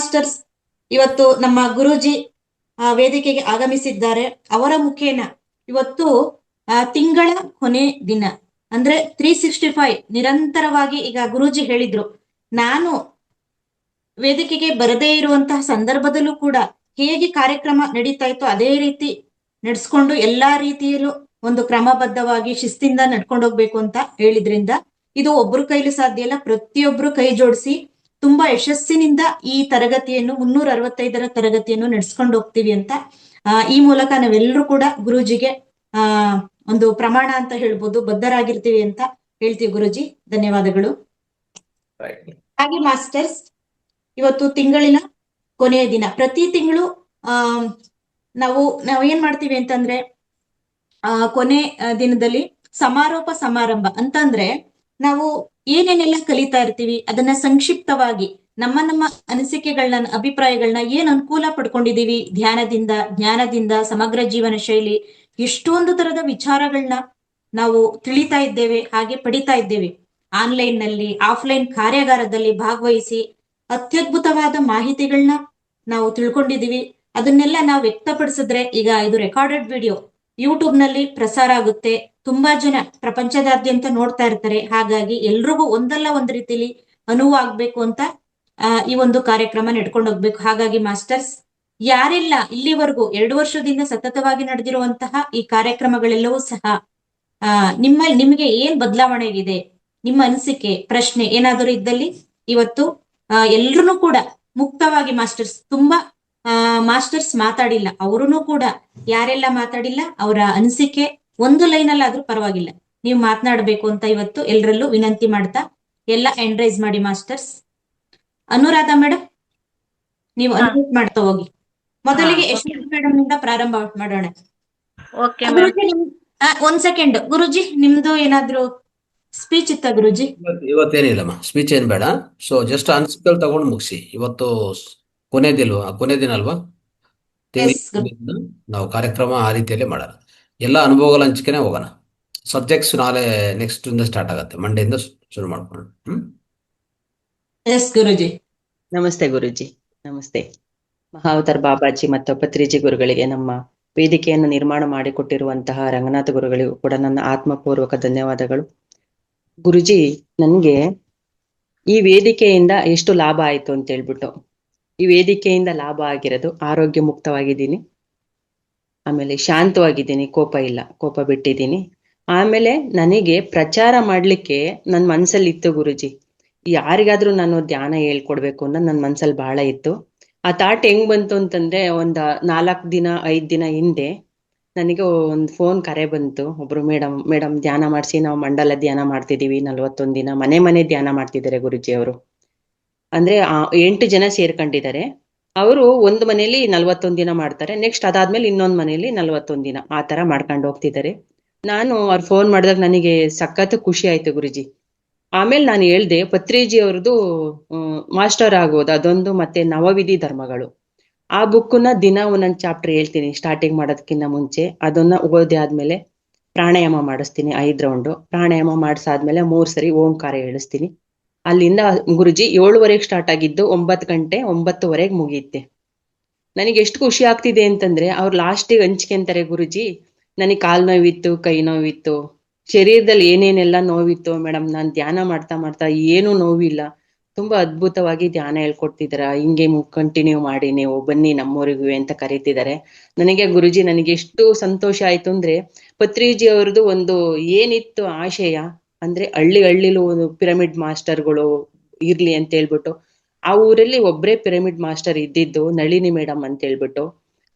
Masters, ಇವತ್ತು ನಮ್ಮ ಗುರೂಜಿ ವೇದಿಕೆಗೆ ಆಗಮಿಸಿದ್ದಾರೆ. ಅವರ ಮುಖೇನ ಇವತ್ತು ತಿಂಗಳ ಕೊನೆ ದಿನ ಅಂದ್ರೆ 365 ನಿರಂತರವಾಗಿ, ಈಗ ಗುರೂಜಿ ಹೇಳಿದ್ರು, ನಾನು ವೇದಿಕೆಗೆ ಬರದೇ ಇರುವಂತಹ ಸಂದರ್ಭದಲ್ಲೂ ಕೂಡ ಹೇಗೆ ಕಾರ್ಯಕ್ರಮ ನಡೀತಾ ಇತ್ತು ಅದೇ ರೀತಿ ನಡೆಸ್ಕೊಂಡು ಎಲ್ಲಾ ರೀತಿಯಲ್ಲೂ ಒಂದು ಕ್ರಮಬದ್ಧವಾಗಿ ಶಿಸ್ತಿಂದ ನಡ್ಕೊಂಡು ಹೋಗ್ಬೇಕು ಅಂತ ಹೇಳಿದ್ರಿಂದ ಇದು ಒಬ್ರು ಕೈಲಿ ಸಾಧ್ಯ ಇಲ್ಲ, ಪ್ರತಿಯೊಬ್ರು ಕೈ ಜೋಡಿಸಿ ತುಂಬಾ ಯಶಸ್ಸಿನಿಂದ ಈ ತರಗತಿಯನ್ನು 365ರ ತರಗತಿಯನ್ನು ನಡೆಸ್ಕೊಂಡು ಹೋಗ್ತೀವಿ ಅಂತ ಈ ಮೂಲಕ ನಾವೆಲ್ಲರೂ ಕೂಡ ಗುರೂಜಿಗೆ ಒಂದು ಪ್ರಮಾಣ ಅಂತ ಹೇಳ್ಬೋದು, ಬದ್ಧರಾಗಿರ್ತೀವಿ ಅಂತ ಹೇಳ್ತೀವಿ. ಗುರೂಜಿ ಧನ್ಯವಾದಗಳು. ಹಾಗೆ ಮಾಸ್ಟರ್ಸ್, ಇವತ್ತು ತಿಂಗಳಿನ ಕೊನೆಯ ದಿನ. ಪ್ರತಿ ತಿಂಗಳು ನಾವು ಏನ್ ಮಾಡ್ತೀವಿ ಅಂತಂದ್ರೆ ಕೊನೆ ದಿನದಲ್ಲಿ ಸಮಾರೋಪ ಸಮಾರಂಭ ಅಂತಂದ್ರೆ ನಾವು ಏನೇನೆಲ್ಲ ಕಲಿತಾ ಇರ್ತೀವಿ ಅದನ್ನ ಸಂಕ್ಷಿಪ್ತವಾಗಿ ನಮ್ಮ ಅನಿಸಿಕೆಗಳನ್ನ, ಅಭಿಪ್ರಾಯಗಳನ್ನ, ಏನ್ ಅನುಕೂಲ ಪಡ್ಕೊಂಡಿದೀವಿ ಧ್ಯಾನದಿಂದ, ಜ್ಞಾನದಿಂದ, ಸಮಗ್ರ ಜೀವನ ಶೈಲಿ, ಎಷ್ಟೊಂದು ತರದ ವಿಚಾರಗಳನ್ನ ನಾವು ತಿಳಿತಾ ಇದ್ದೇವೆ, ಹಾಗೆ ಪಡಿತಾ ಇದ್ದೇವೆ. ಆನ್ಲೈನ್ ನಲ್ಲಿ, ಆಫ್ಲೈನ್ ಕಾರ್ಯಾಗಾರದಲ್ಲಿ ಭಾಗವಹಿಸಿ ಅತ್ಯದ್ಭುತವಾದ ಮಾಹಿತಿಗಳನ್ನ ನಾವು ತಿಳ್ಕೊಂಡಿದೀವಿ. ಅದನ್ನೆಲ್ಲ ನಾವು ವ್ಯಕ್ತಪಡಿಸಿದ್ರೆ, ಈಗ ಇದು ರೆಕಾರ್ಡೆಡ್ ವಿಡಿಯೋ ಯೂಟ್ಯೂಬ್ ನಲ್ಲಿ ಪ್ರಸಾರ ಆಗುತ್ತೆ, ತುಂಬಾ ಜನ ಪ್ರಪಂಚದಾದ್ಯಂತ ನೋಡ್ತಾ ಇರ್ತಾರೆ. ಹಾಗಾಗಿ ಎಲ್ರಿಗೂ ಒಂದಲ್ಲ ಒಂದ್ ರೀತಿಲಿ ಅನುವು ಆಗ್ಬೇಕು ಅಂತ ಈ ಒಂದು ಕಾರ್ಯಕ್ರಮ ನಡ್ಕೊಂಡು ಹೋಗ್ಬೇಕು. ಹಾಗಾಗಿ ಮಾಸ್ಟರ್ಸ್, ಯಾರೆಲ್ಲ ಇಲ್ಲಿವರೆಗೂ 2 ವರ್ಷದಿಂದ ಸತತವಾಗಿ ನಡೆದಿರುವಂತಹ ಈ ಕಾರ್ಯಕ್ರಮಗಳೆಲ್ಲವೂ ಸಹ ನಿಮಗೆ ಏನ್ ಬದಲಾವಣೆ ಇದೆ, ನಿಮ್ಮ ಅನಿಸಿಕೆ, ಪ್ರಶ್ನೆ ಏನಾದರೂ ಇದ್ದಲ್ಲಿ ಇವತ್ತು ಎಲ್ರು ಕೂಡ ಮುಕ್ತವಾಗಿ ಮಾಸ್ಟರ್ಸ್, ತುಂಬಾ ಮಾಸ್ಟರ್ಸ್ ಮಾತಾಡಿಲ್ಲ, ಅವರೂ ಕೂಡ ಯಾರೆಲ್ಲ ಮಾತಾಡಿಲ್ಲ ಅವರ ಅನಿಸಿಕೆ ಒಂದು ಲೈನ್ ಅಲ್ಲಾದ್ರೂ ಪರವಾಗಿಲ್ಲ, ನೀವು ಮಾತನಾಡ್ಬೇಕು ಅಂತ ಇವತ್ತು ಎಲ್ಲರಲ್ಲೂ ವಿನಂತಿ ಮಾಡ್ತಾ ಎಲ್ಲ ಎಂಡ್ರೈಸ್ ಮಾಡಿ. ಮಾಸ್ಟರ್ಸ್ ಅನುರಾಧ ಮೇಡಮ್, ನೀವು ಅನ್ಮ್ಯೂಟ್ ಮಾಡ್ತಾ ಹೋಗಿ. ಮೊದಲಿಗೆ ಯಶವಂತ ಮೇಡಮ್ ನಿಂದ ಪ್ರಾರಂಭ ಮಾಡೋಣ. ಒಂದ್ ಸೆಕೆಂಡ್ ಗುರುಜಿ, ನಿಮ್ದು ಏನಾದ್ರು ಸ್ಪೀಚ್ ಇತ್ತ ಗುರುಜಿ? ಇವತ್ತೇನಿಲ್ಲಮ್ಮ, ಸ್ಪೀಚ್ ಏನ್ ಬೇಡ. ಸೊ ಜಸ್ಟ್ ಅನ್ಸಿಕಲ್ ತಗೊಂಡು ಮುಗಿಸಿ. ಇವತ್ತು ಕೊನೆ ದಿನ ಅಲ್ವಾ, ನಾವು ಕಾರ್ಯಕ್ರಮ ಆ ರೀತಿಯಲ್ಲೇ ಮಾಡೋಣ. ಎಲ್ಲ ಅನುಭವಗಳ ಹಂಚಿಕೆನೆ ಹೋಗೋಣ. ಸಬ್ಜೆಕ್ಟ್ಸ್ ನಾಳೆ ನೆಕ್ಸ್ಟ್ ಇಂದ ಸ್ಟಾರ್ಟ್ ಆಗುತ್ತೆ, ಮಂಡೆಯಿಂದ ಶುರು ಮಾಡ್ಕೊಂಡು. ಎಸ್ ಗುರುಜಿ. ನಮಸ್ತೆ ಗುರುಜಿ. ನಮಸ್ತೆ. ಮಹಾವತಾರ್ ಬಾಬಾಜಿ ಮತ್ತು ಪತ್ರಿಜಿ ಗುರುಗಳಿಗೆ, ನಮ್ಮ ವೇದಿಕೆಯನ್ನು ನಿರ್ಮಾಣ ಮಾಡಿಕೊಟ್ಟಿರುವಂತಹ ರಂಗನಾಥ ಗುರುಗಳಿಗೂ ಕೂಡ ನನ್ನ ಆತ್ಮಪೂರ್ವಕ ಧನ್ಯವಾದಗಳು. ಗುರುಜಿ, ನನ್ಗೆ ಈ ವೇದಿಕೆಯಿಂದ ಎಷ್ಟು ಲಾಭ ಆಯ್ತು ಅಂತ ಹೇಳ್ಬಿಟ್ಟು, ಈ ವೇದಿಕೆಯಿಂದ ಲಾಭ ಆಗಿರೋದು ಆರೋಗ್ಯ ಮುಕ್ತವಾಗಿದ್ದೀನಿ, ಆಮೇಲೆ ಶಾಂತವಾಗಿದ್ದೀನಿ, ಕೋಪ ಇಲ್ಲ, ಕೋಪ ಬಿಟ್ಟಿದ್ದೀನಿ. ಆಮೇಲೆ ನನಗೆ ಪ್ರಚಾರ ಮಾಡ್ಲಿಕ್ಕೆ ನನ್ನ ಮನ್ಸಲ್ಲಿ ಇತ್ತು ಗುರುಜಿ, ಯಾರಿಗಾದ್ರೂ ನಾನು ಧ್ಯಾನ ಹೇಳ್ಕೊಡ್ಬೇಕು ಅನ್ನೋದು ನನ್ನ ಮನ್ಸಲ್ಲಿ ಬಹಳ ಇತ್ತು. ಆ ಥಾಟ್ ಹೆಂಗ್ ಬಂತು ಅಂತಂದ್ರೆ, 5 ದಿನ ಹಿಂದೆ ನನಗೆ ಒಂದು ಫೋನ್ ಕರೆ ಬಂತು. ಒಬ್ರು ಮೇಡಮ್ ಧ್ಯಾನ ಮಾಡಿಸಿ, ನಾವು ಮಂಡಲ ಧ್ಯಾನ ಮಾಡ್ತಿದೀವಿ, 41 ದಿನ ಮನೆ ಧ್ಯಾನ ಮಾಡ್ತಿದ್ದಾರೆ ಗುರುಜಿ ಅವರು. ಅಂದ್ರೆ 8 ಜನ ಸೇರ್ಕೊಂಡಿದ್ದಾರೆ. ಅವರು ಒಂದು ಮನೆಯಲ್ಲಿ 41 ದಿನ ಮಾಡ್ತಾರೆ, ನೆಕ್ಸ್ಟ್ ಅದಾದ್ಮೇಲೆ ಇನ್ನೊಂದು ಮನೆಯಲ್ಲಿ 41 ದಿನ, ಆ ತರ ಮಾಡ್ಕೊಂಡು ಹೋಗ್ತಿದ್ದಾರೆ. ನಾನು ಅವ್ರು ಫೋನ್ ಮಾಡಿದಾಗ ನನಗೆ ಸಖತ್ ಖುಷಿ ಆಯ್ತು ಗುರುಜಿ. ಆಮೇಲೆ ನಾನು ಹೇಳ್ದೆ, ಪತ್ರಿಜಿ ಅವ್ರದ್ದು ಮಾಸ್ಟರ್ ಆಗೋದು ಅದೊಂದು, ಮತ್ತೆ ನವವಿಧಿ ಧರ್ಮಗಳು, ಆ ಬುಕ್ಕನ್ನ ದಿನ ಒಂದೊಂದು ಚಾಪ್ಟರ್ ಹೇಳ್ತೀನಿ ಸ್ಟಾರ್ಟಿಂಗ್ ಮಾಡೋದಕ್ಕಿಂತ ಮುಂಚೆ. ಅದನ್ನ ಓದಿ ಆದ್ಮೇಲೆ ಪ್ರಾಣಾಯಾಮ ಮಾಡಿಸ್ತೀನಿ, 5 ರೌಂಡು ಪ್ರಾಣಾಯಾಮ ಮಾಡಿಸಾದ್ಮೇಲೆ 3 ಸರಿ ಓಂಕಾರ ಹೇಳಿಸ್ತೀನಿ. ಅಲ್ಲಿಂದ ಗುರುಜಿ 7:30 ಸ್ಟಾರ್ಟ್ ಆಗಿದ್ದು 9 ಗಂಟೆ 9:30 ಮುಗಿಯುತ್ತೆ. ನನಗೆ ಎಷ್ಟು ಖುಷಿ ಆಗ್ತಿದೆ ಅಂತಂದ್ರೆ, ಅವ್ರು ಲಾಸ್ಟಿಗೆ ಹಂಚ್ಕೊಂತಾರೆ, ಗುರುಜಿ ನನಗೆ ಕಾಲು ನೋವಿತ್ತು, ಕೈ ನೋವಿತ್ತು, ಶರೀರದಲ್ಲಿ ಏನೇನೆಲ್ಲ ನೋವಿತ್ತು ಮೇಡಮ್, ನಾನು ಧ್ಯಾನ ಮಾಡ್ತಾ ಏನೂ ನೋವಿಲ್ಲ, ತುಂಬಾ ಅದ್ಭುತವಾಗಿ ಧ್ಯಾನ ಹೇಳ್ಕೊಡ್ತಿದಾರ, ಹಿಂಗೆ ಕಂಟಿನ್ಯೂ ಮಾಡಿ, ನೀವು ಬನ್ನಿ ನಮ್ಮೂರಿಗೂ ಅಂತ ಕರೀತಿದ್ದಾರೆ. ನನಗೆ ಗುರುಜಿ, ನನಗೆ ಎಷ್ಟು ಸಂತೋಷ ಆಯ್ತು ಅಂದ್ರೆ, ಪತ್ರಿಜಿ ಅವ್ರದ್ದು ಒಂದು ಏನಿತ್ತು ಆಶಯ ಅಂದ್ರೆ, ಹಳ್ಳಿಲೂ ಒಂದು ಪಿರಮಿಡ್ ಮಾಸ್ಟರ್ಗಳು ಇರ್ಲಿ ಅಂತ ಹೇಳ್ಬಿಟ್ಟು, ಆ ಊರಲ್ಲಿ ಒಬ್ರೇ ಪಿರಮಿಡ್ ಮಾಸ್ಟರ್ ಇದ್ದಿದ್ದು, ನಳಿನಿ ಮೇಡಮ್ ಅಂತ ಹೇಳ್ಬಿಟ್ಟು,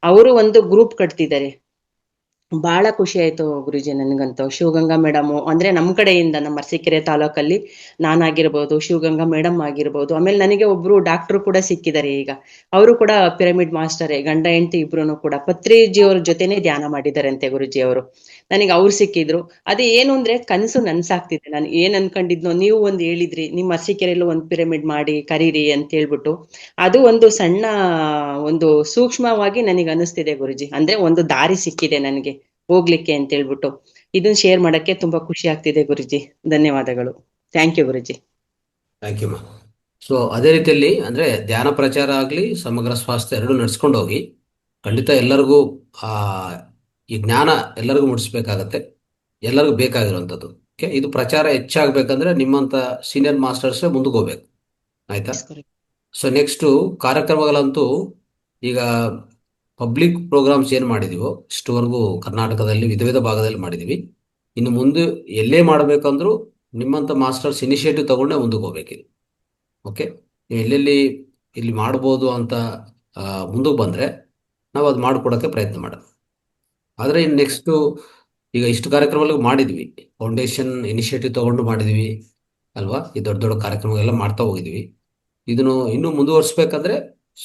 ಅವರು ಒಂದು ಗ್ರೂಪ್ ಕಟ್ತಿದ್ದಾರೆ. ಬಹಳ ಖುಷಿ ಆಯ್ತು ಗುರುಜಿ ನನ್ಗಂತೂ. ಶಿವಗಂಗಾ ಮೇಡಮ್ ಅಂದ್ರೆ ನಮ್ ಕಡೆಯಿಂದ, ನಮ್ಮ ಅರಸೀಕೆರೆ ತಾಲೂಕಲ್ಲಿ ನಾನಾಗಿರ್ಬೋದು, ಶಿವಗಂಗಾ ಮೇಡಮ್ ಆಗಿರ್ಬೋದು, ಆಮೇಲೆ ನನಗೆ ಒಬ್ರು ಡಾಕ್ಟರ್ ಕೂಡ ಸಿಕ್ಕಿದ್ದಾರೆ ಈಗ, ಅವರು ಕೂಡ ಪಿರಮಿಡ್ ಮಾಸ್ಟರೇ, ಗಂಡ ಹೆಂಡತಿ ಇಬ್ರು ಕೂಡ ಪತ್ರಿಜಿ ಅವ್ರ ಜೊತೆನೆ ಧ್ಯಾನ ಮಾಡಿದ್ದಾರೆ ಅಂತೆ ಗುರುಜಿ ಅವರು. ನನಗೆ ಅವ್ರು ಸಿಕ್ಕಿದ್ರು. ಅದೇ ಏನು ಅಂದ್ರೆ, ಕನಸು ನನ್ಸಾಗ್ತಿದೆ. ನಾನು ಏನ್ ಅನ್ಕೊಂಡಿದ್ನೋ, ನೀವು ಒಂದು ಹೇಳಿದ್ರಿ ನಿಮ್ಮ ಅರಸೀಕೆರೆಯಲ್ಲೂ ಒಂದು ಪಿರಮಿಡ್ ಮಾಡಿ ಕರೀರಿ ಅಂತ ಹೇಳ್ಬಿಟ್ಟು, ಅದು ಒಂದು ಸಣ್ಣ ಒಂದು ಸೂಕ್ಷ್ಮವಾಗಿ ನನಗೆ ಅನಿಸ್ತಿದೆ ಗುರುಜಿ. ಅಂದ್ರೆ ಒಂದು ದಾರಿ ಸಿಕ್ಕಿದೆ ನನಗೆ ಹೋಗ್ಲಿಕ್ಕೆ ಅಂತ ಹೇಳ್ಬಿಟ್ಟು, ಇದನ್ನ ಶೇರ್ ಮಾಡಕ್ಕೆ ತುಂಬಾ ಖುಷಿ ಆಗ್ತಿದೆ ಗುರುಜಿ. ಧನ್ಯವಾದಗಳು. Thank you Guruji. Thank you. So ಅದೇ ರೀತಿಯಲ್ಲಿ ಅಂದರೆ ಧ್ಯಾನ ಪ್ರಚಾರ ಆಗಲಿ ಸಮಗ್ರ ಸ್ವಾಸ್ಥ್ಯ ಎರಡೂ ನಡ್ಸ್ಕೊಂಡು ಹೋಗಿ ಖಂಡಿತ ಎಲ್ಲರಿಗೂ ಆ, ಈ ಜ್ಞಾನ ಎಲ್ಲರಿಗೂ ಮುಟ್ಟಿಸ್ಬೇಕಾಗತ್ತೆ, ಎಲ್ಲರಿಗೂ ಬೇಕಾಗಿರುವಂಥದ್ದು. ಓಕೆ, ಇದು ಪ್ರಚಾರ ಹೆಚ್ಚಾಗಬೇಕಂದ್ರೆ ನಿಮ್ಮಂಥ ಸೀನಿಯರ್ ಮಾಸ್ಟರ್ಸೇ ಮುಂದಕ್ಕೆ ಹೋಗ್ಬೇಕು. ಆಯ್ತಾ? ಸೊ ನೆಕ್ಸ್ಟು ಕಾರ್ಯಕ್ರಮಗಳಂತೂ ಈಗ ಪಬ್ಲಿಕ್ ಪ್ರೋಗ್ರಾಮ್ಸ್ ಏನು ಮಾಡಿದೀವೋ ಇಷ್ಟುವರೆಗೂ ಕರ್ನಾಟಕದಲ್ಲಿ ವಿಧ ವಿಧ ಭಾಗದಲ್ಲಿ ಮಾಡಿದ್ದೀವಿ. ಇನ್ನು ಮುಂದೆ ಎಲ್ಲೇ ಮಾಡಬೇಕಂದ್ರೂ ನಿಮ್ಮಂಥ ಮಾಸ್ಟರ್ಸ್ ಇನಿಷಿಯೇಟಿವ್ ತಗೊಂಡೇ ಮುಂದಕ್ಕೆ ಹೋಗ್ಬೇಕು. ಓಕೆ, ನೀವು ಎಲ್ಲೆಲ್ಲಿ ಇಲ್ಲಿ ಮಾಡ್ಬೋದು ಅಂತ ಮುಂದಕ್ಕೆ ಬಂದರೆ ನಾವು ಅದು ಮಾಡಿಕೊಡೋಕ್ಕೆ ಪ್ರಯತ್ನ ಮಾಡೋಣ. ಆದರೆ ಇನ್ನು ನೆಕ್ಸ್ಟು ಈಗ ಇಷ್ಟು ಕಾರ್ಯಕ್ರಮಗಳು ಮಾಡಿದ್ವಿ, ಫೌಂಡೇಶನ್ ಇನಿಷಿಯೇಟಿವ್ ತಗೊಂಡು ಮಾಡಿದ್ವಿ ಅಲ್ವಾ? ಈ ದೊಡ್ಡ ದೊಡ್ಡ ಕಾರ್ಯಕ್ರಮಗಳೆಲ್ಲ ಮಾಡ್ತಾ ಹೋಗಿದ್ವಿ. ಇದನ್ನು ಇನ್ನೂ ಮುಂದುವರಿಸ್ಬೇಕಂದ್ರೆ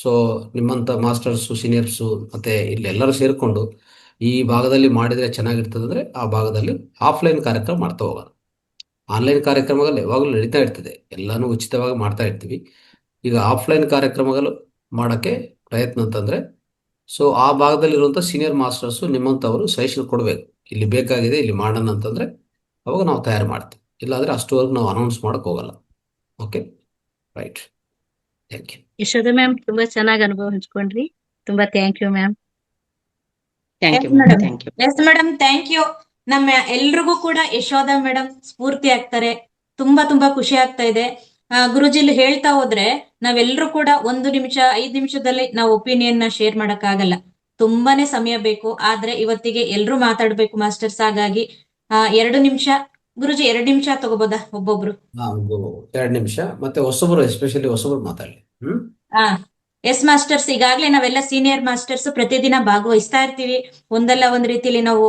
ಸೊ ನಿಮ್ಮಂಥ ಮಾಸ್ಟರ್ಸು ಸೀನಿಯರ್ಸು ಮತ್ತು ಇಲ್ಲಿ ಎಲ್ಲರೂ ಸೇರಿಕೊಂಡು ಈ ಭಾಗದಲ್ಲಿ ಮಾಡಿದರೆ ಚೆನ್ನಾಗಿರ್ತದಂದರೆ ಆ ಭಾಗದಲ್ಲಿ ಆಫ್ಲೈನ್ ಕಾರ್ಯಕ್ರಮ ಮಾಡ್ತಾ ಹೋಗೋಣ. ಆನ್ಲೈನ್ ಕಾರ್ಯಕ್ರಮಗಳು ಯಾವಾಗಲೂ ನಡೀತಾ ಇರ್ತದೆ, ಎಲ್ಲನೂ ಉಚಿತವಾಗಿ ಮಾಡ್ತಾ ಇರ್ತೀವಿ. ಈಗ ಆಫ್ಲೈನ್ ಕಾರ್ಯಕ್ರಮಗಳು ಮಾಡೋಕ್ಕೆ ಪ್ರಯತ್ನ ಅಂತಂದರೆ ಸೊ ಆ ಭಾಗದಲ್ಲಿರುವಂಥ ಸೀನಿಯರ್ ಮಾಸ್ಟರ್ಸು ನಿಮ್ಮಂಥವರು ಸಜೆಷನ್ ಕೊಡಬೇಕು, ಇಲ್ಲಿ ಬೇಕಾಗಿದೆ ಇಲ್ಲಿ ಮಾಡೋಣ ಅಂತಂದರೆ ಅವಾಗ ನಾವು ತಯಾರು ಮಾಡ್ತೀವಿ. ಇಲ್ಲಾಂದರೆ ಅಷ್ಟುವರೆಗೂ ನಾವು ಅನೌನ್ಸ್ ಮಾಡೋಕ್ಕೆ ಹೋಗಲ್ಲ. Okay, right, thank you. Yashoda ma'am ತುಂಬಾ ಚೆನ್ನಾಗಿ ಅನುಭವ ಹಂಚ್ಕೊಂಡ್ರಿ. ತುಂಬಾ thank you ma'am. Thank you yes madam, thank you. Yes madam, thank you. ನಮ್ಮ ಎಲ್ರಿಗೂ ಕೂಡ ಯಶೋಧ ಮೇಡಮ್ ಸ್ಫೂರ್ತಿ ಆಗ್ತಾರೆ. ತುಂಬಾ ತುಂಬಾ ಖುಷಿ ಆಗ್ತಾ ಇದೆ. ಗುರುಜಿಲ್ ಹೇಳ್ತಾ ಹೋದ್ರೆ ನಾವೆಲ್ಲರೂ ಕೂಡ 1 ನಿಮಿಷ 5 ನಿಮಿಷದಲ್ಲಿ ನಾವು ಒಪಿನಿಯನ್ ನ ಶೇರ್ ಮಾಡಕ್ ಆಗಲ್ಲ, ತುಂಬಾನೇ ಸಮಯ ಬೇಕು. ಆದ್ರೆ ಇವತ್ತಿಗೆ ಎಲ್ರು ಮಾತಾಡ್ಬೇಕು ಮಾಸ್ಟರ್ಸ್, ಹಾಗಾಗಿ 2 ನಿಮಿಷ ಗುರುಜಿ, 2 ನಿಮಿಷ ತಗೋಬೋದಾ ಒಬ್ಬೊಬ್ರು? ಒಂದು 2 ನಿಮಿಷ, ಮತ್ತೆ ಹೊಸಬರು ಎಸ್ಪೆಷಲಿ ಹೊಸಬರು ಮಾತಾಡಲಿ. ಎಸ್ ಮಾಸ್ಟರ್ಸ್, ಈಗಾಗ್ಲೇ ನಾವೆಲ್ಲ ಸೀನಿಯರ್ ಮಾಸ್ಟರ್ಸ್ ಪ್ರತಿದಿನ ಭಾಗವಹಿಸ್ತಾ ಇರ್ತೀವಿ. ಒಂದಲ್ಲ ಒಂದ್ ರೀತಿಯಲ್ಲಿ ನಾವು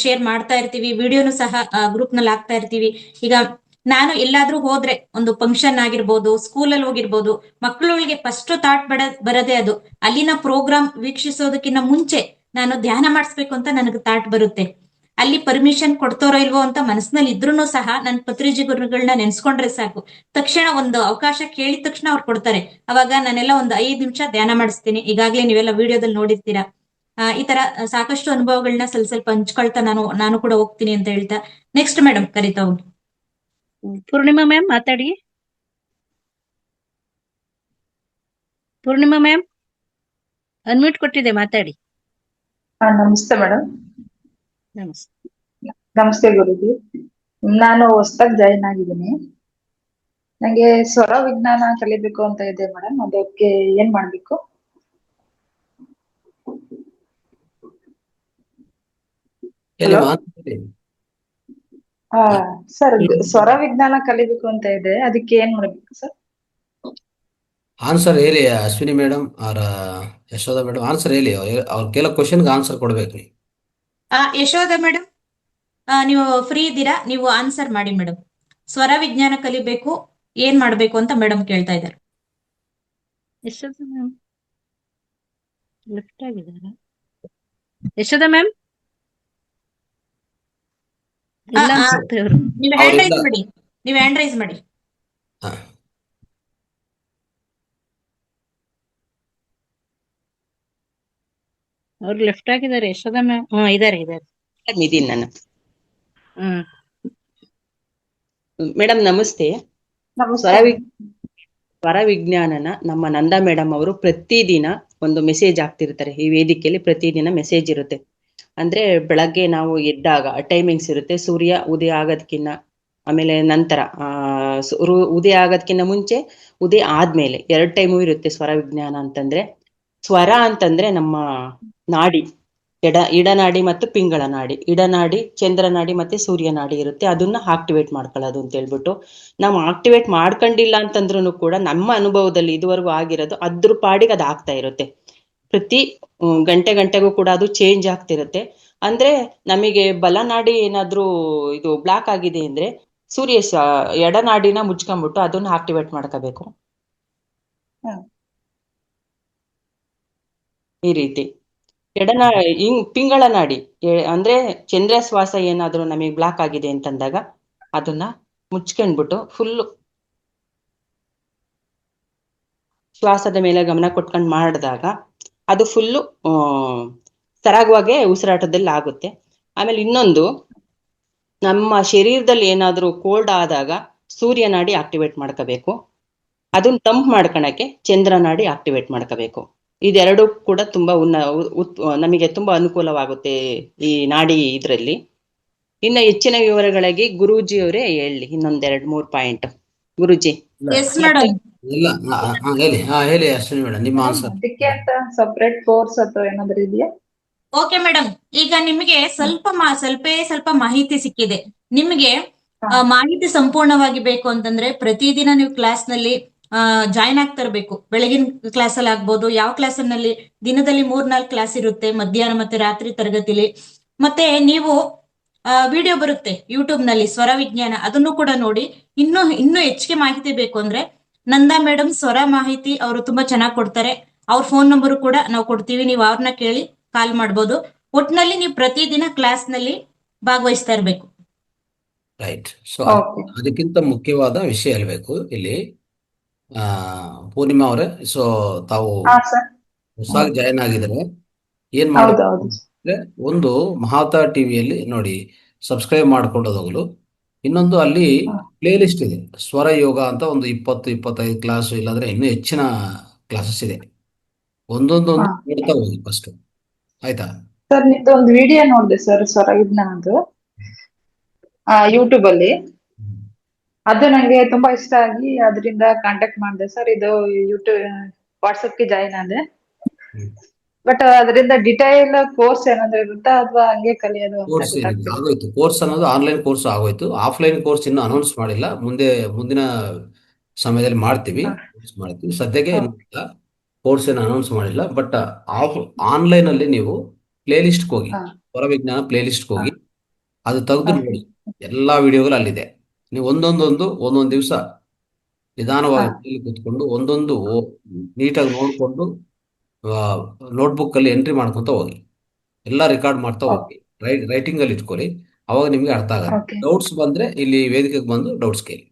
ಶೇರ್ ಮಾಡ್ತಾ ಇರ್ತೀವಿ, ವಿಡಿಯೋನು ಸಹ ಗ್ರೂಪ್ ನಲ್ಲಿ ಹಾಕ್ತಾ ಇರ್ತೀವಿ. ಈಗ ನಾನು ಎಲ್ಲಾದ್ರೂ ಹೋದ್ರೆ, ಒಂದು ಫಂಕ್ಷನ್ ಆಗಿರ್ಬೋದು, ಸ್ಕೂಲಲ್ಲಿ ಹೋಗಿರ್ಬೋದು, ಮಕ್ಕಳುಗಳಿಗೆ ಫಸ್ಟ್ ಥಾಟ್ ಬರದೇ ಅದು ಅಲ್ಲಿನ ಪ್ರೋಗ್ರಾಮ್ ವೀಕ್ಷಿಸೋದಕ್ಕಿಂತ ಮುಂಚೆ ನಾನು ಧ್ಯಾನ ಮಾಡಿಸ್ಬೇಕು ಅಂತ ನನಗೆ ಥಾಟ್ ಬರುತ್ತೆ. ಅಲ್ಲಿ ಪರ್ಮಿಷನ್ ಕೊಡ್ತಾರೋ ಇಲ್ವೋ ಅಂತ ಮನಸ್ಸಿನಲ್ಲಿ ಇದ್ರೂ ಸಹ ನನ್ನ ಪತ್ರಿಜಿ ಗುರುಗಳನ್ನ ನೆನ್ಸ್ಕೊಂಡ್ರೆ ಸಾಕು, ತಕ್ಷಣ ಒಂದು ಅವಕಾಶ ಕೇಳಿದ ತಕ್ಷಣ ಅವ್ರು ಕೊಡ್ತಾರೆ. ಅವಾಗ ನಾನೆಲ್ಲ ಒಂದು 5 ನಿಮಿಷ ಧ್ಯಾನ ಮಾಡಿಸ್ತೀನಿ. ಈಗಾಗ್ಲೇ ನೀವೆಲ್ಲ ವಿಡಿಯೋದಲ್ಲಿ ನೋಡಿರ್ತೀರಾ. ಈ ತರ ಸಾಕಷ್ಟು ಅನುಭವಗಳನ್ನ ಸ್ವಲ್ಪ ಹಂಚ್ಕೊಳ್ತಾ ನಾನು ಕೂಡ ಹೋಗ್ತೀನಿ ಅಂತ ಹೇಳ್ತಾ, ನೆಕ್ಸ್ಟ್ ಮೇಡಮ್ ಕರಿತಾ ಹೋಗಿ. ಪೂರ್ಣಿಮಾ ಮ್ಯಾಮ್ ಮಾತಾಡಿ. ಪೂರ್ಣಿಮಾ ಮ್ಯಾಮ್ ಅನ್ಮ್ಯೂಟ್ ಕೊಟ್ಟಿದೆ, ಮಾತಾಡಿ. ನಮಸ್ತೆ ಮೇಡಮ್. ನಮಸ್ತೆ. ನಮಸ್ತೆ ಗುರುಜಿ. ನಾನು ಹೊಸದಾಗಿ ಜಾಯಿನ್ ಆಗಿದ್ದೀನಿ. ನಂಗೆ ಸ್ವರ ವಿಜ್ಞಾನ ಕಲಿಬೇಕು ಅಂತ ಇದೆ ಮೇಡಮ್, ಅದಕ್ಕೆ ಏನ್ ಮಾಡ್ಬೇಕು? ಹೇಳಿ Hello? ಮಾತಾಡಿ. ಸರ್, ಸ್ವರ ವಿಜ್ಞಾನ ಕಲಿಬೇಕು ಅಂತ ಇದೆ, ಅದಕ್ಕೆ ಏನ್ ಮಾಡ್ಬೇಕು ಸರ್? ಆನ್ಸರ್ ಹೇಳಿ Ashwini madam or Yashoda madam, answer ಹೇಳಿ. ಅವ್ರು ಕೇಳೋ ಕ್ವಶನ್ಗೆ ಆನ್ಸರ್ ಕೊಡ್ಬೇಕು ನೀವು. ಯಶೋಧ ಮೇಡಮ್, ನೀವು ಫ್ರೀ ಇದ್ದೀರಾ? ನೀವು ಆನ್ಸರ್ ಮಾಡಿ ಮೇಡಮ್. ಸ್ವರ ವಿಜ್ಞಾನ ಕಲಿಬೇಕು, ಏನ್ ಮಾಡ್ಬೇಕು ಅಂತ ಮೇಡಮ್ ಕೇಳ್ತಾ ಇದ್ದಾರೆ. ಯಶೋಧ ಮ್ಯಾಮ್ ಲೆಫ್ಟ್ ಆಗಿದಾರ? ಯಶೋಧ ಮ್ಯಾಮ್ ಇಲ್ಲ ಅನ್ಸುತ್ತೆ ಅವರು. ನೀವು ಹ್ಯಾಂಡ್ ರೈಸ್ ಮಾಡಿ, ನೀವು ಹ್ಯಾಂಡ್ ರೈಸ್ ಮಾಡಿ. ಹಾ, ಅವ್ರು ಲೆಫ್ಟ್ ಆಗಿದ್ದಾರೆ. ಯಶೋಧ ಮ್ಯಾಮ್ ಇದಾರೆ. ಇದೀನಿ ನಾನು. ಹ್ಮ್ ಮೇಡಮ್ ನಮಸ್ತೆ. ನಮಸ್ತೆ. ಸ್ವರ ವಿಜ್ಞಾನನ ನಮ್ಮ ನಂದಾ ಮೇಡಮ್ ಅವರು ಪ್ರತಿದಿನ ಒಂದು ಮೆಸೇಜ್ ಆಗ್ತಿರ್ತಾರೆ. ಈ ವೇದಿಕೆಯಲ್ಲಿ ಪ್ರತಿದಿನ ಮೆಸೇಜ್ ಇರುತ್ತೆ. ಅಂದ್ರೆ ಬೆಳಗ್ಗೆ ನಾವು ಎದ್ದಾಗ ಟೈಮಿಂಗ್ಸ್ ಇರುತ್ತೆ. ಸೂರ್ಯ ಉದಯ ಆಗೋದಕ್ಕಿಂತ ಆಮೇಲೆ ನಂತರ ಉದಯ ಆಗೋದಕ್ಕಿಂತ ಮುಂಚೆ, ಉದಯ ಆದ್ಮೇಲೆ 2 ಟೈಮು ಇರುತ್ತೆ ಸ್ವರ ವಿಜ್ಞಾನ ಅಂತಂದ್ರೆ. ಸ್ವರ ಅಂತಂದ್ರೆ ನಮ್ಮ ನಾಡಿ, ಇಡನಾಡಿ ಮತ್ತು ಪಿಂಗಳ ನಾಡಿ. ಇಡನಾಡಿ ಚಂದ್ರನಾಡಿ ಮತ್ತೆ ಸೂರ್ಯನಾಡಿ ಇರುತ್ತೆ, ಅದನ್ನ ಆಕ್ಟಿವೇಟ್ ಮಾಡ್ಕೊಳ್ಳೋದು ಅಂತ ಹೇಳ್ಬಿಟ್ಟು. ನಾವು ಆಕ್ಟಿವೇಟ್ ಮಾಡ್ಕೊಂಡಿಲ್ಲ ಅಂತಂದ್ರೂ ಕೂಡ ನಮ್ಮ ಅನುಭವದಲ್ಲಿ ಇದುವರೆಗೂ ಆಗಿರೋದು ಅದ್ರ ಪಾಡಿಗೆ ಅದು ಆಗ್ತಾ ಇರುತ್ತೆ. ಪ್ರತಿ ಗಂಟೆಗೂ ಕೂಡ ಅದು ಚೇಂಜ್ ಆಗ್ತಿರುತ್ತೆ. ಅಂದ್ರೆ ನಮಗೆ ಬಲನಾಡಿ ಏನಾದ್ರೂ ಇದು ಬ್ಲಾಕ್ ಆಗಿದೆ ಅಂದ್ರೆ ಎಡನಾಡಿನ ಮುಚ್ಕೊಂಡ್ಬಿಟ್ಟು ಅದನ್ನ ಆಕ್ಟಿವೇಟ್ ಮಾಡ್ಕೋಬೇಕು. ಈ ರೀತಿ ಪಿಂಗಳ ನಾಡಿ ಅಂದ್ರೆ ಚಂದ್ರ ಶ್ವಾಸ ಏನಾದ್ರೂ ನಮಗೆ ಬ್ಲಾಕ್ ಆಗಿದೆ ಅಂತಂದಾಗ ಅದನ್ನ ಮುಚ್ಕೊಂಡ್ಬಿಟ್ಟು ಫುಲ್ ಶ್ವಾಸದ ಮೇಲೆ ಗಮನ ಕೊಟ್ಕೊಂಡು ಮಾಡಿದಾಗ ಅದು ಫುಲ್ಲು ಸರಾಗವಾಗಿ ಉಸಿರಾಟದಲ್ಲಿ ಆಗುತ್ತೆ. ಆಮೇಲೆ ಇನ್ನೊಂದು, ನಮ್ಮ ಶರೀರದಲ್ಲಿ ಏನಾದ್ರೂ ಕೋಲ್ಡ್ ಆದಾಗ ಸೂರ್ಯನಾಡಿ ಆಕ್ಟಿವೇಟ್ ಮಾಡ್ಕೋಬೇಕು. ಅದನ್ನ ತಂಪ್ ಮಾಡ್ಕೊಳಕ್ಕೆ ಚಂದ್ರನಾಡಿ ಆಕ್ಟಿವೇಟ್ ಮಾಡ್ಕೋಬೇಕು. ಇದೆರಡು ಕೂಡ ತುಂಬಾ ನಮಗೆ ತುಂಬಾ ಅನುಕೂಲವಾಗುತ್ತೆ ಈ ನಾಡಿ ಇದ್ರಲ್ಲಿ. ಇನ್ನ ಹೆಚ್ಚಿನ ವಿವರಗಳಿಗೆ ಗುರೂಜಿಯವರೇ ಹೇಳಿ ಇನ್ನೊಂದೆರಡು ಮೂರು ಪಾಯಿಂಟ್. ಗುರೂಜಿ. ಇಲ್ಲ ಎಸ್ ಮೇಡಮ್. ಇಲ್ಲ ಹೇಳಿ ಅಶ್ವಿನಿ ಮೇಡಮ್, ನಿಮ್ಮ ಆನ್ಸರ್. ಅದಕ್ಕೆ ಅಂತ ಸಪರೇಟ್ ಕೋರ್ಸ್ ಅಥವಾ ಏನಾದ್ರು ಇದೆಯಾ? ಓಕೆ ಮೇಡಮ್, ಈಗ ನಿಮಗೆ ಸ್ವಲ್ಪ ಮಾಹಿತಿ ಸಿಕ್ಕಿದೆ. ನಿಮಗೆ ಮಾಹಿತಿ ಸಂಪೂರ್ಣವಾಗಿ ಬೇಕು ಅಂತಂದ್ರೆ ಪ್ರತಿದಿನ ನೀವು ಕ್ಲಾಸ್ ನಲ್ಲಿ ಜಾಯಿನ್ ಆಗ್ತಾ ಇರಬೇಕು. ಬೆಳಗಿನ ಕ್ಲಾಸ್ ಅಲ್ಲಿ ಆಗ್ಬೋದು, ಯಾವ ಕ್ಲಾಸ್ ನಲ್ಲಿ ದಿನದಲ್ಲಿ 3-4 ಕ್ಲಾಸ್ ಇರುತ್ತೆ, ಮಧ್ಯಾಹ್ನ ಮತ್ತೆ ರಾತ್ರಿ ತರಗತಿಲಿ. ಮತ್ತೆ ನೀವು ವಿಡಿಯೋ ಬರುತ್ತೆ ಯೂಟ್ಯೂಬ್ ನಲ್ಲಿ ಸ್ವರ ವಿಜ್ಞಾನ, ಅದನ್ನು ಕೂಡ ನೋಡಿ. ಇನ್ನು ಹೆಚ್ಚಿಗೆ ಮಾಹಿತಿ ಬೇಕು ಅಂದ್ರೆ ನಂದಾ ಮೇಡಮ್ ಸ್ವರ ಮಾಹಿತಿ ಅವರು ತುಂಬಾ ಚೆನ್ನಾಗಿ ಕೊಡ್ತಾರೆ. ಅವ್ರ ಫೋನ್ ನಂಬರ್ ಕೂಡ ನಾವು ಕೊಡ್ತೀವಿ, ನೀವು ಅವ್ರನ್ನ ಕೇಳಿ ಕಾಲ್ ಮಾಡ್ಬೋದು. ಒಟ್ನಲ್ಲಿ ನೀವು ಪ್ರತಿದಿನ ಕ್ಲಾಸ್ ನಲ್ಲಿ ಭಾಗವಹಿಸ್ತಾ ಇರ್ಬೇಕು. ರೈಟ್. So okay. ಅದಕ್ಕಿಂತ ಮುಖ್ಯವಾದ ವಿಷಯ ಹೇಳ್ಬೇಕು ಇಲ್ಲಿ. ಪೂರ್ಣಿಮಾ ಅವರೇ, ಸೊ ತಾವು ಹಾ ಸರ್. ಹೊಸದಾಗಿ ಜಾಯಿನ್ ಆಗಿದ್ರೆ ಏನ್ ಹೌದು ಮಾಡಬೇಕು ಹೌದು. ಅಂದ್ರೆ, ಒಂದು ಮಹಾವತಾರ್ ಟಿವಿಯಲ್ಲಿ ನೋಡಿ ಸಬ್ಸ್ಕ್ರೈಬ್ ಮಾಡ್ಕೊಂಡು ಹೋಗಲು. ಇನ್ನೊಂದು ಅಲ್ಲಿ ಹಾ. ಪ್ಲೇ ಲಿಸ್ಟ್ ಇದೆ, ಸ್ವರ ಯೋಗ ಅಂತ ಒಂದು 20-25 ಕ್ಲಾಸ್, ಇಲ್ಲಾಂದ್ರೆ ಇನ್ನೂ ಹೆಚ್ಚಿನ ಕ್ಲಾಸಸ್ ಇದೆ. ಒಂದೊಂದು ಹಾ. ನೋಡ್ತಾ ಹೋಗಿ ಫಸ್ಟ್, ಆಯ್ತಾ? ಸರ್ ನಿಮ್ದು ಒಂದು ವಿಡಿಯೋ ನೋಡಿದೆ ಸರ್, ಸ್ವರ ವಿಜ್ಞಾನದ್ದು ಯೂಟ್ಯೂಬ್ ಅಲ್ಲಿ. ಅದು ನಂಗೆ ತುಂಬಾ ಇಷ್ಟ ಆಗಿ ಅದರಿಂದ ಕಾಂಟ್ಯಾಕ್ಟ್ ಮಾಡಿದೆ ಸರ್. ಇದು ಯೂಟ್ಯೂಬ್ ವಾಟ್ಸಪ್ಗೆ ಜಾಯಿನ್ ಆದೆ. ಹ್ಮ್. ಬಟ್ ಅದರಿಂದ ಡಿಟೈಲ್ ಕೋರ್ಸ್ ಏನಾದ್ರು ಇರುತ್ತಾ ಅಥವಾ ಹಂಗೆ ಕಲಿಯೋದು ಅಂತ ಕೋರ್ಸ್ ಏನಿದೆ ಗೊತ್ತಾಗ್ತಿಲ್ಲ. ಆಗೋಯ್ತು. ಕೋರ್ಸ್ ಅನ್ನೋದು ಆನ್ಲೈನ್ ಕೋರ್ಸ್ ಆಗೋಯ್ತು. ಆಫ್ಲೈನ್ ಕೋರ್ಸ್ ಇನ್ನೂ ಅನೌನ್ಸ್ ಮಾಡಿಲ್ಲ, ಮುಂದಿನ ಸಮಯದಲ್ಲಿ ಮಾಡ್ತೀವಿ. ಹಾ. ಸದ್ಯಕ್ಕೆ ಹಾ. ಕೋರ್ಸ್ ಏನು ಅನೌನ್ಸ್ ಮಾಡಿಲ್ಲ. ಬಟ್ ಆನ್ಲೈನ್ ಅಲ್ಲಿ ನೀವು ಪ್ಲೇ ಲಿಸ್ಟ್ಗೆ ಹೋಗಿ, ಹಾ. ಹೊರ ವಿಜ್ಞಾನ ಪ್ಲೇ ಲಿಸ್ಟ್ಗೆ ಹಾ. ಹೋಗಿ ಅದು ತೆಗೆದು ಓಕೆ. ನೋಡಿ. ಎಲ್ಲಾ ವಿಡಿಯೋಗಳು ಅಲ್ಲಿದೆ. ನೀವು ಒಂದೊಂದು ದಿವಸ ನಿಧಾನವಾಗಿ ಹಾ. ಮನೆಯಲ್ಲಿ ಕೂತ್ಕೊಂಡು ಒಂದೊಂದು ನೀಟಾಗಿ ನೋಡ್ಕೊಂಡು ನೋಟ್ಬುಕ್ ಅಲ್ಲಿ ಎಂಟ್ರಿ ಮಾಡ್ಕೊಂತ ಹೋಗಿ, ಎಲ್ಲ ರೆಕಾರ್ಡ್ ಮಾಡ್ತಾ ಹೋಗಿ, ರೈಟಿಂಗ್ ಅಲ್ಲಿ ಇಟ್ಕೊಳ್ಳಿ. ಅವಾಗ ನಿಮ್ಗೆ ಅರ್ಥ ಆಗತ್ತೆ. ಓಕೆ. ಡೌಟ್ಸ್ ಬಂದ್ರೆ ಇಲ್ಲಿ ವೇದಿಕೆಗೆ ಬಂದು ಡೌಟ್ಸ್ ಕೇಳಿ,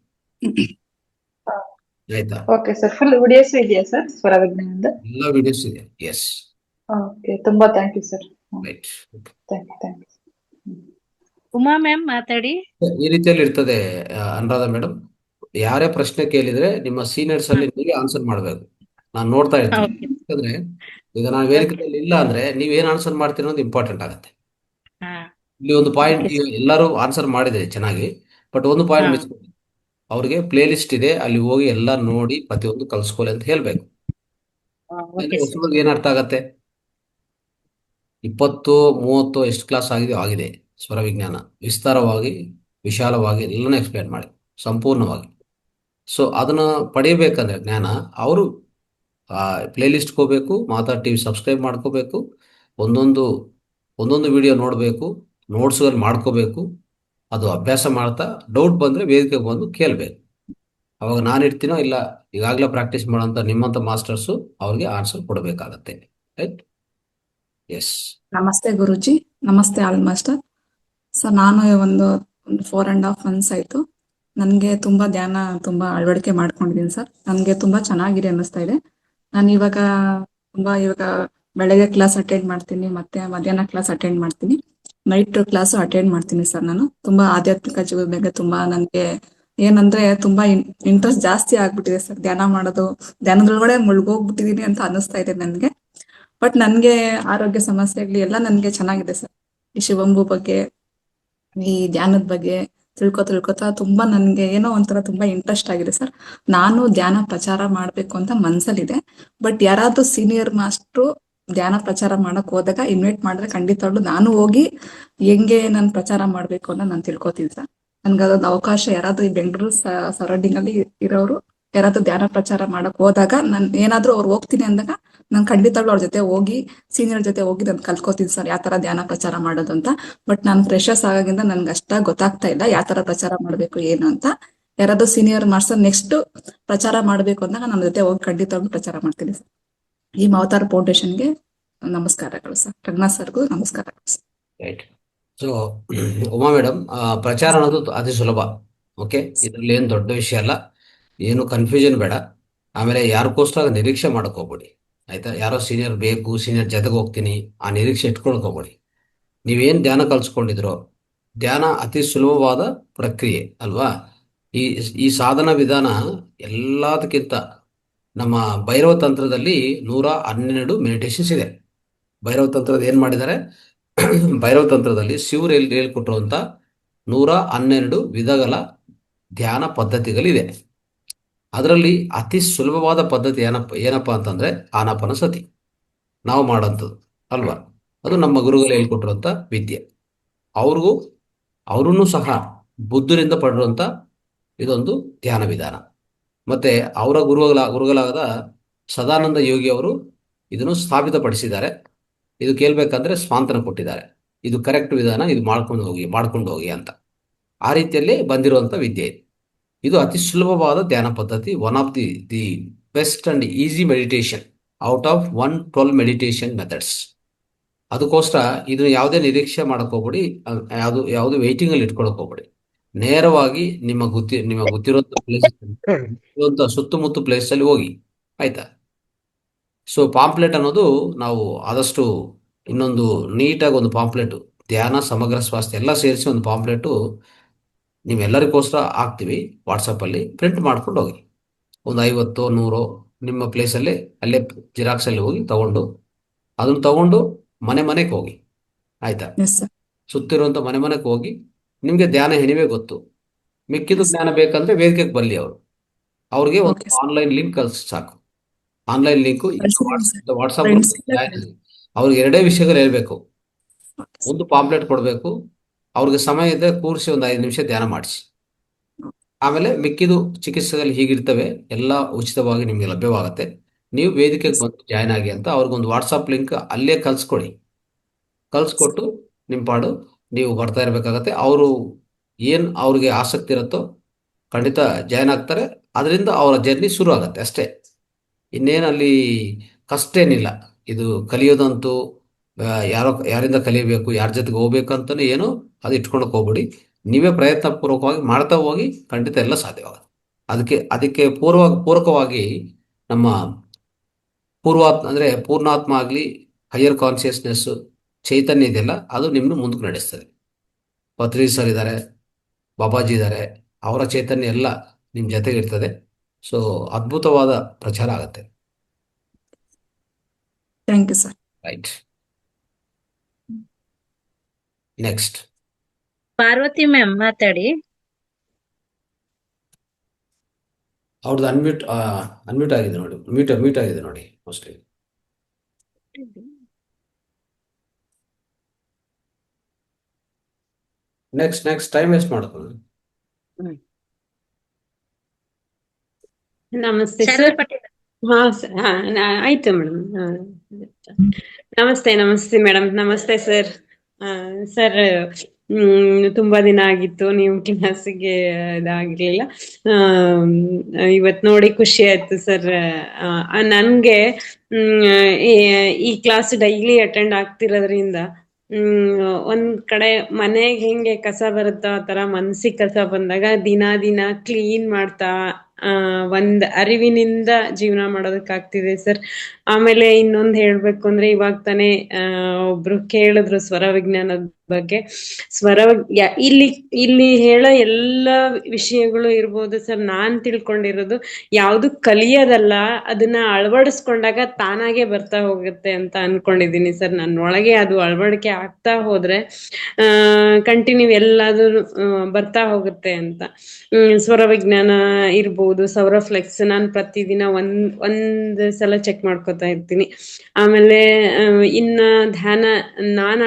ಆಯ್ತಾ? ಓಕೆ ಸರ್, ಫುಲ್ ವಿಡಿಯೋಸ್ ಇದೆಯಾ ಸರ್ ಸ್ವರ ವಿಜ್ಞಾನದ? ಎಲ್ಲ ವಿಡಿಯೋಸ್ ಇದೆ. ಎಸ್. ಓಕೆ, ತುಂಬಾ thank you sir. Right. Thank you. Uma ma'am ಮಾತಾಡಿ. ಈ ರೀತಿಯಲ್ಲಿ ಇರ್ತದೆ ಅನುರಾಧ ಮೇಡಮ್. ಯಾರೇ ಪ್ರಶ್ನೆ ಕೇಳಿದ್ರೆ ನಿಮ್ಮ ಸೀನಿಯರ್ಸ್ ಅಲ್ಲಿ ನೀವೇ ಆನ್ಸರ್ ಮಾಡಬೇಕು. ನಾನು ನೋಡ್ತಾ ಇರ್ತೀನಿ. ಓಕೆ. ಯಾಕಂದ್ರೆ ಈಗ ನಾನು ವೇದಿಕೆಯಲ್ಲಿ ಇಲ್ಲ ಅಂದ್ರೆ ನೀವೇನ್ ಆನ್ಸರ್ ಮಾಡ್ತೀರಿ ಅನ್ನೋದು ಇಂಪಾರ್ಟೆಂಟ್ ಆಗುತ್ತೆ. ಹಾ. ಇಲ್ಲಿ ಒಂದು ಪಾಯಿಂಟ್ ಓಕೆ. ಎಲ್ಲರೂ ಆನ್ಸರ್ ಮಾಡಿದೆ ಚೆನ್ನಾಗಿ, ಬಟ್ ಒಂದು ಪಾಯಿಂಟ್ ಹಾ. ಮಿಸ್. ಅವ್ರಿಗೆ ಪ್ಲೇ ಲಿಸ್ಟ್ ಇದೆ, ಅಲ್ಲಿ ಹೋಗಿ ಎಲ್ಲ ನೋಡಿ ಪ್ರತಿಯೊಂದು ಕಲ್ಸ್ಕೊಳ್ಳಿ ಅಂತ ಹೇಳ್ಬೇಕು. Okay sir. ಹೊಸಬರಿಗೆ ಏನ್ ಅರ್ಥ ಆಗತ್ತೆ? 20-30 ಎಷ್ಟು ಕ್ಲಾಸ್ ಆಗಿದೆ ಸ್ವರ ವಿಜ್ಞಾನ. ವಿಸ್ತಾರವಾಗಿ, ವಿಶಾಲವಾಗಿ ಎಲ್ಲನೂ ಎಕ್ಸ್ಪ್ಲೇನ್ ಮಾಡಿ ಸಂಪೂರ್ಣವಾಗಿ. ಸೊ ಅದನ್ನ ಪಡೆಯಬೇಕಂದ್ರೆ ಜ್ಞಾನ, ಅವರು ಪ್ಲೇ ಲಿಸ್ಟ್ಗೆ ಹೋಗ್ಬೇಕು, ಮಾತಾಡ್ ಟಿವಿ ಸಬ್ಸ್ಕ್ರೈಬ್ ಮಾಡ್ಕೋಬೇಕು, ಒಂದೊಂದು ವಿಡಿಯೋ ನೋಡಬೇಕು, ನೋಟ್ಸ್ಗಳು ಮಾಡ್ಕೋಬೇಕು. ಅದು ಅಭ್ಯಾಸ ಮಾಡ್ತಾ ಡೌಟ್ ಬಂದ್ರೆ ವೇದಿಕೆಗೆ ಬಂದು ಕೇಳಬೇಕು. ಅವಾಗ ನಾನು ಇರ್ತೀನೋ ಇಲ್ಲ ಈಗಾಗಲೇ ಪ್ರಾಕ್ಟೀಸ್ ಮಾಡೋಂಥ ನಿಮ್ಮಂಥ ಮಾಸ್ಟರ್ಸು ಅವ್ರಿಗೆ ಆನ್ಸರ್ ಕೊಡಬೇಕಾಗತ್ತೆ. ರೈಟ್? ಎಸ್. ನಮಸ್ತೆ ಗುರುಜಿ, ನಮಸ್ತೆ ಆಲ್ ಮಾಸ್ಟರ್. ಸರ್ ನಾನು ಒಂದು 4.5 months ಆಯ್ತು. ನನಗೆ ತುಂಬಾ ಧ್ಯಾನ ತುಂಬಾ ಅಳವಡಿಕೆ ಮಾಡ್ಕೊಂಡಿದ್ದೀನಿ ಸರ್. ನನಗೆ ತುಂಬಾ ಚೆನ್ನಾಗಿದೆ ಅನ್ನಿಸ್ತಾ ಇದೆ. ನಾನು ಇವಾಗ ಬೆಳಗ್ಗೆ ಕ್ಲಾಸ್ ಅಟೆಂಡ್ ಮಾಡ್ತೀನಿ, ಮತ್ತೆ ಮಧ್ಯಾಹ್ನ ಕ್ಲಾಸ್ ಅಟೆಂಡ್ ಮಾಡ್ತೀನಿ, ನೈಟ್ ಕ್ಲಾಸ್ ಅಟೆಂಡ್ ಮಾಡ್ತೀನಿ ಸರ್. ನಾನು ತುಂಬಾ ಆಧ್ಯಾತ್ಮಿಕ ಜೀವದ ಬಗ್ಗೆ ತುಂಬಾ ನನಗೆ ಏನಂದ್ರೆ ತುಂಬಾ ಇಂಟ್ರೆಸ್ಟ್ ಜಾಸ್ತಿ ಆಗ್ಬಿಟ್ಟಿದೆ ಸರ್. ಧ್ಯಾನ ಮಾಡೋದು, ಧ್ಯಾನದೊಳಗಡೆ ಮುಳುಗೋಗ್ಬಿಟ್ಟಿದೀನಿ ಅಂತ ಅನಿಸ್ತಾ ಇದೆ ನನಗೆ. ಬಟ್ ನನ್ಗೆ ಆರೋಗ್ಯ ಸಮಸ್ಯೆಗಳು ಎಲ್ಲ ನನ್ಗೆ ಚೆನ್ನಾಗಿದೆ ಸರ್. ಈ ಶಿವಂಬು ಬಗ್ಗೆ, ಈ ಧ್ಯಾನದ ಬಗ್ಗೆ ತಿಳ್ಕೊತಾ ತುಂಬಾ ನನ್ಗೆ ಏನೋ ಒಂಥರ ತುಂಬಾ ಇಂಟ್ರೆಸ್ಟ್ ಆಗಿದೆ ಸರ್. ನಾನು ಧ್ಯಾನ ಪ್ರಚಾರ ಮಾಡ್ಬೇಕು ಅಂತ ಮನ್ಸಲ್ಲಿದೆ. ಬಟ್ ಯಾರಾದ್ರೂ ಸೀನಿಯರ್ ಮಾಸ್ಟ್ರು ಧ್ಯಾನ ಪ್ರಚಾರ ಮಾಡಕ್ ಹೋದಾಗ ಇನ್ವೈಟ್ ಮಾಡಿದ್ರೆ ಖಂಡಿತವಾಗ್ಲು ನಾನು ಹೋಗಿ ಹೆಂಗೆ ನಾನು ಪ್ರಚಾರ ಮಾಡ್ಬೇಕು ಅಂತ ನಾನು ತಿಳ್ಕೊತೀನಿ ಸರ್. ನನ್ಗೆ ಅದೊಂದು ಅವಕಾಶ ಯಾರಾದ್ರೂ ಈ ಬೆಂಗಳೂರು ಸರೌಂಡಿಂಗ್ ಅಲ್ಲಿ ಇರೋರು ಯಾರಾದ್ರೂ ಧ್ಯಾನ ಪ್ರಚಾರ ಮಾಡಕ್ ಹೋದಾಗ ನಾನು ಏನಾದ್ರೂ ಅವ್ರು ಹೋಗ್ತೀನಿ ಅಂದಾಗ ನಾನು ಖಂಡಿತವಾಗ್ಲೂ ಅವ್ರ ಜೊತೆ ಹೋಗಿ, ಸೀನಿಯರ್ ಜೊತೆ ಹೋಗಿ ನಾನು ಕಲ್ತ್ಕೋತೀನಿ ಸರ್ ಯಾವ ತರ ಧ್ಯಾನ ಪ್ರಚಾರ ಮಾಡೋದು ಅಂತ. ಬಟ್ ನಾನು ಫ್ರೆಶರ್ಸ್ ಆಗಿಂದ ನನ್ಗೆ ಅಷ್ಟಾಗಿ ಗೊತ್ತಾಗ್ತಾ ಇಲ್ಲ ಯಾವ ತರ ಪ್ರಚಾರ ಮಾಡ್ಬೇಕು ಏನು ಅಂತ. ಯಾರಾದ್ರೂ ಸೀನಿಯರ್ ಮಾಸ್ಟರ್ ನೆಕ್ಸ್ಟ್ ಪ್ರಚಾರ ಮಾಡ್ಬೇಕು ಅಂದಾಗ ನನ್ನ ಜೊತೆ ಹೋಗಿ ಖಂಡಿತವಾಗ್ಲೂ ಪ್ರಚಾರ ಮಾಡ್ತೀನಿ ಸರ್. ಈ ಅವತಾರ್ ಫೌಂಡೇಶನ್ಗೆ ನಮಸ್ಕಾರಗಳು ಸರ್. ರಂಗನಾಥ್ ಸರ್ಗೂ ನಮಸ್ಕಾರಗಳು sir. Right. So Uma madam, ಪ್ರಚಾರ ಅನ್ನೋದು ಅತಿ ಸುಲಭ. ಓಕೆ, ಇದರಲ್ಲಿ ಏನು ದೊಡ್ಡ ವಿಷಯ ಅಲ್ಲ, ಏನು ಕನ್ಫ್ಯೂಷನ್ ಬೇಡ. ಆಮೇಲೆ ಯಾರಿಗೋಸ್ಕರ ನಿರೀಕ್ಷೆ ಮಾಡಕ್ ಹೋಗ್ಬೇಡಿ, ಆಯ್ತಾ? ಯಾರೋ ಸೀನಿಯರ್ ಬೇಕು, ಸೀನಿಯರ್ ಜೊತೆಗೆ ಹೋಗ್ತೀನಿ, ಆ ನಿರೀಕ್ಷೆ ಇಟ್ಕೊಳಕ್ ಹೋಗ್ಬೇಡಿ. ನೀವೇನ್ ಧ್ಯಾನ ಕಲ್ಸ್ಕೊಂಡಿದ್ರೋ, ಧ್ಯಾನ ಅತಿ ಸುಲಭವಾದ ಪ್ರಕ್ರಿಯೆ ಅಲ್ವಾ? ಈ ಈ ಸಾಧನ ವಿಧಾನ ಎಲ್ಲದಕ್ಕಿಂತ ನಮ್ಮ ಭೈರವ ತಂತ್ರದಲ್ಲಿ 112 ಮೆಡಿಟೇಷನ್ಸ್ ಇದೆ. ಭೈರವ ತಂತ್ರದ ಏನು ಮಾಡಿದ್ದಾರೆ? ಭೈರವ ತಂತ್ರದಲ್ಲಿ ಶಿವರು ಹೇಳ್ಕೊಟ್ಟಿರುವಂಥ 112 ವಿಧಗಳ ಧ್ಯಾನ ಪದ್ಧತಿಗಳಿದೆ. ಅದರಲ್ಲಿ ಅತಿ ಸುಲಭವಾದ ಪದ್ಧತಿ ಏನಪ್ಪ ಅಂತಂದ್ರೆ ಆನಾಪಾನಸತಿ ನಾವು ಮಾಡೋಂಥದ್ದು ಅಲ್ವಾ. ಅದು ನಮ್ಮ ಗುರುಗಳು ಹೇಳ್ಕೊಟ್ಟಿರುವಂಥ ವಿದ್ಯೆ. ಅವ್ರೂ ಸಹ ಬುದ್ಧರಿಂದ ಪಡೆದಿರುವಂಥ ಇದೊಂದು ಧ್ಯಾನ ವಿಧಾನ. ಮತ್ತೆ ಅವರ ಗುರುಗಳಾದ ಸದಾನಂದ ಯೋಗಿ ಅವರು ಇದನ್ನು ಸ್ಥಾಪಿತಪಡಿಸಿದ್ದಾರೆ. ಇದು ಕೇಳಬೇಕಂದ್ರೆ ಸ್ವಾಂತನ ಕೊಟ್ಟಿದ್ದಾರೆ. ಇದು ಕರೆಕ್ಟ್ ವಿಧಾನ, ಇದು ಮಾಡ್ಕೊಂಡು ಹೋಗಿ ಅಂತ. ಆ ರೀತಿಯಲ್ಲಿ ಬಂದಿರುವಂಥ ವಿದ್ಯೆ ಇದು. ಇದು ಅತಿ ಸುಲಭವಾದ ಧ್ಯಾನ ಪದ್ಧತಿ. One of the best and easy meditation out of 112 meditation methods. ಅದಕ್ಕೋಸ್ಕರ ಇದನ್ನು ಯಾವುದೇ ನಿರೀಕ್ಷೆ ಮಾಡಕ್ ಹೋಗ್ಬೇಡಿ, ಯಾವುದು ವೇಟಿಂಗ್ ಅಲ್ಲಿ ಇಟ್ಕೊಳಕ್ ಹೋಗ್ಬೇಡಿ. ನೇರವಾಗಿ ನಿಮ್ಮ ಗೊತ್ತಿರುವಂತ ಪ್ಲೇಸ್ ಸುತ್ತಮುತ್ತ ಪ್ಲೇಸ್ ಅಲ್ಲಿ ಹೋಗಿ, ಆಯ್ತಾ. ಸೊ ಪಾಂಪ್ಲೆಟ್ ಅನ್ನೋದು ನಾವು ಆದಷ್ಟು ಇನ್ನೊಂದು ನೀಟಾಗಿ ಒಂದು ಪಾಂಪ್ಲೆಟ್, ಧ್ಯಾನ ಸಮಗ್ರ ಸ್ವಾಸ್ಥ್ಯ ಎಲ್ಲ ಸೇರಿಸಿ ಒಂದು ಪಾಂಪ್ಲೆಟು ನೀವೆಲ್ಲರಿಗೋಸ್ಕರ ಹಾಕ್ತೀವಿ. ವಾಟ್ಸಪ್ಪಲ್ಲಿ ಪ್ರಿಂಟ್ ಮಾಡ್ಕೊಂಡು ಹೋಗಿ, ಒಂದು 50 100 ನಿಮ್ಮ ಪ್ಲೇಸಲ್ಲಿ ಅಲ್ಲೇ ಜಿರಾಕ್ಸಲ್ಲಿ ಹೋಗಿ ಅದನ್ನು ತಗೊಂಡು ಮನೆಗೆ ಹೋಗಿ, ಆಯ್ತಾ. Yes sir. ಸುತ್ತಿರುವಂಥ ಮನೆಗೆ ಹೋಗಿ, ನಿಮಗೆ ಧ್ಯಾನ ಹೆಣಿವೆ ಗೊತ್ತು, ಮಿಕ್ಕಿದ ಜ್ಞಾನ ಬೇಕಂದ್ರೆ ವೇದಿಕೆಗೆ ಬರಲಿ. ಅವ್ರಿಗೆ ಒಂದು ಓಕೆ ಸರ್. ಆನ್ಲೈನ್ ಲಿಂಕ್ ಕಳಿಸಿ ಸಾಕು. ಆನ್ಲೈನ್ ಲಿಂಕು ಕಳ್ಸಿದ್ದೀನಿ ಸರ್. ವಾಟ್ಸಪ್ ಫ್ರೆಂಡ್ಸ್ ಅವ್ರಿಗೆ 2 ವಿಷಯಗಳು ಹೇಳ್ಬೇಕು. ಒಂದು ಪಾಂಪ್ಲೆಟ್ ಕೊಡಬೇಕು, ಅವ್ರಿಗೆ ಸಮಯ ಇದ್ದರೆ ಕೂರಿಸಿ ಒಂದು 5 ನಿಮಿಷ ಧ್ಯಾನ ಮಾಡಿಸಿ. ಆಮೇಲೆ ಮಿಕ್ಕಿದು ಚಿಕಿತ್ಸೆಗಳು ಹೀಗಿರ್ತವೆ, ಎಲ್ಲ ಉಚಿತವಾಗಿ ನಿಮಗೆ ಲಭ್ಯವಾಗುತ್ತೆ. ನೀವು ವೇದಿಕೆಗೆ ಬಂದು ಜಾಯ್ನ್ ಆಗಿ ಅಂತ ಅವ್ರಿಗೊಂದು ವಾಟ್ಸಪ್ ಲಿಂಕ್ ಅಲ್ಲೇ ಕಳಿಸ್ಕೊಟ್ಟು ನಿಮ್ಮ ಪಾಡು ನೀವು ಬರ್ತಾ ಇರಬೇಕಾಗತ್ತೆ. ಅವ್ರಿಗೆ ಆಸಕ್ತಿ ಇರುತ್ತೋ ಖಂಡಿತ ಜಾಯ್ನ್ ಆಗ್ತಾರೆ. ಅದರಿಂದ ಅವರ ಜರ್ನಿ ಶುರು ಆಗುತ್ತೆ ಅಷ್ಟೇ. ಇನ್ನೇನು ಅಲ್ಲಿ ಕಷ್ಟ ಏನಿಲ್ಲ. ಇದು ಕಲಿಯೋದಂತೂ ಯಾರಿಂದ ಕಲಿಯಬೇಕು, ಯಾರ ಜೊತೆಗೆ ಹೋಗ್ಬೇಕು ಅಂತಲೇ ಏನು ಅದು ಇಟ್ಕೊಳಕ್ಕೆ ಹೋಗ್ಬಿಡಿ. ನೀವೇ ಪ್ರಯತ್ನ ಪೂರ್ವಕವಾಗಿ ಮಾಡ್ತಾ ಹೋಗಿ, ಖಂಡಿತ ಎಲ್ಲ ಸಾಧ್ಯವಾಗುತ್ತೆ. ಅದಕ್ಕೆ ಪೂರಕವಾಗಿ ನಮ್ಮ ಪೂರ್ಣಾತ್ಮ ಆಗಲಿ, ಹೈಯರ್ ಕಾನ್ಷಿಯಸ್ನೆಸ್ ಚೈತನ್ಯ ಇದೆಯಲ್ಲ, ಅದು ನಿಮ್ಮನ್ನು ಮುಂದಕ್ಕೆ ನಡೆಸ್ತದೆ. ಪತ್ರಿ ಸರ್ ಇದ್ದಾರೆ, ಬಾಬಾಜಿ ಇದ್ದಾರೆ, ಅವರ ಚೈತನ್ಯ ಎಲ್ಲ ನಿಮ್ಮ ಜೊತೆಗೆ ಇರ್ತದೆ. ಸೊ ಅದ್ಭುತವಾದ ಪ್ರಚಾರ ಆಗುತ್ತೆ. Thank you sir. Right, next Parvathi ma'am ಮಾತಾಡಿ. ಅವ್ರದ್ದು ಅನ್ಮ್ಯೂಟ್ ಆಗಿದೆ ನೋಡಿ, ಮ್ಯೂಟ್ ಆಗಿದೆ ನೋಡಿ ಮೋಸ್ಟ್ಲಿ. ನೆಕ್ಸ್ಟ್ ಟೈಮ್ ವೇಸ್ಟ್ ಮಾಡ್ಕೊಂಡು. ನಮಸ್ತೆ ಶಾರದಾ ಸರ್. ಪಟೇಲ್. ಆಯ್ತು ಮೇಡಮ್. ನಮಸ್ತೆ ಮೇಡಮ್. ನಮಸ್ತೆ ಸರ್. ಸರ್, ತುಂಬಾ ದಿನ ಆಗಿತ್ತು ನೀವು ಕ್ಲಾಸಿಗೆ ಇದಾಗಿರ್ಲಿಲ್ಲ. ಇವತ್ ನೋಡಿ ಖುಷಿ ಆಯ್ತು ಸರ್. ನನ್ಗೆ ಈ ಕ್ಲಾಸ್ ಡೈಲಿ ಅಟೆಂಡ್ ಆಗ್ತಿರೋದ್ರಿಂದ ಒಂದ್ ಕಡೆ ಮನೆಗೆ ಹೆಂಗೆ ಕಸ ಬರುತ್ತೋ ಆ ತರ ಮನ್ಸಿಗೆ ಕಸ ಬಂದಾಗ ದಿನ ಕ್ಲೀನ್ ಮಾಡ್ತಾ ಒಂದ್ ಅರಿವಿನಿಂದ ಜೀವನ ಮಾಡೋದಕ್ಕಾಗ್ತಿದೆ ಸರ್. ಆಮೇಲೆ ಇನ್ನೊಂದ್ ಹೇಳ್ಬೇಕು ಅಂದ್ರೆ, ಇವಾಗ ತಾನೇ ಒಬ್ರು ಕೇಳಿದ್ರು ಸ್ವರ ವಿಜ್ಞಾನದ ಬಗ್ಗೆ. ಇಲ್ಲಿ ಹೇಳೋ ಎಲ್ಲ ವಿಷಯಗಳು ಇರ್ಬೋದು ಸರ್. ನಾನ್ ತಿಳ್ಕೊಂಡಿರೋದು ಯಾವ್ದು ಕಲಿಯೋದಲ್ಲ, ಅದನ್ನ ಅಳವಡಿಸ್ಕೊಂಡಾಗ ತಾನಾಗೆ ಬರ್ತಾ ಹೋಗುತ್ತೆ ಅಂತ ಅನ್ಕೊಂಡಿದೀನಿ ಸರ್. ನನ್ನೊಳಗೆ ಅದು ಅಳವಡಿಕೆ ಆಗ್ತಾ ಹೋದ್ರೆ ಕಂಟಿನ್ಯೂ ಎಲ್ಲಾದ್ರೂ ಬರ್ತಾ ಹೋಗುತ್ತೆ ಅಂತ. ಸ್ವರ ವಿಜ್ಞಾನ ಇರ್ಬೋದು, ಸೌರಫ್ಲೆಕ್ಸ್ ನಾನ್ ಪ್ರತಿದಿನ ಒಂದ್ ಸಲ ಚೆಕ್ ಮಾಡ್ಕೊತಾ ಇರ್ತೀನಿ. ಆಮೇಲೆ ಇನ್ನ ಧ್ಯಾನ ನಾನ್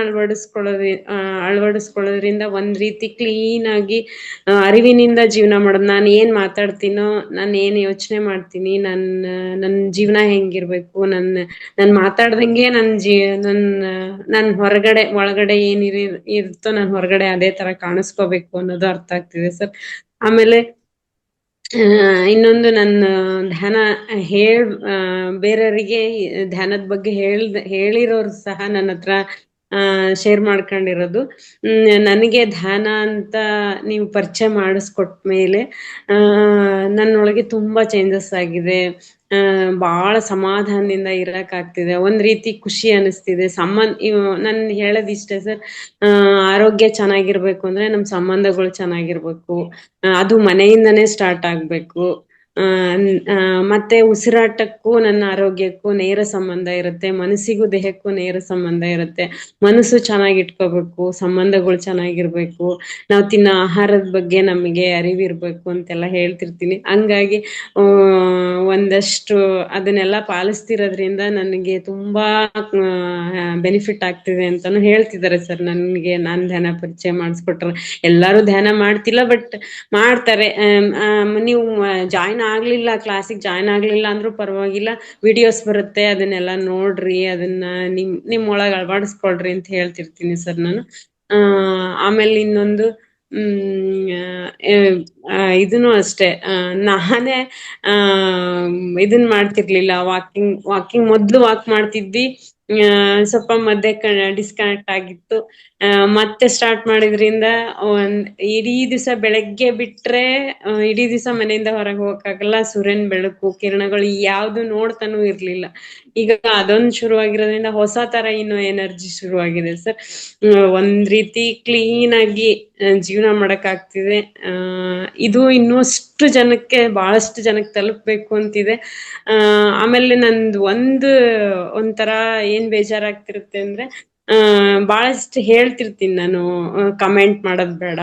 ಅಳವಡಿಸ್ಕೊಳ್ಳೋದ್ರಿಂದ ಒಂದ್ ರೀತಿ ಕ್ಲೀನ್ ಆಗಿ ಅರಿವಿನಿಂದ ಜೀವನ ಮಾಡೋದು. ನಾನು ಏನ್ ಮಾತಾಡ್ತೀನೋ, ನಾನು ಏನ್ ಯೋಚನೆ ಮಾಡ್ತೀನಿ, ನನ್ ಜೀವನ ಹೆಂಗಿರ್ಬೇಕು, ನನ್ ಮಾತಾಡ್ದಂಗೆ ನನ್ ಹೊರಗಡೆ ಒಳಗಡೆ ಏನ್ ಇರುತ್ತೋ ನನ್ ಹೊರಗಡೆ ಅದೇ ತರ ಕಾಣಿಸ್ಕೋಬೇಕು ಅನ್ನೋದು ಅರ್ಥ ಆಗ್ತಿದೆ ಸರ್. ಆಮೇಲೆ ಇನ್ನೊಂದು, ನನ್ನ ಧ್ಯಾನ ಬೇರೆಯವರಿಗೆ ಧ್ಯಾನದ ಬಗ್ಗೆ ಹೇಳಿರೋರು ಸಹ ನನ್ನ ಹತ್ರ ಶೇರ್ ಮಾಡ್ಕೊಂಡಿರೋದು. ನನಗೆ ಧ್ಯಾನ ಅಂತ ನೀವು ಪರಿಚಯ ಮಾಡಿಸ್ಕೊಟ್ ಮೇಲೆ ನನ್ನೊಳಗೆ ತುಂಬಾ ಚೇಂಜಸ್ ಆಗಿದೆ. ಬಹಳ ಸಮಾಧಾನದಿಂದ ಇರಕ್ಕಾಗ್ತಿದೆ. ಒಂದ್ ರೀತಿ ಖುಷಿ ಅನಿಸ್ತಿದೆ. ನನ್ ಹೇಳೋದಿಷ್ಟೇ ಸರ್, ಆರೋಗ್ಯ ಚೆನ್ನಾಗಿರ್ಬೇಕು ಅಂದ್ರೆ ನಮ್ ಸಂಬಂಧಗಳು ಚೆನ್ನಾಗಿರ್ಬೇಕು. ಅದು ಮನೆಯಿಂದನೇ ಸ್ಟಾರ್ಟ್ ಆಗ್ಬೇಕು. ಮತ್ತೆ ಉಸಿರಾಟಕ್ಕೂ ನನ್ನ ಆರೋಗ್ಯಕ್ಕೂ ನೇರ ಸಂಬಂಧ ಇರುತ್ತೆ. ಮನಸ್ಸಿಗೂ ದೇಹಕ್ಕೂ ನೇರ ಸಂಬಂಧ ಇರುತ್ತೆ. ಮನಸ್ಸು ಚೆನ್ನಾಗಿ ಇಟ್ಕೋಬೇಕು, ಸಂಬಂಧಗಳು ಚೆನ್ನಾಗಿರ್ಬೇಕು, ನಾವು ತಿನ್ನೋ ಆಹಾರದ ಬಗ್ಗೆ ನಮಗೆ ಅರಿವಿರ್ಬೇಕು ಅಂತೆಲ್ಲ ಹೇಳ್ತಿರ್ತೀನಿ. ಹಂಗಾಗಿ ಒಂದಷ್ಟು ಅದನ್ನೆಲ್ಲ ಪಾಲಿಸ್ತಿರೋದ್ರಿಂದ ನನಗೆ ತುಂಬಾ ಬೆನಿಫಿಟ್ ಆಗ್ತಿದೆ ಅಂತಾನು ಹೇಳ್ತಿದ್ದಾರೆ ಸರ್. ನನಗೆ ನಾನ್ ಧ್ಯಾನ ಪರಿಚಯ ಮಾಡಿಸ್ಕೊಟ್ರೆ ಎಲ್ಲಾರು ಧ್ಯಾನ ಮಾಡ್ತಿಲ್ಲ, ಬಟ್ ಮಾಡ್ತಾರೆ. ನೀವು ಜಾಯ್ನ್ ಆಗ್ಲಿಲ್ಲ, ಕ್ಲಾಸಿಗೆ ಜಾಯ್ನ್ ಆಗ್ಲಿಲ್ಲ ಅಂದ್ರೂ ಪರವಾಗಿಲ್ಲ, ವಿಡಿಯೋಸ್ ಬರುತ್ತೆ, ಅದನ್ನೆಲ್ಲ ನೋಡ್ರಿ, ಅದನ್ನ ನಿಮ್ ಒಳಗ್ ಅಳವಡಿಸ್ಕೊಳ್ರಿ ಅಂತ ಹೇಳ್ತಿರ್ತೀನಿ ಸರ್ ನಾನು. ಆಮೇಲೆ ಇನ್ನೊಂದು ಇದನ್ನು ಅಷ್ಟೇ, ನಾನೇ ಇದನ್ ಮಾಡ್ತಿರ್ಲಿಲ್ಲ. ವಾಕಿಂಗ್ ಮೊದ್ಲು ವಾಕ್ ಮಾಡ್ತಿದ್ವಿ, ಸ್ವಲ್ಪ ಮಧ್ಯೆ ಡಿಸ್ಕನೆಕ್ಟ್ ಆಗಿತ್ತು. ಮತ್ತೆ ಸ್ಟಾರ್ಟ್ ಮಾಡಿದ್ರಿಂದ ಇಡೀ ದಿವಸ ಬೆಳಗ್ಗೆ ಬಿಟ್ರೆ ಇಡೀ ದಿವಸ ಮನೆಯಿಂದ ಹೊರಗೆ ಹೋಗಕ್ಕಾಗಲ್ಲ. ಸೂರ್ಯನ ಬೆಳಕು, ಕಿರಣಗಳು ಯಾವ್ದು ನೋಡ್ತಾನೂ ಇರ್ಲಿಲ್ಲ. ಈಗ ಅದೊಂದು ಶುರುವಾಗಿರೋದ್ರಿಂದ ಹೊಸ ತರ ಇನ್ನು ಎನರ್ಜಿ ಶುರುವಾಗಿದೆ ಸರ್. ಒಂದ್ ರೀತಿ ಕ್ಲೀನ್ ಆಗಿ ಜೀವನ ಮಾಡಕ್ ಆಗ್ತಿದೆ. ಇದು ಇನ್ನಷ್ಟು ಜನಕ್ಕೆ, ಬಹಳಷ್ಟು ಜನಕ್ಕೆ ತಲುಪ್ಬೇಕು ಅಂತಿದೆ. ಆಮೇಲೆ ನಂದು ಒಂಥರ ಏನ್ ಬೇಜಾರಾಗ್ತಿರುತ್ತೆ ಅಂದ್ರೆ, ಬಹಳಷ್ಟು ಹೇಳ್ತಿರ್ತೀನಿ ನಾನು, ಕಮೆಂಟ್ ಮಾಡೋದ್ ಬೇಡ,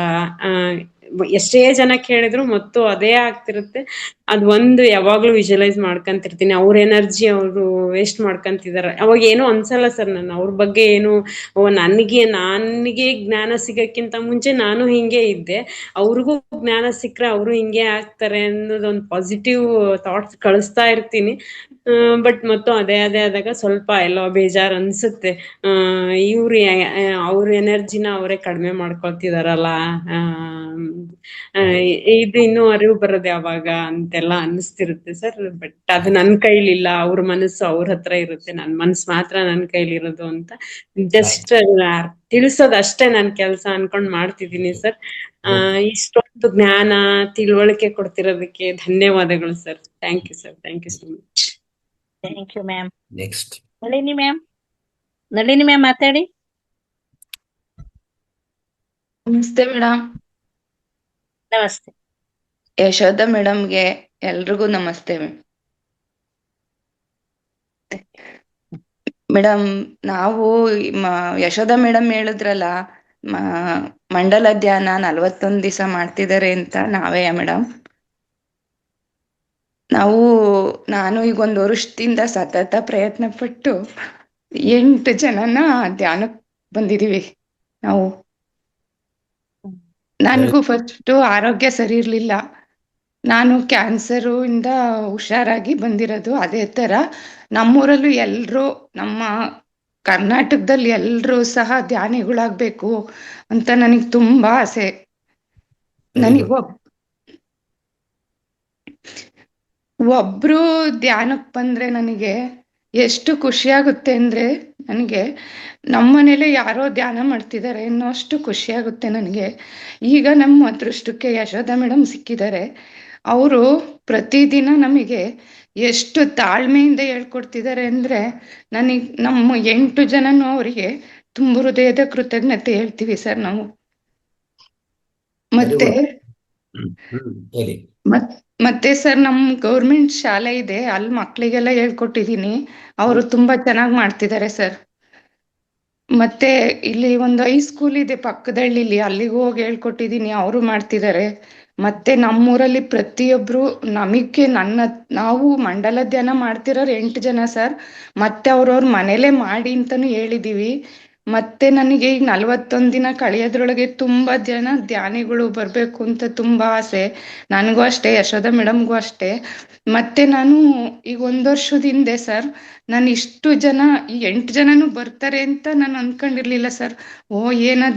ಎಷ್ಟೇ ಜನಕ್ಕೆ ಹೇಳಿದ್ರು ಮತ್ತು ಅದೇ ಆಗ್ತಿರುತ್ತೆ. ಅದು ಯಾವಾಗ್ಲೂ ವಿಜುವಲೈಸ್ ಮಾಡ್ಕೊಂತಿರ್ತೀನಿ. ಅವ್ರ ಎನರ್ಜಿ ಅವರು ವೇಸ್ಟ್ ಮಾಡ್ಕೊಂತಿದಾರೆ. ಅವಾಗ ಏನೋ ಅನ್ಸಲ್ಲ ಸರ್, ನಾನು ಅವ್ರ ಬಗ್ಗೆ ಏನು, ನನಗೆ ಜ್ಞಾನ ಸಿಗಕ್ಕಿಂತ ಮುಂಚೆ ನಾನು ಹಿಂಗೆ ಇದ್ದೆ, ಅವ್ರಿಗೂ ಜ್ಞಾನ ಸಿಕ್ಕರೆ ಅವರು ಹಿಂಗೆ ಆಗ್ತಾರೆ ಅನ್ನೋದೊಂದು ಪಾಸಿಟಿವ್ ಥಾಟ್ಸ್ ಕಳಿಸ್ತಾ ಇರ್ತೀನಿ. ಬಟ್ ಮತ್ತು ಅದೇ ಆದಾಗ ಸ್ವಲ್ಪ ಎಲ್ಲೋ ಬೇಜಾರ್ ಅನ್ಸುತ್ತೆ. ಅವ್ರ ಎನರ್ಜಿನ ಅವರೇ ಕಡಿಮೆ ಮಾಡ್ಕೊಳ್ತಿದಾರಲ್ಲ, ಇದು ಇನ್ನೂ ಅರಿವು ಬರೋದು ಯಾವಾಗ ಅಂತೆಲ್ಲ ಅನಿಸ್ತಿರುತ್ತೆ ಸರ್. ಬಟ್ ಅದು ನನ್ ಕೈಲಿಲ್ಲ, ಅವ್ರ ಮನಸ್ಸು ಅವ್ರ ಹತ್ರ ಇರುತ್ತೆ, ನನ್ ಮನ್ಸು ಮಾತ್ರ ನನ್ ಕೈಲಿರೋದು ಅಂತ ಜಸ್ಟ್ ತಿಳಿಸೋದು ಅಷ್ಟೇ ನನ್ ಕೆಲ್ಸ ಅನ್ಕೊಂಡ್ ಮಾಡ್ತಿದ್ದೀನಿ ಸರ್. ಇಷ್ಟೊಂದು ಜ್ಞಾನ ತಿಳುವಳಿಕೆ ಕೊಡ್ತಿರೋದಕ್ಕೆ ಧನ್ಯವಾದಗಳು sir. Thank you sir, thank you so much. Thank you ma'am. Next Nalini ma'am ಮಾತಾಡಿ. ನಮಸ್ತೆ ಮೇಡಮ್. ನಮಸ್ತೆ. ಯಶೋಧ ಮೇಡಮ್ಗೆ ಎಲ್ರಿಗೂ ನಮಸ್ತೆ ಮೇಡಮ್. ನಾವು ಯಶೋಧ ಮೇಡಮ್ ಹೇಳಿದ್ರಲ್ಲ, ಮಂಡಲ ಧ್ಯಾನ 41 ದಿವಸ ಮಾಡ್ತಿದ್ದಾರೆ ಅಂತ, ನಾವೇ ಮೇಡಮ್. ನಾನು ಈಗ 1 ವರ್ಷದಿಂದ ಸತತ ಪ್ರಯತ್ನ ಪಟ್ಟು 8 ಜನನ ಧ್ಯಾನಕ್ಕೆ ಬಂದಿದೀವಿ ನಾವು. ನನಗೂ ಫಸ್ಟ್ ಆರೋಗ್ಯ ಸರಿ ಇರ್ಲಿಲ್ಲ, ನಾನು ಕ್ಯಾನ್ಸರು ಇಂದ ಹುಷಾರಾಗಿ ಬಂದಿರೋದು. ಅದೇ ತರ ನಮ್ಮೂರಲ್ಲೂ ಎಲ್ರು, ನಮ್ಮ ಕರ್ನಾಟಕದಲ್ಲಿ ಎಲ್ರೂ ಸಹ ಧ್ಯಾನಿಗಳಾಗ್ಬೇಕು ಅಂತ ನನಗ್ ತುಂಬಾ ಆಸೆ. ಒಬ್ರು ಧ್ಯಾನಕ್ಕೆ ಬಂದ್ರೆ ನನಗೆ ಎಷ್ಟು ಖುಷಿ ಆಗುತ್ತೆ ಅಂದ್ರೆ, ನನಗೆ ನಮ್ಮನೇಲೆ ಯಾರೋ ಧ್ಯಾನ ಮಾಡ್ತಿದ್ದಾರೆ ಅನ್ನೋ ಅಷ್ಟು ಖುಷಿ ಆಗುತ್ತೆ ನನಗೆ. ಈಗ ನಮ್ಮ ಅದೃಷ್ಟಕ್ಕೆ ಯಶೋಧ ಮೇಡಮ್ ಸಿಕ್ಕಿದ್ದಾರೆ. ಅವರು ಪ್ರತಿದಿನ ನಮಗೆ ಎಷ್ಟು ತಾಳ್ಮೆಯಿಂದ ಹೇಳ್ಕೊಡ್ತಿದ್ದಾರೆ ಅಂದ್ರೆ, ನಮ್ಮ 8 ಜನನು ಅವರಿಗೆ ತುಂಬ ಹೃದಯದ ಕೃತಜ್ಞತೆ ಹೇಳ್ತೀವಿ ಸರ್ ನಾವು. ಮತ್ತೆ ಸರ್, ನಮ್ ಗೌರ್ಮೆಂಟ್ ಶಾಲೆ ಇದೆ, ಅಲ್ಲಿ ಮಕ್ಳಿಗೆಲ್ಲ ಹೇಳ್ಕೊಟ್ಟಿದೀನಿ. ಅವರು ತುಂಬಾ ಚೆನ್ನಾಗಿ ಮಾಡ್ತಿದ್ದಾರೆ ಸರ್. ಮತ್ತೆ ಇಲ್ಲಿ ಒಂದು ಹೈಸ್ಕೂಲ್ ಇದೆ ಪಕ್ಕದಳ್ಳಿಲಿ, ಅಲ್ಲಿಗೂ ಹೋಗಿ ಹೇಳ್ಕೊಟ್ಟಿದೀನಿ, ಅವರು ಮಾಡ್ತಿದ್ದಾರೆ. ಮತ್ತೆ ನಮ್ಮೂರಲ್ಲಿ ಪ್ರತಿಯೊಬ್ರು ನಾವು ಮಂಡಲ ಧ್ಯಾನ ಮಾಡ್ತಿರೋರು 8 ಜನ ಸರ್. ಮತ್ತೆ ಅವ್ರವ್ರ ಮನೇಲೆ ಮಾಡಿ ಅಂತಾನು ಹೇಳಿದೀವಿ. ಮತ್ತೆ ನನಗೆ ಈಗ 41 ದಿನ ಕಳೆಯೋದ್ರೊಳಗೆ ತುಂಬಾ ಜನ ಧ್ಯಾನಿಗಳು ಬರ್ಬೇಕು ಅಂತ ತುಂಬಾ ಆಸೆ. ನನಗೂ ಅಷ್ಟೇ, ಯಶೋಧ ಮೇಡಮ್ಗೂ ಅಷ್ಟೇ. ಮತ್ತೆ ನಾನು ಈಗ 1 ವರ್ಷದ ಹಿಂದೆ ಸರ್, ನಾನು ಇಷ್ಟು ಜನ, ಈ 8 ಜನನು ಬರ್ತಾರೆ ಅಂತ ನಾನು ಅನ್ಕೊಂಡಿರ್ಲಿಲ್ಲ ಸರ್.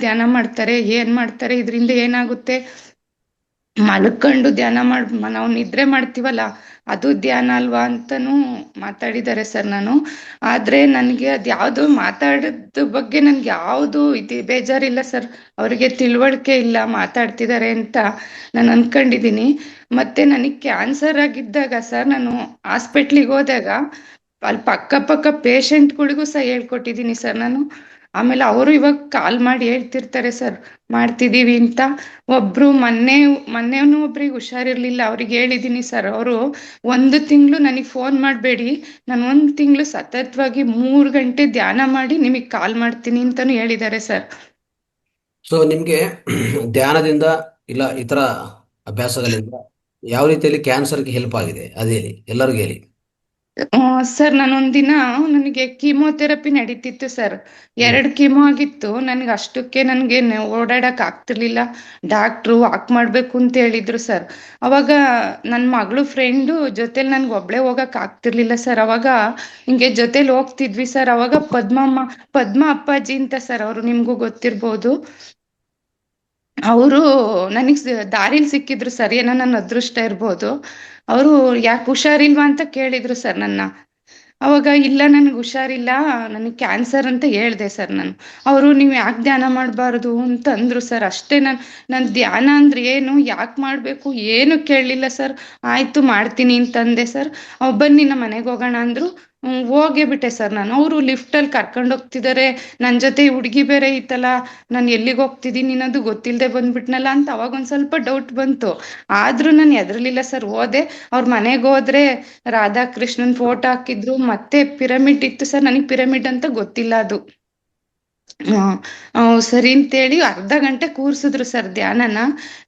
ಧ್ಯಾನ ಮಾಡ್ತಾರೆ, ಏನ್ ಮಾಡ್ತಾರೆ, ಇದರಿಂದ ಏನಾಗುತ್ತೆ ಮಲ್ಕೊಂಡು ಧ್ಯಾನ ನಾವು ನಿದ್ರೆ ಮಾಡ್ತೀವಲ್ಲ ಅದು ಧ್ಯಾನ ಅಲ್ವಾ ಅಂತಾನೂ ಮಾತಾಡಿದ್ದಾರೆ ಸರ್. ಆದ್ರೆ ನನ್ಗೆ ಅದ್ಯಾವ್ದು ಮಾತಾಡೋದ್ ಬಗ್ಗೆ ನನ್ಗೆ ಯಾವ್ದು ಬೇಜಾರಿಲ್ಲ ಸರ್. ಅವ್ರಿಗೆ ತಿಳುವಳಿಕೆ ಇಲ್ಲ ಮಾತಾಡ್ತಿದ್ದಾರೆ ಅಂತ ನಾನು ಅನ್ಕೊಂಡಿದೀನಿ. ಮತ್ತೆ ನನಗ್ ಕ್ಯಾನ್ಸರ್ ಆಗಿದ್ದಾಗ ಸರ್ ನಾನು ಹಾಸ್ಪಿಟ್ಲಿಗೆ ಹೋದಾಗ ಅಲ್ಲಿ ಪಕ್ಕ ಪೇಷಂಟ್ಗಳಿಗೂ ಸಹ ಹೇಳ್ಕೊಟ್ಟಿದ್ದೀನಿ ಸರ್ ನಾನು. ಆಮೇಲೆ ಅವರು ಇವಾಗ ಕಾಲ್ ಮಾಡಿ ಹೇಳ್ತಿರ್ತಾರೆ ಸರ್ ಮಾಡ್ತಿದೀವಿ ಅಂತ. ಮೊನ್ನೆನೂ ಒಬ್ರಿಗೆ ಹುಷಾರಿರ್ಲಿಲ್ಲ, ಅವ್ರಿಗೆ ಹೇಳಿದೀನಿ ಸರ್. ಅವರು 1 ತಿಂಗಳು ನನಗೆ ಫೋನ್ ಮಾಡಬೇಡಿ, ನಾನು 1 ತಿಂಗಳು ಸತತವಾಗಿ 3 ಗಂಟೆ ಧ್ಯಾನ ಮಾಡಿ ನಿಮಗೆ ಕಾಲ್ ಮಾಡ್ತೀನಿ ಅಂತಾನು ಹೇಳಿದ್ದಾರೆ ಸರ್. ಸೊ ನಿಮ್ಗೆ ಧ್ಯಾನದಿಂದ ಇಲ್ಲ ಇತರ ಅಭ್ಯಾಸಗಳಿಂದ ಯಾವ ರೀತಿಯಲ್ಲಿ ಕ್ಯಾನ್ಸರ್ಗೆ ಹೆಲ್ಪ್ ಆಗಿದೆ ಅದೇಳಿ, ಎಲ್ಲರಿಗೂ ಹೇಳಿ. ಸರ್ ನಾನೊಂದಿನ ನನಗೆ ಕೀಮೋಥೆರಪಿ ನಡೀತಿತ್ತು ಸರ್. 2 ಕೀಮೋ ಆಗಿತ್ತು. ನನಗೆ ಅಷ್ಟಕ್ಕೆ ನನಗೆ ಓಡಾಡಕ್ ಆಗ್ತಿರ್ಲಿಲ್ಲ. ಡಾಕ್ಟ್ರು ವಾಕ್ ಮಾಡ್ಬೇಕು ಅಂತ ಹೇಳಿದ್ರು ಸರ್. ಅವಾಗ ನನ್ನ ಮಗಳು ಫ್ರೆಂಡು ಜೊತೆಲಿ ನನ್ಗೆ ಒಬ್ಳೆ ಹೋಗಕ್ ಆಗ್ತಿರ್ಲಿಲ್ಲ ಸರ್. ಅವಾಗ ಹಿಂಗೆ ಜೊತೆಲಿ ಹೋಗ್ತಿದ್ವಿ ಸರ್. ಅವಾಗ ಪದ್ಮ ಅಪ್ಪಾಜಿ ಅಂತ ಸರ್, ಅವರು ನಿಮ್ಗೂ ಗೊತ್ತಿರ್ಬೋದು. ಅವರು ನನಗ್ ದಾರಿಲಿ ಸಿಕ್ಕಿದ್ರು ಸರ್. ಏನೋ ನನ್ನ ಅದೃಷ್ಟ ಇರ್ಬೋದು. ಅವರು ಯಾಕೆ ಹುಷಾರಿಲ್ವಾ ಅಂತ ಕೇಳಿದ್ರು ಸರ್ ನನ್ನ. ಅವಾಗ ಇಲ್ಲ ನನಗೆ ಹುಷಾರಿಲ್ಲ, ನನಗೆ ಕ್ಯಾನ್ಸರ್ ಅಂತ ಹೇಳ್ದೆ ಸರ್ ನಾನು. ಅವರು ನೀವು ಯಾಕೆ ಧ್ಯಾನ ಮಾಡಬಾರ್ದು ಅಂತ ಅಂದ್ರು ಸರ್. ಅಷ್ಟೇ. ನಾನು ಧ್ಯಾನ ಅಂದ್ರೆ ಏನು, ಯಾಕೆ ಮಾಡಬೇಕು ಏನು ಕೇಳಲಿಲ್ಲ ಸರ್. ಆಯ್ತು ಮಾಡ್ತೀನಿ ಅಂತಂದೆ ಸರ್. ಬನ್ನಿ ನಮ್ಮ ಮನೆಗೆ ಹೋಗೋಣ ಅಂದ್ರು. ಹೋಗೇ ಬಿಟ್ಟೆ ಸರ್ ನಾನು. ಅವರು ಲಿಫ್ಟಲ್ಲಿ ಕರ್ಕೊಂಡು ಹೋಗ್ತಿದ್ದಾರೆ, ನನ್ನ ಜೊತೆ ಹುಡುಗಿ ಬೇರೆ ಇತ್ತಲ್ಲ, ನಾನು ಎಲ್ಲಿಗೆ ಹೋಗ್ತಿದ್ದೀನಿ ಅನ್ನೋದು ಗೊತ್ತಿಲ್ಲದೆ ಬಂದ್ಬಿಟ್ನಲ್ಲ ಅಂತ ಅವಾಗ ಒಂದು ಸ್ವಲ್ಪ ಡೌಟ್ ಬಂತು. ಆದ್ರೂ ನಾನು ಹೆದರ್ಲಿಲ್ಲ ಸರ್, ಹೋದೆ. ಅವ್ರ ಮನೆಗೆ ಹೋದ್ರೆ ರಾಧಾಕೃಷ್ಣನ್ ಫೋಟೋ ಹಾಕಿದ್ರು, ಮತ್ತೆ ಪಿರಮಿಡ್ ಇತ್ತು ಸರ್. ನನಗೆ ಪಿರಮಿಡ್ ಅಂತ ಗೊತ್ತಿಲ್ಲ ಅದು. ಸರಿ ಅಂತೇಳಿ 1/2 ಗಂಟೆ ಕೂರ್ಸಿದ್ರು ಸರ್ ಧ್ಯಾನನ.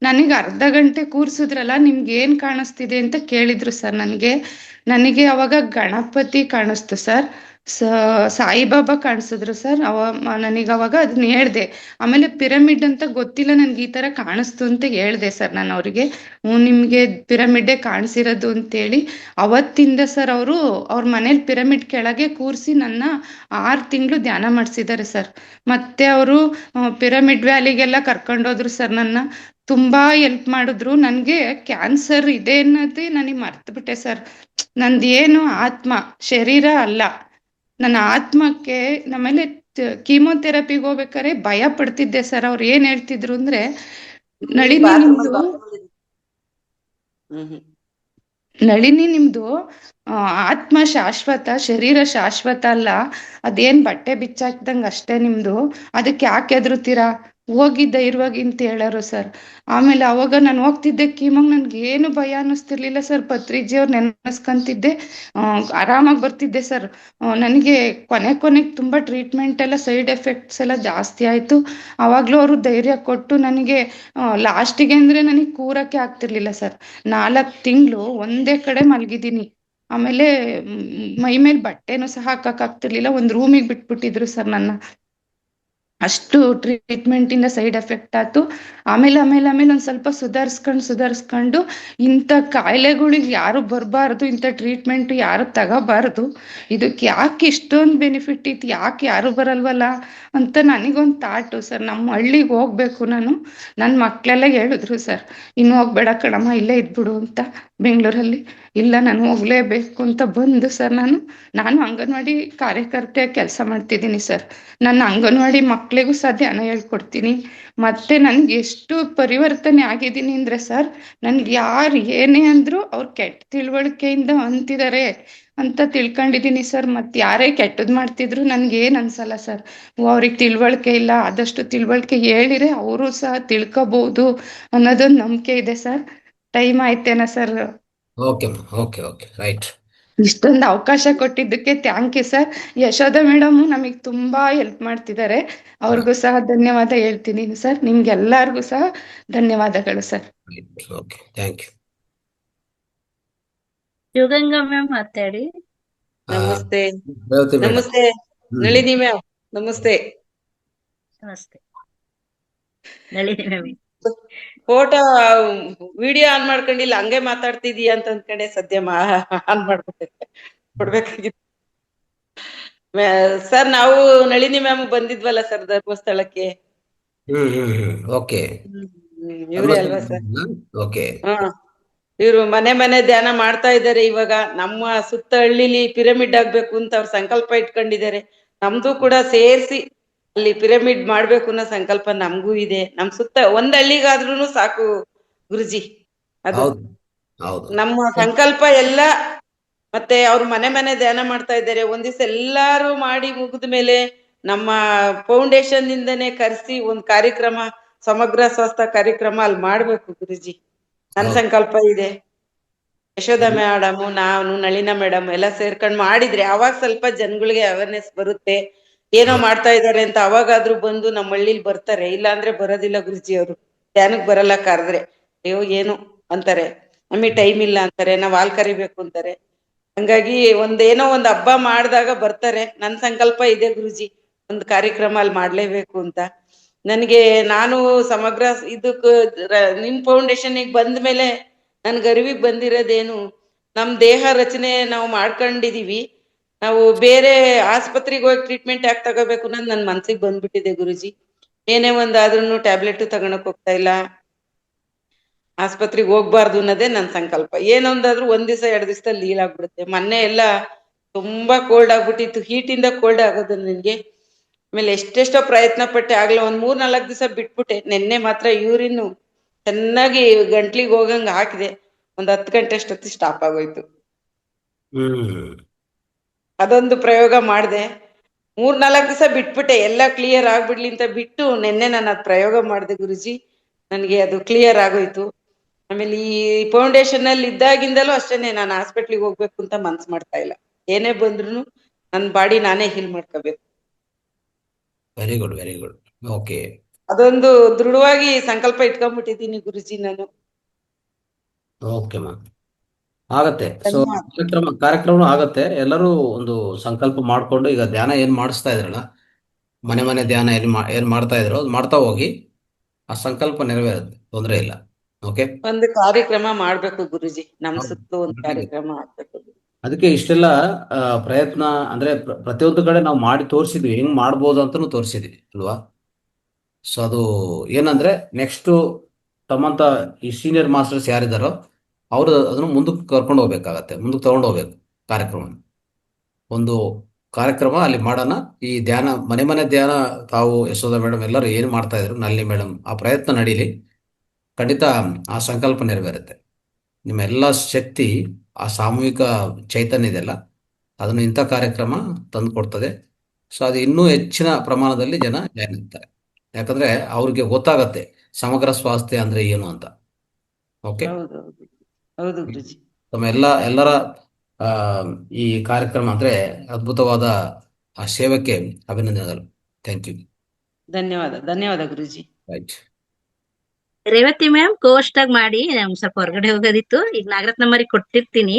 ನನಗೆ 1/2 ಗಂಟೆ ಕೂರ್ಸಿದ್ರಲ್ಲ, ನಿಮ್ಗೆ ಏನ್ ಕಾಣಿಸ್ತಿದೆ ಅಂತ ಕೇಳಿದ್ರು ಸರ್ ನನಗೆ ಅವಾಗ ಗಣಪತಿ ಕಾಣಿಸ್ತು ಸರ್, ಸಾಯಿಬಾಬಾ ಕಾಣಿಸಿದ್ರು ಸರ್. ನನಗೆ ಅವಾಗ ಅದನ್ನ ಹೇಳ್ದೆ. ಆಮೇಲೆ ಪಿರಮಿಡ್ ಅಂತ ಗೊತ್ತಿಲ್ಲ ನನ್ಗೆ, ಈ ತರ ಕಾಣಿಸ್ತು ಅಂತ ಹೇಳ್ದೆ ಸರ್ ನಾನು ಅವ್ರಿಗೆ. ನಿಮ್ಗೆ ಪಿರಮಿಡ್ಡೇ ಕಾಣಿಸಿರೋದು ಅಂತೇಳಿ. ಅವತ್ತಿಂದ ಸರ್ ಅವರು ಅವ್ರ ಮನೇಲಿ ಪಿರಮಿಡ್ ಕೆಳಗೆ ಕೂರಿಸಿ ನನ್ನ 6 ತಿಂಗಳು ಧ್ಯಾನ ಮಾಡಿಸಿದ್ದಾರೆ ಸರ್. ಮತ್ತೆ ಅವರು ಪಿರಮಿಡ್ ವ್ಯಾಲಿಗೆಲ್ಲ ಕರ್ಕೊಂಡೋದ್ರು ಸರ್ ನನ್ನ. ತುಂಬಾ ಹೆಲ್ಪ್ ಮಾಡಿದ್ರು. ನನ್ಗೆ ಕ್ಯಾನ್ಸರ್ ಇದೆ ಅನ್ನೋದೇ ನನಗೆ ಮರ್ತು ಬಿಟ್ಟೆ ಸರ್. ನಂದೇನು ಆತ್ಮ, ಶರೀರ ಅಲ್ಲ. ನನ್ನ ಆತ್ಮಕ್ಕೆ ನಮ್ಮೇಲೆ ಕೀಮೋಥೆರಪಿಗೆ ಹೋಗ್ಬೇಕಾದ್ರೆ ಭಯ ಪಡ್ತಿದ್ದೆ ಸರ್. ಅವ್ರು ಏನ್ ಹೇಳ್ತಿದ್ರು ಅಂದ್ರೆ, ನಳಿನಿ ನಿಮ್ದು ಆತ್ಮ ಶಾಶ್ವತ, ಶರೀರ ಶಾಶ್ವತ ಅಲ್ಲ. ಅದೇನ್ ಬಟ್ಟೆ ಬಿಚ್ಚಾಕ್ದಂಗ ಅಷ್ಟೇ ನಿಮ್ದು. ಅದಕ್ಕೆ ಯಾಕೆ ಹೆದರ್ತೀರಾ, ಹೋಗಿ ಧೈರ್ಯವಾಗಿ ಅಂತ ಹೇಳೋರು ಸರ್. ಆಮೇಲೆ ಅವಾಗ ನಾನು ಹೋಗ್ತಿದ್ದೆ ಕೀಮೋಗ್, ನನ್ಗೆ ಏನು ಭಯ ಅನ್ನಿಸ್ತಿರ್ಲಿಲ್ಲ ಸರ್. ಪತ್ರಿಜಿ ಅವ್ರು ನೆನೆಸ್ಕೊಂತಿದ್ದೆ, ಆರಾಮಾಗಿ ಬರ್ತಿದ್ದೆ ಸರ್. ನನಗೆ ಕೊನೆಗೆ ತುಂಬಾ ಟ್ರೀಟ್ಮೆಂಟ್ ಎಲ್ಲ ಸೈಡ್ ಎಫೆಕ್ಟ್ಸ್ ಎಲ್ಲ ಜಾಸ್ತಿ ಆಯ್ತು. ಅವಾಗ್ಲೂ ಅವರು ಧೈರ್ಯ ಕೊಟ್ಟು ನನಗೆ ಲಾಸ್ಟಿಗೆ ಅಂದ್ರೆ ನನಗೆ ಕೂರಕ್ಕೆ ಆಗ್ತಿರ್ಲಿಲ್ಲ ಸರ್. 4 ತಿಂಗಳು ಒಂದೇ ಕಡೆ ಮಲಗಿದ್ದೀನಿ. ಆಮೇಲೆ ಮೈ ಮೇಲೆ ಬಟ್ಟೆನೂ ಸಹ ಹಾಕಕ್ ಆಗ್ತಿರ್ಲಿಲ್ಲ. ಒಂದು ರೂಮಿಗೆ ಬಿಟ್ಬಿಟ್ಟಿದ್ರು ಸರ್ ನನ್ನ. ಅಷ್ಟು ಟ್ರೀಟ್ಮೆಂಟ್ ಇಂದ ಸೈಡ್ ಎಫೆಕ್ಟ್ ಆಯ್ತು. ಆಮೇಲೆ ಒಂದ್ ಸ್ವಲ್ಪ ಸುಧಾರಿಸ್ಕೊಂಡು ಇಂಥ ಕಾಯಿಲೆಗಳಿಗೆ ಯಾರು ಬರಬಾರ್ದು, ಇಂಥ ಟ್ರೀಟ್ಮೆಂಟ್ ಯಾರು ತಗೋಬಾರ್ದು, ಇದಕ್ಕೆ ಯಾಕೆ ಇಷ್ಟೊಂದು ಬೆನಿಫಿಟ್ ಇತ್ತು, ಯಾಕೆ ಯಾರು ಬರಲ್ವಲ್ಲ ಅಂತ ನನಗೊಂದು ಥಾಟು ಸರ್. ನಮ್ಮ ಹಳ್ಳಿಗೆ ಹೋಗ್ಬೇಕು ನಾನು. ನನ್ನ ಮಕ್ಕಳೆಲ್ಲ ಹೇಳಿದ್ರು ಸರ್, ಇನ್ನು ಹೋಗ್ಬೇಡ ಕಣಮ್ಮ, ಇಲ್ಲೇ ಇದ್ಬಿಡು ಅಂತ ಬೆಂಗಳೂರಲ್ಲಿ. ಇಲ್ಲ ನಾನು ಹೋಗ್ಲೇಬೇಕು ಅಂತ ಬಂದು ಸರ್ ನಾನು ಅಂಗನವಾಡಿ ಕಾರ್ಯಕರ್ತೆ ಕೆಲಸ ಮಾಡ್ತಿದ್ದೀನಿ ಸರ್. ನನ್ನ ಅಂಗನವಾಡಿ ಮಕ್ಕಳಿಗೂ ಸಹ ಧ್ಯಾನ ಹೇಳ್ಕೊಡ್ತೀನಿ. ಮತ್ತೆ ನನ್ಗೆ ಎಷ್ಟು ಪರಿವರ್ತನೆ ಆಗಿದ್ದೀನಿ ಅಂದ್ರೆ ಸರ್, ನನ್ಗೆ ಯಾರು ಏನೇ ಅಂದ್ರು ಅವ್ರು ಕೆಟ್ಟ ತಿಳುವಳಿಕೆಯಿಂದ ಅಂತಿದ್ದಾರೆ ಅಂತ ತಿಳ್ಕೊಂಡಿದೀನಿ ಸರ್. ಮತ್ತೆ ಯಾರೇ ಕೆಟ್ಟದ್ ಮಾಡ್ತಿದ್ರು ನನ್ಗೆ ಏನ್ ಅನ್ಸಲ್ಲ ಸರ್. ಅವ್ರಿಗೆ ತಿಳುವಳಿಕೆ ಇಲ್ಲ, ಆದಷ್ಟು ತಿಳುವಳಿಕೆ ಹೇಳಿದ್ರೆ ಅವರು ಸಹ ತಿಳ್ಕೊಬಹುದು ಅನ್ನೋದೊಂದು ನಂಬಿಕೆ ಇದೆ ಸರ್. ಟೈಮ್ ಆಯ್ತೇನಾ sir? Okay okay okay, right. ಇಷ್ಟೊಂದು ಅವಕಾಶ ಕೊಟ್ಟಿದ್ದಕ್ಕೆ thank you sir. Yashoda madam ನಮಗೆ ತುಂಬಾ ಹೆಲ್ಪ್ ಮಾಡ್ತಿದ್ದಾರೆ, ಅವ್ರಿಗೂ ಸಹ ಧನ್ಯವಾದ ಹೇಳ್ತೀನಿ ಸರ್. ನಿಮ್ಗೆಲ್ಲರಿಗೂ ಸಹ ಧನ್ಯವಾದಗಳು sir. Okay, thank you. Shivaganga ma'am ಮಾತಾಡಿ. ನಮಸ್ತೆ. ರೇವತಿ ಮೇಡಮ್. ನಮಸ್ತೆ ನಳಿನಿ ಮ್ಯಾಮ್. ನಮಸ್ತೆ. ನಮಸ್ತೆ Nalini ma'am. Photo video on ಮಾಡ್ಕೊಂಡಿಲ್ಲ, ಹಂಗೆ ಮಾತಾಡ್ತಿದೀಯ ಅಂತ ಅಂದ್ಕೊಂಡೆ. ಸದ್ಯ ಆನ್ ಮಾಡ್ಬಿಟ್ಟೆ, ಕೊಡ್ಬೇಕಾಗಿತ್ತು. ಸರ್ ನಾವು ನಳಿನಿ ಮ್ಯಾಮ್ ಬಂದಿದ್ವಲ್ಲ ಸರ್ ಧರ್ಮಸ್ಥಳಕ್ಕೆ. ಓಕೆ. ಇವ್ರೇ ಅಲ್ವಾ ಸರ್? ಓಕೆ. ಹಾ, ಇವ್ರು ಮನೆ ಮನೆ ಧ್ಯಾನ ಮಾಡ್ತಾ ಇದ್ದಾರೆ. ಇವಾಗ ನಮ್ಮ ಸುತ್ತ ಹಳ್ಳಿಲಿ ಪಿರಮಿಡ್ ಆಗ್ಬೇಕು ಅಂತ ಅವ್ರ ಸಂಕಲ್ಪ ಇಟ್ಕೊಂಡಿದ್ದಾರೆ. ನಮ್ದು ಕೂಡ ಸೇರ್ಸಿ ಅಲ್ಲಿ ಪಿರಮಿಡ್ ಮಾಡ್ಬೇಕು ಅನ್ನೋ ಸಂಕಲ್ಪ ನಮಗೂ ಇದೆ. ನಮ್ ಸುತ್ತ ಒಂದ್ ಹಳ್ಳಿಗಾದ್ರೂನು ಸಾಕು ಗುರುಜಿ. ಅದು ಹೌದು ಹೌದು ನಮ್ಮ ಸಂಕಲ್ಪ ಎಲ್ಲ. ಮತ್ತೆ ಅವ್ರು ಮನೆ ಮನೆ ಧ್ಯಾನ ಮಾಡ್ತಾ ಇದ್ದಾರೆ. ಒಂದ್ ದಿವ್ಸ ಎಲ್ಲಾರು ಮಾಡಿ ಮುಗಿದ ಮೇಲೆ ನಮ್ಮ ಫೌಂಡೇಶನ್ ಇಂದನೇ ಕರೆಸಿ ಒಂದ್ ಕಾರ್ಯಕ್ರಮ, ಸಮಗ್ರ ಸ್ವಾಸ್ಥ್ಯ ಕಾರ್ಯಕ್ರಮ ಅಲ್ಲಿ ಮಾಡ್ಬೇಕು ಗುರುಜಿ. ನನ್ ಹೌದು. ಸಂಕಲ್ಪ ಇದೆ. ಯಶೋಧ ಮೇಡಮ್, ನಾನು, ನಳಿನಾ ಮೇಡಮ್ ಎಲ್ಲ ಸೇರ್ಕೊಂಡ್ ಮಾಡಿದ್ರೆ ಅವಾಗ ಸ್ವಲ್ಪ ಜನಗಳಿಗೆ ಅವೇರ್ನೆಸ್ ಬರುತ್ತೆ. ಏನೋ ಮಾಡ್ತಾ ಇದಾರೆ ಅಂತ ಅವಾಗಾದ್ರೂ ಬಂದು ನಮ್ಮ ಹಳ್ಳಿಲಿ ಬರ್ತಾರೆ. ಇಲ್ಲ ಅಂದ್ರೆ ಬರೋದಿಲ್ಲ ಗುರುಜಿ. ಅವರು ಧ್ಯಾನಕ್ ಬರಲ್ಲ, ಕರೆದ್ರೆ ಅಯ್ಯೋ ಏನು ಅಂತಾರೆ, ನಮಗೆ ಟೈಮ್ ಇಲ್ಲ ಅಂತಾರೆ, ನಾವ್ ಹಾಲ್ ಕರಿಬೇಕು ಅಂತಾರೆ. ಹಂಗಾಗಿ ಏನೋ ಒಂದ್ ಹಬ್ಬ ಮಾಡಿದಾಗ ಬರ್ತಾರೆ. ನನ್ ಸಂಕಲ್ಪ ಇದೆ ಗುರುಜಿ, ಒಂದ್ ಕಾರ್ಯಕ್ರಮ ಅಲ್ಲಿ ಮಾಡ್ಲೇಬೇಕು ಅಂತ. ನನ್ಗೆ ನಾನು ಸಮಗ್ರ ಇದಕ್ ನಿಮ್ ಫೌಂಡೇಶನ್ ಬಂದ ಮೇಲೆ ನನ್ಗೆ ಅರಿವಿಗೆ ಬಂದಿರೋದೇನು, ನಮ್ ದೇಹ ರಚನೆ ನಾವು ಮಾಡ್ಕೊಂಡಿದೀವಿ, ನಾವು ಬೇರೆ ಆಸ್ಪತ್ರೆಗೆ ಹೋಗಿ ಟ್ರೀಟ್ಮೆಂಟ್ ಯಾಕೆ ತಗೋಬೇಕು ಅನ್ನೋದು ನನ್ ಮನ್ಸಿಗೆ ಬಂದ್ಬಿಟ್ಟಿದೆ ಗುರುಜಿ. ಏನೇ ಒಂದಾದ್ರೂ ಟ್ಯಾಬ್ಲೆಟ್ ತಗೊಳಕ್ ಹೋಗ್ತಾ ಇಲ್ಲ, ಆಸ್ಪತ್ರೆಗೆ ಹೋಗ್ಬಾರ್ದು ಅನ್ನೋದೇ ನನ್ ಸಂಕಲ್ಪ. ಏನೊಂದಾದ್ರೂ ಒಂದ್ ದಿವಸ 2 ದಿವಸದಲ್ಲಿ ಲೀಲ್ ಆಗ್ಬಿಡುತ್ತೆ. ಮೊನ್ನೆ ಎಲ್ಲ ತುಂಬಾ ಕೋಲ್ಡ್ ಆಗ್ಬಿಟ್ಟಿತ್ತು, ಹೀಟ್ ಇಂದ ಕೋಲ್ಡ್ ಆಗೋದು ನನ್ಗೆ. ಆಮೇಲೆ ಎಷ್ಟೆಷ್ಟೋ ಪ್ರಯತ್ನ ಪಟ್ಟೆ, ಆಗ್ಲೇ ಒಂದ್ 3-4 ದಿವಸ ಬಿಟ್ಬಿಟ್ಟೆ. ನಿನ್ನೆ ಮಾತ್ರ ಯೂರಿನ್ ಚೆನ್ನಾಗಿ ಗಂಟ್ಲಿಗೆ ಹೋಗಂಗ್ ಹಾಕಿದೆ. ಒಂದ್ 10 ಗಂಟೆ ಅಷ್ಟೊತ್ತಿ ಸ್ಟಾಪ್ ಆಗೋಯ್ತು. ಅದೊಂದು ಪ್ರಯೋಗ ಮಾಡಿದೆ. 3-4 ದಿವಸ ಬಿಟ್ಬಿಟ್ಟೆ, ಎಲ್ಲ ಕ್ಲಿಯರ್ ಆಗ್ಬಿಡ್ಲಿ ಅಂತ ಬಿಟ್ಟು ನಿನ್ನೆ ನಾನು ಅದ್ ಪ್ರಯೋಗ ಮಾಡಿದೆ ಗುರುಜಿ. ನನ್ಗೆ ಅದು ಕ್ಲಿಯರ್ ಆಗೋಯ್ತು. ಆಮೇಲೆ ಈ ಫೌಂಡೇಶನ್ ಅಲ್ಲಿ ಇದ್ದಾಗಿಂದಲೂ ಅಷ್ಟೇನೆ, ನಾನು ಹಾಸ್ಪಿಟ್ಲಿಗೆ ಹೋಗ್ಬೇಕು ಅಂತ ಮನ್ಸ್ ಮಾಡ್ತಾ ಇಲ್ಲ. ಏನೇ ಬಂದ್ರು ನನ್ ಬಾಡಿ ನಾನೇ ಹೀಲ್ ಮಾಡ್ಕೋಬೇಕು. Very good very good. Okay. ಅದೊಂದು ದೃಢವಾಗಿ ಸಂಕಲ್ಪ ಇಟ್ಕೊಂಡ್ಬಿಟ್ಟಿದ್ದೀನಿ ಗುರುಜಿ ನಾನು. ಓಕೆ ಮ್ಯಾಮ್, ಆಗತ್ತೆ. ಸೊ ಕಾರ್ಯಕ್ರಮ ಆಗತ್ತೆ. ಎಲ್ಲರೂ ಒಂದು ಸಂಕಲ್ಪ ಮಾಡ್ಕೊಂಡು, ಈಗ ಧ್ಯಾನ ಏನ್ ಮಾಡಿಸ್ತಾ ಇದ್ರಲ್ಲ, ಮನೆ ಮನೆ ಧ್ಯಾನ ಏನ್ ಮಾಡ್ತಾ ಇದ್ರು ಅದು ಮಾಡ್ತಾ ಹೋಗಿ, ಆ ಸಂಕಲ್ಪ ನೆರವೇರುತ್ತೆ, ತೊಂದರೆ ಇಲ್ಲ. ಓಕೆ. ಒಂದು ಕಾರ್ಯಕ್ರಮ ಮಾಡ್ಬೇಕು ಗುರುಜಿ, ನಮ್ ಸುತ್ತ ಒಂದು ಕಾರ್ಯಕ್ರಮ ಆಗ್ಬೇಕು. ಅದಕ್ಕೆ ಇಷ್ಟೆಲ್ಲ ಪ್ರಯತ್ನ ಅಂದ್ರೆ ಪ್ರತಿಯೊಂದು ಕಡೆ ನಾವು ಮಾಡಿ ತೋರಿಸಿದ್ವಿ, ಹೆಂಗ್ ಮಾಡ್ಬೋದು ಅಂತಾನು ತೋರಿಸಿದ್ವಿ ಅಲ್ವಾ. ಸೊ ಅದು ಏನಂದ್ರೆ ನೆಕ್ಸ್ಟ್ ತಮ್ಮಂತ ಈ ಸೀನಿಯರ್ ಮಾಸ್ಟರ್ಸ್ ಯಾರಿದ್ದಾರೋ ಅವರು ಅದನ್ನು ಮುಂದಕ್ಕೆ ಕರ್ಕೊಂಡು ಹೋಗ್ಬೇಕಾಗತ್ತೆ, ಮುಂದಕ್ಕೆ ತಗೊಂಡು ಹೋಗ್ಬೇಕು ಕಾರ್ಯಕ್ರಮ. ಒಂದು ಕಾರ್ಯಕ್ರಮ ಅಲ್ಲಿ ಮಾಡೋಣ. ಈ ಧ್ಯಾನ, ಮನೆ ಮನೆ ಧ್ಯಾನ, ತಾವು ಯಶೋಧ ಮೇಡಮ್ ಎಲ್ಲರೂ ಏನು ಮಾಡ್ತಾ ಇದ್ರು, ನಳಿನಿ ಮೇಡಮ್, ಆ ಪ್ರಯತ್ನ ನಡೀಲಿ. ಖಂಡಿತ ಆ ಸಂಕಲ್ಪ ನೆರವೇರುತ್ತೆ. ನಿಮ್ಮ ಎಲ್ಲ ಶಕ್ತಿ, ಆ ಸಾಮೂಹಿಕ ಚೈತನ್ಯ ಇದೆಲ್ಲ, ಅದನ್ನು ಇಂಥ ಕಾರ್ಯಕ್ರಮ ತಂದು ಕೊಡ್ತದೆ. ಸೊ ಅದು ಇನ್ನೂ ಹೆಚ್ಚಿನ ಪ್ರಮಾಣದಲ್ಲಿ ಜನ ಜಾಯ್ನ್ ಆಗ್ತಾರೆ. ಯಾಕಂದ್ರೆ ಅವ್ರಿಗೆ ಗೊತ್ತಾಗತ್ತೆ ಸಮಗ್ರ ಸ್ವಾಸ್ಥ್ಯ ಅಂದ್ರೆ ಏನು ಅಂತ. ಓಕೆ. ಹೌದು ಗುರುಜಿ. ತಮ್ಮ ಎಲ್ಲರ ಈ ಕಾರ್ಯಕ್ರಮ ಅಂದ್ರೆ ಅದ್ಭುತವಾದ ಆ ಸೇವಕ್ಕೆ ಅಭಿನಂದನೆಗಳು. Thank you. ಧನ್ಯವಾದ ಗುರುಜಿ. ರೈಟ್. ರೇವತಿ ಮ್ಯಾಮ್ ಕೋಸ್ಟ್ ಆಗಿ ಮಾಡಿ, ನಮ್ಗೆ ಸ್ವಲ್ಪ ಹೊರಗಡೆ ಹೋಗೋದಿತ್ತು. ಈಗ ನಾಗರತ್ನ ಮರಿ ಕೊಟ್ಟಿರ್ತೀನಿ.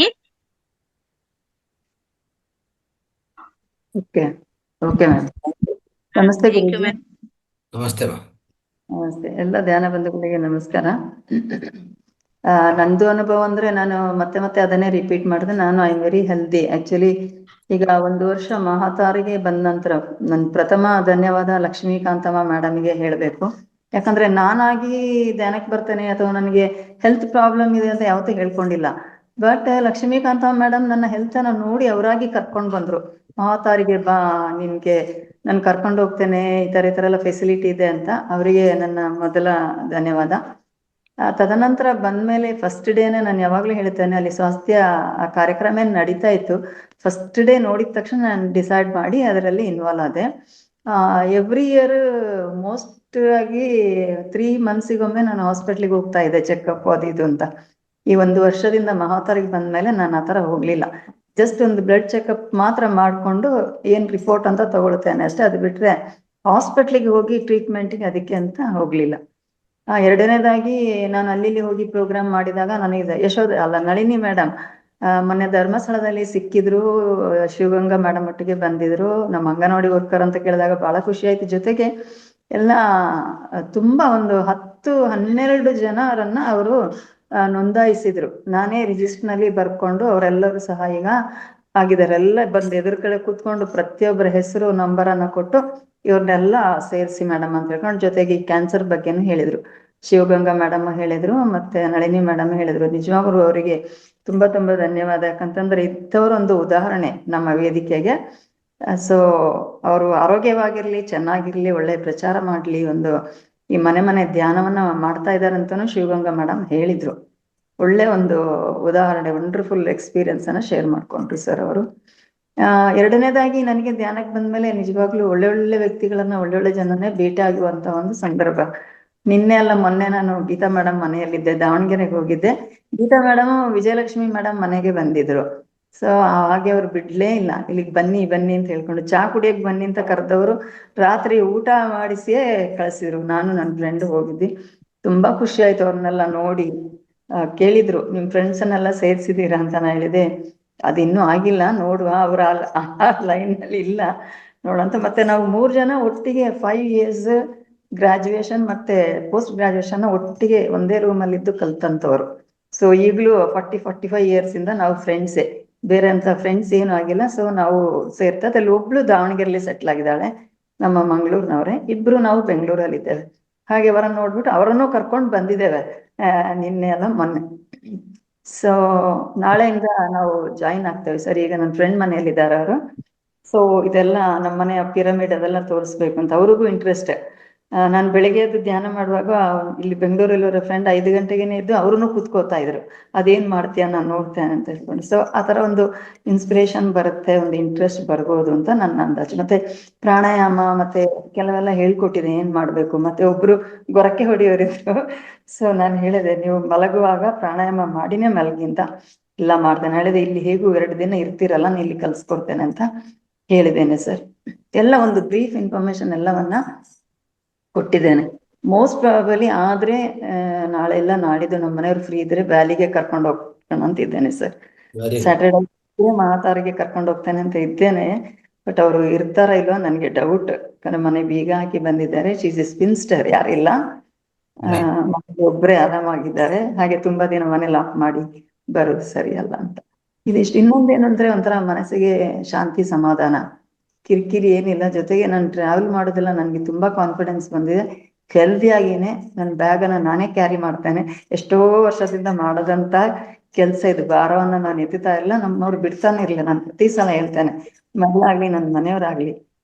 Okay okay ma'am. ನಮಸ್ತೆ ಗುರುಜಿ. ನಮಸ್ತೆ ಮ್ಯಾಮ್. ನಮಸ್ತೆ ಎಲ್ಲ ಧ್ಯಾನ ಬಂಧುಗಳಿಗೆ ನಮಸ್ಕಾರ. ನಂದು ಅನುಭವ ಅಂದ್ರೆ, ನಾನು ಮತ್ತೆ ಅದನ್ನೇ ರಿಪೀಟ್ ಮಾಡಿದೆ. ನಾನು I am very healthy actually. ಈಗ 1 ವರ್ಷ ಮಹಾತಾರಿಗೆ ಬಂದ ನಂತರ ನನ್ ಪ್ರಥಮ ಧನ್ಯವಾದ ಲಕ್ಷ್ಮೀಕಾಂತಮ್ಮ ಮೇಡಮ್ಗೆ ಹೇಳ್ಬೇಕು. ಯಾಕಂದ್ರೆ ನಾನಾಗಿ ಧ್ಯಾನಕ್ಕೆ ಬರ್ತೇನೆ ಅಥವಾ ನನಗೆ ಹೆಲ್ತ್ ಪ್ರಾಬ್ಲಮ್ ಇದೆ ಅಂತ ಯಾವತ್ತೂ ಹೇಳ್ಕೊಂಡಿಲ್ಲ. ಬಟ್ ಲಕ್ಷ್ಮೀಕಾಂತಮ್ಮ ಮೇಡಮ್ ನನ್ನ ಹೆಲ್ತ್ ಅನ್ನ ನೋಡಿ ಅವರಾಗಿ ಕರ್ಕೊಂಡ್ ಬಂದ್ರು. ಮಹಾತಾರಿಗೆ ಬಾ, ನಿನ್ಗೆ ನಾನು ಕರ್ಕೊಂಡು ಹೋಗ್ತೇನೆ, ಈ ತರ ಎಲ್ಲ ಫೆಸಿಲಿಟಿ ಇದೆ ಅಂತ. ಅವರಿಗೆ ನನ್ನ ಮೊದಲ ಧನ್ಯವಾದ. ತದನಂತರ ಬಂದ್ಮೇಲೆ ಫಸ್ಟ್ ಡೇನೆ ನಾನು ಯಾವಾಗ್ಲೂ ಹೇಳ್ತೇನೆ, ಅಲ್ಲಿ ಸ್ವಾಸ್ಥ್ಯ ಕಾರ್ಯಕ್ರಮ ನಡೀತಾ ಇತ್ತು. ಫಸ್ಟ್ ಡೇ ನೋಡಿದ ತಕ್ಷಣ ನಾನು ಡಿಸೈಡ್ ಮಾಡಿ ಅದರಲ್ಲಿ ಇನ್ವಾಲ್ವ್ ಆದೆ. ಎವ್ರಿ ಇಯರ್ ಮೋಸ್ಟ್ ಆಗಿ 3 ಮಂತ್ಸಿಗೊಮ್ಮೆ ನಾನು ಹಾಸ್ಪಿಟ್ಲಿಗೆ ಹೋಗ್ತಾ ಇದ್ದೆ, ಚೆಕ್ಅಪ್ ಅದು ಇದು ಅಂತ. ಈ 1 ವರ್ಷದಿಂದ ಮಹಾತಾರಿಗೆ ಬಂದ್ಮೇಲೆ ನಾನು ಆ ಥರ ಹೋಗ್ಲಿಲ್ಲ. ಜಸ್ಟ್ ಒಂದು ಬ್ಲಡ್ ಚೆಕ್ಅಪ್ ಮಾತ್ರ ಮಾಡಿಕೊಂಡು ಏನ್ ರಿಪೋರ್ಟ್ ಅಂತ ತಗೊಳ್ತೇನೆ ಅಷ್ಟೇ. ಅದು ಬಿಟ್ರೆ ಹಾಸ್ಪಿಟ್ಲಿಗೆ ಹೋಗಿ ಟ್ರೀಟ್ಮೆಂಟ್ಗೆ ಅದಕ್ಕೆ ಅಂತ ಹೋಗ್ಲಿಲ್ಲ. ಎರಡನೇದಾಗಿ ನಾನು ಅಲ್ಲಿ ಹೋಗಿ ಪ್ರೋಗ್ರಾಮ್ ಮಾಡಿದಾಗ ನನಗೆ ನಳಿನಿ ಮೇಡಮ್ ಮೊನ್ನೆ ಧರ್ಮಸ್ಥಳದಲ್ಲಿ ಸಿಕ್ಕಿದ್ರು, ಶಿವಗಂಗಾ ಮೇಡಮ್ ಒಟ್ಟಿಗೆ ಬಂದಿದ್ರು. ನಮ್ಮ ಅಂಗನವಾಡಿ ವರ್ಕರ್ ಅಂತ ಕೇಳಿದಾಗ ಬಹಳ ಖುಷಿ ಆಯ್ತು. ಜೊತೆಗೆ ಎಲ್ಲ ತುಂಬಾ ಒಂದು 10-12 ಜನರನ್ನ ಅವರು ನೋಂದಾಯಿಸಿದ್ರು. ನಾನೇ ರಿಜಿಸ್ಟರ್ ನಲ್ಲಿ ಬರ್ಕೊಂಡು ಅವರೆಲ್ಲರೂ ಸಹ ಈಗ ಆಗಿದ್ದಾರೆ. ಎಲ್ಲ ಬಂದು ಎದುರು ಕಡೆ ಕೂತ್ಕೊಂಡು ಪ್ರತಿಯೊಬ್ಬರ ಹೆಸರು ನಂಬರ್ ಅನ್ನ ಕೊಟ್ಟು ಇವ್ರನ್ನೆಲ್ಲ ಸೇರಿಸಿ ಮೇಡಮ್ ಅಂತ ಹೇಳ್ಕೊಂಡು, ಜೊತೆಗೆ ಈ ಕ್ಯಾನ್ಸರ್ ಬಗ್ಗೆನೂ ಹೇಳಿದ್ರು. ಶಿವಗಂಗಾ ಮೇಡಮ್ ಹೇಳಿದ್ರು, ಮತ್ತೆ ನಳಿನಿ ಮೇಡಮ್ ಹೇಳಿದ್ರು. ನಿಜವಾಗ್ಲೂ ಅವರಿಗೆ ತುಂಬಾ ತುಂಬಾ ಧನ್ಯವಾದ. ಯಾಕಂತಂದ್ರೆ ಇಂಥವ್ರೊಂದು ಉದಾಹರಣೆ ನಮ್ಮ ವೇದಿಕೆಗೆ. ಸೊ ಅವರು ಆರೋಗ್ಯವಾಗಿರ್ಲಿ, ಚೆನ್ನಾಗಿರ್ಲಿ, ಒಳ್ಳೆ ಪ್ರಚಾರ ಮಾಡ್ಲಿ, ಒಂದು ಈ ಮನೆ ಮನೆ ಧ್ಯಾನವನ್ನ ಮಾಡ್ತಾ ಇದ್ದಾರೆ ಅಂತಾನು ಶಿವಗಂಗಾ ಮೇಡಮ್ ಹೇಳಿದ್ರು. ಒಳ್ಳೆ ಒಂದು ಉದಾಹರಣೆ, ವಂಡರ್ಫುಲ್ ಎಕ್ಸ್ಪೀರಿಯನ್ಸ್ ಅನ್ನ ಶೇರ್ ಮಾಡ್ಕೊಂಡ್ರು ಸರ್ ಅವರು. ಎರಡನೇದಾಗಿ ನನಗೆ ಧ್ಯಾನಕ್ಕೆ ಬಂದ್ಮೇಲೆ ನಿಜವಾಗ್ಲೂ ಒಳ್ಳೆ ಒಳ್ಳೆ ವ್ಯಕ್ತಿಗಳನ್ನ, ಒಳ್ಳೊಳ್ಳೆ ಜನನೇ ಭೇಟಿ ಆಗುವಂತ ಒಂದು ಸಂದರ್ಭ. ನಿನ್ನೆ ಅಲ್ಲ ಮೊನ್ನೆ ನಾನು ಗೀತಾ ಮೇಡಮ್ ಮನೆಯಲ್ಲಿದ್ದೆ, ದಾವಣಗೆರೆಗೆ ಹೋಗಿದ್ದೆ. ಗೀತಾ ಮೇಡಮ್ ವಿಜಯಲಕ್ಷ್ಮಿ ಮೇಡಮ್ ಮನೆಗೆ ಬಂದಿದ್ರು. ಸೊ ಹಾಗೆ ಅವ್ರು ಬಿಡ್ಲೇ ಇಲ್ಲ, ಇಲ್ಲಿಗೆ ಬನ್ನಿ ಬನ್ನಿ ಅಂತ ಹೇಳ್ಕೊಂಡು ಚಾ ಕುಡಿಯಕ್ ಬನ್ನಿ ಅಂತ ಕರೆದವರು ರಾತ್ರಿ ಊಟ ಮಾಡಿಸಿಯೇ ಕಳ್ಸಿದ್ರು. ನಾನು ನನ್ನ ಫ್ರೆಂಡ್ ಹೋಗಿದ್ವಿ. ತುಂಬಾ ಖುಷಿ ಆಯ್ತು ಅವ್ರನ್ನೆಲ್ಲ ನೋಡಿ. ಕೇಳಿದ್ರು ನಿಮ್ ಫ್ರೆಂಡ್ಸ್ ಅನ್ನೆಲ್ಲ ಸೇರ್ಸಿದೀರಾ ಅಂತ. ನಾ ಹೇಳಿದೆ ಅದಿನ್ನೂ ಆಗಿಲ್ಲ, ನೋಡುವ, ಅವ್ರ ಆ ಲೈನ್ ಅಲ್ಲಿ ಇಲ್ಲ ನೋಡಂತ. ಮತ್ತೆ ನಾವು 3 ಜನ ಒಟ್ಟಿಗೆ 5 years ಗ್ರಾಜುಯೇಷನ್ ಮತ್ತೆ ಪೋಸ್ಟ್ ಗ್ರಾಜುಯೇಷನ್ ಒಟ್ಟಿಗೆ ಒಂದೇ ರೂಮ್ ಅಲ್ಲಿ ಇದ್ದು ಕಲ್ತಂತವ್ರು. ಸೊ ಈಗಲೂ 45 years ಇಂದ ನಾವು ಫ್ರೆಂಡ್ಸೇ, ಬೇರೆ ಅಂತ ಫ್ರೆಂಡ್ಸ್ ಏನು ಆಗಿಲ್ಲ. ಸೊ ನಾವು ಸೇರ್ತಾ ಅಲ್ಲಿ ಒಬ್ಳು ದಾವಣಗೆರೆಲಿ ಸೆಟ್ಲ್ ಆಗಿದ್ದಾಳೆ, ನಮ್ಮ ಮಂಗಳೂರಿನವ್ರೆ. ಇಬ್ರು ನಾವು ಬೆಂಗಳೂರಲ್ಲಿ ಇದ್ದೇವೆ. ಹಾಗೆ ಅವರನ್ನ ನೋಡ್ಬಿಟ್ಟು ಅವರನ್ನು ಕರ್ಕೊಂಡು ಬಂದಿದ್ದೇವೆ ನಿನ್ನೆ ಅಲ್ಲ ಮೊನ್ನೆ. ಸೊ ನಾಳೆಯಿಂದ ನಾವು ಜಾಯಿನ್ ಆಗ್ತೇವೆ ಸರ್. ಈಗ ನನ್ನ ಫ್ರೆಂಡ್ ಮನೆಯಲ್ಲಿದ್ದಾರೆ ಅವರು. ಸೊ ಇದೆಲ್ಲ ನಮ್ಮ ಮನೆಯ ಪಿರಮಿಡ್ ಅದೆಲ್ಲ ತೋರಿಸ್ಬೇಕು ಅಂತ ಅವ್ರಿಗೂ ಇಂಟ್ರೆಸ್ಟ್. ನಾನು ಬೆಳಿಗ್ಗೆ ಎದ್ದು ಧ್ಯಾನ ಮಾಡುವಾಗ ಇಲ್ಲಿ ಬೆಂಗಳೂರಲ್ಲಿರೋ ಫ್ರೆಂಡ್ 5 ಗಂಟೆಗೇನೆ ಇದ್ದು ಅವ್ರೂ ಕೂತ್ಕೋತಾ ಇದ್ರು, ಅದೇನ್ ಮಾಡ್ತೀಯ ನಾನು ನೋಡ್ತೇನೆ ಅಂತ ಹೇಳ್ಕೊಂಡು. ಸೊ ಆ ಥರ ಒಂದು ಇನ್ಸ್ಪಿರೇಷನ್ ಬರುತ್ತೆ, ಒಂದು ಇಂಟ್ರೆಸ್ಟ್ ಬರ್ಬೋದು ಅಂತ ನನ್ನ ಅಂದಾಜು. ಮತ್ತೆ ಪ್ರಾಣಾಯಾಮ ಮತ್ತೆ ಕೆಲವೆಲ್ಲ ಹೇಳ್ಕೊಟ್ಟಿದೆ ಏನ್ ಮಾಡ್ಬೇಕು. ಮತ್ತೆ ಒಬ್ರು ಗೊರಕೆ ಹೊಡೆಯೋರಿದ್ರು. ಸೊ ನಾನು ಹೇಳಿದೆ ನೀವು ಮಲಗುವಾಗ ಪ್ರಾಣಾಯಾಮ ಮಾಡಿನೇ ಮಲಗಿಂತ. ಇಲ್ಲ ಮಾಡ್ತೇನೆ ಹೇಳಿದೆ, ಇಲ್ಲಿ ಹೇಗೂ 2 ದಿನ ಇರ್ತೀರಲ್ಲ, ನಾನು ಇಲ್ಲಿ ಕಲ್ಸ್ಕೊಡ್ತೇನೆ ಅಂತ ಹೇಳಿದ್ದೇನೆ ಸರ್. ಎಲ್ಲ ಒಂದು ಬ್ರೀಫ್ ಇನ್ಫಾರ್ಮೇಶನ್ ಎಲ್ಲವನ್ನ ಕೊಟ್ಟಿದ್ದೇನೆ. ಮೋಸ್ಟ್ ಪ್ರಾಬಲಿ ಆದ್ರೆ ನಾಳೆ ಇಲ್ಲ ನಾಡಿದ್ದು ನಮ್ಮ ಮನೆಯವ್ರು ಫ್ರೀ ಇದ್ರೆ ವ್ಯಾಲಿಗೆ ಕರ್ಕೊಂಡು ಹೋಗ್ತಾನೆ ಅಂತ ಇದ್ದೇನೆ ಸರ್. ಸ್ಯಾಟರ್ಡೇ ಮಾತಾರಿಗೆ ಕರ್ಕೊಂಡು ಹೋಗ್ತೇನೆ ಅಂತ ಇದ್ದೇನೆ. ಬಟ್ ಅವರು ಇರ್ತಾರ ಇಲ್ವಾ ನನ್ಗೆ ಡೌಟ್. ಯಾಕಂದ್ರೆ ಮನೆ ಬೀಗ ಹಾಕಿ ಬಂದಿದ್ದಾರೆ. ಶೀಸ್ ಎ ಸ್ಪಿನ್ಸ್ಟರ್, ಯಾರಿಲ್ಲ, ಒಬ್ರೇ ಆರಾಮಾಗಿದ್ದಾರೆ. ಹಾಗೆ ತುಂಬಾ ದಿನ ಮನೆ ಲಾಕ್ ಮಾಡಿ ಬರೋದು ಸರಿಯಲ್ಲ ಅಂತ. ಇದಿಷ್ಟು. ಇನ್ನೊಂದೇನು ಅಂದ್ರೆ ಒಂಥರ ಮನಸ್ಸಿಗೆ ಶಾಂತಿ, ಸಮಾಧಾನ, ಕಿರಿಕಿರಿ ಏನಿಲ್ಲ. ಜೊತೆಗೆ ನಾನು ಟ್ರಾವೆಲ್ ಮಾಡೋದೆಲ್ಲ ನನ್ಗೆ ತುಂಬಾ ಕಾನ್ಫಿಡೆನ್ಸ್ ಬಂದಿದೆ. ಹೆಲ್ದಿಯಾಗಿನೇ ನನ್ನ ಬ್ಯಾಗನ್ನ ನಾನೇ ಕ್ಯಾರಿ ಮಾಡ್ತೇನೆ. ಎಷ್ಟೋ ವರ್ಷದಿಂದ ಮಾಡೋದಂತ ಕೆಲ್ಸ ಇದು. ಭಾರವನ್ನ ನಾನು ಎತ್ತುತ್ತಾ ಇಲ್ಲ, ನಮ್ಮವ್ರು ಬಿಡ್ತಾನೆ ಇರ್ಲಿಲ್ಲ. ನಾನು ಪ್ರತಿ ಸಲ ಹೇಳ್ತೇನೆ, ಮಗಳಾಗ್ಲಿ ನನ್ನ ಮನೆಯವರಾಗ್ಲಿ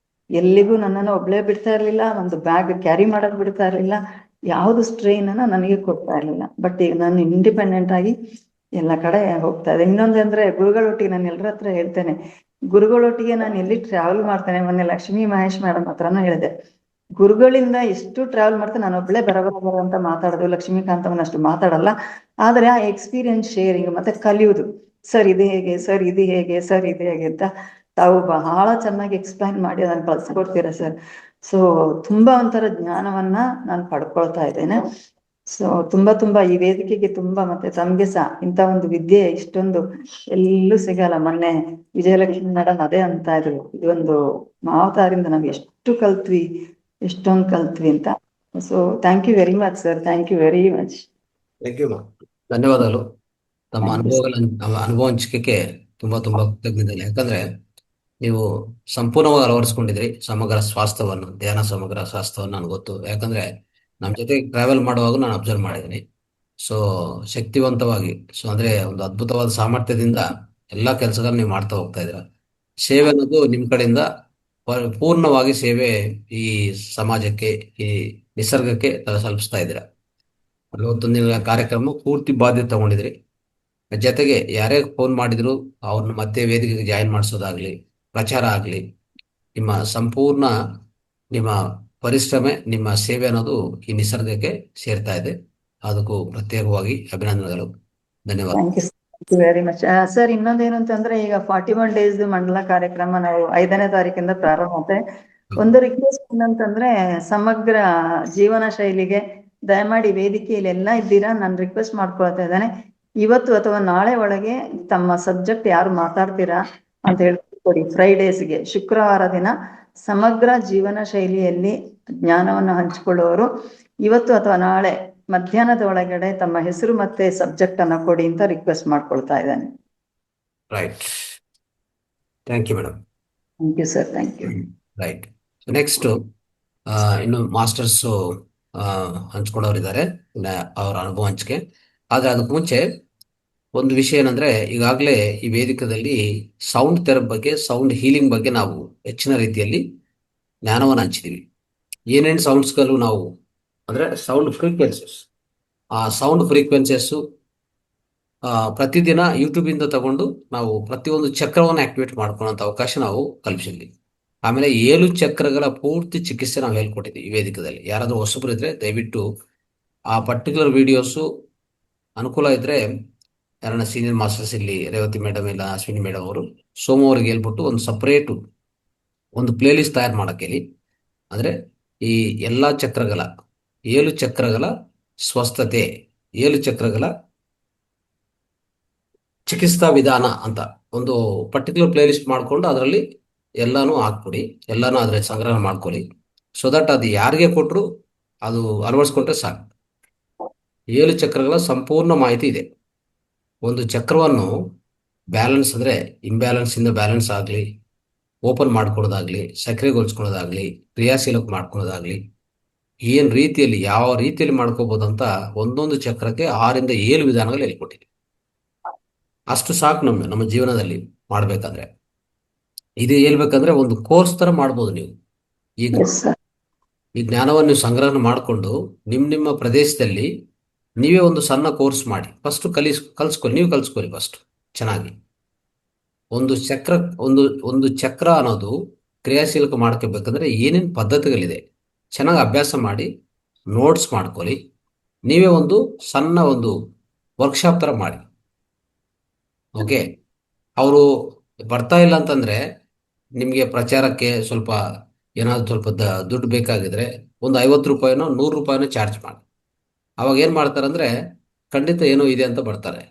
ಎಲ್ಲಿಗೂ ನನ್ನನ್ನು ಒಬ್ಳೇ ಬಿಡ್ತಾ ಇರ್ಲಿಲ್ಲ, ಒಂದು ಬ್ಯಾಗ್ ಕ್ಯಾರಿ ಮಾಡೋದ್ ಬಿಡ್ತಾ ಇರ್ಲಿಲ್ಲ, ಯಾವ್ದು ಸ್ಟ್ರೈನ್ ಅನ್ನ ನನಗೆ ಕೊಡ್ತಾ ಇರ್ಲಿಲ್ಲ. ಬಟ್ ಈಗ ನಾನು ಇಂಡಿಪೆಂಡೆಂಟ್ ಆಗಿ ಎಲ್ಲ ಕಡೆ ಹೋಗ್ತಾ ಇದೆ. ಇನ್ನೊಂದಂದ್ರೆ ಗುರುಗಳೊಟ್ಟಿಗೆ ನಾನು ಎಲ್ಲರ ಹತ್ರ ಹೇಳ್ತೇನೆ, ಗುರುಗಳೊಟ್ಟಿಗೆ ನಾನು ಎಲ್ಲಿ ಟ್ರಾವೆಲ್ ಮಾಡ್ತೇನೆ. ಮೊನ್ನೆ ಲಕ್ಷ್ಮೀ ಮಹೇಶ್ ಮೇಡಮ್ ಹತ್ರನೂ ಹೇಳಿದೆ, ಗುರುಗಳಿಂದ ಎಷ್ಟು ಟ್ರಾವೆಲ್ ಮಾಡ್ತೇನೆ. ನಾನು ಒಬ್ಳೆ ಬರಬರ ಅಂತ ಮಾತಾಡೋದು, ಲಕ್ಷ್ಮೀಕಾಂತವನ್ನ ಅಷ್ಟು ಮಾತಾಡಲ್ಲ. ಆದ್ರೆ ಆ ಎಕ್ಸ್ಪೀರಿಯನ್ಸ್ ಶೇರಿಂಗ್ ಮತ್ತೆ ಕಲಿಯುವುದು, ಸರ್ ಇದು ಹೇಗೆ, ಸರ್ ಇದು ಹೇಗೆ, ಸರ್ ಇದು ಹೇಗೆ ಅಂತ ತಾವು ಬಹಳ ಚೆನ್ನಾಗಿ ಎಕ್ಸ್ಪ್ಲೈನ್ ಮಾಡಿ ಅದನ್ನು ಕಳ್ಸಿಕೊಡ್ತೀರಾ ಸರ್. ಸೊ ತುಂಬಾ ಒಂಥರ ಜ್ಞಾನವನ್ನ ನಾನು ಪಡ್ಕೊಳ್ತಾ ಇದ್ದೇನೆ. ಸೊ ತುಂಬಾ ಈ ವೇದಿಕೆಗೆ ತುಂಬಾ, ಮತ್ತೆ ತಮ್ಗೆ ಸಹ ಇಂಥ ಒಂದು ವಿದ್ಯೆ ಇಷ್ಟೊಂದು ಎಲ್ಲೂ ಸಿಗಲ್ಲ. ಮೊನ್ನೆ ವಿಜಯಲಕ್ಷ್ಮಿ ಮೇಡಮ್ ಅದೇ ಅಂತ ಇದ್ರು, ಇದೊಂದು ಮಾವತಾರಿಂದ ನಾವು ಎಷ್ಟು ಕಲ್ತ್ವಿ, ಎಷ್ಟೊಂದು ಕಲ್ತ್ವಿ ಅಂತ. So thank you very much sir, thank you very much. Thank you. ಧನ್ಯವಾದಗಳು. ತಮ್ಮ ಅನುಭವ ಹಂಚಿಕೆ ತುಂಬಾ ಕೃತಜ್ಞತೆ. ಯಾಕಂದ್ರೆ ನೀವು ಸಂಪೂರ್ಣವಾಗಿ ಅಳವಡಿಸ್ಕೊಂಡಿದ್ರಿ ಸಮಗ್ರ ಸ್ವಾಸ್ಥ್ಯವನ್ನು, ಧ್ಯಾನ ಸಮಗ್ರ ಸ್ವಾಸ್ಥ್ಯವನ್ನು. ನನಗೆ ಗೊತ್ತು, ಯಾಕಂದ್ರೆ ನಮ್ಮ ಜೊತೆ ಟ್ರಾವೆಲ್ ಮಾಡುವಾಗ ನಾನು ಅಬ್ಸರ್ವ್ ಮಾಡಿದ್ದೀನಿ. ಸೊ ಶಕ್ತಿವಂತವಾಗಿ, ಸೊ ಅಂದ್ರೆ ಒಂದು ಅದ್ಭುತವಾದ ಸಾಮರ್ಥ್ಯದಿಂದ ಎಲ್ಲಾ ಕೆಲಸಗಳನ್ನ ನೀವು ಮಾಡ್ತಾ ಹೋಗ್ತಾ ಇದ್ದೀರಾ. ಸೇವೆ ಅನ್ನೋದು ನಿಮ್ ಕಡೆಯಿಂದ ಪೂರ್ಣವಾಗಿ ಸೇವೆ ಈ ಸಮಾಜಕ್ಕೆ, ಈ ನಿಸರ್ಗಕ್ಕೆ ತಲುಪಿಸ್ತಾ ಇದ್ದೀರಾ. 41 ದಿನಗಳ ಕಾರ್ಯಕ್ರಮ ಪೂರ್ತಿ ಬಾಧ್ಯತೆ ತಗೊಂಡಿದ್ರಿ. ಜೊತೆಗೆ ಯಾರೇ ಫೋನ್ ಮಾಡಿದ್ರು ಅವ್ರನ್ನ ಮತ್ತೆ ವೇದಿಕೆಗೆ ಜಾಯಿನ್ ಮಾಡಿಸೋದಾಗ್ಲಿ, ಪ್ರಚಾರ ಆಗ್ಲಿ, ನಿಮ್ಮ ಸಂಪೂರ್ಣ ನಿಮ್ಮ ಪರಿಶ್ರಮ, ನಿಮ್ಮ ಸೇವೆ ಅನ್ನೋದು ಈ ನಿಸರ್ಗಕ್ಕೆ ಸೇರ್ತಾ ಇದೆ. ಅದಕ್ಕೂ ಪ್ರತ್ಯೇಕವಾಗಿ ಅಭಿನಂದನೆಗಳು. ಧನ್ಯವಾದ. Thank you very much sir. ಇನ್ನೊಂದೇನು ಅಂತಂದ್ರೆ, ಈಗ 41 days ಮಂಡಲ ಕಾರ್ಯಕ್ರಮ ನಾವು 5ನೇ ತಾರೀಕಿಂದ ಪ್ರಾರಂಭ ಆಗುತ್ತೆ. ಒಂದು ರಿಕ್ವೆಸ್ಟ್ ಏನಂತಂದ್ರೆ, ಸಮಗ್ರ ಜೀವನ ಶೈಲಿಗೆ ದಯಮಾಡಿ ವೇದಿಕೆಯಲ್ಲಿ ಎಲ್ಲ ಇದ್ದೀರಾ, ನಾನು ರಿಕ್ವೆಸ್ಟ್ ಮಾಡ್ಕೊಳ್ತಾ ಇದ್ದೇನೆ, ಇವತ್ತು ಅಥವಾ ನಾಳೆ ಒಳಗೆ ತಮ್ಮ ಸಬ್ಜೆಕ್ಟ್ ಯಾರು ಮಾತಾಡ್ತೀರಾ ಅಂತ ಹೇಳ್ಕೊಡಿ. ಫ್ರೈಡೇಸ್ಗೆ, ಶುಕ್ರವಾರ ದಿನ ಸಮಗ್ರ ಜೀವನ ಶೈಲಿಯಲ್ಲಿ ಜ್ಞಾನವನ್ನು ಹಂಚಿಕೊಳ್ಳುವವರು ಇವತ್ತು ಅಥವಾ ನಾಳೆ ಮಧ್ಯಾಹ್ನದ ಒಳಗಡೆ ತಮ್ಮ ಹೆಸರು ಮತ್ತೆ ಸಬ್ಜೆಕ್ಟ್ ಅನ್ನ ಕೊಡಿ ಅಂತ ರಿಕ್ವೆಸ್ಟ್ ಮಾಡ್ಕೊಳ್ತಾ ಇದ್ದೇನೆ. Right. Thank you madam. Thank you sir, thank you. Right. Next ಇನ್ನು ಮಾಸ್ಟರ್ಸ್ ಹಂಚ್ಕೊಂಡವ್ರಿದ್ದಾರೆ ಅವರ ಅನುಭವ ಹಂಚಿಕೆ. ಆದ್ರೆ ಅದಕ್ಕೆ ಮುಂಚೆ ಒಂದು ವಿಷಯ ಏನಂದ್ರೆ, ಈಗಾಗಲೇ ಈ ವೇದಿಕೆಯಲ್ಲಿ ಸೌಂಡ್ ಥೆರಪಿ ಬಗ್ಗೆ, ಸೌಂಡ್ ಹೀಲಿಂಗ್ ಬಗ್ಗೆ ನಾವು ಹೆಚ್ಚಿನ ರೀತಿಯಲ್ಲಿ ಜ್ಞಾನವನ್ನು ಹಂಚಿದೀವಿ. ಏನೇನು ಸೌಂಡ್ಸ್ಗಳು ನಾವು ಅಂದ್ರೆ ಸೌಂಡ್ ಫ್ರೀಕ್ವೆನ್ಸಸ್, ಆ ಸೌಂಡ್ ಫ್ರೀಕ್ವೆನ್ಸಸ್ ಪ್ರತಿದಿನ ಯೂಟ್ಯೂಬ್ ಇಂದ ತಗೊಂಡು ನಾವು ಪ್ರತಿಯೊಂದು ಚಕ್ರವನ್ನು ಆಕ್ಟಿವೇಟ್ ಮಾಡ್ಕೊಳ್ಳೋಂಥ ಅವಕಾಶ ನಾವು ಕಲ್ಪಿಸಿದ್ವಿ. ಆಮೇಲೆ 7 ಚಕ್ರಗಳ ಪೂರ್ತಿ ಚಿಕಿತ್ಸೆ ನಾವು ಹೇಳ್ಕೊಟ್ಟಿದ್ವಿ ಈ ವೇದಿಕೆಯಲ್ಲಿ. ಯಾರಾದ್ರೂ ಹೊಸಬರು ಇದ್ರೆ ದಯವಿಟ್ಟು ಆ ಪರ್ಟಿಕ್ಯುಲರ್ ವಿಡಿಯೋಸು ಅನುಕೂಲ ಇದ್ರೆ ಯಾರನ್ನ ಸೀನಿಯರ್ ಮಾಸ್ಟರ್ಸ್ ಇಲ್ಲಿ ರೇವತಿ ಮೇಡಮ್ ಇಲ್ಲ ಅಶ್ವಿನಿ ಮೇಡಮ್ ಅವರು ಸೋಮವಾರಿಗೆ ಹೇಳ್ಬಿಟ್ಟು ಒಂದು ಸಪರೇಟು ಒಂದು ಪ್ಲೇ ಲಿಸ್ಟ್ ತಯಾರು ಮಾಡಕ್ಕೆ ಹೇಳಿ. ಅಂದ್ರೆ ಈ ಎಲ್ಲಾ ಚಕ್ರಗಳ 7 ಚಕ್ರಗಳ ಸ್ವಸ್ಥತೆ, 7 ಚಕ್ರಗಳ ಚಿಕಿತ್ಸಾ ವಿಧಾನ ಅಂತ ಒಂದು ಪರ್ಟಿಕ್ಯುಲರ್ ಪ್ಲೇ ಲಿಸ್ಟ್ ಮಾಡ್ಕೊಂಡು ಅದರಲ್ಲಿ ಎಲ್ಲಾನು ಹಾಕ್ಕೊಡಿ, ಎಲ್ಲಾನು ಅದ್ರ ಸಂಗ್ರಹ ಮಾಡ್ಕೊಳ್ಳಿ. ಸೊ ದಟ್ ಅದು ಯಾರಿಗೆ ಕೊಟ್ಟರು ಅದು ಅಳವಡಿಸ್ಕೊಂಡ್ರೆ ಸಾಕು. 7 ಚಕ್ರಗಳ ಸಂಪೂರ್ಣ ಮಾಹಿತಿ ಇದೆ. ಒಂದು ಚಕ್ರವನ್ನು ಬ್ಯಾಲೆನ್ಸ್ ಅಂದ್ರೆ ಇಂಬ್ಯಾಲೆನ್ಸ್ ಇಂದ ಬ್ಯಾಲೆನ್ಸ್ ಆಗಲಿ, ಓಪನ್ ಮಾಡ್ಕೊಳ್ಳೋದಾಗ್ಲಿ, ಸಕ್ರಿಯಗೊಳಿಸ್ಕೊಳ್ಳೋದಾಗ್ಲಿ, ಕ್ರಿಯಾಶೀಲಕ್ಕೆ ಮಾಡ್ಕೊಳ್ಳೋದಾಗ್ಲಿ, ಏನ್ ರೀತಿಯಲ್ಲಿ ಯಾವ ರೀತಿಯಲ್ಲಿ ಮಾಡ್ಕೋಬಹುದಂತ ಒಂದೊಂದು ಚಕ್ರಕ್ಕೆ 6 ರಿಂದ 7 ವಿಧಾನಗಳು ಹೇಳ್ಕೊಟ್ಟಿದೆ. ಅಷ್ಟು ಸಾಕು ನಮ್ಮ ಜೀವನದಲ್ಲಿ ಮಾಡ್ಬೇಕಾದ್ರೆ. ಇದು ಹೇಳ್ಬೇಕಂದ್ರೆ ಒಂದು ಕೋರ್ಸ್ ತರ ಮಾಡ್ಬೋದು ನೀವು. ಈಗ ಈ ಜ್ಞಾನವನ್ನು ನೀವು ಸಂಗ್ರಹಣ ಮಾಡಿಕೊಂಡು ನಿಮ್ಮ ಪ್ರದೇಶದಲ್ಲಿ ನೀವೇ ಒಂದು ಸಣ್ಣ ಕೋರ್ಸ್ ಮಾಡಿ ಫಸ್ಟ್ ಕಲ್ಸ್ಕೊಳ್ಳಿ. ನೀವು ಕಲ್ಸ್ಕೊಳ್ಳಿ ಫಸ್ಟ್ ಚೆನ್ನಾಗಿ. ಒಂದು ಚಕ್ರ ಅನ್ನೋದು ಕ್ರಿಯಾಶೀಲಕ ಮಾಡ್ಕೋಬೇಕಂದ್ರೆ ಏನೇನು ಪದ್ಧತಿಗಳಿದೆ ಚೆನ್ನಾಗಿ ಅಭ್ಯಾಸ ಮಾಡಿ ನೋಟ್ಸ್ ಮಾಡ್ಕೊಳ್ಳಿ. ನೀವೇ ಒಂದು ಸಣ್ಣ ಒಂದು ವರ್ಕ್ಶಾಪ್ ತರ ಮಾಡಿ. ಓಕೆ, ಅವರು ಬರ್ತಾ ಇಲ್ಲ ಅಂತಂದ್ರೆ ನಿಮಗೆ ಪ್ರಚಾರಕ್ಕೆ ಸ್ವಲ್ಪ ಏನಾದ್ರು ಸ್ವಲ್ಪ ದುಡ್ಡು ಬೇಕಾಗಿದ್ರೆ ಒಂದು 50 ರೂಪಾಯಿನೋ 100 ರೂಪಾಯಿನೋ ಚಾರ್ಜ್ ಮಾಡಿ. ಅವಾಗ ಏನ್ ಮಾಡ್ತಾರಂದ್ರೆ ಖಂಡಿತ ಏನೋ ಇದೆ ಅಂತ ಬರ್ತಾರೆ.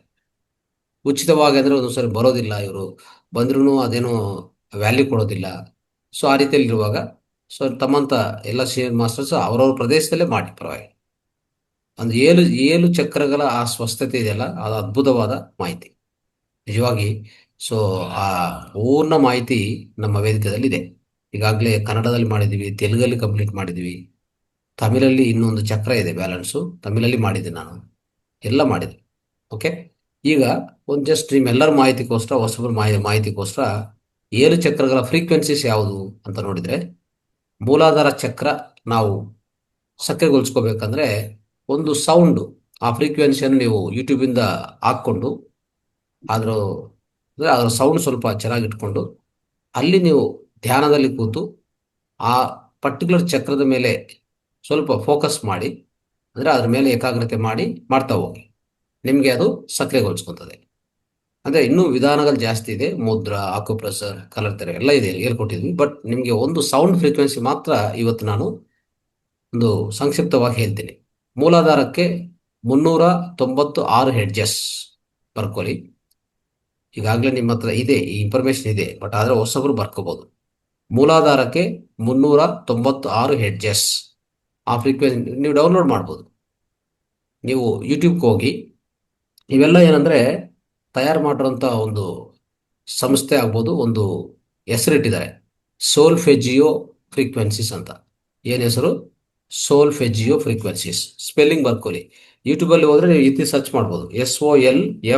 ಉಚಿತವಾಗಿ ಅಂದ್ರೆ ಒಂದೊಂದ್ಸರಿ ಬರೋದಿಲ್ಲ, ಇವರು ಬಂದ್ರೂ ಅದೇನೋ ವ್ಯಾಲ್ಯೂ ಕೊಡೋದಿಲ್ಲ. ಸೊ ಆ ರೀತಿಯಲ್ಲಿ ಇರುವಾಗ ಸೊ ತಮ್ಮಂತ ಎಲ್ಲ ಸೀನಿಯರ್ ಮಾಸ್ಟರ್ಸ್ ಅವರವ್ರ ಪ್ರದೇಶದಲ್ಲೇ ಮಾಡಿ ಪರವಾಗಿ. ಒಂದು 7 ಚಕ್ರಗಳ ಆ ಸ್ವಸ್ಥತೆ ಇದೆಯಲ್ಲ, ಅದು ಅದ್ಭುತವಾದ ಮಾಹಿತಿ ನಿಜವಾಗಿ. ಸೊ ಆ ಪೂರ್ಣ ಮಾಹಿತಿ ನಮ್ಮ ವೇದಿಕೆಯಲ್ಲಿ ಇದೆ. ಈಗಾಗಲೇ ಕನ್ನಡದಲ್ಲಿ ಮಾಡಿದ್ದೀವಿ, ತೆಲುಗಲ್ಲಿ ಕಂಪ್ಲೀಟ್ ಮಾಡಿದ್ದೀವಿ, ತಮಿಳಲ್ಲಿ ಇನ್ನೊಂದು ಚಕ್ರ ಇದೆ ಬ್ಯಾಲೆನ್ಸು, ತಮಿಳಲ್ಲಿ ಮಾಡಿದ್ದೆ ನಾನು, ಎಲ್ಲ ಮಾಡಿದೆ. ಓಕೆ, ಈಗ ಒಂದು ಜಸ್ಟ್ ನಿಮ್ಮೆಲ್ಲರ ಮಾಹಿತಿಗೋಸ್ಕರ, ಹೊಸಬರ ಮಾಹಿತಿಗೋಸ್ಕರ 7 ಚಕ್ರಗಳ ಫ್ರೀಕ್ವೆನ್ಸೀಸ್ ಯಾವುದು ಅಂತ ನೋಡಿದ್ರೆ, ಮೂಲಾಧಾರ ಚಕ್ರ ನಾವು ಸಕ್ರಿಯಗೊಳಿಸ್ಕೋಬೇಕಂದ್ರೆ ಒಂದು ಸೌಂಡು, ಆ ಫ್ರೀಕ್ವೆನ್ಸಿಯನ್ನು ನೀವು ಯೂಟ್ಯೂಬಿಂದ ಹಾಕ್ಕೊಂಡು ಅದರ ಸೌಂಡ್ ಸ್ವಲ್ಪ ಚೆನ್ನಾಗಿ ಇಟ್ಕೊಂಡು ಅಲ್ಲಿ ನೀವು ಧ್ಯಾನದಲ್ಲಿ ಕೂತು ಆ ಪರ್ಟಿಕ್ಯುಲರ್ ಚಕ್ರದ ಮೇಲೆ ಸ್ವಲ್ಪ ಫೋಕಸ್ ಮಾಡಿ, ಅಂದರೆ ಅದ್ರ ಮೇಲೆ ಏಕಾಗ್ರತೆ ಮಾಡ್ತಾ ಹೋಗಿ, ನಿಮಗೆ ಅದು ಸಕ್ರಿಯಗೊಳಿಸ್ಕೊತದೆ. ಅಂದರೆ ಇನ್ನೂ ವಿಧಾನಗಳು ಜಾಸ್ತಿ ಇದೆ, ಮುದ್ರಾ, ಆಕ್ಯುಪ್ರೆಷರ್, ಕಲರ್ ಥೆರಪಿ ಎಲ್ಲ ಇದೆ ಹೇಳ್ಕೊಟ್ಟಿದ್ವಿ. ಬಟ್ ನಿಮಗೆ ಒಂದು ಸೌಂಡ್ ಫ್ರೀಕ್ವೆನ್ಸಿ ಮಾತ್ರ ಇವತ್ತು ನಾನು ಒಂದು ಸಂಕ್ಷಿಪ್ತವಾಗಿ ಹೇಳ್ತೀನಿ. ಮೂಲಾಧಾರಕ್ಕೆ 396 ಹೆಡ್ಜಸ್ ಬರ್ಕೊಳ್ಳಿ. ಈಗಾಗಲೇ ನಿಮ್ಮ ಹತ್ರ ಇದೆ, ಈ ಇನ್ಫಾರ್ಮೇಶನ್ ಇದೆ, ಬಟ್ ಆದರೆ ಹೊಸಬ್ರು ಬರ್ಕೋಬಹುದು. ಮೂಲಾಧಾರಕ್ಕೆ 396 ಹೆಡ್ಜಸ್. ಆ ಫ್ರೀಕ್ವೆನ್ಸಿ ನೀವು ಡೌನ್ಲೋಡ್ ಮಾಡ್ಬೋದು. ನೀವು ಯೂಟ್ಯೂಬ್ಗೆ ಹೋಗಿ, ಇವೆಲ್ಲ ಏನಂದ್ರೆ ತಯಾರು ಮಾಡಿರೋಂಥ ಒಂದು ಸಂಸ್ಥೆ ಆಗ್ಬೋದು, ಒಂದು ಹೆಸರಿಟ್ಟಿದ್ದಾರೆ, ಸೋಲ್ಫೆಜಿಯೋ ಫ್ರೀಕ್ವೆನ್ಸೀಸ್ ಅಂತ. ಏನು ಹೆಸರು? ಸೋಲ್ಫೆಜಿಯೋ ಫ್ರೀಕ್ವೆನ್ಸೀಸ್. ಸ್ಪೆಲ್ಲಿಂಗ್ ಬರ್ಕೊಳ್ಳಿ. ಯೂಟ್ಯೂಬಲ್ಲಿ ಹೋದ್ರೆ ನೀವು ಇತಿ ಸರ್ಚ್ ಮಾಡ್ಬೋದು, SOLFEGGIO,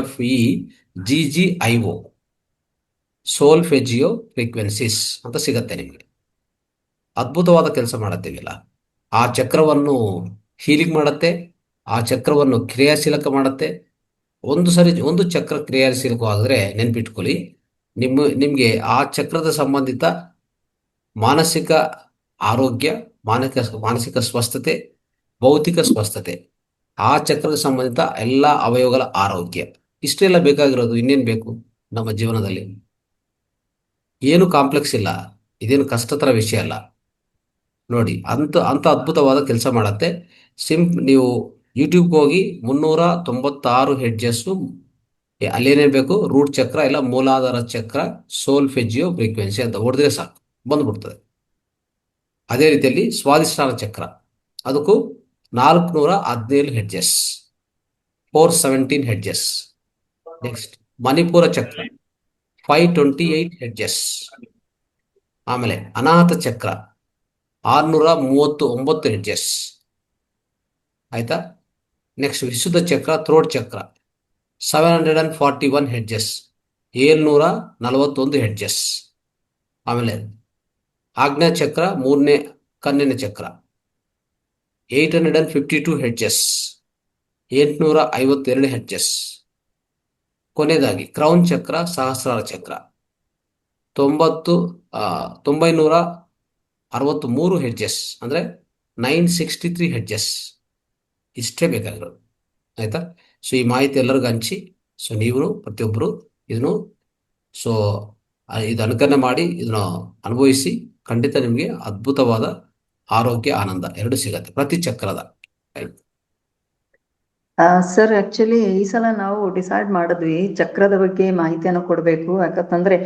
ಸೋಲ್ಫೆಜಿಯೋ ಫ್ರೀಕ್ವೆನ್ಸೀಸ್ ಅಂತ ಸಿಗತ್ತೆ ನಿಮಗೆ. ಅದ್ಭುತವಾದ ಕೆಲಸ ಮಾಡುತ್ತೀವಿಲ್ಲ. ಆ ಚಕ್ರವನ್ನು ಹೀಲಿಂಗ್ ಮಾಡುತ್ತೆ, ಆ ಚಕ್ರವನ್ನು ಕ್ರಿಯಾಶೀಲಕ ಮಾಡುತ್ತೆ. ಒಂದು ಚಕ್ರ ಕ್ರಿಯಾಶೀಲಕವಾದರೆ ನೆನ್ಪಿಟ್ಕೊಳ್ಳಿ, ನಿಮಗೆ ಆ ಚಕ್ರದ ಸಂಬಂಧಿತ ಮಾನಸಿಕ ಆರೋಗ್ಯ, ಮಾನಸಿಕ ಸ್ವಸ್ಥತೆ, ಭೌತಿಕ ಸ್ವಸ್ಥತೆ, ಆ ಚಕ್ರದ ಸಂಬಂಧಿತ ಎಲ್ಲ ಅವಯವಗಳ ಆರೋಗ್ಯ, ಇಷ್ಟೆಲ್ಲ ಬೇಕಾಗಿರೋದು. ಇನ್ನೇನು ಬೇಕು ನಮ್ಮ ಜೀವನದಲ್ಲಿ? ಏನು ಕಾಂಪ್ಲೆಕ್ಸ್ ಇಲ್ಲ, ಇದೇನು ಕಷ್ಟತರ ವಿಷಯ ಅಲ್ಲ ನೋಡಿ. ಅಂತ ಅದ್ಭುತವಾದ ಕೆಲಸ ಮಾಡತ್ತೆ. ನೀವು ಯೂಟ್ಯೂಬ್ಗೆ ಹೋಗಿ 396 ಹೆಡ್ಜಸ್ಸು, ಅಲ್ಲೇನೇನು ಬೇಕು, ರೂಟ್ ಚಕ್ರ ಇಲ್ಲ ಮೂಲಾಧಾರ ಚಕ್ರ, ಸೋಲ್ಫೆಜಿಯೋ ಫ್ರೀಕ್ವೆನ್ಸಿ ಅಂತ ಹೊಡೆದ್ರೆ ಸಾಕು, ಬಂದ್ಬಿಡ್ತದೆ. ಅದೇ ರೀತಿಯಲ್ಲಿ ಸ್ವಾಧಿಷ್ಠಾನ ಚಕ್ರ, ಅದಕ್ಕೂ 417 ಹೆಡ್ಜಸ್, 417 ಹೆಡ್ಜಸ್. ನೆಕ್ಸ್ಟ್ ಮಣಿಪುರ ಚಕ್ರ 528 ಹೆಡ್ಜಸ್. ಆಮೇಲೆ ಅನಾಹತ ಚಕ್ರ 639 ಹೆಡ್ಜಸ್. ಆಯ್ತಾ. ನೆಕ್ಸ್ಟ್ ವಿಶುದ್ಧ ಚಕ್ರ, ಥ್ರೋಟ್ ಚಕ್ರ 741 ಹೆಡ್ಜಸ್, 741 ಹೆಡ್ಜಸ್. ಆಮೇಲೆ ಆಗ್ನೇಯ ಚಕ್ರ, ಮೂರನೇ ಕಣ್ಣಿನ ಚಕ್ರ 852 ಹೆಡ್ಜಸ್, 852 ಹೆಡ್ಜಸ್. ಕೊನೆಯದಾಗಿ ಕ್ರೌನ್ ಚಕ್ರ, ಸಹಸ್ರಾರ ಚಕ್ರ 963 ಹೆಡ್ಜಸ್, ಅಂದರೆ 963 ಹೆಡ್ಜಸ್. ಇಷ್ಟೇ ಬೇಕಾಗಿರೋದು. ಆಯ್ತಾ. ಸೊ ಈ ಮಾಹಿತಿ ಎಲ್ಲರಿಗೂ ಹಂಚಿ, ಸೊ ನೀವು ಪ್ರತಿಯೊಬ್ಬರು ಇದನ್ನು ಸೊ ಇದು ಅನುಕರಣೆ ಮಾಡಿ, ಇದನ್ನು ಅನುಭವಿಸಿ. ಖಂಡಿತ ನಿಮಗೆ ಅದ್ಭುತವಾದ ಆರೋಗ್ಯ, ಆನಂದ ಎರಡು ಸಿಗತ್ತೆ ಪ್ರತಿ ಚಕ್ರದ. ಸರ್ ಆಕ್ಚುಲಿ ಈ ಸಲ ನಾವು ಡಿಸೈಡ್ ಮಾಡಿದ್ವಿ ಚಕ್ರದ ಬಗ್ಗೆ ಮಾಹಿತಿಯನ್ನು ಕೊಡಬೇಕು. ಯಾಕಂತಂದ್ರೆ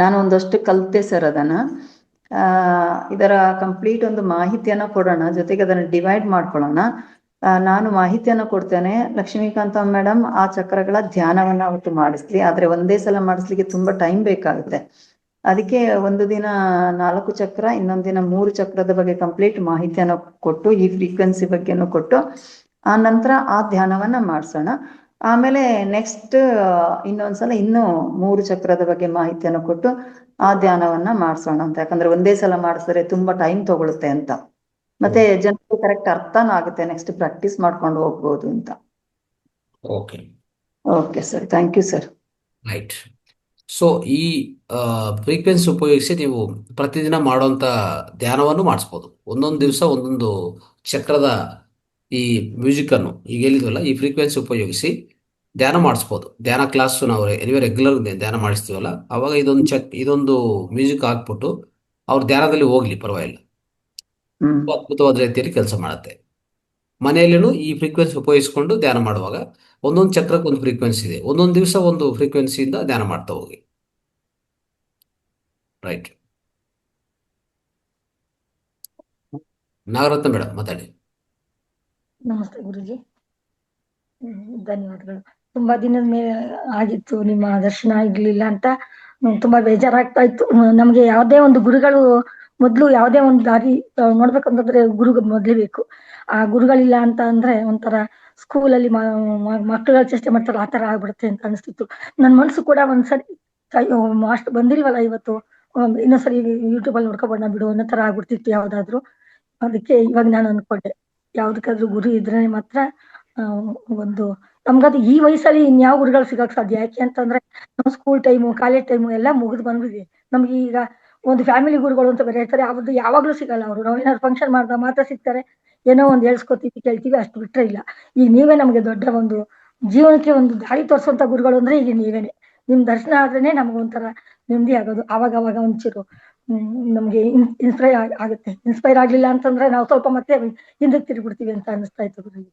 ನಾನು ಒಂದಷ್ಟು ಕಲಿತೆ ಸರ್ ಅದನ್ನ. ಇದರ ಕಂಪ್ಲೀಟ್ ಒಂದು ಮಾಹಿತಿಯನ್ನ ಕೊಡೋಣ, ಜೊತೆಗೆ ಅದನ್ನ ಡಿವೈಡ್ ಮಾಡ್ಕೊಳ್ಳೋಣ. ನಾನು ಮಾಹಿತಿಯನ್ನು ಕೊಡ್ತೇನೆ. ಲಕ್ಷ್ಮೀಕಾಂತ ಮೇಡಮ್ ಆ ಚಕ್ರಗಳ ಧ್ಯಾನವನ್ನ ಅವತ್ತು ಮಾಡಿಸ್ಲಿ. ಆದ್ರೆ ಒಂದೇ ಸಲ ಮಾಡಿಸ್ಲಿಕ್ಕೆ ತುಂಬಾ ಟೈಮ್ ಬೇಕಾಗುತ್ತೆ. ಅದಕ್ಕೆ ಒಂದು ದಿನ 4 ಚಕ್ರ, ಇನ್ನೊಂದು ದಿನ 3 ಚಕ್ರದ ಬಗ್ಗೆ ಕಂಪ್ಲೀಟ್ ಮಾಹಿತಿಯನ್ನು ಕೊಟ್ಟು, ಈ ಫ್ರೀಕ್ವೆನ್ಸಿ ಬಗ್ಗೆನೂ ಕೊಟ್ಟು, ಆ ನಂತರ ಆ ಧ್ಯಾನವನ್ನ ಮಾಡಿಸೋಣ. ಆಮೇಲೆ ನೆಕ್ಸ್ಟ್ ಇನ್ನೊಂದ್ಸಲ ಇನ್ನೂ 3 ಚಕ್ರದ ಬಗ್ಗೆ ಮಾಹಿತಿಯನ್ನು ಕೊಟ್ಟು ಆ ಧ್ಯಾನವನ್ನ ಮಾಡಿಸೋಣ ಅಂತ. ಯಾಕಂದ್ರೆ ಒಂದೇ ಸಲ ಮಾಡಿಸಿದ್ರೆ ತುಂಬಾ ಟೈಮ್ ತಗೊಳುತ್ತೆ ಅಂತ, ಮತ್ತೆ ಜನರಿಗೆ ಕರೆಕ್ಟ್ ಅರ್ಥನೂ ಆಗುತ್ತೆ, ನೆಕ್ಸ್ಟ್ ಪ್ರಾಕ್ಟೀಸ್ ಮಾಡ್ಕೊಂಡು ಹೋಗ್ಬೋದು ಅಂತ. Okay okay sir, thank you sir. Right. So ಈ ಫ್ರೀಕ್ವೆನ್ಸಿ ಉಪಯೋಗಿಸಿ ನೀವು ಪ್ರತಿದಿನ ಮಾಡುವಂಥ ಧ್ಯಾನವನ್ನು ಮಾಡಿಸ್ಬೋದು. ಒಂದೊಂದು ದಿವಸ ಒಂದೊಂದು ಚಕ್ರದ ಈ ಮ್ಯೂಸಿಕನ್ನು ಈಗ ಹೇಳಿದ್ವಲ್ಲ, ಈ ಫ್ರೀಕ್ವೆನ್ಸಿ ಉಪಯೋಗಿಸಿ ಧ್ಯಾನ ಮಾಡಿಸ್ಬೋದು. ಧ್ಯಾನ ಕ್ಲಾಸು ನಾವು ರೆಗ್ಯುಲರ್ ಧ್ಯಾನ ಮಾಡಿಸ್ತೀವಲ್ಲ, ಅವಾಗ ಇದೊಂದು ಮ್ಯೂಸಿಕ್ ಹಾಕ್ಬಿಟ್ಟು ಅವ್ರ ಧ್ಯಾನದಲ್ಲಿ ಹೋಗ್ಲಿ, ಪರವಾಗಿಲ್ಲ, ಅದ್ಭುತವಾದ ರೀತಿಯಲ್ಲಿ ಕೆಲಸ ಮಾಡುತ್ತೆ. ಮನೆಯಲ್ಲಿನೂ ಈ ಫ್ರೀಕ್ವೆನ್ಸಿ ಉಪಯೋಗಿಸ್ಕೊಂಡು ಧ್ಯಾನ ಮಾಡುವಾಗ ಒಂದೊಂದು ಚಕ್ರಕ್ಕೆ ಒಂದು ಫ್ರೀಕ್ವೆನ್ಸಿ ಇದೆ, ಒಂದೊಂದು ದಿವಸ ಒಂದು ಫ್ರೀಕ್ವೆನ್ಸಿಯಿಂದ ಧ್ಯಾನ ಮಾಡ್ತಾ ಹೋಗಿ. ರೈಟ್. ನಾಗರತ್ನ ಮೇಡಮ್ ಮಾತಾಡಿ. ನಮಸ್ತೆ ಗುರುಜಿ, ಧನ್ಯವಾದಗಳು. ತುಂಬಾ ದಿನದ ಮೇಲೆ ಆಗಿತ್ತು ನಿಮ್ಮ ದರ್ಶನ ಇರ್ಲಿಲ್ಲ ಅಂತ ತುಂಬಾ ಬೇಜಾರಾಗ್ತಾ ಇತ್ತು ನಮ್ಗೆ. ಯಾವುದೇ ಒಂದು ಗುರುಗಳು ಮೊದ್ಲು ಯಾವುದೇ ಒಂದು ದಾರಿ ನೋಡ್ಬೇಕಂತಂದ್ರೆ ಗುರು ಮೊದ್ಲೇ ಬೇಕು. ಆ ಗುರುಗಳಿಲ್ಲ ಅಂತ ಅಂದ್ರೆ ಒಂಥರ ಸ್ಕೂಲಲ್ಲಿ ಮಕ್ಕಳ ಚೇಷ್ಟೆ ಮಾಡ್ತಾರೆ, ಆ ತರ ಆಗ್ಬಿಡುತ್ತೆ ಅಂತ ಅನಿಸ್ತಿತ್ತು. ನನ್ ಮನ್ಸು ಕೂಡ ಒಂದ್ಸರಿ ಅಷ್ಟು ಬಂದಿಲ್ವಲ್ಲ ಇವತ್ತು, ಇನ್ನೊಂದ್ಸರಿ ಯೂಟ್ಯೂಬ್ ಅಲ್ಲಿ ನೋಡ್ಕೊಬೋಣ ಬಿಡು ಅನ್ನೋ ತರ ಆಗ್ಬಿಡ್ತಿತ್ತು ಯಾವ್ದಾದ್ರು. ಅದಕ್ಕೆ ಇವಾಗ ನಾನು ಅನ್ಕೊಂಡೆ, ಯಾವ್ದಕ್ಕಾದ್ರೂ ಗುರು ಇದ್ರೆ ಮಾತ್ರ ಒಂದು ನಮ್ಗದು ಈ ವಯಸ್ಸಲ್ಲಿ ಇನ್ಯಾವ ಗುರುಗಳು ಸಿಗಕ್ ಸಾಧ್ಯ. ಯಾಕೆ ಅಂತಂದ್ರೆ ನಾವು ಸ್ಕೂಲ್ ಟೈಮು, ಕಾಲೇಜ್ ಟೈಮು ಎಲ್ಲ ಮುಗಿದು ಬಂದ್ಬಿದ್ವಿ. ನಮ್ಗೆ ಈಗ ಒಂದು ಫ್ಯಾಮಿಲಿ ಗುರುಗಳು ಅಂತ ಬೇರೆ ಇರ್ತಾರೆ, ಅವ್ರದ್ದು ಯಾವಾಗ್ಲೂ ಸಿಗಲ್ಲ. ಅವರು ನಾವು ಏನಾದ್ರು ಫಂಕ್ಷನ್ ಮಾಡಿದಾಗ ಮಾತ್ರ ಸಿಗ್ತಾರೆ, ಏನೋ ಒಂದು ಹೇಳ್ಸ್ಕೊತೀವಿ, ಕೇಳ್ತೀವಿ, ಅಷ್ಟು ಬಿಟ್ರೆ ಇಲ್ಲ. ಈಗ ನೀವೇ ನಮ್ಗೆ ದೊಡ್ಡ ಒಂದು ಜೀವನಕ್ಕೆ ಒಂದು ದಾರಿ ತೋರಿಸುವಂತ ಗುರುಗಳು ಅಂದ್ರೆ ಈಗ ನೀವೇನೆ. ನಿಮ್ ದರ್ಶನ ಆದ್ರೇನೆ ನಮ್ಗೊಂಥರ ನೆಮ್ಮದಿ ಆಗೋದು. ಅವಾಗ ಒಂಚೂರು ನಮ್ಗೆ ಇನ್ಸ್ಪೈರ್ ಆಗುತ್ತೆ. ಇನ್ಸ್ಪೈರ್ ಆಗ್ಲಿಲ್ಲ ಅಂತಂದ್ರೆ ನಾವು ಸ್ವಲ್ಪ ಮತ್ತೆ ಹಿಂದಕ್ಕೆ ತಿರುಗ್ಬಿಡ್ತೀವಿ ಅಂತ ಅನಿಸ್ತಾ ಇತ್ತು ಗುರುಜಿ.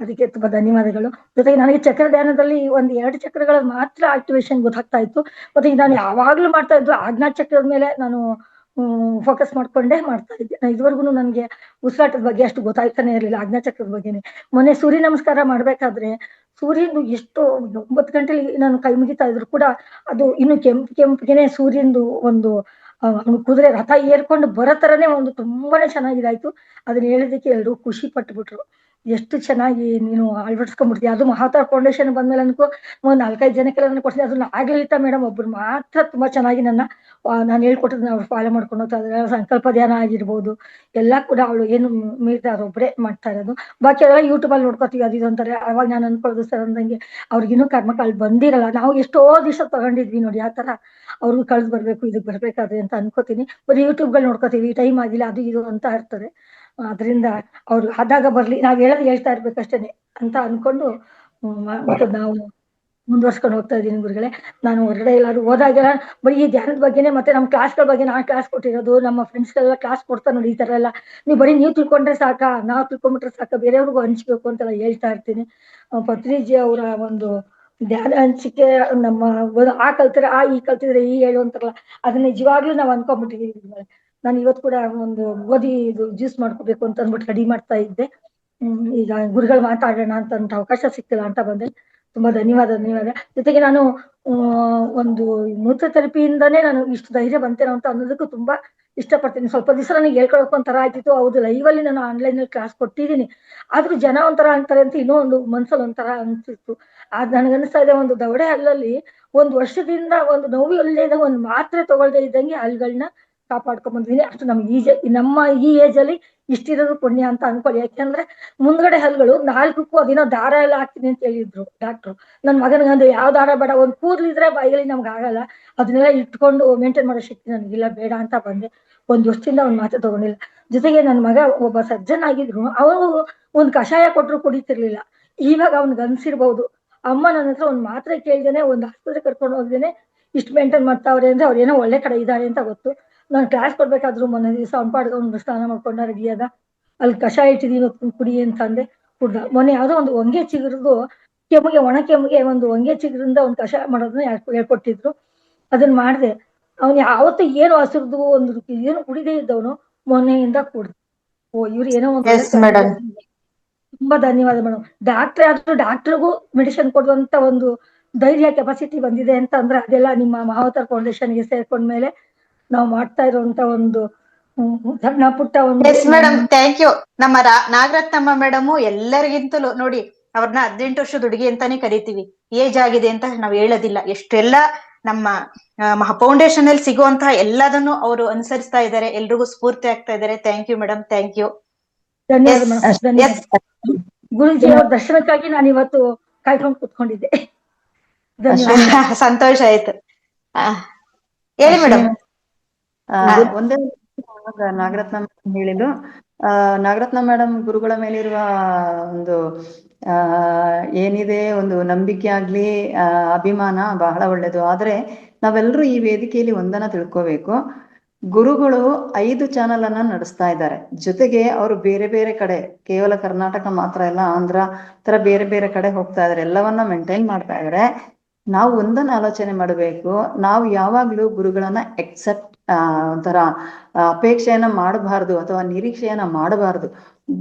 ಅದಕ್ಕೆ ತುಂಬಾ ಧನ್ಯವಾದಗಳು. ಜೊತೆಗೆ ನನಗೆ ಚಕ್ರ ಧ್ಯಾನದಲ್ಲಿ 2 ಚಕ್ರಗಳ ಮಾತ್ರ ಆಕ್ಟಿವೇಶನ್ ಗೊತ್ತಾಗ್ತಾ ಇತ್ತು. ಮತ್ತೆ ಈಗ ನಾನು ಯಾವಾಗ್ಲೂ ಮಾಡ್ತಾ ಇದ್ದು ಆಜ್ಞಾ ಚಕ್ರದ ಮೇಲೆ ನಾನು ಫೋಕಸ್ ಮಾಡ್ಕೊಂಡೇ ಮಾಡ್ತಾ ಇದ್ದೆ. ಇದುವರೆಗೂ ನನ್ಗೆ ಉಸಿರಾಟದ ಬಗ್ಗೆ ಅಷ್ಟು ಗೊತ್ತಾಗ್ತಾನೆ ಇರ್ಲಿಲ್ಲ, ಆಜ್ಞಾ ಚಕ್ರದ ಬಗ್ಗೆನೆ. ಮೊನ್ನೆ ಸೂರ್ಯ ನಮಸ್ಕಾರ ಮಾಡ್ಬೇಕಾದ್ರೆ ಸೂರ್ಯಂದು ಎಷ್ಟು 9 ಗಂಟೆಲಿ ನಾನು ಕೈ ಮುಗಿತಾ ಇದ್ರು ಕೂಡ ಅದು ಇನ್ನು ಕೆಂಪಿಗೆನೆ ಸೂರ್ಯಂದು ಒಂದು ಕುದುರೆ ರಥ ಏರ್ಕೊಂಡು ಬರೋ ತರನೇ ಒಂದು ತುಂಬಾನೇ ಚೆನ್ನಾಗಿದಾಯ್ತು. ಅದನ್ನ ಹೇಳಿದಕ್ಕೆ ಎಲ್ರು ಖುಷಿ ಪಟ್ಬಿಟ್ರು. ಎಷ್ಟು ಚೆನ್ನಾಗಿ ನೀನು ಅಳವಡಿಸ್ಕೊಂಡ್ಬಿಡ್ತೀಯ. ಅದು ಮಹಾವತಾರ್ ಫೌಂಡೇಶನ್ ಬಂದ್ಮೇಲೆ ಅನ್ಕೋ ಒಂದ್ 4-5 ಜನಕ್ಕೆಲ್ಲ ನಾನು ಕೊಡ್ತೀನಿ. ಅದನ್ನ ಆಗ್ಲಿಲ್ಲ ಮೇಡಮ್ ಒಬ್ರು ಮಾತ್ರ ತುಂಬಾ ಚೆನ್ನಾಗಿ ನಾನು ಹೇಳ್ಕೊಟ್ಟದನ್ನ ಅವ್ರು ಫಾಲೋ ಮಾಡ್ಕೊಂಡು ಹೋಗ್ತಾ ಇದ್ದಾರೆ. ಸಂಕಲ್ಪ ಧ್ಯಾನ ಆಗಿರ್ಬೋದು ಎಲ್ಲ ಕೂಡ ಅವಳು ಏನು ಮೀರ್ದ ಒಬ್ಬರೇ ಮಾಡ್ತಾ ಇರೋದು. ಬಾಕಿ ಅದೆಲ್ಲ ಯೂಟ್ಯೂಬ್ ಅಲ್ಲಿ ನೋಡ್ಕೋತೀವಿ, ಅದು ಇದು ಅಂತಾರೆ. ಅವಾಗ ನಾನು ಅನ್ಕೊಳ್ಳೋದು ಸರ್ ಅಂದಂಗೆ ಅವ್ರಿಗಿನ್ನೂ ಕರ್ಮಕಾಲ್ ಬಂದಿರಲ್ಲ. ನಾವು ಎಷ್ಟೋ ದಿವಸ ತಗೊಂಡಿದ್ವಿ ನೋಡಿ, ಆ ತರ ಅವ್ರಿಗೂ ಕಳ್ದ್ ಬರ್ಬೇಕು, ಇದಕ್ ಬರ್ಬೇಕಾದ್ರೆ ಅಂತ ಅನ್ಕೋತೀನಿ. ಬರೀ ಯೂಟ್ಯೂಬ್ಗಳು ನೋಡ್ಕೋತೀವಿ, ಟೈಮ್ ಆಗಿಲ್ಲ ಅದು ಇದು ಅಂತ ಇರ್ತಾರೆ. ಅದರಿಂದ ಅವ್ರು ಆದಾಗ ಬರ್ಲಿ, ನಾವ್ ಹೇಳ್ತಾ ಇರ್ಬೇಕಷ್ಟೇನೆ ಅಂತ ಅನ್ಕೊಂಡು ನಾವು ಮುಂದುವರ್ಸ್ಕೊಂಡು ಹೋಗ್ತಾ ಇದ್ದೀನಿ ಗುರುಗಳೇ. ನಾನು ಹೊರಗಡೆ ಎಲ್ಲಾದ್ರು ಹೋದಾಗ ಬರೀ ಈ ಧ್ಯಾನದ ಬಗ್ಗೆನೆ, ಮತ್ತೆ ನಮ್ಮ ಕ್ಲಾಸ್ಗಳ ಬಗ್ಗೆ ನಾನು ಕ್ಲಾಸ್ ಕೊಟ್ಟಿರೋದು, ನಮ್ಮ ಫ್ರೆಂಡ್ಸ್ಗೆಲ್ಲ ಕ್ಲಾಸ್ ಕೊಡ್ತಾ ನೋಡಿ, ಈ ತರ ಎಲ್ಲ ನೀವು ತಿಳ್ಕೊಂಡ್ರೆ ಸಾಕಾ, ನಾವು ತಿಳ್ಕೊಂಡ್ಬಿಟ್ರೆ ಸಾಕಾ, ಬೇರೆಯವ್ರಿಗೂ ಹಂಚ್ಬೇಕು ಅಂತೆಲ್ಲ ಹೇಳ್ತಾ ಇರ್ತೀನಿ. ಪತ್ರಿಜಿ ಅವರ ಒಂದು ಧ್ಯಾನ ಹಂಚಿಕೆ ನಮ್ಮ ಆ ಕಲ್ತಿದ್ರೆ ಈ ಕಲ್ತಿದ್ರೆ ಈ ಹೇಳು ಅಂತಾರಲ್ಲ, ಅದನ್ನ ನಿಜವಾಗ್ಲೂ ನಾವು ಅನ್ಕೊಂಡ್ಬಿಟ್ಟಿದೀವಿ. ನಾನು ಇವತ್ತು ಕೂಡ ಒಂದು ಗೋಧಿ ಜ್ಯೂಸ್ ಮಾಡ್ಕೋಬೇಕು ಅಂತ ಅಂದ್ಬಿಟ್ಟು ರೆಡಿ ಮಾಡ್ತಾ ಇದ್ದೆ. ಈಗ ಗುರುಗಳು ಮಾತಾಡೋಣ ಅಂತ ಅವಕಾಶ ಸಿಕ್ತಿಲ್ಲ ಅಂತ ಬಂದೆ. ತುಂಬಾ ಧನ್ಯವಾದ. ಜೊತೆಗೆ ನಾನು ಒಂದು ಮೂತ್ರ ಥೆರಪಿಯಿಂದಾನೇ ನಾನು ಇಷ್ಟು ಧೈರ್ಯ ಬಂತೇನೋ ಅಂತ ಅನ್ನೋದಕ್ಕೂ ತುಂಬಾ ಇಷ್ಟಪಡ್ತೀನಿ. ಸ್ವಲ್ಪ ದಿವಸ ನನಗೆ ಹೇಳ್ಕೊಳಕ್ ಒಂಥರ ಆಯ್ತಿತ್ತು. ಹೌದು, ಲೈವಲ್ಲಿ ನಾನು ಆನ್ಲೈನಲ್ಲಿ ಕ್ಲಾಸ್ ಕೊಟ್ಟಿದ್ದೀನಿ, ಆದ್ರೂ ಜನ ಒಂಥರ ಅಂತಾರೆ ಅಂತ ಇನ್ನೂ ಒಂದು ಮನ್ಸಲ್ಲಿ ಒಂಥರ ಅನ್ಸಿತ್ತು. ನನಗನ್ನಿಸ್ತಾ ಇದೆ, ಒಂದು ದವಡೆ ಹಲ್ಲಲ್ಲಿ ಒಂದು ವರ್ಷದಿಂದ ಒಂದು ನೋವು ಇಲ್ಲದೆ ಒಂದು ಮಾತ್ರೆ ತಗೊಳ್ದೇ ಇದ್ದಂಗೆ ಹಲ್ಗಳನ್ನ ಕಾಪಾಡ್ಕೊಂಡ್ ಬಂದಿದ್ದೀನಿ. ಅಷ್ಟು ನಮ್ಗೆ ನಮ್ಮ ಈ ಏಜ್ ಅಲ್ಲಿ ಇಷ್ಟಿರೋದು ಪುಣ್ಯ ಅಂತ ಅನ್ಕೊಳ್ಳಿ. ಯಾಕೆಂದ್ರೆ ಮುಂದ್ಗಡೆ ಹಲ್ಗಳು 4ಕ್ಕೂ ಅದೇನೋ ದಾರ ಎಲ್ಲ ಹಾಕ್ತೀನಿ ಅಂತ ಹೇಳಿದ್ರು ಡಾಕ್ಟ್ರು. ನನ್ ಮಗನಿಗಂದ್ರೆ ಯಾವ ದಾರ ಬೇಡ, ಒಂದ್ ಕೂದ್ಲಿದ್ರೆ ಬಾಯಿಗೆ ನಮ್ಗೆ ಆಗಲ್ಲ, ಅದನ್ನೆಲ್ಲ ಇಟ್ಕೊಂಡು ಮೇಂಟೈನ್ ಮಾಡೋ ಶಕ್ತಿ ನನಗಿಲ್ಲ, ಬೇಡ ಅಂತ ಬಂದೆ. ಒಂದ್ ವರ್ಷದಿಂದ ಅವ್ನ್ ಮಾತ್ರ ತಗೊಂಡಿಲ್ಲ. ಜೊತೆಗೆ ನನ್ ಮಗ ಒಬ್ಬ ಸರ್ಜನ್ ಆಗಿದ್ರು, ಅವರು ಒಂದ್ ಕಷಾಯ ಕೊಟ್ರು ಕುಡಿತಿರ್ಲಿಲ್ಲ. ಇವಾಗ ಅವ್ನಿಗೆ ಅನ್ಸಿರ್ಬಹುದು, ಅಮ್ಮ ನನ್ನ ಹತ್ರ ಒಂದ್ ಮಾತ್ರೆ ಕೇಳ್ದೇನೆ, ಒಂದ್ ಆಸ್ಪತ್ರೆ ಕರ್ಕೊಂಡು ಹೋಗ್ದೇನೆ ಇಷ್ಟು ಮೇಂಟೈನ್ ಮಾಡ್ತಾವ್ರೆ ಅಂದ್ರೆ ಅವ್ರು ಏನೋ ಒಳ್ಳೆ ಕಡೆ ಇದ್ದಾರೆ ಅಂತ ಗೊತ್ತು. ನಾನು ಕ್ಲಾಸ್ ಕೊಡ್ಬೇಕಾದ್ರು ಮೊನ್ನೆ ದಿವಸ ಅವ್ನ ಪಾಡ್ಗೆ ಅವ್ನು ಸ್ನಾನ ಮಾಡ್ಕೊಂಡ ರೆಡಿಯಾದ, ಅಲ್ಲಿ ಕಷಾಯ ಇಟ್ಟಿದೀನಿ ಕುಡಿ ಅಂತ ಅಂದೆ, ಕುಡ್ದ. ಮೊನ್ನೆ ಯಾವ್ದೋ ಒಂದು ಹೊಂಗೆ ಚಿಗುರ್ದು ಕೆಮ್ಮಿಗೆ, ಒಣ ಕೆಮ್ಮಿಗೆ ಒಂದು ಹೊಂಗೆ ಚಿಗುರಿಂದ ಒಂದು ಕಷಾಯ ಮಾಡೋದನ್ನ ಹೇಳ್ಕೊಟ್ಟಿದ್ರು, ಅದನ್ನ ಮಾಡ್ದೆ. ಅವ್ನು ಯಾವತ್ತೂ ಏನು ಹಸಿರ್ದು ಒಂದು ಏನು ಕುಡಿದೇ ಇದ್ದವನು ಮೊನ್ನೆಯಿಂದ ಕುಡ್ದ. ಓ, ಇವ್ರು ಏನೋ ಒಂದು ಒಳ್ಳೆ ತುಂಬಾ ಧನ್ಯವಾದ ಮೇಡಮ್. ಡಾಕ್ಟ್ರೇ ಆದ್ರೂ ಡಾಕ್ಟರ್ಗೂ ಮೆಡಿಸಿನ್ ಕೊಡುವಂತ ಒಂದು ಧೈರ್ಯ, ಕೆಪಾಸಿಟಿ ಬಂದಿದೆ ಅಂತ ಅಂದ್ರೆ ಅದೆಲ್ಲ ನಿಮ್ಮ ಮಹಾವತಾರ್ ಫೌಂಡೇಶನ್ಗೆ ಸೇರ್ಕೊಂಡ್ಮೇಲೆ ನಾವು ಮಾಡ್ತಾ ಇರುವಂತ ಒಂದು ಸಣ್ಣ ಪುಟ್ಟ ಒಂದು. Yes madam, thank you. ನಮ್ಮ ನಾಗರತ್ನಮ್ಮ ಮೇಡಮು ಎಲ್ಲರಿಗಿಂತಲೂ ನೋಡಿ, ಅವ್ರನ್ನ 18 ವರ್ಷದ ಹುಡುಗಿ ಅಂತಾನೆ ಕರಿತೀವಿ. ಏಜ್ ಆಗಿದೆ ಅಂತ ನಾವ್ ಹೇಳೋದಿಲ್ಲ. ಎಷ್ಟೆಲ್ಲ ನಮ್ಮ ಫೌಂಡೇಶನ್ ಅಲ್ಲಿ ಸಿಗುವಂತಹ ಎಲ್ಲದನ್ನು ಅವರು ಅನುಸರಿಸ್ತಾ ಇದ್ದಾರೆ, ಎಲ್ರಿಗೂ ಸ್ಫೂರ್ತಿ ಆಗ್ತಾ ಇದ್ದಾರೆ. Thank you madam, thank you. ಧನ್ಯವಾದ ಮೇಡಮ್, ಧನ್ಯವಾದ. ಗುರುಜಿ ಅವ್ರ ದರ್ಶನಕ್ಕಾಗಿ ನಾನು ಇವತ್ತು ಕಾಯ್ಕೊಂಡು ಕುತ್ಕೊಂಡಿದ್ದೆ. ಧನ್ಯವಾದ. ಸಂತೋಷ ಆಯ್ತು. ಹೇಳಿ ಮೇಡಮ್. ಒಂದೇ ನಾಗರತ್ನ ಹೇಳಿದ್ದು, ನಾಗರತ್ನ ಮೇಡಮ್ ಗುರುಗಳ ಮೇಲಿರುವ ಒಂದು ಏನಿದೆ ಒಂದು ನಂಬಿಕೆ ಆಗ್ಲಿ, ಅಭಿಮಾನ ಬಹಳ ಒಳ್ಳೇದು. ಆದ್ರೆ ನಾವೆಲ್ಲರೂ ಈ ವೇದಿಕೆಯಲ್ಲಿ ಒಂದನ್ನ ತಿಳ್ಕೋಬೇಕು, ಗುರುಗಳು 5 ಚಾನಲ್ ಅನ್ನ ನಡೆಸ್ತಾ ಇದ್ದಾರೆ. ಜೊತೆಗೆ ಅವರು ಬೇರೆ ಬೇರೆ ಕಡೆ, ಕೇವಲ ಕರ್ನಾಟಕ ಮಾತ್ರ ಇಲ್ಲ, ಆಂಧ್ರ ತರ ಬೇರೆ ಬೇರೆ ಕಡೆ ಹೋಗ್ತಾ ಇದಾರೆ, ಎಲ್ಲವನ್ನ ಮೇಂಟೈನ್ ಮಾಡ್ತಾ ಇದಾರೆ. ನಾವು ಒಂದನ್ನ ಆಲೋಚನೆ ಮಾಡಬೇಕು, ನಾವು ಯಾವಾಗ್ಲೂ ಗುರುಗಳನ್ನ ಒಂಥರ ಅಪೇಕ್ಷೆಯನ್ನ ಮಾಡಬಾರ್ದು ಅಥವಾ ನಿರೀಕ್ಷೆಯನ್ನ ಮಾಡಬಾರ್ದು.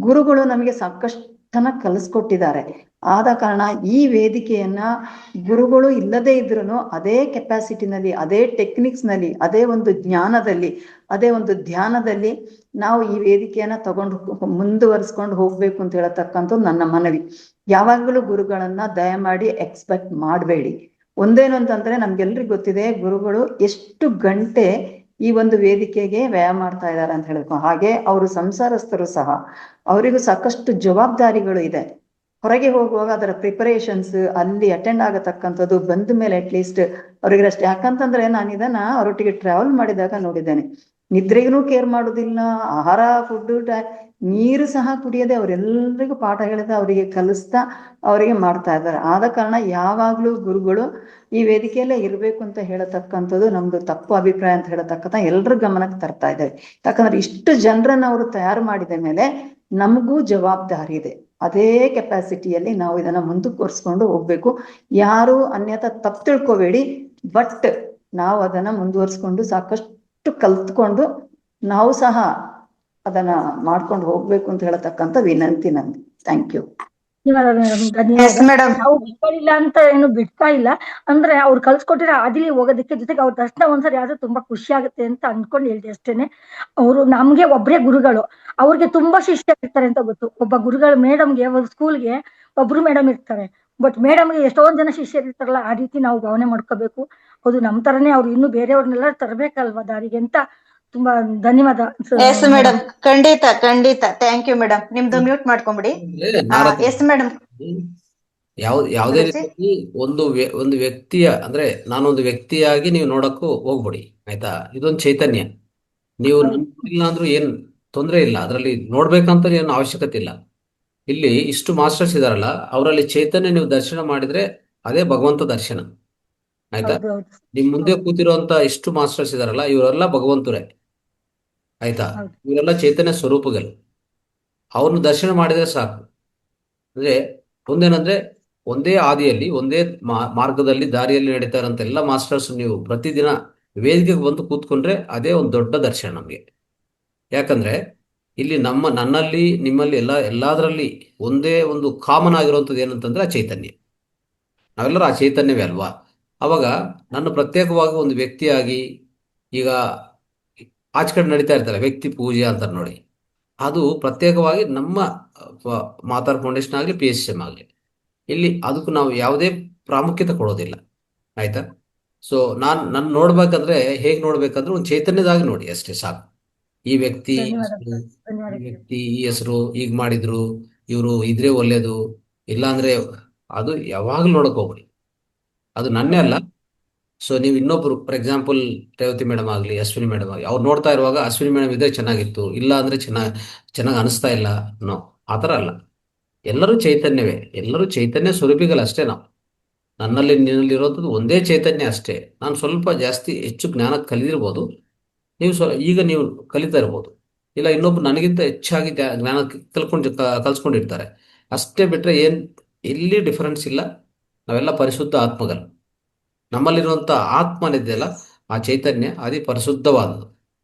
ಗುರುಗಳು ನಮಗೆ ಸಾಕಷ್ಟನ್ನ ಕಲಿಸ್ಕೊಟ್ಟಿದ್ದಾರೆ. ಆದ ಕಾರಣ ಈ ವೇದಿಕೆಯನ್ನ ಗುರುಗಳು ಇಲ್ಲದೇ ಇದ್ರೂ ಅದೇ ಕೆಪಾಸಿಟಿನಲ್ಲಿ, ಅದೇ ಟೆಕ್ನಿಕ್ಸ್ ನಲ್ಲಿ, ಅದೇ ಒಂದು ಜ್ಞಾನದಲ್ಲಿ, ಅದೇ ಒಂದು ಧ್ಯಾನದಲ್ಲಿ ನಾವು ಈ ವೇದಿಕೆಯನ್ನ ತಗೊಂಡು ಮುಂದುವರಿಸ್ಕೊಂಡು ಹೋಗ್ಬೇಕು ಅಂತ ಹೇಳತಕ್ಕಂಥ ನನ್ನ ಮನವಿ. ಯಾವಾಗಲೂ ಗುರುಗಳನ್ನ ದಯಮಾಡಿ ಎಕ್ಸ್ಪೆಕ್ಟ್ ಮಾಡಬೇಡಿ. ಒಂದೇನು ಅಂತಂದ್ರೆ, ನಮ್ಗೆಲ್ರಿಗೂ ಗೊತ್ತಿದೆ ಗುರುಗಳು ಎಷ್ಟು ಗಂಟೆ ಈ ಒಂದು ವೇದಿಕೆಗೆ ವ್ಯಯ ಮಾಡ್ತಾ ಇದ್ದಾರೆ ಅಂತ ಹೇಳ್ಕೊ. ಹಾಗೆ ಅವರು ಸಂಸಾರಸ್ಥರು ಸಹ, ಅವರಿಗೂ ಸಾಕಷ್ಟು ಜವಾಬ್ದಾರಿಗಳು ಇದೆ. ಹೊರಗೆ ಹೋಗುವಾಗ ಅದರ ಪ್ರಿಪರೇಷನ್ಸ್, ಅಲ್ಲಿ ಅಟೆಂಡ್ ಆಗತಕ್ಕಂಥದ್ದು, ಬಂದ ಮೇಲೆ ಅಟ್ಲೀಸ್ಟ್ ಅವ್ರಿಗೆ ಅಷ್ಟೇ. ಯಾಕಂತಂದ್ರೆ ನಾನು ಇದನ್ನ ಅವರೊಟ್ಟಿಗೆ ಟ್ರಾವೆಲ್ ಮಾಡಿದಾಗ ನೋಡಿದ್ದೇನೆ, ನಿದ್ರೆಗೂ ಕೇರ್ ಮಾಡೋದಿಲ್ಲ, ಆಹಾರ, ಫುಡ್, ನೀರು ಸಹ ಕುಡಿಯದೆ ಅವರೆಲ್ಲರಿಗೂ ಪಾಠ ಹೇಳಿದ, ಅವರಿಗೆ ಕಲಿಸ್ತಾ ಅವರಿಗೆ ಮಾಡ್ತಾ ಇದ್ದಾರೆ. ಆದ ಕಾರಣ ಯಾವಾಗ್ಲೂ ಗುರುಗಳು ಈ ವೇದಿಕೆಯಲ್ಲೇ ಇರ್ಬೇಕು ಅಂತ ಹೇಳತಕ್ಕಂಥದ್ದು ನಮ್ದು ತಪ್ಪು ಅಭಿಪ್ರಾಯ ಅಂತ ಹೇಳತಕ್ಕಂಥ ಎಲ್ರ ಗಮನಕ್ಕೆ ತರ್ತಾ ಇದ್ದೇವೆ. ಯಾಕಂದ್ರೆ ಇಷ್ಟು ಜನರನ್ನ ಅವರು ತಯಾರು ಮಾಡಿದ ಮೇಲೆ ನಮಗೂ ಜವಾಬ್ದಾರಿ ಇದೆ. ಅದೇ ಕೆಪಾಸಿಟಿಯಲ್ಲಿ ನಾವು ಇದನ್ನ ಮುಂದುವರ್ಸ್ಕೊಂಡು ಹೋಗ್ಬೇಕು. ಯಾರು ಅನ್ಯथा ತಪ್ಪು ತಿಳ್ಕೊಬೇಡಿ, ಬಟ್ ನಾವು ಅದನ್ನ ಮುಂದುವರ್ಸ್ಕೊಂಡು ಸಾಕಷ್ಟು ಕಲ್ತ್ಕೊಂಡು ನಾವು ಸಹ ಅದನ್ನ ಮಾಡ್ಕೊಂಡು ಹೋಗ್ಬೇಕು ಅಂತ ಹೇಳತಕ್ಕಂಥ ವಿನಂತಿ ನಂದು. Thank you. ಧನ್ಯವಾದ ಮೇಡಮ್, ಧನ್ಯವಾದ. ನಾವು ಬಿಟ್ಟಿಲ್ಲ ಅಂತ ಏನು ಬಿಡ್ತಾ ಇಲ್ಲ, ಅಂದ್ರೆ ಅವ್ರು ಕಲ್ಸ್ಕೊಟ್ಟಿರೋ ಹಾದಿಲಿ ಹೋಗೋದಕ್ಕೆ, ಜೊತೆಗೆ ಅವ್ರ ದರ್ಶನ ಒಂದ್ಸರಿ ಆದ್ರೂ ತುಂಬಾ ಖುಷಿ ಆಗುತ್ತೆ ಅಂತ ಅನ್ಕೊಂಡು ಹೇಳ್ದೆ ಅಷ್ಟೇನೆ. ಅವರು ನಮ್ಗೆ ಒಬ್ರೇ ಗುರುಗಳು, ಅವ್ರಿಗೆ ತುಂಬಾ ಶಿಷ್ಯ ಇರ್ತಾರೆ ಅಂತ ಗೊತ್ತು. ಒಬ್ಬ ಗುರುಗಳು ಮೇಡಮ್ಗೆ, ಒಂದು ಸ್ಕೂಲ್ಗೆ ಒಬ್ರು ಮೇಡಮ್ ಇರ್ತಾರೆ, ಬಟ್ ಮೇಡಮ್ಗೆ ಎಷ್ಟೊಂದ್ ಜನ ಶಿಷ್ಯರು ಇರ್ತಾರಲ್ಲ, ಆ ರೀತಿ ನಾವು ಭಾವನೆ ಮಾಡ್ಕೋಬೇಕು. ಹೌದು, ನಮ್ ತರನೇ ಅವ್ರು ಇನ್ನು ಬೇರೆಯವ್ರನ್ನೆಲ್ಲ ತರಬೇಕಲ್ವಾ ದಾರಿಗೆ ಅಂತ. ತುಂಬಾ ಧನ್ಯವಾದ. ಎಸ್ ಮೇಡಮ್, ಖಂಡಿತ ಖಂಡಿತ. Thank you madam. ನಿಮ್ದು ಮ್ಯೂಟ್ ಮಾಡ್ಕೊಂಬಿಡಿ. Yes madam. ಯಾವುದೇ ರೀತಿ ಒಂದು ವ್ಯಕ್ತಿಯ ಅಂದ್ರೆ ನಾನೊಂದು ವ್ಯಕ್ತಿಯಾಗಿ ನೀವು ನೋಡಕ್ಕೂ ಹೋಗ್ಬಿಡಿ, ಆಯ್ತಾ? ಇದೊಂದು ಚೈತನ್ಯ. ನೀವು ಇಲ್ಲ ಅಂದ್ರೂ ಏನ್ ತೊಂದರೆ ಇಲ್ಲ, ಅದರಲ್ಲಿ ನೋಡ್ಬೇಕಂತ ಏನು ಅವಶ್ಯಕತೆ ಇಲ್ಲ. ಇಲ್ಲಿ ಇಷ್ಟು ಮಾಸ್ಟರ್ಸ್ ಇದಾರಲ್ಲ, ಅವರಲ್ಲಿ ಚೈತನ್ಯ ನೀವು ದರ್ಶನ ಮಾಡಿದ್ರೆ ಅದೇ ಭಗವಂತ ದರ್ಶನ, ಆಯ್ತಾ? ನಿಮ್ ಮುಂದೆ ಕೂತಿರುವಂತ ಇಷ್ಟು ಮಾಸ್ಟರ್ಸ್ ಇದಾರಲ್ಲ, ಇವರೆಲ್ಲ ಭಗವಂತರೇ, ಆಯ್ತಾ? ಇವರೆಲ್ಲ ಚೈತನ್ಯ ಸ್ವರೂಪಗಳು. ಅವ್ರನ್ನ ದರ್ಶನ ಮಾಡಿದ್ರೆ ಸಾಕು. ಅಂದ್ರೆ ಒಂದೇನಂದ್ರೆ, ಒಂದೇ ಆದಿಯಲ್ಲಿ, ಒಂದೇ ಮಾರ್ಗದಲ್ಲಿ, ದಾರಿಯಲ್ಲಿ ನಡೀತಾ ಇರೋಂಥ ಎಲ್ಲ ಮಾಸ್ಟರ್ಸ್ ನೀವು ಪ್ರತಿದಿನ ವೇದಿಕೆಗೆ ಬಂದು ಕೂತ್ಕೊಂಡ್ರೆ ಅದೇ ಒಂದು ದೊಡ್ಡ ದರ್ಶನ ನಮಗೆ. ಯಾಕಂದ್ರೆ ಇಲ್ಲಿ ನನ್ನಲ್ಲಿ, ನಿಮ್ಮಲ್ಲಿ, ಎಲ್ಲದರಲ್ಲಿ ಒಂದೇ ಒಂದು ಕಾಮನ್ ಆಗಿರುವಂಥದ್ದು ಏನಂತಂದ್ರೆ ಆ ಚೈತನ್ಯ. ನಾವೆಲ್ಲರೂ ಆ ಚೈತನ್ಯವೇ ಅಲ್ವಾ? ಅವಾಗ ನನ್ನ ಪ್ರತ್ಯೇಕವಾಗಿ ಒಂದು ವ್ಯಕ್ತಿಯಾಗಿ, ಈಗ ಆಚೆ ಕಡೆ ನಡೀತಾ ಇರ್ತಾರೆ ವ್ಯಕ್ತಿ ಪೂಜೆ ಅಂತಾರೆ ನೋಡಿ, ಅದು ಪ್ರತ್ಯೇಕವಾಗಿ ನಮ್ಮ ಮಾತಾರ್ ಫೌಂಡೇಶನ್ ಆಗಲಿ PSCM ಆಗಲಿ ಇಲ್ಲಿ ಅದಕ್ಕೂ ನಾವು ಯಾವುದೇ ಪ್ರಾಮುಖ್ಯತೆ ಕೊಡೋದಿಲ್ಲ. ಆಯ್ತಾ? ಸೊ ನನ್ನ ನೋಡ್ಬೇಕಂದ್ರೆ ಹೇಗೆ ನೋಡ್ಬೇಕಂದ್ರೆ ಒಂದು ಚೈತನ್ಯದಾಗಿ ನೋಡಿ ಅಷ್ಟೇ ಸಾಕು. ಈ ವ್ಯಕ್ತಿ ಈ ವ್ಯಕ್ತಿ ಈ ಹೆಸರು ಈಗ ಮಾಡಿದ್ರು, ಇವರು ಇದ್ರೆ ಒಳ್ಳೇದು, ಇಲ್ಲಾಂದ್ರೆ ಅದು ಯಾವಾಗಲೂ ನೋಡಕ್ ಹೋಗ್ಬೇಡಿ. ಅದು ನನ್ನೇ ಅಲ್ಲ. ಸೊ ನೀವು ಇನ್ನೊಬ್ರು ಫಾರ್ ಎಕ್ಸಾಂಪಲ್ ರೇವತಿ ಮೇಡಮ್ ಆಗಲಿ, ಅಶ್ವಿನಿ ಮೇಡಮ್ ಆಗಲಿ, ಅವ್ರು ನೋಡ್ತಾ ಇರುವಾಗ ಅಶ್ವಿನಿ ಮೇಡಮ್ ಇದ್ರೆ ಚೆನ್ನಾಗಿತ್ತು, ಇಲ್ಲ ಅಂದ್ರೆ ಚೆನ್ನಾಗಿ ಅನಿಸ್ತಾ ಇಲ್ಲ, ನೋ, ಆ ಥರ ಅಲ್ಲ. ಎಲ್ಲರೂ ಚೈತನ್ಯವೇ, ಎಲ್ಲರೂ ಚೈತನ್ಯ ಸ್ವರೂಪಿಗಳಷ್ಟೇ ನಾವು. ನನ್ನಲ್ಲಿ ನಿನ್ನಲ್ಲಿರೋದು ಒಂದೇ ಚೈತನ್ಯ ಅಷ್ಟೇ. ನಾನು ಸ್ವಲ್ಪ ಜಾಸ್ತಿ ಹೆಚ್ಚು ಜ್ಞಾನ ಕಲಿದಿರ್ಬೋದು, ಈಗ ನೀವು ಕಲಿತಾ ಇರ್ಬೋದು, ಇಲ್ಲ ಇನ್ನೊಬ್ರು ನನಗಿಂತ ಹೆಚ್ಚಾಗಿ ಜ್ಞಾನ ಕಲ್ಸ್ಕೊಂಡಿರ್ತಾರೆ ಅಷ್ಟೇ. ಬಿಟ್ರೆ ಎಲ್ಲಿ ಡಿಫರೆನ್ಸ್ ಇಲ್ಲ. ನಾವೆಲ್ಲ ಪರಿಶುದ್ಧ ಆತ್ಮಗಳು. ನಮ್ಮಲ್ಲಿರುವಂಥ ಆತ್ಮನಿದೆಯಲ್ಲ, ಆ ಚೈತನ್ಯ ಅತಿ ಪರಿಶುದ್ಧವಾದದ್ದು.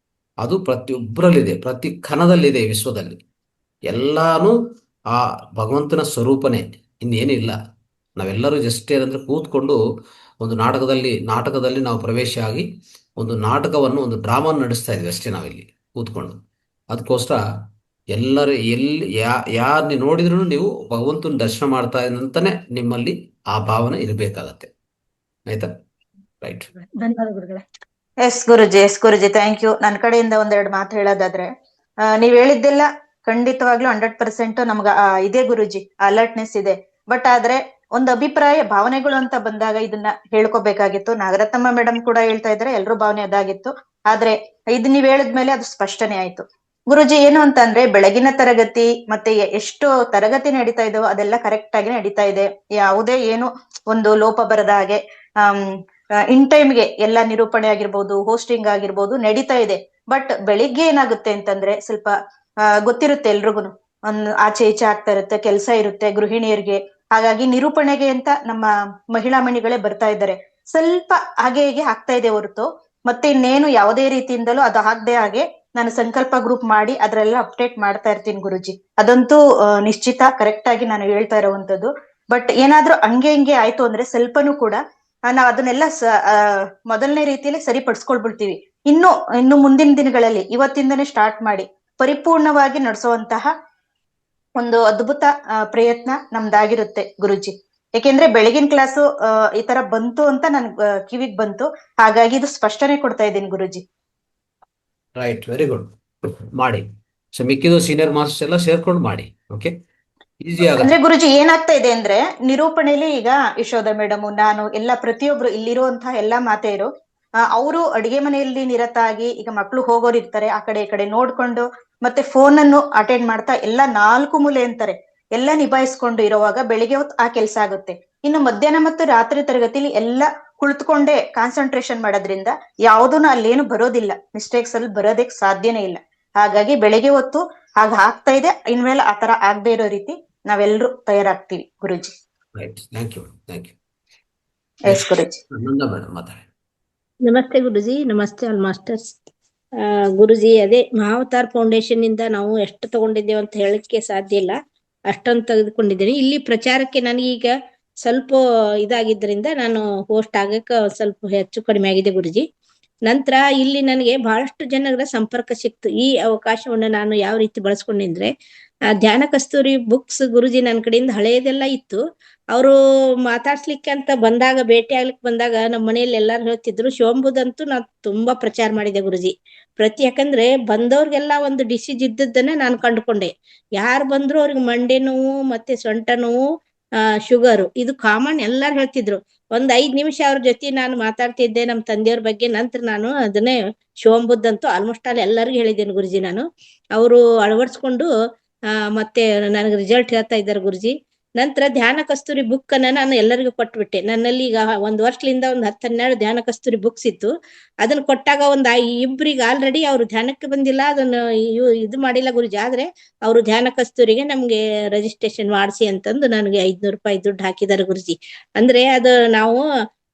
ಅದು ಪ್ರತಿಯೊಬ್ಬರಲ್ಲಿದೆ, ಪ್ರತಿ ಕಣದಲ್ಲಿದೆ. ವಿಶ್ವದಲ್ಲಿ ಎಲ್ಲಾನು ಆ ಭಗವಂತನ ಸ್ವರೂಪನೇ, ಇನ್ನೇನಿಲ್ಲ. ನಾವೆಲ್ಲರೂ ಜಸ್ಟ್ ಏನಂದ್ರೆ ಕೂತ್ಕೊಂಡು ಒಂದು ನಾಟಕದಲ್ಲಿ ನಾವು ಪ್ರವೇಶ ಆಗಿ ಒಂದು ನಾಟಕವನ್ನು, ಒಂದು ಡ್ರಾಮಾ ನಡೆಸ್ತಾ ಇದ್ವಿ ಅಷ್ಟೇ ನಾವಿಲ್ಲಿ ಕೂತ್ಕೊಂಡು. ಅದಕ್ಕೋಸ್ಕರ ಎಲ್ಲರೂ ಯಾರನ್ನ ನೋಡಿದ್ರು ನೀವು ಭಗವಂತನ ದರ್ಶನ ಮಾಡ್ತಾ ಇದ್ದಂತಾನೆ ನಿಮ್ಮಲ್ಲಿ ಆ ಭಾವನೆ ಇರಬೇಕಾಗತ್ತೆ. ಆಯ್ತಾ? ರೈಟ್. ಧನ್ಯವಾದ ಗುರುಗಳೇ. Yes Guruji thank you. ನನ್ನ ಕಡೆಯಿಂದ ಒಂದೆರಡು ಮಾತು ಹೇಳೋದಾದ್ರೆ, ನೀವ್ ಹೇಳಿದ್ದೆಲ್ಲ ಖಂಡಿತವಾಗ್ಲೂ 100% ನಮ್ಗ ಇದೆ ಗುರುಜಿ, ಅಲರ್ಟ್ನೆಸ್ ಇದೆ. ಬಟ್ ಆದ್ರೆ ಒಂದು ಅಭಿಪ್ರಾಯ, ಭಾವನೆಗಳು ಅಂತ ಬಂದಾಗ ಇದನ್ನ ಹೇಳ್ಕೊಬೇಕಾಗಿತ್ತು. ನಾಗರತ್ನಮ್ಮ ಮೇಡಮ್ ಕೂಡ ಹೇಳ್ತಾ ಇದ್ರೆ ಎಲ್ರೂ ಭಾವನೆ ಅದಾಗಿತ್ತು. ಆದ್ರೆ ಇದು ನೀವ್ ಹೇಳಿದ್ಮೇಲೆ ಅದು ಸ್ಪಷ್ಟನೆ ಆಯ್ತು. ಗುರುಜಿ ಏನು ಅಂತಂದ್ರೆ, ಬೆಳಗಿನ ತರಗತಿ ಮತ್ತೆ ಎಷ್ಟು ತರಗತಿ ನಡೀತಾ ಇದೆಯೋ ಅದೆಲ್ಲ ಕರೆಕ್ಟ್ ಆಗಿ ನಡೀತಾ ಇದೆ. ಯಾವುದೇ ಏನು ಒಂದು ಲೋಪ ಬರದ ಹಾಗೆ ಇನ್ ಟೈಮ್ಗೆ ಎಲ್ಲ ನಿರೂಪಣೆ ಆಗಿರ್ಬೋದು, ಹೋಸ್ಟಿಂಗ್ ಆಗಿರ್ಬೋದು ನಡೀತಾ ಇದೆ. ಬಟ್ ಬೆಳಿಗ್ಗೆ ಏನಾಗುತ್ತೆ ಅಂತಂದ್ರೆ, ಸ್ವಲ್ಪ ಗೊತ್ತಿರುತ್ತೆ ಎಲ್ರಿಗೂ, ಆಚೆ ಈಚೆ ಆಗ್ತಾ ಇರುತ್ತೆ, ಕೆಲಸ ಇರುತ್ತೆ ಗೃಹಿಣಿಯರಿಗೆ. ಹಾಗಾಗಿ ನಿರೂಪಣೆಗೆ ಅಂತ ನಮ್ಮ ಮಹಿಳಾ ಮಣಿಗಳೇ ಬರ್ತಾ ಇದ್ದಾರೆ. ಸ್ವಲ್ಪ ಹಾಗೆ ಹೀಗೆ ಆಗ್ತಾ ಇದೆ ಹೊರತು ಮತ್ತೆ ಇನ್ನೇನು ಯಾವುದೇ ರೀತಿಯಿಂದಲೂ ಅದು ಆಗದೆ ಹಾಗೆ ನಾನು ಸಂಕಲ್ಪ ಗ್ರೂಪ್ ಮಾಡಿ ಅದ್ರೆಲ್ಲ ಅಪ್ಡೇಟ್ ಮಾಡ್ತಾ ಇರ್ತೀನಿ ಗುರುಜಿ. ಅದಂತೂ ನಿಶ್ಚಿತ ಕರೆಕ್ಟ್ ಆಗಿ ನಾನು ಹೇಳ್ತಾ ಇರೋವಂಥದ್ದು. ಬಟ್ ಏನಾದ್ರೂ ಹಂಗೆ ಹಿಂಗೆ ಆಯ್ತು ಅಂದ್ರೆ ಸ್ವಲ್ಪನೂ ಕೂಡ ನಾವ್ ಅದನ್ನೆಲ್ಲ ಮೊದಲನೇ ರೀತಿಯಲ್ಲಿ ಸರಿಪಡಿಸ್ಕೊಳ್ಬಿಡ್ತೀವಿ. ಇನ್ನು ಮುಂದಿನ ದಿನಗಳಲ್ಲಿ ಇವತ್ತಿಂದನೇ ಸ್ಟಾರ್ಟ್ ಮಾಡಿ ಪರಿಪೂರ್ಣವಾಗಿ ನಡೆಸುವಂತಹ ಒಂದು ಅದ್ಭುತ ಪ್ರಯತ್ನ ನಮ್ದಾಗಿರುತ್ತೆ ಗುರುಜಿ. ಯಾಕೆಂದ್ರೆ ಬೆಳಗಿನ ಕ್ಲಾಸು ಈ ತರ ಬಂತು ಅಂತ ನನ್ ಕಿವಿಗ್ ಬಂತು. ಹಾಗಾಗಿ ಇದು ಸ್ಪಷ್ಟನೆ ಕೊಡ್ತಾ ಇದ್ದೀನಿ ಗುರುಜಿ. Right, very good. ಮಾಡಿ. ಸೊ ಮಿಕ್ಕಿದು ಸೀನಿಯರ್ ಮಾಸ್ಟರ್ಸ್ ಎಲ್ಲ ಸೇರ್ಕೊಂಡು ಮಾಡಿ. ಓಕೆ, ಈಸಿ ಆಗುತ್ತೆ. ಅಂದ್ರೆ ಗುರುಜಿ ಏನಾಗ್ತಾ ಇದೆ ಅಂದ್ರೆ, ನಿರೂಪಣೆಯಲ್ಲಿ ಈಗ ಯಶೋಧ ಮೇಡಮ್, ನಾನು ಎಲ್ಲ ಪ್ರತಿಯೊಬ್ರು ಇಲ್ಲಿರುವಂತಹ ಎಲ್ಲಾ ಮಾತೆಯರು ಅವರು ಅಡಿಗೆ ಮನೆಯಲ್ಲಿ ನಿರತಾಗಿ, ಈಗ ಮಕ್ಳು ಹೋಗೋರು ಇರ್ತಾರೆ, ಆ ಕಡೆ ಈ ಕಡೆ ನೋಡ್ಕೊಂಡು ಮತ್ತೆ ಫೋನ್ ಅನ್ನು ಅಟೆಂಡ್ ಮಾಡ್ತಾ ಎಲ್ಲ 4 ಮೂಲೆ ಅಂತಾರೆ ಎಲ್ಲ ನಿಭಾಯಿಸ್ಕೊಂಡು ಇರುವಾಗ ಬೆಳಿಗ್ಗೆ ಹೊತ್ತು ಆ ಕೆಲಸ ಆಗುತ್ತೆ. ಇನ್ನು ಮಧ್ಯಾಹ್ನ ಮತ್ತು ರಾತ್ರಿ ತರಗತಿಲಿ ಎಲ್ಲ ಕುಳಿತುಕೊಂಡೇ ಕಾನ್ಸಂಟ್ರೇಷನ್ ಮಾಡೋದ್ರಿಂದ ಯಾವುದನ್ನು ಅಲ್ಲೇನು ಬರೋದಿಲ್ಲ, ಮಿಸ್ಟೇಕ್ಸ್ ಅಲ್ಲಿ ಬರೋದಕ್ಕೆ ಸಾಧ್ಯನೇ ಇಲ್ಲ. ಹಾಗಾಗಿ ಬೆಳಿಗ್ಗೆ ಹೊತ್ತು ಹಾಗ ಆಗ್ತಾ ಇದೆ, ಇನ್ಮೇಲೆ ಆ ತರ ಆಗದೆ ಇರೋ ರೀತಿ ನಾವೆಲ್ಲರೂ ತಯಾರಾಗ್ತೀವಿ Guruji. Thank you. Yes Guruji. Madam ಮಾತಾಡಿ. ನಮಸ್ತೆ ಗುರುಜಿ, ನಮಸ್ತೆ ಆಲ್ ಮಾಸ್ಟರ್ಸ್. ಗುರುಜಿ, ಅದೇ ಮಹಾವತಾರ್ ಫೌಂಡೇಶನ್ ಇಂದ ನಾವು ಎಷ್ಟು ತಗೊಂಡಿದ್ದೇವೆ ಅಂತ ಹೇಳಕ್ಕೆ ಸಾಧ್ಯ ಇಲ್ಲ, ಅಷ್ಟೊಂದು ತೆಗೆದುಕೊಂಡಿದ್ದೇನೆ. ಇಲ್ಲಿ ಪ್ರಚಾರಕ್ಕೆ ನನಗೀಗ ಸ್ವಲ್ಪ ಇದಾಗಿದ್ದರಿಂದ ನಾನು ಹೋಸ್ಟ್ ಆಗಕ್ಕೆ ಸ್ವಲ್ಪ ಹೆಚ್ಚು ಕಡಿಮೆ ಆಗಿದೆ ಗುರುಜಿ. ನಂತರ ಇಲ್ಲಿ ನನಗೆ ಬಹಳಷ್ಟು ಜನರ ಸಂಪರ್ಕ ಸಿಕ್ತು. ಈ ಅವಕಾಶವನ್ನು ನಾನು ಯಾವ ರೀತಿ ಬಳಸ್ಕೊಂಡಿದ್ರೆ, ಧ್ಯಾನ ಕಸ್ತೂರಿ ಬುಕ್ಸ್ ಗುರುಜಿ ನನ್ನ ಕಡೆಯಿಂದ ಹಳೆಯದೆಲ್ಲ ಇತ್ತು. ಅವರು ಮಾತಾಡ್ಸ್ಲಿಕ್ಕೆ ಅಂತ ಬಂದಾಗ, ಭೇಟಿ ಆಗ್ಲಿಕ್ಕೆ ಬಂದಾಗ ನಮ್ಮ ಮನೆಯಲ್ಲಿ ಎಲ್ಲಾರು ಹೇಳ್ತಿದ್ರು. ಶಿವಂಬುದಂತೂ ನಾನು ತುಂಬಾ ಪ್ರಚಾರ ಮಾಡಿದೆ ಗುರುಜಿ. ಯಾಕಂದ್ರೆ ಬಂದವ್ರಿಗೆಲ್ಲ ಒಂದು ಡಿಸೀಸ್ ಇದ್ದದ್ದನ್ನ ನಾನು ಕಂಡುಕೊಂಡೆ. ಯಾರು ಬಂದ್ರು ಅವ್ರಿಗೆ ಮಂಡೆ ನೋವು ಮತ್ತೆ ಸೊಂಟ ನೋವು, ಶುಗರು, ಇದು ಕಾಮನ್ ಎಲ್ಲಾರು ಹೇಳ್ತಿದ್ರು. 5 ನಿಮಿಷ ಅವ್ರ ಜೊತೆ ನಾನು ಮಾತಾಡ್ತಿದ್ದೆ ನಮ್ಮ ತಂದೆಯವ್ರ ಬಗ್ಗೆ. ನಂತರ ನಾನು ಅದನ್ನೇ ಶಿವಂಬುದ್ದಂತೂ ಆಲ್ಮೋಸ್ಟ್ ಆಲ್ ಎಲ್ಲರಿಗೂ ಹೇಳಿದ್ದೇನೆ ಗುರುಜಿ. ನಾನು ಅವರು ಅಳವಡಿಸ್ಕೊಂಡು ಮತ್ತೆ ನನಗೆ ರಿಸಲ್ಟ್ ಹೇಳ್ತಾ ಇದ್ದಾರೆ ಗುರುಜಿ. ನಂತರ ಧ್ಯಾನ ಕಸ್ತೂರಿ ಬುಕ್ ಅನ್ನ ನಾನು ಎಲ್ಲರಿಗೂ ಕೊಟ್ಬಿಟ್ಟೆ. ನನ್ನಲ್ಲಿ ಈಗ 1 ವರ್ಷದಿಂದ 10-12 ಧ್ಯಾನ ಕಸ್ತೂರಿ ಬುಕ್ಸ್ ಇತ್ತು. ಅದನ್ನ ಕೊಟ್ಟಾಗ ಇಬ್ರಿಗೆ ಆಲ್ರೆಡಿ ಅವ್ರು ಧ್ಯಾನಕ್ಕೆ ಬಂದಿಲ್ಲ, ಅದನ್ನ ಇದು ಮಾಡಿಲ್ಲ ಗುರುಜಿ. ಆದ್ರೆ ಅವರು ಧ್ಯಾನ ಕಸ್ತೂರಿಗೆ ನಮ್ಗೆ ರಿಜಿಸ್ಟ್ರೇಷನ್ ಮಾಡಿಸಿ ಅಂತಂದು ನನಗೆ 500 ರೂಪಾಯಿ ದುಡ್ಡು ಹಾಕಿದ್ದಾರೆ ಗುರುಜಿ. ಅಂದ್ರೆ ಅದು ನಾವು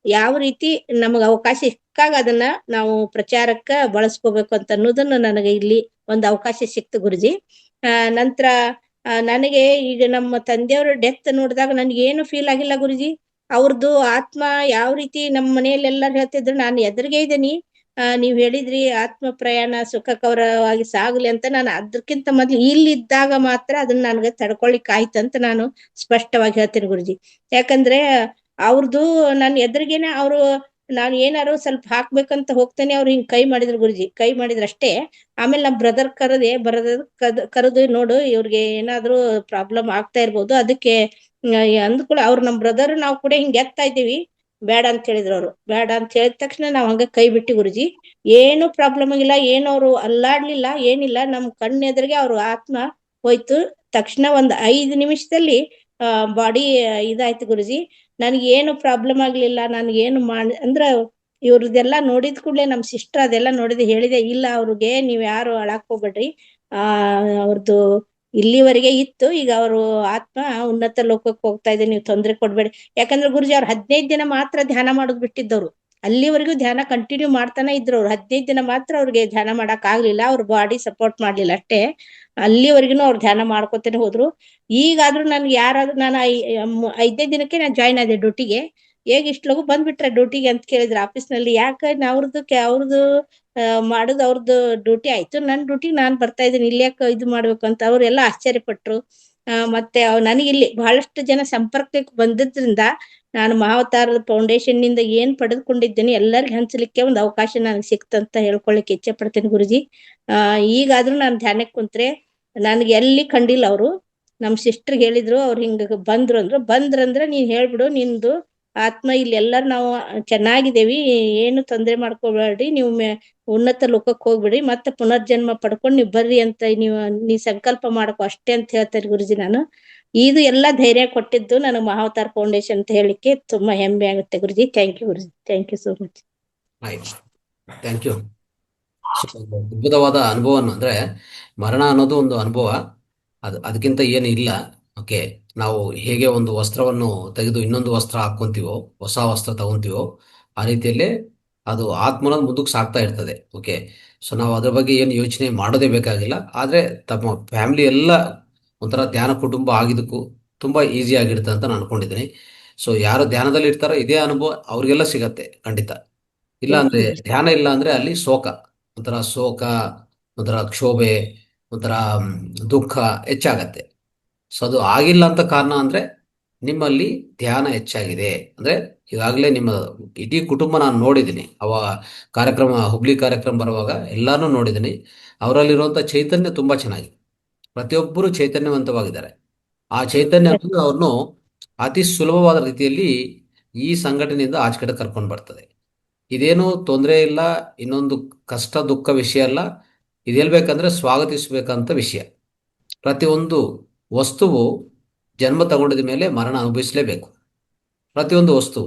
ಯಾವ ರೀತಿ ನಮಗ ಅವಕಾಶ ಸಿಕ್ಕಾಗ ಅದನ್ನ ನಾವು ಪ್ರಚಾರಕ್ಕ ಬಳಸ್ಕೋಬೇಕು ಅಂತ ಅನ್ನೋದನ್ನ ನನಗೆ ಇಲ್ಲಿ ಒಂದು ಅವಕಾಶ ಸಿಕ್ತು ಗುರುಜಿ. ನಂತರ ನನಗೆ ಈಗ ನಮ್ಮ ತಂದೆಯವ್ರ ಡೆತ್ ನೋಡಿದಾಗ ನನ್ಗೆ ಏನು ಫೀಲ್ ಆಗಿಲ್ಲ ಗುರುಜಿ. ಅವ್ರದ್ದು ಆತ್ಮ ಯಾವ ರೀತಿ ನಮ್ಮ ಮನೆಯಲ್ಲಿ ಎಲ್ಲರೂ ಹೇಳ್ತಿದ್ರು, ನಾನು ಎದುರಿಗೆ ಇದ್ದೀನಿ, ನೀವ್ ಹೇಳಿದ್ರಿ ಆತ್ಮ ಪ್ರಯಾಣ ಸುಖಕರವಾಗಿ ಸಾಗ್ಲಿ ಅಂತ. ನಾನು ಅದಕ್ಕಿಂತ ಮೊದ್ಲು ಇಲ್ಲಿದ್ದಾಗ ಮಾತ್ರ ಅದನ್ನ ನನ್ಗೆ ತಡ್ಕೊಳಿಕ್ ಆಯ್ತಂತ ನಾನು ಸ್ಪಷ್ಟವಾಗಿ ಹೇಳ್ತೀನಿ ಗುರುಜಿ. ಯಾಕಂದ್ರೆ ಅವ್ರದ್ದು ನನ್ನ ಎದುರಿಗೇನೆ ಅವರು, ನಾನು ಏನಾರು ಸ್ವಲ್ಪ ಹಾಕ್ಬೇಕಂತ ಹೋಗ್ತೇನೆ, ಅವ್ರು ಹಿಂಗ್ ಕೈ ಮಾಡಿದ್ರು ಗುರುಜಿ, ಕೈ ಮಾಡಿದ್ರಷ್ಟೇ. ಆಮೇಲೆ ನಮ್ ಬ್ರದರ್ ಕರೆದು ನೋಡು ಇವ್ರಿಗೆ ಏನಾದ್ರು ಪ್ರಾಬ್ಲಮ್ ಆಗ್ತಾ ಇರ್ಬೋದು, ಅದಕ್ಕೆ ಅಂದ್ಕೂಡ ಅವ್ರು ನಮ್ ಬ್ರದರ್ ನಾವು ಕೂಡ ಹಿಂಗ್ ಎತ್ತಾ ಇದ್ದೀವಿ, ಬೇಡ ಅಂತ ಹೇಳಿದ್ರು ಅವ್ರು. ಬೇಡ ಅಂತ ಹೇಳಿದ ತಕ್ಷಣ ನಾವ್ ಹಂಗ ಕೈ ಬಿಟ್ಟಿ ಗುರುಜಿ. ಏನು ಪ್ರಾಬ್ಲಮ್ ಆಗಿಲ್ಲ, ಏನು ಅವ್ರು ಅಲ್ಲಾಡ್ಲಿಲ್ಲ, ಏನಿಲ್ಲ. ನಮ್ ಕಣ್ಣೆದುರಿಗೆ ಅವ್ರ ಆತ್ಮ ಹೋಯ್ತು. ತಕ್ಷಣ ಒಂದ್ 5 ನಿಮಿಷದಲ್ಲಿ ಬಾಡಿ ಇದಾಯ್ತು ಗುರುಜಿ. ನನ್ಗೆ ಏನು ಪ್ರಾಬ್ಲಮ್ ಆಗ್ಲಿಲ್ಲ. ನನ್ಗೇನು ಅಂದ್ರ ಇವ್ರದೆಲ್ಲ ನೋಡಿದ ಕೂಡ್ಲೆ ನಮ್ ಸಿಸ್ಟರ್ ಅದೆಲ್ಲ ನೋಡಿದೆ, ಹೇಳಿದೆ, ಇಲ್ಲ ಅವ್ರಿಗೆ ನೀವ್ ಯಾರು ಅಳಾಕ್ ಹೋಗ್ಬೇಡ್ರಿ, ಅವ್ರದ್ದು ಇಲ್ಲಿವರೆಗೆ ಇತ್ತು, ಈಗ ಅವರು ಆತ್ಮ ಉನ್ನತ ಲೋಕಕ್ಕೆ ಹೋಗ್ತಾ ಇದೆ, ನೀವು ತೊಂದ್ರೆ ಕೊಡ್ಬೇಡಿ. ಯಾಕಂದ್ರೆ ಗುರುಜಿ ಅವ್ರು 15 ದಿನ ಮಾತ್ರ ಧ್ಯಾನ ಮಾಡೋದ್ ಬಿಟ್ಟಿದ್ದವ್ರು. ಅಲ್ಲಿವರೆಗೂ ಧ್ಯಾನ ಕಂಟಿನ್ಯೂ ಮಾಡ್ತಾನೆ ಇದ್ರು ಅವ್ರು. 15 ದಿನ ಮಾತ್ರ ಅವ್ರಿಗೆ ಧ್ಯಾನ ಮಾಡಕ್ ಆಗ್ಲಿಲ್ಲ, ಅವ್ರ ಬಾಡಿ ಸಪೋರ್ಟ್ ಮಾಡ್ಲಿಲ್ಲ ಅಷ್ಟೇ. ಅಲ್ಲಿವರೆಗೂ ಅವ್ರು ಧ್ಯಾನ ಮಾಡ್ಕೊತೇನೆ ಹೋದ್ರು. ಈಗಾದ್ರೂ ನನ್ಗೆ ಯಾರಾದ್ರೂ, ನಾನು 5ನೇ ದಿನಕ್ಕೆ ನಾನು ಜಾಯ್ನ್ ಆದೆ ಡ್ಯೂಟಿಗೆ. ಹೇಗ್ ಇಷ್ಟ್ ಲಗು ಬಂದ್ಬಿಟ್ರೆ ಡ್ಯೂಟಿಗೆ ಅಂತ ಕೇಳಿದ್ರು ಆಫೀಸ್ ನಲ್ಲಿ. ಯಾಕೆ ಅವ್ರದ್ದು ಮಾಡುದು ಅವ್ರದ್ದು ಡ್ಯೂಟಿ ಆಯ್ತು, ನನ್ ಡ್ಯೂಟಿ ನಾನ್ ಬರ್ತಾ ಇದ್ದೀನಿ, ಇಲ್ಲಿ ಯಾಕೆ ಇದು ಮಾಡ್ಬೇಕು ಅಂತ ಅವ್ರೆಲ್ಲ ಆಶ್ಚರ್ಯಪಟ್ರು. ಮತ್ತೆ ನನಗೆ ಇಲ್ಲಿ ಬಹಳಷ್ಟು ಜನ ಸಂಪರ್ಕಕ್ಕೆ ಬಂದಿದ್ರಿಂದ ನಾನು ಮಹಾವತಾರದ ಫೌಂಡೇಶನ್ ನಿಂದ ಏನ್ ಪಡೆದುಕೊಂಡಿದ್ದೇನೆ ಎಲ್ಲರಿಗೂ ಹಂಚಲಿಕ್ಕೆ ಒಂದು ಅವಕಾಶ ನನಗೆ ಸಿಕ್ತಂತ ಹೇಳ್ಕೊಳ್ಲಿಕ್ಕೆ ಇಚ್ಛೆ ಪಡ್ತೇನೆ ಗುರುಜಿ. ಈಗಾದ್ರೂ ನಾನು ಧ್ಯಾನಕ್ಕೆ ಕುಂತ್ರೆ ನನ್ಗೆ ಎಲ್ಲಿ ಕಂಡಿಲ್ಲ ಅವರು. ನಮ್ ಸಿಸ್ಟರ್ ಹೇಳಿದ್ರು, ಅವ್ರು ಹಿಂಗ ಬಂದ್ರಂದ್ರೆ ನೀನ್ ಹೇಳ್ಬಿಡು, ನಿಂದು ಆತ್ಮ ಇಲ್ಲಿ ಎಲ್ಲರೂ ನಾವು ಚೆನ್ನಾಗಿದ್ದೇವಿ, ಏನು ತೊಂದ್ರೆ ಮಾಡ್ಕೋಬೇಡ್ರಿ, ನೀವು ಉನ್ನತ ಲೋಕಕ್ಕೆ ಹೋಗ್ಬಿಡ್ರಿ, ಮತ್ತೆ ಪುನರ್ಜನ್ಮ ಪಡ್ಕೊಂಡು ನೀವ್ ಬರ್ರಿ ಅಂತ ನೀ ಸಂಕಲ್ಪ ಮಾಡಕೋ ಅಷ್ಟೇ ಅಂತ ಹೇಳ್ತಾರೆ ಗುರುಜಿ. ನಾನು ಇದು ಎಲ್ಲಾ ಧೈರ್ಯ ಕೊಟ್ಟಿದ್ದು ನನಗೆ ಮಹಾವತಾರ್ ಫೌಂಡೇಶನ್ ಅಂತ ಹೇಳಿಕ್ಕೆ ತುಂಬಾ ಹೆಮ್ಮೆ ಆಗುತ್ತೆ Guruji. Thank you Guruji, thank you so much. ಆಯ್ತು, ಥ್ಯಾಂಕ್ ಯು. ಅದ್ಭುತವಾದ ಅನುಭವವನ್ನು, ಅಂದ್ರೆ ಮರಣ ಅನ್ನೋದು ಒಂದು ಅನುಭವ, ಅದಕ್ಕಿಂತ ಏನು ಇಲ್ಲ. ಓಕೆ, ನಾವು ಹೇಗೆ ಒಂದು ವಸ್ತ್ರವನ್ನು ತೆಗೆದು ಇನ್ನೊಂದು ವಸ್ತ್ರ ಹಾಕೊಂತೀವೋ, ಹೊಸ ವಸ್ತ್ರ ತಗೊಂತೀವೋ, ಆ ರೀತಿಯಲ್ಲೇ ಅದು ಆತ್ಮನ ಮುಂದಕ್ಕೆ ಸಾಗ್ತಾ ಇರ್ತದೆ. ಓಕೆ, ಸೊ ನಾವು ಅದ್ರ ಬಗ್ಗೆ ಏನು ಯೋಚನೆ ಮಾಡೋದೇ ಬೇಕಾಗಿಲ್ಲ. ಆದರೆ ತಮ್ಮ ಫ್ಯಾಮಿಲಿ ಎಲ್ಲ ಒಂಥರ ಧ್ಯಾನ ಕುಟುಂಬ ಆಗಿದ್ದಕ್ಕೂ ತುಂಬ ಈಸಿ ಆಗಿರುತ್ತೆ ಅಂತ ನಾನು ಅನ್ಕೊಂಡಿದ್ದೀನಿ. ಸೊ ಯಾರು ಧ್ಯಾನದಲ್ಲಿ ಇರ್ತಾರೋ ಇದೇ ಅನುಭವ ಅವ್ರಿಗೆಲ್ಲ ಸಿಗತ್ತೆ ಖಂಡಿತ. ಇಲ್ಲ ಅಂದ್ರೆ ಧ್ಯಾನ ಇಲ್ಲ ಅಂದ್ರೆ ಅಲ್ಲಿ ಶೋಕ, ಒಂಥರ ಕ್ಷೋಭೆ, ಒಂಥರ ದುಃಖ ಹೆಚ್ಚಾಗತ್ತೆ. ಸೊ ಅದು ಆಗಿಲ್ಲ ಅಂತ ಕಾರಣ ಅಂದ್ರೆ ನಿಮ್ಮಲ್ಲಿ ಧ್ಯಾನ ಹೆಚ್ಚಾಗಿದೆ. ಅಂದ್ರೆ ಈಗಾಗಲೇ ನಿಮ್ಮ ಇಡೀ ಕುಟುಂಬ ನಾನು ನೋಡಿದ್ದೀನಿ. ಹುಬ್ಳಿ ಕಾರ್ಯಕ್ರಮ ಬರುವಾಗ ಎಲ್ಲಾನು ನೋಡಿದ್ದೀನಿ. ಅವರಲ್ಲಿರುವಂಥ ಚೈತನ್ಯ ತುಂಬಾ ಚೆನ್ನಾಗಿದೆ. ಪ್ರತಿಯೊಬ್ಬರು ಚೈತನ್ಯವಂತವಾಗಿದ್ದಾರೆ. ಆ ಚೈತನ್ಯ ಅನ್ನೋದು ಅವ್ರನ್ನು ಅತಿ ಸುಲಭವಾದ ರೀತಿಯಲ್ಲಿ ಈ ಸಂಘಟನೆಯಿಂದ ಆಚೆ ಕಡೆ ಕರ್ಕೊಂಡು ಬರ್ತದೆ. ಇದೇನು ತೊಂದರೆ ಇಲ್ಲ, ಇನ್ನೊಂದು ಕಷ್ಟ ದುಃಖ ವಿಷಯ ಅಲ್ಲ. ಇದೆಲ್ಬೇಕಂದ್ರೆ ಸ್ವಾಗತಿಸಬೇಕಂತ ವಿಷಯ. ಪ್ರತಿಯೊಂದು ವಸ್ತುವು ಜನ್ಮ ತಗೊಂಡಿದ ಮೇಲೆ ಮರಣ ಅನುಭವಿಸಲೇಬೇಕು. ಪ್ರತಿಯೊಂದು ವಸ್ತು,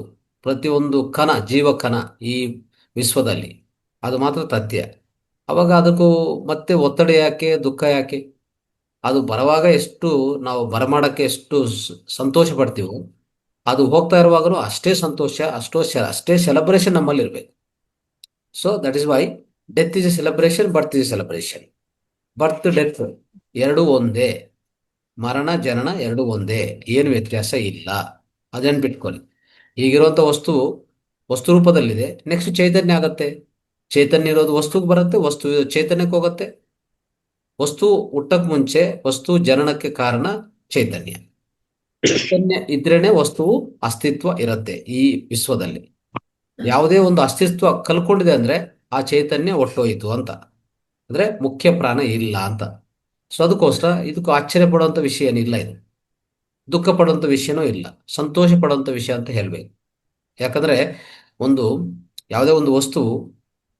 ಪ್ರತಿಯೊಂದು ಕಣ, ಜೀವಕಣ ಈ ವಿಶ್ವದಲ್ಲಿ, ಅದು ಮಾತ್ರ ತಥ್ಯ. ಅವಾಗ ಅದಕ್ಕೂ ಮತ್ತೆ ಒತ್ತಡ ಯಾಕೆ, ದುಃಖ ಯಾಕೆ? ಅದು ಬರುವಾಗ ಎಷ್ಟು ನಾವು ಬರಮಾಡಕ್ಕೆ ಎಷ್ಟು ಸಂತೋಷ ಪಡ್ತೀವೋ, ಅದು ಹೋಗ್ತಾ ಇರುವಾಗಲೂ ಅಷ್ಟೇ ಸಂತೋಷ, ಅಷ್ಟೇ ಸೆಲೆಬ್ರೇಷನ್ ನಮ್ಮಲ್ಲಿ ಇರಬೇಕು. So that is why death is A celebration, birth is A celebration. Birth death ಎರಡೂ ಒಂದೇ, ಮರಣ ಜನನ ಎರಡೂ ಒಂದೇ, ಏನು ವ್ಯತ್ಯಾಸ ಇಲ್ಲ. ಅದನ್ನು ಬಿಟ್ಕೊಳ್ಳಿ. ಈಗಿರುವಂಥ ವಸ್ತು ರೂಪದಲ್ಲಿದೆ, ನೆಕ್ಸ್ಟ್ ಚೈತನ್ಯ ಆಗತ್ತೆ. ಚೈತನ್ಯ ಇರೋದು ವಸ್ತುಗೆ ಬರುತ್ತೆ, ವಸ್ತು ಚೈತನ್ಯಕ್ಕೆ ಹೋಗುತ್ತೆ. ವಸ್ತು ಹುಟ್ಟಕ್ ಮುಂಚೆ ವಸ್ತು ಜನನಕ್ಕೆ ಕಾರಣ ಚೈತನ್ಯ. ಚೈತನ್ಯ ಇದ್ರೇನೆ ವಸ್ತುವು ಅಸ್ತಿತ್ವ ಇರುತ್ತೆ ಈ ವಿಶ್ವದಲ್ಲಿ. ಯಾವುದೇ ಒಂದು ಅಸ್ತಿತ್ವ ಕಲ್ಕೊಂಡಿದೆ ಅಂದ್ರೆ ಆ ಚೈತನ್ಯ ಒಟ್ಟೋಯ್ತು ಅಂತ, ಅಂದ್ರೆ ಮುಖ್ಯ ಪ್ರಾಣ ಇಲ್ಲ ಅಂತ. ಸೊ ಅದಕ್ಕೋಸ್ಕರ ಇದಕ್ಕೂ ಆಶ್ಚರ್ಯ ಪಡುವಂಥ ವಿಷಯ ಏನಿಲ್ಲ, ಇದು ದುಃಖ ಪಡುವಂಥ ವಿಷಯನೂ ಇಲ್ಲ, ಸಂತೋಷ ಪಡುವಂಥ ವಿಷಯ ಅಂತ ಹೇಳ್ಬೇಕು. ಯಾಕಂದ್ರೆ ಯಾವುದೇ ಒಂದು ವಸ್ತು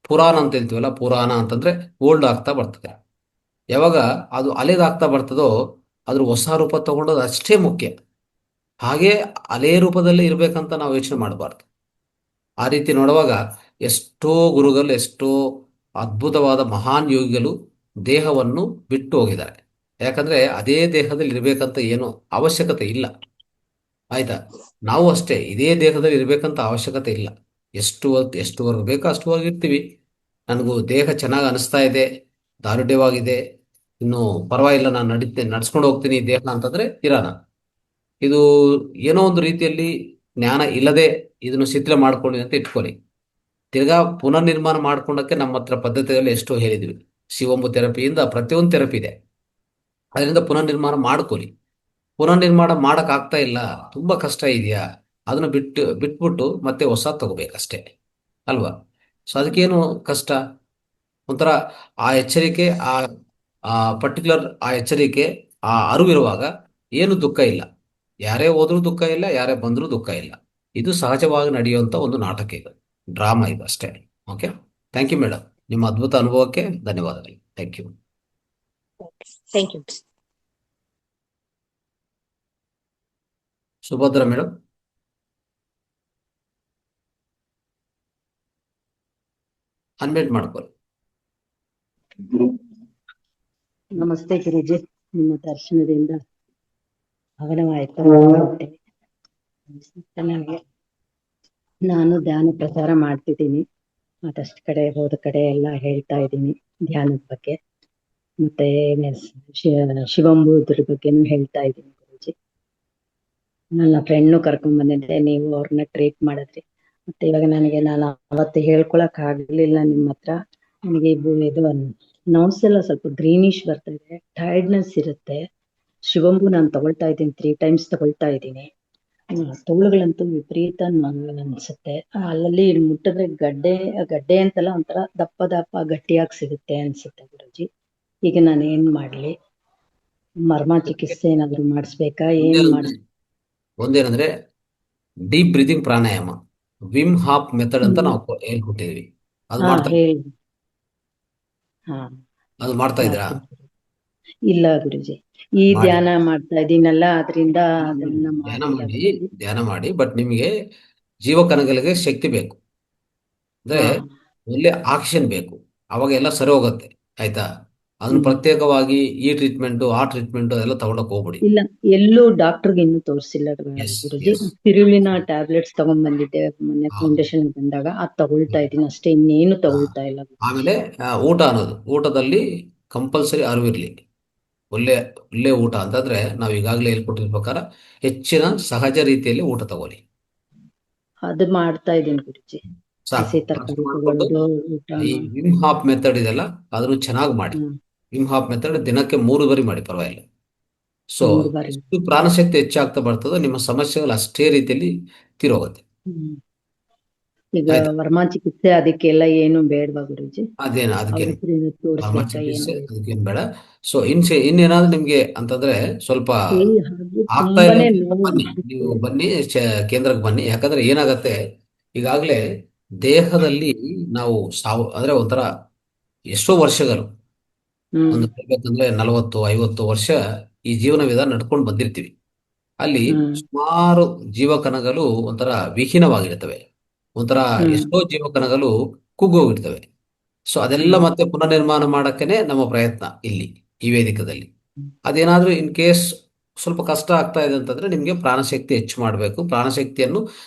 ಪುರಾಣ ಅಂತ ಹೇಳ್ತೀವಲ್ಲ, ಪುರಾಣ ಅಂತಂದ್ರೆ ಓಲ್ಡ್ ಆಗ್ತಾ ಬರ್ತದೆ. ಯಾವಾಗ ಅದು ಅಲೆದಾಗ್ತಾ ಬರ್ತದೋ ಅದ್ರ ಹೊಸ ರೂಪ ತಗೊಂಡೋದು ಅಷ್ಟೇ ಮುಖ್ಯ. ಹಾಗೆ ಅಲೆ ರೂಪದಲ್ಲಿ ಇರ್ಬೇಕಂತ ನಾವು ಯೋಚನೆ ಮಾಡಬಾರ್ದು. ಆ ರೀತಿ ನೋಡುವಾಗ ಎಷ್ಟೋ ಗುರುಗಳು, ಎಷ್ಟೋ ಅದ್ಭುತವಾದ ಮಹಾನ್ ಯೋಗಿಗಳು ದೇಹವನ್ನು ಬಿಟ್ಟು ಹೋಗಿದ್ದಾರೆ. ಯಾಕಂದ್ರೆ ಅದೇ ದೇಹದಲ್ಲಿ ಇರ್ಬೇಕಂತ ಏನು ಅವಶ್ಯಕತೆ ಇಲ್ಲ. ಆಯ್ತಾ? ನಾವು ಅಷ್ಟೇ ಇದೇ ದೇಹದಲ್ಲಿ ಇರ್ಬೇಕಂತ ಅವಶ್ಯಕತೆ ಇಲ್ಲ. ಎಷ್ಟುವರೆಗೂ ಬೇಕೋ ಅಷ್ಟುವರೆಗೂ ಇರ್ತೀವಿ. ನನಗೂ ದೇಹ ಚೆನ್ನಾಗಿ ಅನಿಸ್ತಾ ಇದೆ, ದಾರುಢ್ಯವಾಗಿದೆ, ಇನ್ನು ಪರವಾಗಿಲ್ಲ, ನಾನು ನಡ್ಸ್ಕೊಂಡು ಹೋಗ್ತೀನಿ ಈ ದೇಹ ಅಂತಂದ್ರೆ ಇರೋಣ. ಇದು ಏನೋ ಒಂದು ರೀತಿಯಲ್ಲಿ ಜ್ಞಾನ ಇಲ್ಲದೆ ಇದನ್ನು ಶಿಥಿಲ ಮಾಡ್ಕೊಳ್ಳಿ ಅಂತ ಇಟ್ಕೊಳ್ಳಿ. ತಿರ್ಗಾ ಪುನರ್ನಿರ್ಮಾಣ ಮಾಡ್ಕೊಂಡಕ್ಕೆ ನಮ್ಮ ಹತ್ರ ಪದ್ಧತಿಯಲ್ಲಿ ಎಷ್ಟೋ ಹೇಳಿದ್ವಿ. ಶಿವಂಬು ಥೆರಪಿಯಿಂದ ಪ್ರತಿಯೊಂದು ಥೆರಪಿ ಇದೆ. ಅದರಿಂದ ಪುನರ್ನಿರ್ಮಾಣ ಮಾಡ್ಕೊಳ್ಳಿ. ಪುನರ್ನಿರ್ಮಾಣ ಮಾಡಕ್ ಆಗ್ತಾ ಇಲ್ಲ, ತುಂಬಾ ಕಷ್ಟ ಇದೆಯಾ, ಅದನ್ನ ಬಿಟ್ಬಿಟ್ಟು ಮತ್ತೆ ಹೊಸ ತಗೋಬೇಕಷ್ಟೇ ಅಲ್ವಾ? ಸೊ ಅದಕ್ಕೇನು ಕಷ್ಟ? ಒಂಥರ ಆ ಎಚ್ಚರಿಕೆ, ಆ ಪರ್ಟಿಕ್ಯುಲರ್ ಆ ಎಚ್ಚರಿಕೆ, ಆ ಅರಿವಿರುವಾಗ ಏನು ದುಃಖ ಇಲ್ಲ. ಯಾರೇ ಹೋದ್ರೂ ದುಃಖ ಇಲ್ಲ, ಯಾರೇ ಬಂದ್ರೂ ದುಃಖ ಇಲ್ಲ. ಇದು ಸಹಜವಾಗಿ ನಡೆಯುವಂತ ಒಂದು ನಾಟಕ, ಇದು ಡ್ರಾಮಾ, ಇದು ಅಷ್ಟೇ. Okay, thank you madam. ನಿಮ್ಮ ಅದ್ಭುತ ಅನುಭವಕ್ಕೆ ಧನ್ಯವಾದಗಳು. Thank you. Thank you. Subhadra madam. Unmute ಮಾಡ್ಕೊಳ್ಳಿ. ನಮಸ್ತೆ ಗುರುಜಿ, ನಿಮ್ಮ ದರ್ಶನದಿಂದ ಭವನವಾಯಿತು. ನನಗೆ ನಾನು ಧ್ಯಾನ ಪ್ರಚಾರ ಮಾಡ್ತಿದ್ದೀನಿ, ಮತ್ತಷ್ಟು ಕಡೆ ಹೋದ ಕಡೆ ಎಲ್ಲ ಹೇಳ್ತಾ ಇದ್ದೀನಿ ಧ್ಯಾನದ ಬಗ್ಗೆ, ಮತ್ತೆ ಶಿವಂಬುದ್ರ ಬಗ್ಗೆನೂ ಹೇಳ್ತಾ ಇದ್ದೀನಿ ಗುರುಜಿ. ನನ್ನ ಫ್ರೆಂಡ್ನು ಕರ್ಕೊಂಡ್ ಬಂದಿದ್ದೆ, ನೀವು ಅವ್ರನ್ನ ಟ್ರೀಟ್ ಮಾಡಿದ್ರಿ. ಮತ್ತೆ ಇವಾಗ ನಾನು ಅವತ್ತು ಹೇಳ್ಕೊಳಕ್ ಆಗ್ಲಿಲ್ಲ ನಿಮ್ಮ ಹತ್ರ. ನನಗೆ ಇದು ನೋಟ್ಸ್ ಎಲ್ಲ ಸ್ವಲ್ಪ ಗ್ರೀನಿಶ್ ಬರ್ತಾ ಇದೆ, ಟೈರ್ಡ್ನೆಸ್ ಇರುತ್ತೆ. ಶಿವಂಬು ನಾನು ತಗೊಳ್ತಾ ಇದ್ದೀನಿ, 3 times ತಗೊಳ್ತಾ ಇದ್ದೀನಿ. ತೋಳುಗಳಂತೂ ವಿಪರೀತ ಅನ್ಸುತ್ತೆ. ಅಲ್ಲಲ್ಲಿ ಮುಟ್ಟಿದ್ರೆ ಗಡ್ಡೆ ಅಂತಲ್ಲ, ಒಂಥರ ದಪ್ಪ ದಪ್ಪ ಗಟ್ಟಿಯಾಗಿ ಸಿಗುತ್ತೆ ಅನ್ಸುತ್ತೆ ಗುರುಜಿ. ಈಗ ನಾನು ಏನ್ ಮಾಡ್ಲಿ? ಮರ್ಮ ಚಿಕಿತ್ಸೆ ಏನಾದ್ರು ಮಾಡಿಸ್ಬೇಕಾ? ಏನ್ ಒಂದೇನಂದ್ರೆ ಡೀಪ್ ಬ್ರೀದಿಂಗ್ ಪ್ರಾಣಾಯಾಮ, ವಿಮ್ ಹಾಪ್ ಮೆಥಡ್ ಅಂತ ನಾವು ಹೇಳ್ಕೊಟ್ಟಿದ್ವಿ. ಅದು ಅದು ಮಾಡ್ತಾ ಇದ್ರಾ? ಇಲ್ಲ ಗುರುಜಿ, ಈ ಧ್ಯಾನ ಮಾಡ್ತಾ ಇದೀನಲ್ಲ, ಅದರಿಂದ ಧ್ಯಾನ ಮಾಡಿ. ಬಟ್ ನಿಮಗೆ ಜೀವಕಣಗಳಿಗೆ ಶಕ್ತಿ ಬೇಕು, ಅಂದ್ರೆ ಒಳ್ಳೆ ಆಕ್ಷನ್ ಬೇಕು, ಅವಾಗ ಎಲ್ಲ ಸರಿ ಹೋಗುತ್ತೆ. ಆಯ್ತಾ? ಅದನ್ನ ಪ್ರತ್ಯೇಕವಾಗಿ ಈ ಟ್ರೀಟ್ಮೆಂಟ್ ಆ ಟ್ರೀಟ್ಮೆಂಟ್ ಅದೆಲ್ಲ ತಗೊಳಕ್ ಹೋಗ್ಬಿಡಿ. ಇಲ್ಲ, ಎಲ್ಲೂ ಡಾಕ್ಟರ್ಗೆ ಇನ್ನೂ ತೋರಿಸಿಲ್ಲ ಗುರುಜಿ. ತಿರುಳಿನ ಟ್ಯಾಬ್ಲೆಟ್ಸ್ ತಗೊಂಡ್ ಬಂದಿದ್ದೆ ಮೊನ್ನೆ ಫೌಂಡೇಶನ್ ಬಂದಾಗ, ಅದ್ ತಗೊಳ್ತಾ ಇದ್ದೀನಿ ಅಷ್ಟೇ, ಇನ್ನೇನು ತಗೊಳ್ತಾ ಇಲ್ಲ. ಆಮೇಲೆ ಊಟ ಅನ್ನೋದು, ಊಟದಲ್ಲಿ ಕಂಪಲ್ಸರಿ ಅರಿವಿರ್ಲಿ. ಒಳ್ಳೆ ಊಟ ಅಂತಂದ್ರೆ ನಾವು ಈಗಾಗಲೇ ಹೇಳ್ಕೊಟ್ಟಿರೋ ಪ್ರಕಾರ ಹೆಚ್ಚಿನ ಸಹಜ ರೀತಿಯಲ್ಲಿ ಊಟ ತಗೊಳ್ಳಿ. ಅದು ಮಾಡ್ತಾ ಇದೀನಿ ಗುರುಜಿ. ಈ ವಿಮ್ ಹಾಪ್ ಮೆಥಡ್ ಇದೆಲ್ಲ ಅದನ್ನು ಚೆನ್ನಾಗಿ ಮಾಡಿ. ವಿಮ್ ಹಾಪ್ ಮೆಥಡ್ ದಿನಕ್ಕೆ 3 ಬಾರಿ ಮಾಡಿ, ಪರವಾಗಿಲ್ಲ. ಸೊ ಎಷ್ಟು ಪ್ರಾಣಶಕ್ತಿ ಹೆಚ್ಚಾಗ್ತಾ ಬರ್ತದೋ ನಿಮ್ಮ ಸಮಸ್ಯೆಗಳು ಅಷ್ಟೇ ರೀತಿಯಲ್ಲಿ ತೀರೋಗುತ್ತೆ. ಈಗ ವರ್ಮಾ ಚಿಕಿತ್ಸೆ ಅದಕ್ಕೆಲ್ಲ ಏನು ಬೇಡವಾ ಗುರುಜಿ? ಅದೇನು ಅದಕ್ಕೇನು ಅದಕ್ಕೇನು ಬೇಡ. ಸೊ ಇನ್ನೇನಾದ್ರೂ ನಿಮ್ಗೆ ಅಂತಂದ್ರೆ ಸ್ವಲ್ಪ ಆಗ್ತಾ ಇಲ್ಲ, ನೀವು ಬನ್ನಿ, ಕೇಂದ್ರಕ್ಕೆ ಬನ್ನಿ. ಯಾಕಂದ್ರೆ ಏನಾಗತ್ತೆ, ಈಗಾಗಲೇ ದೇಹದಲ್ಲಿ ನಾವು ಅಂದ್ರೆ ಒಂಥರ ಎಷ್ಟೋ ವರ್ಷಗಳು, ಒಂದು ಹೇಳ್ಬೇಕಂದ್ರೆ 40-50 ವರ್ಷ ಈ ಜೀವನ ವಿಧಾನ ನಡ್ಕೊಂಡು ಬಂದಿರ್ತೀವಿ. ಅಲ್ಲಿ ಸುಮಾರು ಜೀವಕಣಗಳು ಒಂಥರ ವಿಹೀನವಾಗಿರ್ತವೆ, ಒಂಥರ ಎಷ್ಟೋ ಜೀವಕಣಗಳು ಕುಗ್ಗೋಗಿರ್ತವೆ. ಸೊ ಅದೆಲ್ಲ ಮತ್ತೆ ಪುನರ್ನಿರ್ಮಾಣ ಮಾಡಕ್ಕೇನೆ ನಮ್ಮ ಪ್ರಯತ್ನ ಇಲ್ಲಿ ಈ ವೇದಿಕದಲ್ಲಿ. ಅದೇನಾದ್ರೂ ಇನ್ ಕೇಸ್ ಸ್ವಲ್ಪ ಕಷ್ಟ ಆಗ್ತಾ ಇದೆ ಅಂತಂದ್ರೆ ನಿಮ್ಗೆ ಪ್ರಾಣಶಕ್ತಿ ಹೆಚ್ಚು ಮಾಡಬೇಕು. ಪ್ರಾಣಶಕ್ತಿಯನ್ನು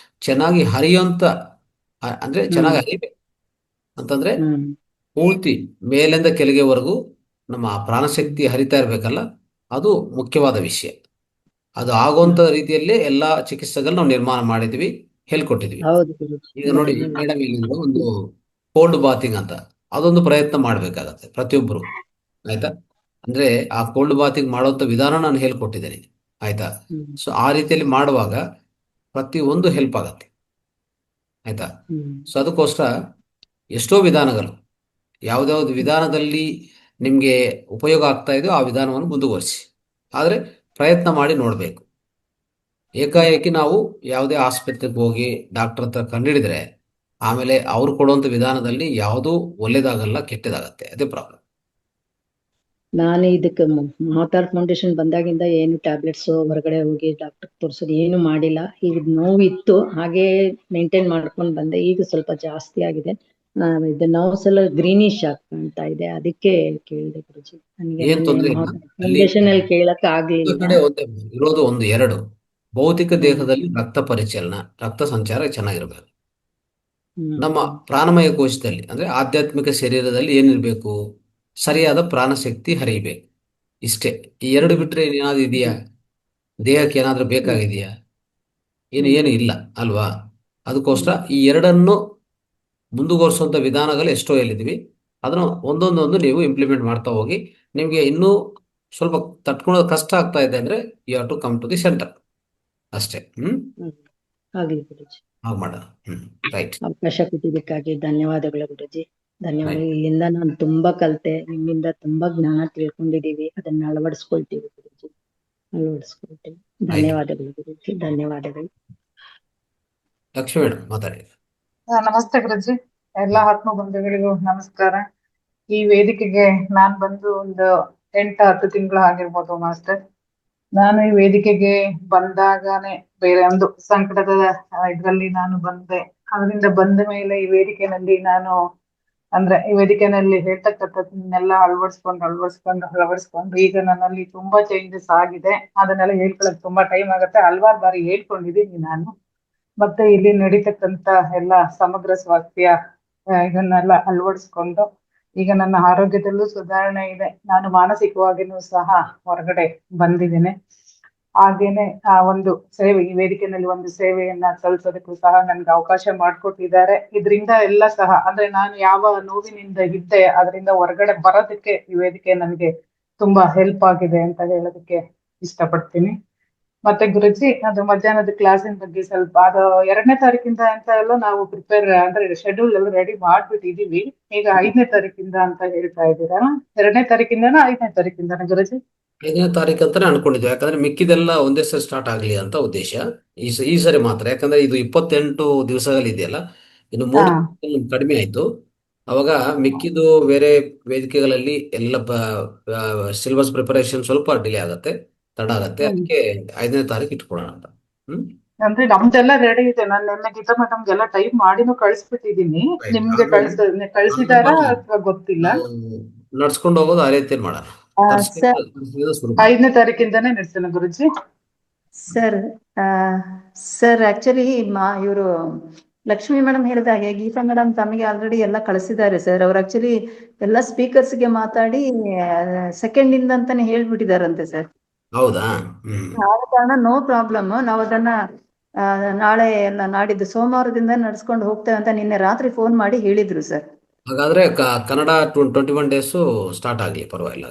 ಚೆನ್ನಾಗಿ ಹರಿಯುವಂತ, ಅಂದ್ರೆ ಚೆನ್ನಾಗಿ ಹರಿಬೇಕು ಅಂತಂದ್ರೆ ಪೂರ್ತಿ ಮೇಲಿಂದ ಕೆಳಗೆವರೆಗೂ ನಮ್ಮ ಪ್ರಾಣಶಕ್ತಿ ಹರಿತಾ ಇರ್ಬೇಕಲ್ಲ, ಅದು ಮುಖ್ಯವಾದ ವಿಷಯ. ಅದು ಆಗುವಂತ ರೀತಿಯಲ್ಲೇ ಎಲ್ಲಾ ಚಿಕಿತ್ಸೆಗಳು ನಾವು ನಿರ್ಮಾಣ ಮಾಡಿದ್ವಿ, ಹೇಳ್ಕೊಟ್ಟಿದ್ವಿ. ಈಗ ನೋಡಿ ಮೇಡಮ್, ಇಲ್ಲಿಂದ ಒಂದು ಕೋಲ್ಡ್ ಬಾತಿಂಗ್ ಅಂತ ಅದೊಂದು ಪ್ರಯತ್ನ ಮಾಡ್ಬೇಕಾಗತ್ತೆ ಪ್ರತಿಯೊಬ್ಬರು. ಆಯ್ತಾ? ಅಂದ್ರೆ ಆ ಕೋಲ್ಡ್ ಬಾತಿಂಗ್ ಮಾಡುವಂತ ವಿಧಾನ ನಾನು ಹೇಳ್ಕೊಟ್ಟಿದ್ದೇನೆ. ಆಯ್ತಾ? ಸೊ ಆ ರೀತಿಯಲ್ಲಿ ಮಾಡುವಾಗ ಪ್ರತಿಯೊಂದು ಹೆಲ್ಪ್ ಆಗತ್ತೆ. ಆಯ್ತಾ? ಸೊ ಅದಕ್ಕೋಸ್ಕರ ಎಷ್ಟೋ ವಿಧಾನಗಳು, ಯಾವ್ದಾವ್ದು ವಿಧಾನದಲ್ಲಿ ನಿಮ್ಗೆ ಉಪಯೋಗ ಆಗ್ತಾ ಇದೆಯೋ ಆ ವಿಧಾನವನ್ನು ಮುಂದುವರಿಸಿ. ಆದ್ರೆ ಪ್ರಯತ್ನ ಮಾಡಿ ನೋಡ್ಬೇಕು. ಏಕಾಏಕಿ ನಾವು ಯಾವುದೇ ಆಸ್ಪತ್ರೆಗೆ ಹೋಗಿ ಡಾಕ್ಟರ್ ಹತ್ರ ಕಂಡಿಡಿದ್ರೆ ಆಮೇಲೆ ಅವ್ರು ಕೊಡುವಂತ ವಿಧಾನದಲ್ಲಿ ಯಾವುದೂ ಒಳ್ಳೇದಾಗಲ್ಲ, ಕೆಟ್ಟದಾಗತ್ತೆ. ಅದೇ ಪ್ರಾಬ್ಲಮ್. ನಾನು ಇದಕ್ಕೆ ಮಹಾವತಾರ್ ಫೌಂಡೇಶನ್ ಬಂದಾಗಿಂದ ಏನು ಟ್ಯಾಬ್ಲೆಟ್ಸ್ ಹೊರಗಡೆ ಹೋಗಿ ಡಾಕ್ಟರ್ ತೋರಿಸೋದು ಏನು ಮಾಡಿಲ್ಲ. ಈಗ ನೋವಿತ್ತು, ಹಾಗೆ ಮೇಂಟೈನ್ ಮಾಡ್ಕೊಂಡು ಬಂದೆ. ಈಗ ಸ್ವಲ್ಪ ಜಾಸ್ತಿ ಆಗಿದೆ. ಇದು ನೋವ್ಸ್ ಎಲ್ಲ ಗ್ರೀನಿಶ್ ಆಗಿ ಕಾಣ್ತಾ ಇದೆ, ಅದಕ್ಕೆ ಕೇಳಿದೆ ಗುರುಜಿ. ನನಗೆ ಫೌಂಡೇಶನ್ ಅಲ್ಲಿ ಕೇಳಕ್ ಆಗ್ಲಿಲ್ಲ. ಇರೋದು 1-2 ಭೌತಿಕ ದೇಹದಲ್ಲಿ ರಕ್ತ ಪರಿಚಲನ, ರಕ್ತ ಸಂಚಾರ ಚೆನ್ನಾಗಿರ್ಬೇಕು. ನಮ್ಮ ಪ್ರಾಣಮಯ ಕೋಶದಲ್ಲಿ ಅಂದ್ರೆ ಆಧ್ಯಾತ್ಮಿಕ ಶರೀರದಲ್ಲಿ ಏನಿರ್ಬೇಕು, ಸರಿಯಾದ ಪ್ರಾಣಶಕ್ತಿ ಹರಿಬೇಕು. ಇಷ್ಟೇ. ಈ 2 ಬಿಟ್ರೆ ಏನಾದ್ರು ಇದೆಯಾ? ದೇಹಕ್ಕೆ ಏನಾದ್ರೂ ಬೇಕಾಗಿದೆಯಾ? ಏನು ಇಲ್ಲ ಅಲ್ವಾ? ಅದಕ್ಕೋಸ್ಕರ ಈ 2 ಮುಂದುವರಿಸುವಂಥ ವಿಧಾನಗಳು ಎಷ್ಟೋ ಹೇಳಿದ್ವಿ. ಅದನ್ನು ಒಂದೊಂದೊಂದು ನೀವು ಇಂಪ್ಲಿಮೆಂಟ್ ಮಾಡ್ತಾ ಹೋಗಿ. ನಿಮಗೆ ಇನ್ನೂ ಸ್ವಲ್ಪ ತಟ್ಕೊಳ್ಳೋದು ಕಷ್ಟ ಆಗ್ತಾ ಇದೆ ಅಂದರೆ you have to come to the centre ಅಷ್ಟೇ. ಆಗ್ಲಿ ಗುರುಜಿ. ಹಾಗೆ ಮಾಡೋಣ. ರೈಟ್. ಅವಕಾಶ ಕೊಟ್ಟಿದ್ದಕ್ಕಾಗಿ ಧನ್ಯವಾದಗಳು ಗುರುಜಿ. ಧನ್ಯವಾದಗಳು. ಇಲ್ಲಿಂದ ನಾನು ತುಂಬಾ ಕಲಿತೆ, ನಿಮ್ಮಿಂದ ತುಂಬಾ ಜ್ಞಾನ ತಿಳ್ಕೊಂಡಿದೀವಿ. ಅದನ್ನ ಅಳವಡಿಸ್ಕೊಳ್ತೀವಿ ಗುರುಜಿ, ಅಳವಡಿಸ್ಕೊಳ್ತೀವಿ. ಧನ್ಯವಾದಗಳು ಗುರುಜಿ, ಧನ್ಯವಾದಗಳು. ಲಕ್ಷ್ಮಿ ಮೇಡಮ್ ಮಾತಾಡಿ. ನಮಸ್ತೆ ಗುರುಜಿ. ಎಲ್ಲಾ ಆತ್ಮ ಬಂಧುಗಳಿಗೂ ನಮಸ್ಕಾರ. ಈ ವೇದಿಕೆಗೆ ನಾನ್ ಬಂದು ಒಂದು 8-10 ತಿಂಗಳು ಆಗಿರ್ಬೋದು ಮಾಸ್ಟರ್. ನಾನು ಈ ವೇದಿಕೆಗೆ ಬಂದಾಗನೇ ಬೇರೆ ಒಂದು ಸಂಕಟದ ಇದ್ರಲ್ಲಿ ನಾನು ಬಂದೆ. ಅದರಿಂದ ಬಂದ ಮೇಲೆ ಈ ವೇದಿಕೆನಲ್ಲಿ ನಾನು ಅಂದ್ರೆ ಈ ವೇದಿಕೆನಲ್ಲಿ ಹೇಳ್ತಕ್ಕಂಥದ್ದನ್ನೆಲ್ಲ ಅಳವಡಿಸ್ಕೊಂಡು ಈಗ ನನ್ನಲ್ಲಿ ತುಂಬಾ ಚೇಂಜಸ್ ಆಗಿದೆ. ಅದನ್ನೆಲ್ಲ ಹೇಳ್ಕೊಳಕ್ ತುಂಬಾ ಟೈಮ್ ಆಗುತ್ತೆ. ಹಲ್ವಾರು ಬಾರಿ ಹೇಳ್ಕೊಂಡಿದ್ದೀನಿ ನಾನು. ಮತ್ತೆ ಇಲ್ಲಿ ನಡೀತಕ್ಕಂತ ಎಲ್ಲ ಸಮಗ್ರ ಸ್ವಾಸ್ಥ್ಯ ಇದನ್ನೆಲ್ಲ ಅಳವಡಿಸ್ಕೊಂಡು ಈಗ ನನ್ನ ಆರೋಗ್ಯದಲ್ಲೂ ಸುಧಾರಣೆ ಇದೆ. ನಾನು ಮಾನಸಿಕವಾಗಿನೂ ಸಹ ಹೊರಗಡೆ ಬಂದಿದ್ದೇನೆ. ಹಾಗೇನೆ ಆ ಒಂದು ಸೇವೆ, ಈ ವೇದಿಕೆಯಲ್ಲಿ ಒಂದು ಸೇವೆಯನ್ನ ಸಲ್ಲಿಸೋದಕ್ಕೂ ಸಹ ನನ್ಗೆ ಅವಕಾಶ ಮಾಡಿಕೊಟ್ಟಿದ್ದಾರೆ. ಇದರಿಂದ ಎಲ್ಲ ಸಹ ಅಂದ್ರೆ ನಾನು ಯಾವ ನೋವಿನಿಂದ ಇದ್ದೆ ಅದರಿಂದ ಹೊರಗಡೆ ಬರೋದಕ್ಕೆ ಈ ವೇದಿಕೆ ನನಗೆ ತುಂಬಾ ಹೆಲ್ಪ್ ಆಗಿದೆ ಅಂತ ಹೇಳೋದಕ್ಕೆ ಇಷ್ಟಪಡ್ತೀನಿ. ಮತ್ತೆ ಗುರುಜಿ, ಅದು ಮಧ್ಯಾಹ್ನದ ಕ್ಲಾಸಿನ ಬಗ್ಗೆ ಸ್ವಲ್ಪ ಅದು 2ನೇ ತಾರೀಕಿಂದ ಅಂತ ಎಲ್ಲ ನಾವು ಪ್ರಿಪೇರ್ ಅಂದ್ರೆ ಶೆಡ್ಯೂಲ್ ಎಲ್ಲ ರೆಡಿ ಮಾಡ್ಬಿಟ್ಟಿದೀವಿ. ಈಗ 5ನೇ ತಾರೀಕಿಂದ ಅಂತ ಹೇಳ್ತಾ ಇದ್ದೀರಾ? 2ನೇ ತಾರೀಕಿಂದನಾ 5ನೇ ತಾರೀಕಿಂದನಾ ಗುರುಜಿ? 5ನೇ ತಾರೀಕು ಅಂತಾನೆ ಅನ್ಕೊಂಡಿದ್ವಿ. ಯಾಕಂದ್ರೆ ಮಿಕ್ಕಿದೆಲ್ಲ ಒಂದೇ ಸರಿ ಸ್ಟಾರ್ಟ್ ಆಗಲಿ ಅಂತ ಉದ್ದೇಶ ಈ ಸರಿ ಮಾತ್ರ. ಯಾಕಂದ್ರೆ ಇದು 28 ದಿವಸಗಳಿದೆಯಲ್ಲ, ಇನ್ನು 3 ಕಡಿಮೆ ಆಯ್ತು. ಅವಾಗ ಮಿಕ್ಕಿದು ಬೇರೆ ವೇದಿಕೆಗಳಲ್ಲಿ ಎಲ್ಲ ಸಿಲೆಬಸ್ ಪ್ರಿಪರೇಷನ್ ಸ್ವಲ್ಪ ಡಿಲೇ ಆಗುತ್ತೆ, ತಡ ಆಗತ್ತೆ. ಅದಕ್ಕೆ 5ನೇ ತಾರೀಕು ಇಟ್ಕೊಳ್ಳೋಣ ಅಂತ. ಅಂದ್ರೆ ನಮ್ದೆಲ್ಲ ರೆಡಿ ಇದೆ. ನಾನು ನಿನ್ನೆ ಗೀತಾ ಮೇಡಮ್ಗೆಲ್ಲ ಟೈಪ್ ಮಾಡಿನೂ ಕಳಿಸ್ಬಿಟ್ಟಿದೀನಿ. ನಿಮ್ಗೆ ಕಳ್ಸಿದಾರಾ ಅಥವಾ ಗೊತ್ತಿಲ್ಲ. ನಡ್ಸ್ಕೊಂಡು ಹೋಗೋದು ಆ ರೀತಿ ಮಾಡೋಣ. ಸರ್ 5ನೇ ತಾರೀಕಿಂದಾನೇ ನಡೆಸೋಣ ಗುರುಜಿ. ಸರ್ ಆಕ್ಚುಲಿ ಇವರು ಲಕ್ಷ್ಮಿ ಮೇಡಮ್ ಹೇಳಿದ ಹಾಗೆ ಗೀತಾ ಮೇಡಮ್ ತಮಗೆ ಆಲ್ರೆಡಿ ಎಲ್ಲ ಕಳಿಸಿದ್ದಾರೆ ಸರ್. ಅವ್ರು ಆಕ್ಚುಲಿ ಎಲ್ಲ ಸ್ಪೀಕರ್ಸ್ಗೆ ಮಾತಾಡಿ 2nd ಇಂದ ಅಂತಾನೆ ಹೇಳ್ಬಿಟ್ಟಿದಾರಂತೆ ಸರ್. ಹೌದಾ? ಆದ ಕಾರಣ ನೋ ಪ್ರಾಬ್ಲಮ್. ನಾವು ಅದನ್ನ ನಾಳೆ ಎಲ್ಲ ನಾಡಿದ್ದು ಸೋಮವಾರದಿಂದ ನಡ್ಸ್ಕೊಂಡು ಹೋಗ್ತೇವೆ ಅಂತ ನಿನ್ನೆ ರಾತ್ರಿ ಫೋನ್ ಮಾಡಿ ಹೇಳಿದ್ರು ಸರ್. ಹಾಗಾದ್ರೆ ಕನ್ನಡ 21 days ಸ್ಟಾರ್ಟ್ ಆಗಲಿ, ಪರವಾಗಿಲ್ಲ.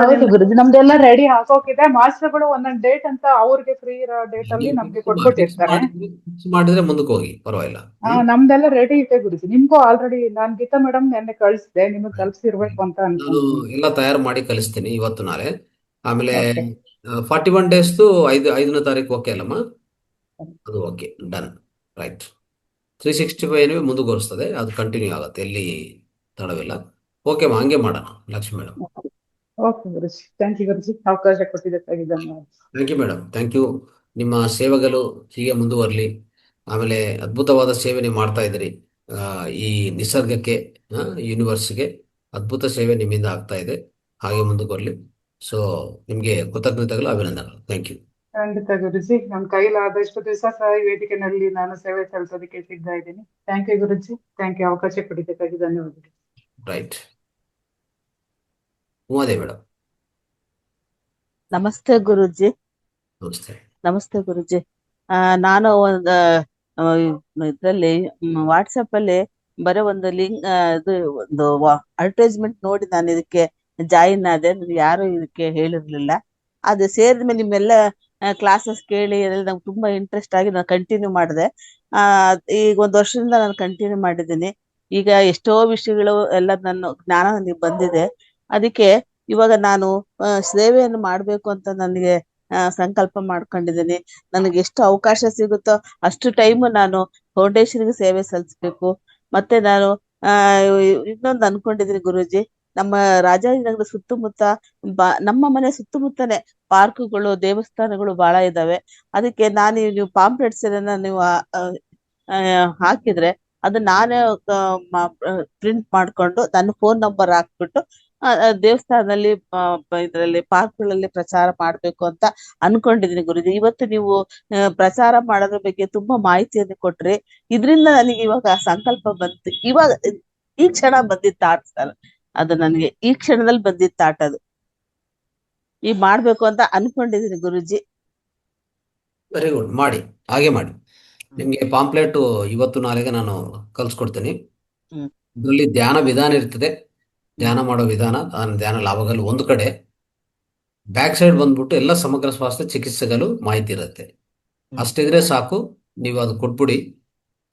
ಹೌದು ಗುರುಜಿ, ನಮ್ದೆಲ್ಲ ರೆಡಿ ಆಗೋಗಿದೆ. ಮಾಸ್ಟರ್ಗಳು ಒಂದೊಂದು ಡೇಟ್ ಅಂತ ಅವ್ರಿಗೆ ಫ್ರೀ ಇರೋ ಡೇಟ್ ಅಲ್ಲಿ ನಮ್ಗೆ ಕೊಟ್ಬಿಟ್ಟಿರ್ತಾರೆ. ಮಾಡಿದ್ರೆ ಮುಂದಕ್ಕೆ ಹೋಗಿ, ಪರವಾಗಿಲ್ಲ. ನಮ್ದೆಲ್ಲ ರೆಡಿ ಇದೆ ಗುರುಜಿ. ನಿಮ್ಗೂ ಆಲ್ರೆಡಿ ನಾನ್ ಗೀತಾ ಮೇಡಮ್ ನೆನ್ನೆ ಕಳಿಸಿದೆ, ನಿಮಗ್ ತಲುಪಿಸಿರ್ಬೇಕು ಅಂತ ನಾನು ಎಲ್ಲ ತಯಾರು ಮಾಡಿ ಕಳಿಸ್ತೀನಿ ಇವತ್ತು ನಾಳೆ. ಆಮೇಲೆ 41 days 5ನೇ ತಾರೀಕು ಓಕೆ ಅಲ್ಲಮ್ಮ? ಅದು ಓಕೆ, ಡನ್, ರೈಟ್. 365 ಮುಂದುವರಿಸ್ತದೆ, ಅದು ಕಂಟಿನ್ಯೂ ಆಗುತ್ತೆ, ಎಲ್ಲಿ ತಡವಿಲ್ಲ. ಓಕೆ ಮಾ, ಹಂಗೆ ಮಾಡೋಣ Lakshmi madam. Okay Guruji, thank you Guruji, ಅವಕಾಶ ಕೊಟ್ಟಿದ್ದಕ್ಕಾಗಿ ಧನ್ಯವಾದ. Thank you madam, thank you. ನಿಮ್ಮ ಸೇವೆಗಳು ಹೀಗೆ ಮುಂದುವರಲಿ. ಆಮೇಲೆ ಅದ್ಭುತವಾದ ಸೇವೆ ನೀವು ಮಾಡ್ತಾ ಇದ್ದೀರಿ. ಈ ನಿಸರ್ಗಕ್ಕೆ, ಯೂನಿವರ್ಸ್ಗೆ ಅದ್ಭುತ ಸೇವೆ ನಿಮ್ಮಿಂದ ಆಗ್ತಾ ಇದೆ. ಹಾಗೆ ಮುಂದುವರಲಿ. ಸೊ ನಿಮಗೆ ಕೃತಜ್ಞತೆಗಳು, ಅಭಿನಂದನೆಗಳು. Thank you. ಖಂಡಿತ ಗುರುಜಿ, ನನ್ನ ಕೈಲಾದಷ್ಟು ದಿವಸ ಸಹ ಈ ವೇದಿಕೆಯಲ್ಲಿ ನಾನು ಸೇವೆ ಸಲ್ಲಿಸೋದಕ್ಕೆ ಸಿದ್ಧ ಇದ್ದೀನಿ. Thank you Guruji, thank you. ಅವಕಾಶ ಕೊಟ್ಟಿದ್ದಕ್ಕಾಗಿ ಧನ್ಯವಾದಗಳು. ರೈಟ್. ಉಮಾದೇವಿ ಮೇಡಮ್. ನಮಸ್ತೆ ಗುರುಜಿ. ನಮಸ್ತೆ. ನಮಸ್ತೆ ಗುರುಜಿ. ನಾನು ಒಂದು ಇದ್ರಲ್ಲಿ ವಾಟ್ಸಪ್ ಅಲ್ಲಿ ಬರೀ ಒಂದು ಲಿಂಕ್, ಇದು ಒಂದು ಅಡ್ವರ್ಟೈಸ್ಮೆಂಟ್ ನೋಡಿ ನಾನು ಇದಕ್ಕೆ ಜಾಯಿನ್ ಆದೆ. ಯಾರು ಇದಕ್ಕೆ ಹೇಳಿರ್ಲಿಲ್ಲ. ಅದು ಸೇರಿದ್ಮೇಲೆ ನಿಮ್ಮೆಲ್ಲ ಕ್ಲಾಸಸ್ ಕೇಳಿ ನಂಗೆ ತುಂಬಾ ಇಂಟ್ರೆಸ್ಟ್ ಆಗಿ ನಾನು ಕಂಟಿನ್ಯೂ ಮಾಡಿದೆ. ಈಗ 1 ವರ್ಷದಿಂದ ನಾನು ಕಂಟಿನ್ಯೂ ಮಾಡಿದ್ದೀನಿ. ಈಗ ಎಷ್ಟೋ ವಿಷಯಗಳು ಎಲ್ಲ ನನ್ನ ಜ್ಞಾನ ನನಗೆ ಬಂದಿದೆ. ಅದಕ್ಕೆ ಇವಾಗ ನಾನು ಸೇವೆಯನ್ನು ಮಾಡ್ಬೇಕು ಅಂತ ನನಗೆ ಸಂಕಲ್ಪ ಮಾಡ್ಕೊಂಡಿದ್ದೀನಿ. ನನಗೆ ಎಷ್ಟು ಅವಕಾಶ ಸಿಗುತ್ತೋ ಅಷ್ಟು ಟೈಮ್ ನಾನು ಫೌಂಡೇಶನ್ಗೆ ಸೇವೆ ಸಲ್ಲಿಸ್ಬೇಕು. ಮತ್ತೆ ನಾನು ಇನ್ನೊಂದು ಅನ್ಕೊಂಡಿದ್ದೀನಿ ಗುರುಜಿ, ನಮ್ಮ ರಾಜಾಜಿನಗರ ಸುತ್ತಮುತ್ತ ನಮ್ಮ ಮನೆ ಸುತ್ತಮುತ್ತನೇ ಪಾರ್ಕ್ಗಳು, ದೇವಸ್ಥಾನಗಳು ಬಹಳ ಇದಾವೆ. ಅದಕ್ಕೆ ನೀವು ಪಾಂಪ್ಲೆಟ್ಸ್ ನೀವು ಹಾಕಿದ್ರೆ ಅದು ನಾನೇ ಪ್ರಿಂಟ್ ಮಾಡ್ಕೊಂಡು ನನ್ನ ಫೋನ್ ನಂಬರ್ ಹಾಕ್ಬಿಟ್ಟು ದೇವಸ್ಥಾನದಲ್ಲಿ, ಇದರಲ್ಲಿ ಪಾರ್ಕ್ಗಳಲ್ಲಿ ಪ್ರಚಾರ ಮಾಡ್ಬೇಕು ಅಂತ ಅನ್ಕೊಂಡಿದೀನಿ ಗುರುಜಿ. ಇವತ್ತು ನೀವು ಪ್ರಚಾರ ಮಾಡೋದ್ರ ಬಗ್ಗೆ ತುಂಬಾ ಮಾಹಿತಿಯನ್ನು ಕೊಟ್ರಿ. ಇದರಿಂದ ನನಗೆ ಇವಾಗ ಸಂಕಲ್ಪ ಬಂತು. ಇವಾಗ ಈ ಕ್ಷಣ ಬಂದಿದ್ದ ಥಾಟ್ ಸರ್, ಅದು ನನಗೆ ಈ ಕ್ಷಣದಲ್ಲಿ ಬಂದಿದ್ದ ಥಾಟ್. ಅದು ಈಗ ಮಾಡ್ಬೇಕು ಅಂತ ಅನ್ಕೊಂಡಿದೀನಿ ಗುರುಜಿ. ವೆರಿ ಗುಡ್, ಮಾಡಿ, ಹಾಗೆ ಮಾಡಿ. ನಿಮಗೆ ಪಾಂಪ್ಲೆಟ್ ಇವತ್ತು ನಾಳೆಗೆ ನಾನು ಕಳ್ಸಿಕೊಡ್ತೀನಿ. ಹ್ಮ್ ಇದರಲ್ಲಿ ಧ್ಯಾನ ವಿಧಾನ ಇರ್ತದೆ, ಧ್ಯಾನ ಮಾಡೋ ವಿಧಾನ, ಧ್ಯಾನ ಲಾಭಗಳು ಒಂದು ಕಡೆ, ಬ್ಯಾಕ್ ಸೈಡ್ ಬಂದ್ಬಿಟ್ಟು ಎಲ್ಲ ಸಮಗ್ರ ಸ್ವಾಸ್ಥ್ಯ ಚಿಕಿತ್ಸೆಗಳು ಮಾಹಿತಿ ಇರುತ್ತೆ. ಅಷ್ಟಿದ್ರೆ ಸಾಕು, ನೀವು ಅದು ಕೊಟ್ಬಿಡಿ.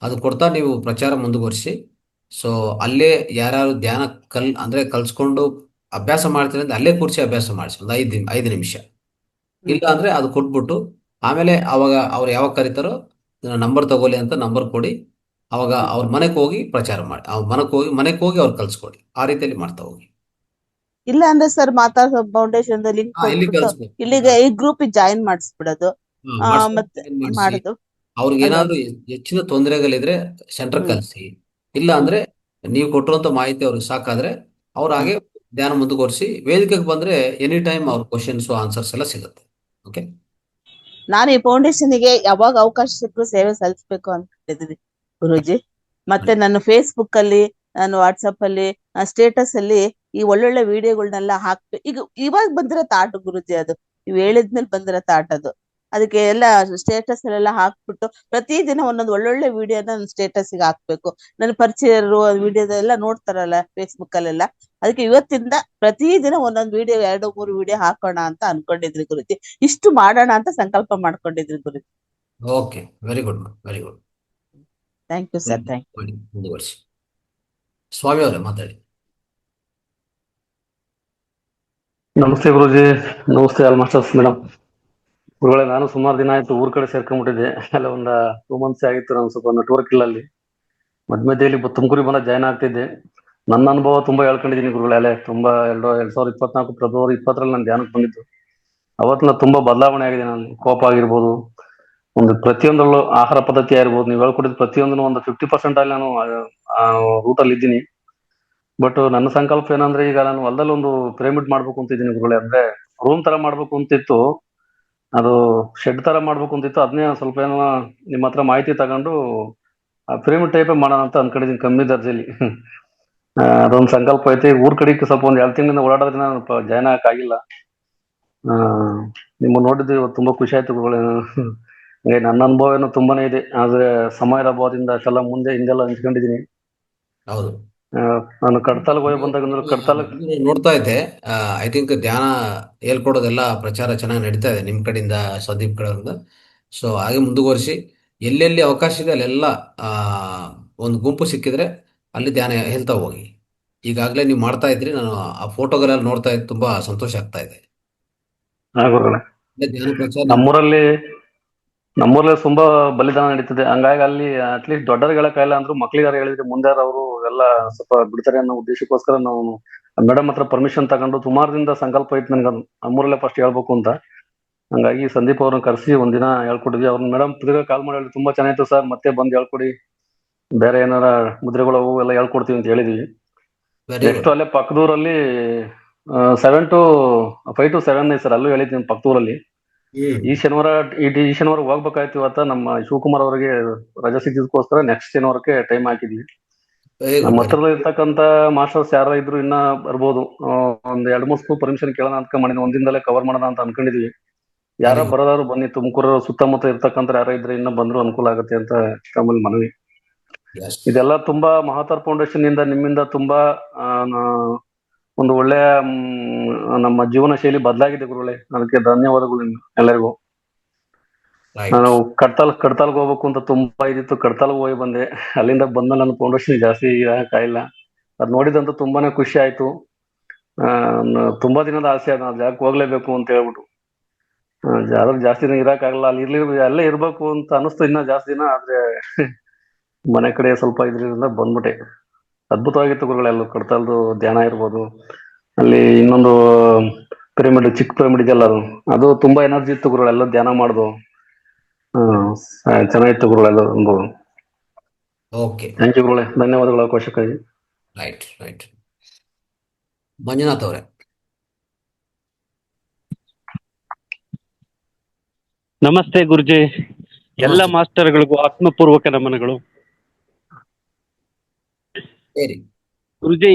ಅದು ಕೊಡ್ತಾ ನೀವು ಪ್ರಚಾರ ಮುಂದುವರಿಸಿ. ಸೊ ಅಲ್ಲೇ ಯಾರ್ಯಾರು ಧ್ಯಾನ ಅಂದ್ರೆ ಕಲ್ಸ್ಕೊಂಡು ಅಭ್ಯಾಸ ಮಾಡ್ತೀರಿ ಅಂದ್ರೆ ಅಲ್ಲೇ ಕೂರಿಸಿ ಅಭ್ಯಾಸ ಮಾಡಿಸಿ ಒಂದು 5 ನಿಮಿಷ. ಇಲ್ಲ ಅಂದ್ರೆ ಅದು ಕೊಟ್ಬಿಟ್ಟು ಆಮೇಲೆ ಅವಾಗ ಅವ್ರು ಯಾವಾಗ ಕರೀತಾರೋ ನಂಬರ್ ತಗೊಳ್ಳಿ ಅಂತ ನಂಬರ್ ಕೊಡಿ. ಅವಾಗ ಅವ್ರ ಮನೆಗೆ ಹೋಗಿ ಪ್ರಚಾರ ಮಾಡಿ, ಅವ್ರ ಮನೆಗೆ ಹೋಗಿ ಅವ್ರು ಕಲ್ಸ್ಕೊಡಿ. ಆ ರೀತಿಯಲ್ಲಿ ಮಾಡ್ತಾ ಹೋಗಿ. ಇಲ್ಲ ಅಂದ್ರೆ ಸರ್ ಮಾತಾ ಫೌಂಡೇಶನ್ ಲಿಂಕ್ ಇಲ್ಲಿ ಕೊಟ್ಬಿಟ್ಟು ಕಳಿಸ್ಬೇಕು. ಇಲ್ಲಿಗೆ ಈ ಗ್ರೂಪ್ ಜಾಯಿನ್ ಮಾಡಿಸ್ಬಿಡೋದು. ಮತ್ತೆ ಮಾಡಿಸಿ ಮಾಡುದು ಅವ್ರಿಗೆ ಅಲ್ಲ. ಏನಾದ್ರು ಹೆಚ್ಚಿನ ತೊಂದರೆಗಳಿದ್ರೆ ಸೆಂಟರ್ ಕಲಿಸಿ. ಇಲ್ಲ ಅಂದ್ರೆ ನೀವು ಕೊಟ್ಟಿರುವಂತ ಮಾಹಿತಿ ಅವ್ರಿಗೆ ಸಾಕಾದ್ರೆ ಅವ್ರು ಹಾಗೆ ಧ್ಯಾನ ಮುಂದುವರಿಸಿ ವೇದಿಕೆಗೆ ಬಂದ್ರೆ ಎನಿ ಟೈಮ್ ಅವ್ರ ಕ್ವಶನ್ಸ್ ಆನ್ಸರ್ಸ್ ಎಲ್ಲ ಸಿಗುತ್ತೆ. ಓಕೆ, ನಾನು ಈ ಫೌಂಡೇಶನ್ಗೆ ಯಾವಾಗ ಅವಕಾಶ ಸಿಕ್ಕರು ಸೇವೆ ಸಲ್ಲಿಸ್ಬೇಕು ಅನ್ಕೊಂಡಿದ್ದೀನಿ ಗುರೂಜಿ. ಮತ್ತೆ ನನ್ನ ಫೇಸ್ಬುಕ್ ಅಲ್ಲಿ, ನಾನು ವಾಟ್ಸಪ್ ಅಲ್ಲಿ, ಸ್ಟೇಟಸ್ ಅಲ್ಲಿ ಈ ಒಳ್ಳೊಳ್ಳೆ ವಿಡಿಯೋಗಳನ್ನೆಲ್ಲ ಹಾಕ್ಬೇಕು. ಈಗ ಇವಾಗ ಬಂದಿರೋ ತಾಟು ಗುರೂಜಿ, ಅದು ನೀವು ಹೇಳಿದ್ಮೇಲೆ ಬಂದಿರೋ ತಾಟ್ ಅದು. ಅದಕ್ಕೆ ಎಲ್ಲ ಸ್ಟೇಟಸ್ ಅಲ್ಲೆಲ್ಲ ಹಾಕ್ಬಿಟ್ಟು ಪ್ರತಿದಿನ ಒಂದೊಂದು ಒಳ್ಳೊಳ್ಳೆ ವಿಡಿಯೋನ ನನ್ನ ಸ್ಟೇಟಸ್ ಗೆ ಹಾಕ್ಬೇಕು. ನನ್ನ ಪರಿಚಯರು ವಿಡಿಯೋದೆಲ್ಲ ನೋಡ್ತಾರಲ್ಲ ಫೇಸ್ಬುಕ್ ಅಲ್ಲೆಲ್ಲ, ಅದಕ್ಕೆ ಇವತ್ತಿಂದ ಪ್ರತಿದಿನ ಒಂದೊಂದು ವಿಡಿಯೋ 2-3 ವಿಡಿಯೋ ಹಾಕೋಣ ಅಂತ ಅನ್ಕೊಂಡಿದ್ರಿ ಗುರುಜಿ. ಇಷ್ಟು ಮಾಡೋಣ ಅಂತ ಸಂಕಲ್ಪ ಮಾಡ್ಕೊಂಡಿದ್ರಿ Guruji. Okay, very good, very good. Thank you sir, thank you. ಮುಂದುವರಿಸಿ. ಸ್ವಾಮಿ ಅವರೇ ಮಾತಾಡಿ. ನಮಸ್ತೆ ಗುರುಜಿ. ನಮಸ್ತೆ ಆಲ್ ಮಾಸ್ಟರ್ಸ್ ಮೇಡಮ್. ಗುರುಗಳೇ, ನಾನು ಸುಮಾರು ದಿನ ಆಯ್ತು ಊರ್ ಕಡೆ ಸೇರ್ಕೊಂಡ್ಬಿಟ್ಟಿದ್ದೆ. ಅಲ್ಲ ಒಂದು 2 months ಆಗಿತ್ತು. ನಾನು ಸ್ವಲ್ಪ ನೆಟ್ವರ್ಕ್ ಇಲ್ಲ ಅಲ್ಲಿ. ಮಧ್ಯದಲ್ಲಿ ತುಮಕೂರಿಗೆ ಬಂದ ಜಾಯ್ನ್ ಆಗ್ತಿದ್ದೆ. ನನ್ನ ಅನುಭವ ತುಂಬಾ ಹೇಳ್ಕೊಂಡಿದ್ದೀನಿ ಗುರುಗಳೇ. ಅಲ್ಲೇ ತುಂಬಾ 2024 ಫೆಬ್ರವರಿ 20ರಲ್ಲಿ ನಾನು ಧ್ಯಾನಕ್ಕೆ ಬಂದಿದ್ದು. ಅವತ್ತಿನ ತುಂಬಾ ಬದಲಾವಣೆ ಆಗಿದೆ. ನಾನು ಕೋಪ ಆಗಿರ್ಬೋದು, ಒಂದು ಪ್ರತಿಯೊಂದರಲ್ಲೂ ಆಹಾರ ಪದ್ಧತಿ ಆಗಿರ್ಬೋದು, ನೀವು ಹೇಳ್ಕೊಟ್ಟಿದ್ದು ಪ್ರತಿಯೊಂದನ್ನು ಒಂದು 50% ಅಲ್ಲಿ ನಾನು ರೂಟಲ್ಲಿ ಇದ್ದೀನಿ. ಬಟ್ ನನ್ನ ಸಂಕಲ್ಪ ಏನಂದ್ರೆ, ಈಗ ನಾನು ಹೊಲದಲ್ಲಿ ಒಂದು ಪಿರಮಿಡ್ ಮಾಡ್ಬೇಕು ಅಂತಿದ್ದೀನಿ ಗುರುಗಳೇ. ಅಂದ್ರೆ ರೂಮ್ ತರ ಮಾಡ್ಬೇಕು ಅಂತಿತ್ತು, ಅದು ಶೆಡ್ ತರ ಮಾಡ್ಬೇಕು ಅಂತಿತ್ತು. ಅದನ್ನೇ ಸ್ವಲ್ಪ ಏನೋ ನಿಮ್ಮ ಹತ್ರ ಮಾಹಿತಿ ತಗೊಂಡು ಆ ಪಿರಮಿಡ್ ಟೈಪೇ ಮಾಡೋಣ ಅಂತ ಅನ್ಕೊಂಡಿದ್ದೀನಿ, ಕಮ್ಮಿ ದರ್ಜೆಲಿ. ಅದೊಂದು ಸಂಕಲ್ಪ ಐತಿ. ಊರ್ ಕಡೆಗೆ ಸ್ವಲ್ಪ ಒಂದು 2 ತಿಂಗಳಿಂದ ಓಡಾಡೋದ್ರಿಂದ ನಾನು ಜಾಯ್ನ್ ಆಗಿಲ್ಲ. ನಿಮ್ಮ ನೋಡಿದ್ದು ಇವತ್ತು ತುಂಬಾ ಖುಷಿ ಆಯ್ತು ಗುರುಗಳೇ. ನನ್ನ ಅನುಭವ ಏನೋ ತುಂಬಾನೇ ಇದೆ, ಆದ್ರೆ ಸಮಯದ ಅಭಾವದಿಂದ ಅಷ್ಟೆಲ್ಲ ಹಿಂದೆಲ್ಲ ಹಂಚ್ಕೊಂಡಿದ್ದೀನಿ. ಹೌದು, ನಾನು ಕಡ್ತಾಲ್ಗೆ ಹೋಗಿ ಬಂದಾಗ ಕಡ್ತಾಲ್ ನೋಡ್ತಾ ಇದ್ದೆ. ಐ ಥಿಂಕ್ ಧ್ಯಾನ ಹೇಳ್ಕೊಡೋದೆಲ್ಲ ಪ್ರಚಾರ ಚೆನ್ನಾಗಿ ನಡೀತಾ ಇದೆ ನಿಮ್ಮ ಕಡೆಯಿಂದ, ಸಂದೀಪ್ ಕಡೆಯಿಂದ. ಸೊ ಹಾಗೆ ಮುಂದುವರಿಸಿ, ಎಲ್ಲೆಲ್ಲಿ ಅವಕಾಶ ಇದೆ ಅಲ್ಲೆಲ್ಲ ಒಂದು ಗುಂಪು ಸಿಕ್ಕಿದ್ರೆ ಅಲ್ಲಿ ಧ್ಯಾನ ಹೇಳ್ತಾ ಹೋಗಿ. ಈಗಾಗಲೇ ನೀವು ಮಾಡ್ತಾ ಇದ್ರಿ, ನಾನು ಆ ಫೋಟೋಗಳೆಲ್ಲ ನೋಡ್ತಾ ಇದ್ದು ತುಂಬಾ ಸಂತೋಷ ಆಗ್ತಾ ಇದೆ. ಧ್ಯಾನ ಪ್ರಚಾರ ನಮ್ಮೂರಲ್ಲಿ ತುಂಬಾ ಬಲಿದಾನ ನಡೀತದೆ. ಹಂಗಾಗಿ ಅಲ್ಲಿ ಅಟ್ಲೀಸ್ಟ್ ದೊಡ್ಡವ್ರಿಗೆ ಹೇಳಕ್ಕಾಗಿಲ್ಲ ಅಂದ್ರೂ ಮಕ್ಳಿಗಾರ ಹೇಳಿದ್ರೆ ಮುಂದೆ ಅವರು ಎಲ್ಲ ಸ್ವಲ್ಪ ಬಿಡ್ತಾರೆ ಅನ್ನೋ ಉದ್ದೇಶಕ್ಕೋಸ್ಕರ ನಾವು ಮೇಡಮ್ ಹತ್ರ ಪರ್ಮಿಷನ್ ತಗೊಂಡು ಸುಮಾರದಿಂದ ಸಂಕಲ್ಪ ಐತೆ ನನ್ಗೆ ನಮ್ಮೂರಲ್ಲೇ ಫಸ್ಟ್ ಹೇಳ್ಬೇಕು ಅಂತ. ಹಂಗಾಗಿ ಸಂದೀಪ್ ಅವ್ರನ್ನ ಕರೆಸಿ ಒಂದಿನ ಹೇಳ್ಕೊಟ್ಟಿದ್ವಿ. ಅವ್ರನ್ನ ಮೇಡಮ್ ತಿರ್ಗಾ ಕಾಲ್ ಮಾಡಿ ಹೇಳಿ ತುಂಬಾ ಚೆನ್ನಾಗಿತ್ತು ಸರ್, ಮತ್ತೆ ಬಂದು ಹೇಳ್ಕೊಡಿ, ಬೇರೆ ಏನಾರ ಮುದ್ರೆಗಳು ಅವು ಎಲ್ಲ ಹೇಳ್ಕೊಡ್ತೀವಿ ಅಂತ ಹೇಳಿದ್ವಿ. ನೆಕ್ಸ್ಟ್ ಅಲ್ಲೇ ಪಕ್ಕದೂರಲ್ಲಿ 5 to 7 ಸರ್, ಅಲ್ಲೂ ಹೇಳಿದ್ವಿ ಪಕ್ಕದೂರಲ್ಲಿ. ಈ ಶನಿವಾರ ಹೋಗ್ಬೇಕಾಯ್ತು. ಇವತ್ತ ನಮ್ಮ ಶಿವಕುಮಾರ್ ಅವರಿಗೆ ರಜೆ ಸಿಕ್ಕಿದಕ್ಕೋಸ್ಕರ ನೆಕ್ಸ್ಟ್ ಶನಿವಾರಕ್ಕೆ ಟೈಮ್ ಹಾಕಿದ್ವಿ. ನಮ್ಮ ಹತ್ರದಲ್ಲಿ ಇರ್ತಕ್ಕಂತ ಮಾಸ್ಟರ್ಸ್ ಯಾರ ಇದ್ರು ಇನ್ನ ಬರ್ಬೋದು. ಒಂದ್ 2-3 ಸ್ಕೂಲ್ ಪರ್ಮಿಷನ್ ಕೇಳೋಣ ಅಂತ ಮಾಡಿದ್ವಿ. ಒಂದಿನದಲ್ಲೇ ಕವರ್ ಮಾಡೋಣ ಅಂತ ಅನ್ಕೊಂಡಿದ್ವಿ. ಯಾರ ಬರೋದಾದ್ರು ಬನ್ನಿ, ತುಮಕೂರು ಸುತ್ತಮುತ್ತ ಇರ್ತಕ್ಕಂಥ ಯಾರ ಇದ್ರೆ ಇನ್ನ ಬಂದ್ರು ಅನುಕೂಲ ಆಗುತ್ತೆ ಅಂತ ತಮ್ಮಲ್ಲಿ ಮನವಿ. ಇದೆಲ್ಲ ತುಂಬಾ ಮಹಾತಾರ್ ಫೌಂಡೇಶನ್ ಇಂದ, ನಿಮ್ಮಿಂದ ತುಂಬಾ ಒಂದು ಒಳ್ಳೆಯ ನಮ್ಮ ಜೀವನ ಶೈಲಿ ಬದಲಾಗಿದೆ ಗುರುಗಳೇ. ಅದಕ್ಕೆ ಧನ್ಯವಾದಗಳು ಎಲ್ಲರಿಗೂ. ನಾನು ಕಡ್ತಾಲ್ಗೆ ಹೋಗ್ಬೇಕು ಅಂತ ತುಂಬಾ ಇದಿತ್ತು. ಕಡ್ತಾಲ್ಗೆ ಹೋಗಿ ಬಂದೆ. ಅಲ್ಲಿಂದ ಬಂದ ನನ್ನ ಫೌಂಡೇಶನ್ ಜಾಸ್ತಿ ಇರಕ್ಕಾಗಿಲ್ಲ. ಅದ್ ನೋಡಿದಂತೂ ತುಂಬಾನೇ ಖುಷಿ ಆಯ್ತು. ತುಂಬಾ ದಿನದ ಆಸೆ ಅದು, ಅದು ಯಾಕೆ ಹೋಗ್ಲೇಬೇಕು ಅಂತ ಹೇಳ್ಬಿಟ್ಟು. ಜಾಸ್ತಿ ದಿನ ಇರಕ್ಕಾಗಲ್ಲ, ಅಲ್ಲಿ ಅಲ್ಲೇ ಇರ್ಬೇಕು ಅಂತ ಅನಿಸ್ತು ಇನ್ನ ಜಾಸ್ತಿ ದಿನ. ಆದ್ರೆ ಮನೆ ಕಡೆ ಸ್ವಲ್ಪ ಇದ್ರಿಂದ ಬಂದ್ಬಿಟ್ಟೆ. ಅದ್ಭುತವಾಗಿತ್ತು ಗುರುಗಳೆಲ್ಲ. ಕಡ್ತಾಲ್ದು ಧ್ಯಾನ ಇರ್ಬೋದು, ಅಲ್ಲಿ ಇನ್ನೊಂದು ಪಿರಮಿಡ್, ಚಿಕ್ಕ ಪಿರಮಿಡ್ ಇದೆಯಲ್ಲ, ಅದು ತುಂಬಾ ಎನರ್ಜಿ ಇತ್ತು ಗುರುಗಳೆಲ್ಲ ಧ್ಯಾನ ಮಾಡುದು. ಚೆನ್ನಾಗಿತ್ತು ಗುರುಗಳೆಲ್ಲ ಅನುಭವ. ಥ್ಯಾಂಕ್ ಯು ಗುರುಗಳೇ, ಧನ್ಯವಾದಗಳು ಅವಕಾಶಕ್ಕಾಗಿ. ರೈಟ್. ಮಂಜುನಾಥ್ ಅವರೇ. ನಮಸ್ತೆ ಗುರುಜಿ. ಎಲ್ಲ ಮಾಸ್ಟರ್ಗಳಿಗೂ ಆತ್ಮಪೂರ್ವಕ ನಮನಗಳು. ಗುರುಜಿ,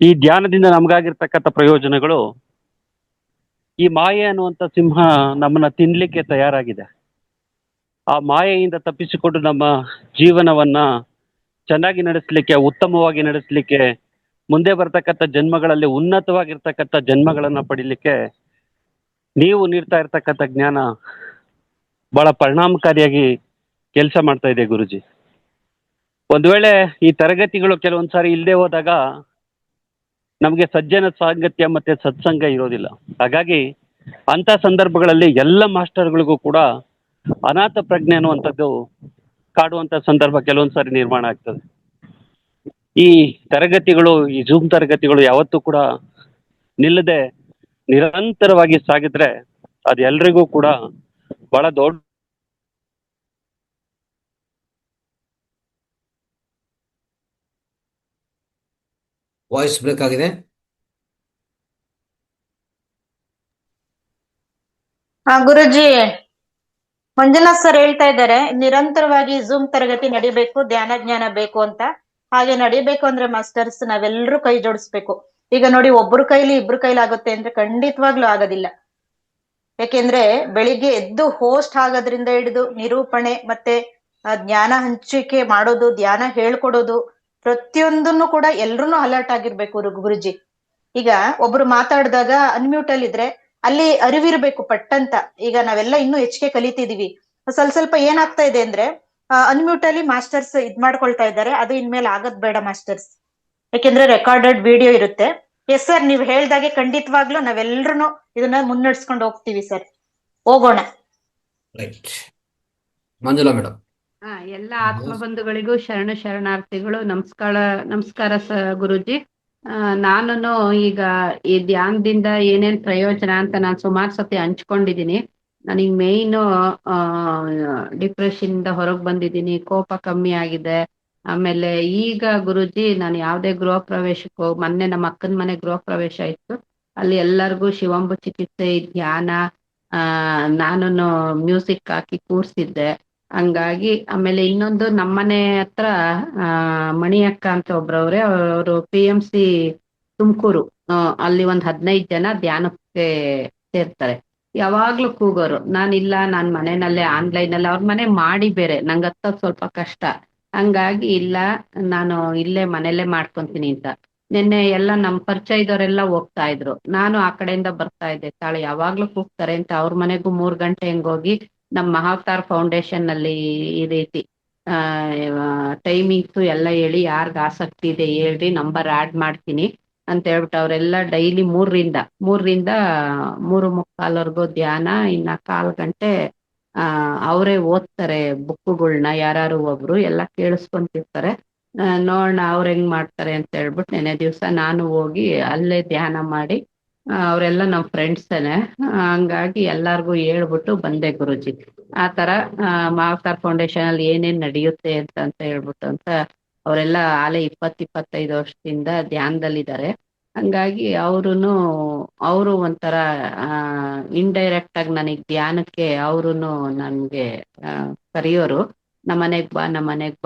ಈ ಧ್ಯಾನದಿಂದ ನಮಗಾಗಿರ್ತಕ್ಕಂಥ ಪ್ರಯೋಜನಗಳು, ಈ ಮಾಯೆ ಅನ್ನುವಂಥ ಸಿಂಹ ನಮ್ಮನ್ನ ತಿನ್ಲಿಕ್ಕೆ ತಯಾರಾಗಿದೆ. ಆ ಮಾಯೆಯಿಂದ ತಪ್ಪಿಸಿಕೊಂಡು ನಮ್ಮ ಜೀವನವನ್ನ ಚೆನ್ನಾಗಿ ನಡೆಸಲಿಕ್ಕೆ, ಉತ್ತಮವಾಗಿ ನಡೆಸಲಿಕ್ಕೆ, ಮುಂದೆ ಬರ್ತಕ್ಕಂಥ ಜನ್ಮಗಳಲ್ಲಿ ಉನ್ನತವಾಗಿರ್ತಕ್ಕಂಥ ಜನ್ಮಗಳನ್ನ ಪಡಿಲಿಕ್ಕೆ ನೀವು ನೀಡ್ತಾ ಇರ್ತಕ್ಕಂಥ ಜ್ಞಾನ ಬಹಳ ಪರಿಣಾಮಕಾರಿಯಾಗಿ ಕೆಲಸ ಮಾಡ್ತಾ ಇದೆ ಗುರುಜಿ. ಒಂದು ವೇಳೆ ಈ ತರಗತಿಗಳು ಕೆಲವೊಂದು ಸಾರಿ ಇಲ್ಲದೆ ಹೋದಾಗ ನಮಗೆ ಸಜ್ಜನ ಸಾಂಗತ್ಯ ಮತ್ತೆ ಸತ್ಸಂಗ ಇರೋದಿಲ್ಲ. ಹಾಗಾಗಿ ಅಂತ ಸಂದರ್ಭಗಳಲ್ಲಿ ಎಲ್ಲ ಮಾಸ್ಟರ್ಗಳಿಗೂ ಕೂಡ ಅನಾಥ ಪ್ರಜ್ಞೆ ಅನ್ನುವಂಥದ್ದು ಕಾಡುವಂತ ಸಂದರ್ಭ ಕೆಲವೊಂದು ಸಾರಿ ನಿರ್ಮಾಣ ಆಗ್ತದೆ. ಈ ತರಗತಿಗಳು, ಈ ಜೂಮ್ ತರಗತಿಗಳು ಯಾವತ್ತೂ ಕೂಡ ನಿಲ್ಲದೆ ನಿರಂತರವಾಗಿ ಸಾಗಿದ್ರೆ ಅದು ಎಲ್ರಿಗೂ ಕೂಡ ಬಹಳ ದೊಡ್ಡ ವಾಯ್ಸ್ ಬ್ರೇಕ್ ಆಗಿದೆ. ಗುರುಜಿ, ಮಂಜುನಾಥ್ ಸರ್ ಹೇಳ್ತಾ ಇದ್ದಾರೆ ನಿರಂತರವಾಗಿ ಝೂಮ್ ತರಗತಿ ನಡಿಬೇಕು, ಧ್ಯಾನ ಜ್ಞಾನ ಬೇಕು ಅಂತ. ಹಾಗೆ ನಡಿಬೇಕು ಅಂದ್ರೆ ಮಾಸ್ಟರ್ಸ್ ನಾವೆಲ್ಲರೂ ಕೈ ಜೋಡಿಸ್ಬೇಕು. ಈಗ ನೋಡಿ, ಒಬ್ರು ಕೈಲಿ ಇಬ್ರು ಕೈಲಿ ಆಗುತ್ತೆ ಅಂದ್ರೆ ಖಂಡಿತವಾಗ್ಲೂ ಆಗೋದಿಲ್ಲ. ಯಾಕೆಂದ್ರೆ ಬೆಳಿಗ್ಗೆ ಎದ್ದು ಹೋಸ್ಟ್ ಆಗೋದ್ರಿಂದ ಹಿಡಿದು ನಿರೂಪಣೆ ಮತ್ತೆ ಜ್ಞಾನ ಹಂಚಿಕೆ ಮಾಡೋದು, ಧ್ಯಾನ ಹೇಳ್ಕೊಡೋದು, ಪ್ರತಿಯೊಂದನ್ನು ಕೂಡ ಎಲ್ರೂ ಅಲರ್ಟ್ ಆಗಿರ್ಬೇಕು ಗುರುಜಿ. ಈಗ ಒಬ್ರು ಮಾತಾಡಿದಾಗ ಅನ್ಮ್ಯೂಟ್ ಅಲ್ಲಿ ಇದ್ರೆ ಅಲ್ಲಿ ಅರಿವಿರ್ಬೇಕು ಪಟ್ಟಂತ. ಈಗ ನಾವೆಲ್ಲ ಇನ್ನೂ ಹೆಚ್ಚಿಗೆ ಕಲಿತಿದೀವಿ. ಸ್ವಲ್ಪ ಏನಾಗ್ತಾ ಇದೆ ಅಂದ್ರೆ ಅನ್ಮ್ಯೂಟ್ ಅಲ್ಲಿ ಮಾಸ್ಟರ್ಸ್ ಇದ್ ಮಾಡ್ಕೊಳ್ತಾ ಇದ್ದಾರೆ. ಅದು ಇನ್ಮೇಲೆ ಆಗದ್ ಬೇಡ ಮಾಸ್ಟರ್ಸ್, ಯಾಕೆಂದ್ರೆ ರೆಕಾರ್ಡೆಡ್ ವಿಡಿಯೋ ಇರುತ್ತೆ. ಎಸ್ ಸರ್, ನೀವ್ ಹೇಳ್ದಾಗೆ ಖಂಡಿತವಾಗ್ಲೂ ನಾವೆಲ್ಲರೂ ಇದನ್ನ ಮುನ್ನಡೆಸ್ಕೊಂಡು ಹೋಗ್ತೀವಿ ಸರ್. ಹೋಗೋಣ. ರೈಟ್. ಮಂಜುಳಾ ಮೇಡಮ್. ಎಲ್ಲ ಆತ್ಮಬಂಧುಗಳಿಗೂ ಶರಣಾರ್ಥಿಗಳು. ನಮಸ್ಕಾರ ಗುರುಜಿ. ನಾನು ಈಗ ಈ ಧ್ಯಾನದಿಂದ ಏನೇನ್ ಪ್ರಯೋಜನ ಅಂತ ನಾನು ಸುಮಾರು ಸತಿ ಹಂಚ್ಕೊಂಡಿದೀನಿ. ನನಗ್ ಮೇಯ್ನ್ ಡಿಪ್ರೆಷನ್ ಇಂದ ಹೊರಗೆ ಬಂದಿದ್ದೀನಿ, ಕೋಪ ಕಮ್ಮಿ ಆಗಿದೆ. ಆಮೇಲೆ ಈಗ ಗುರುಜಿ ನಾನು ಯಾವ್ದೇ ಗೃಹ ಪ್ರವೇಶಕ್ಕೂ, ಮೊನ್ನೆ ನಮ್ಮ ಅಕ್ಕನ ಮನೆ ಗೃಹ ಪ್ರವೇಶ ಇತ್ತು, ಅಲ್ಲಿ ಎಲ್ಲರಿಗೂ ಶಿವಂಬು ಚಿಕಿತ್ಸೆ, ಧ್ಯಾನ, ನಾನು ಮ್ಯೂಸಿಕ್ ಹಾಕಿ ಕೂರ್ಸಿದ್ದೆ. ಹಂಗಾಗಿ ಆಮೇಲೆ ಇನ್ನೊಂದು ನಮ್ಮನೆ ಹತ್ರ ಮಣಿ ಅಕ್ಕ ಅಂತ ಒಬ್ರವ್ರೆ, ಅವರು PMC ತುಮಕೂರು, ಅಲ್ಲಿ 15 ಜನ ಧ್ಯಾನಕ್ಕೆ ಸೇರ್ತಾರೆ. ಯಾವಾಗ್ಲೂ ಕೂಗೋರು, ನಾನಿಲ್ಲ, ನಾನ್ ಮನೆಯಲ್ಲೇ ಆನ್ಲೈನ್ ಅಲ್ಲಿ, ಅವ್ರ ಮನೆ ಮಾಡಿ ಬೇರೆ, ನಂಗೆ ಹತ್ತೋದ್ ಸ್ವಲ್ಪ ಕಷ್ಟ. ಹಂಗಾಗಿ ಇಲ್ಲ, ನಾನು ಇಲ್ಲೇ ಮನೆಯಲ್ಲೇ ಮಾಡ್ಕೊಂತೀನಿ ಅಂತ. ನಿನ್ನೆ ಎಲ್ಲ ನಮ್ ಪರಿಚಯದವರೆಲ್ಲ ಹೋಗ್ತಾ ಇದ್ರು, ನಾನು ಆ ಕಡೆಯಿಂದ ಬರ್ತಾ ಇದ್ದೆ. ತಾಳೆ ಯಾವಾಗ್ಲೂ ಕೂಗ್ತಾರೆ ಅಂತ ಅವ್ರ ಮನೆಗೂ 3 ಗಂಟೆ ಹೆಂಗೋಗಿ ನಮ್ಮ ಮಹಾವತಾರ್ ಫೌಂಡೇಶನ್ ಅಲ್ಲಿ ಈ ರೀತಿ ಟೈಮಿಂಗ್ಸು ಎಲ್ಲ ಹೇಳಿ, ಯಾರ್ಗ್ ಆಸಕ್ತಿ ಇದೆ ಹೇಳ್ರಿ, ನಂಬರ್ ಆಡ್ ಮಾಡ್ತೀನಿ ಅಂತ ಹೇಳ್ಬಿಟ್ಟು ಅವರೆಲ್ಲ ಡೈಲಿ 3ರಿಂದ 3:45 ಧ್ಯಾನ, ಇನ್ನ 1/4 ಗಂಟೆ ಅವರೇ ಓದ್ತಾರೆ ಬುಕ್ಕುಗಳ್ನ, ಯಾರು ಒಬ್ರು ಎಲ್ಲ ಕೇಳಿಸ್ಕೊಂತಿರ್ತಾರೆ. ನೋಡೋಣ ಅವ್ರ ಹೆಂಗ್ ಮಾಡ್ತಾರೆ ಅಂತ ಹೇಳ್ಬಿಟ್ಟು ನೆನೆ ದಿವ್ಸ ನಾನು ಹೋಗಿ ಅಲ್ಲೇ ಧ್ಯಾನ ಮಾಡಿ, ಅವರೆಲ್ಲ ನಮ್ಮ ಫ್ರೆಂಡ್ಸೇನೆ, ಹಂಗಾಗಿ ಎಲ್ಲಾರ್ಗು ಹೇಳ್ಬಿಟ್ಟು ಬಂದೆ ಗುರುಜಿ. ಆ ತರ ಮಹಾವತಾರ್ ಫೌಂಡೇಶನ್ ಅಲ್ಲಿ ಏನೇನ್ ನಡೆಯುತ್ತೆ ಅಂತ ಹೇಳ್ಬಿಟ್ಟು ಅಂತ ಅವರೆಲ್ಲ ಆಲೆ 20-25 ವರ್ಷದಿಂದ ಧ್ಯಾನದಲ್ಲಿದ್ದಾರೆ. ಹಂಗಾಗಿ ಅವರು ಒಂಥರ ಇಂಡೈರೆಕ್ಟ್ ಆಗಿ ನನಗ್ ಧ್ಯಾನಕ್ಕೆ ಅವ್ರುನು ನನ್ಗೆ ಕರೆಯೋರು, ನಮ್ಮನೆಗ್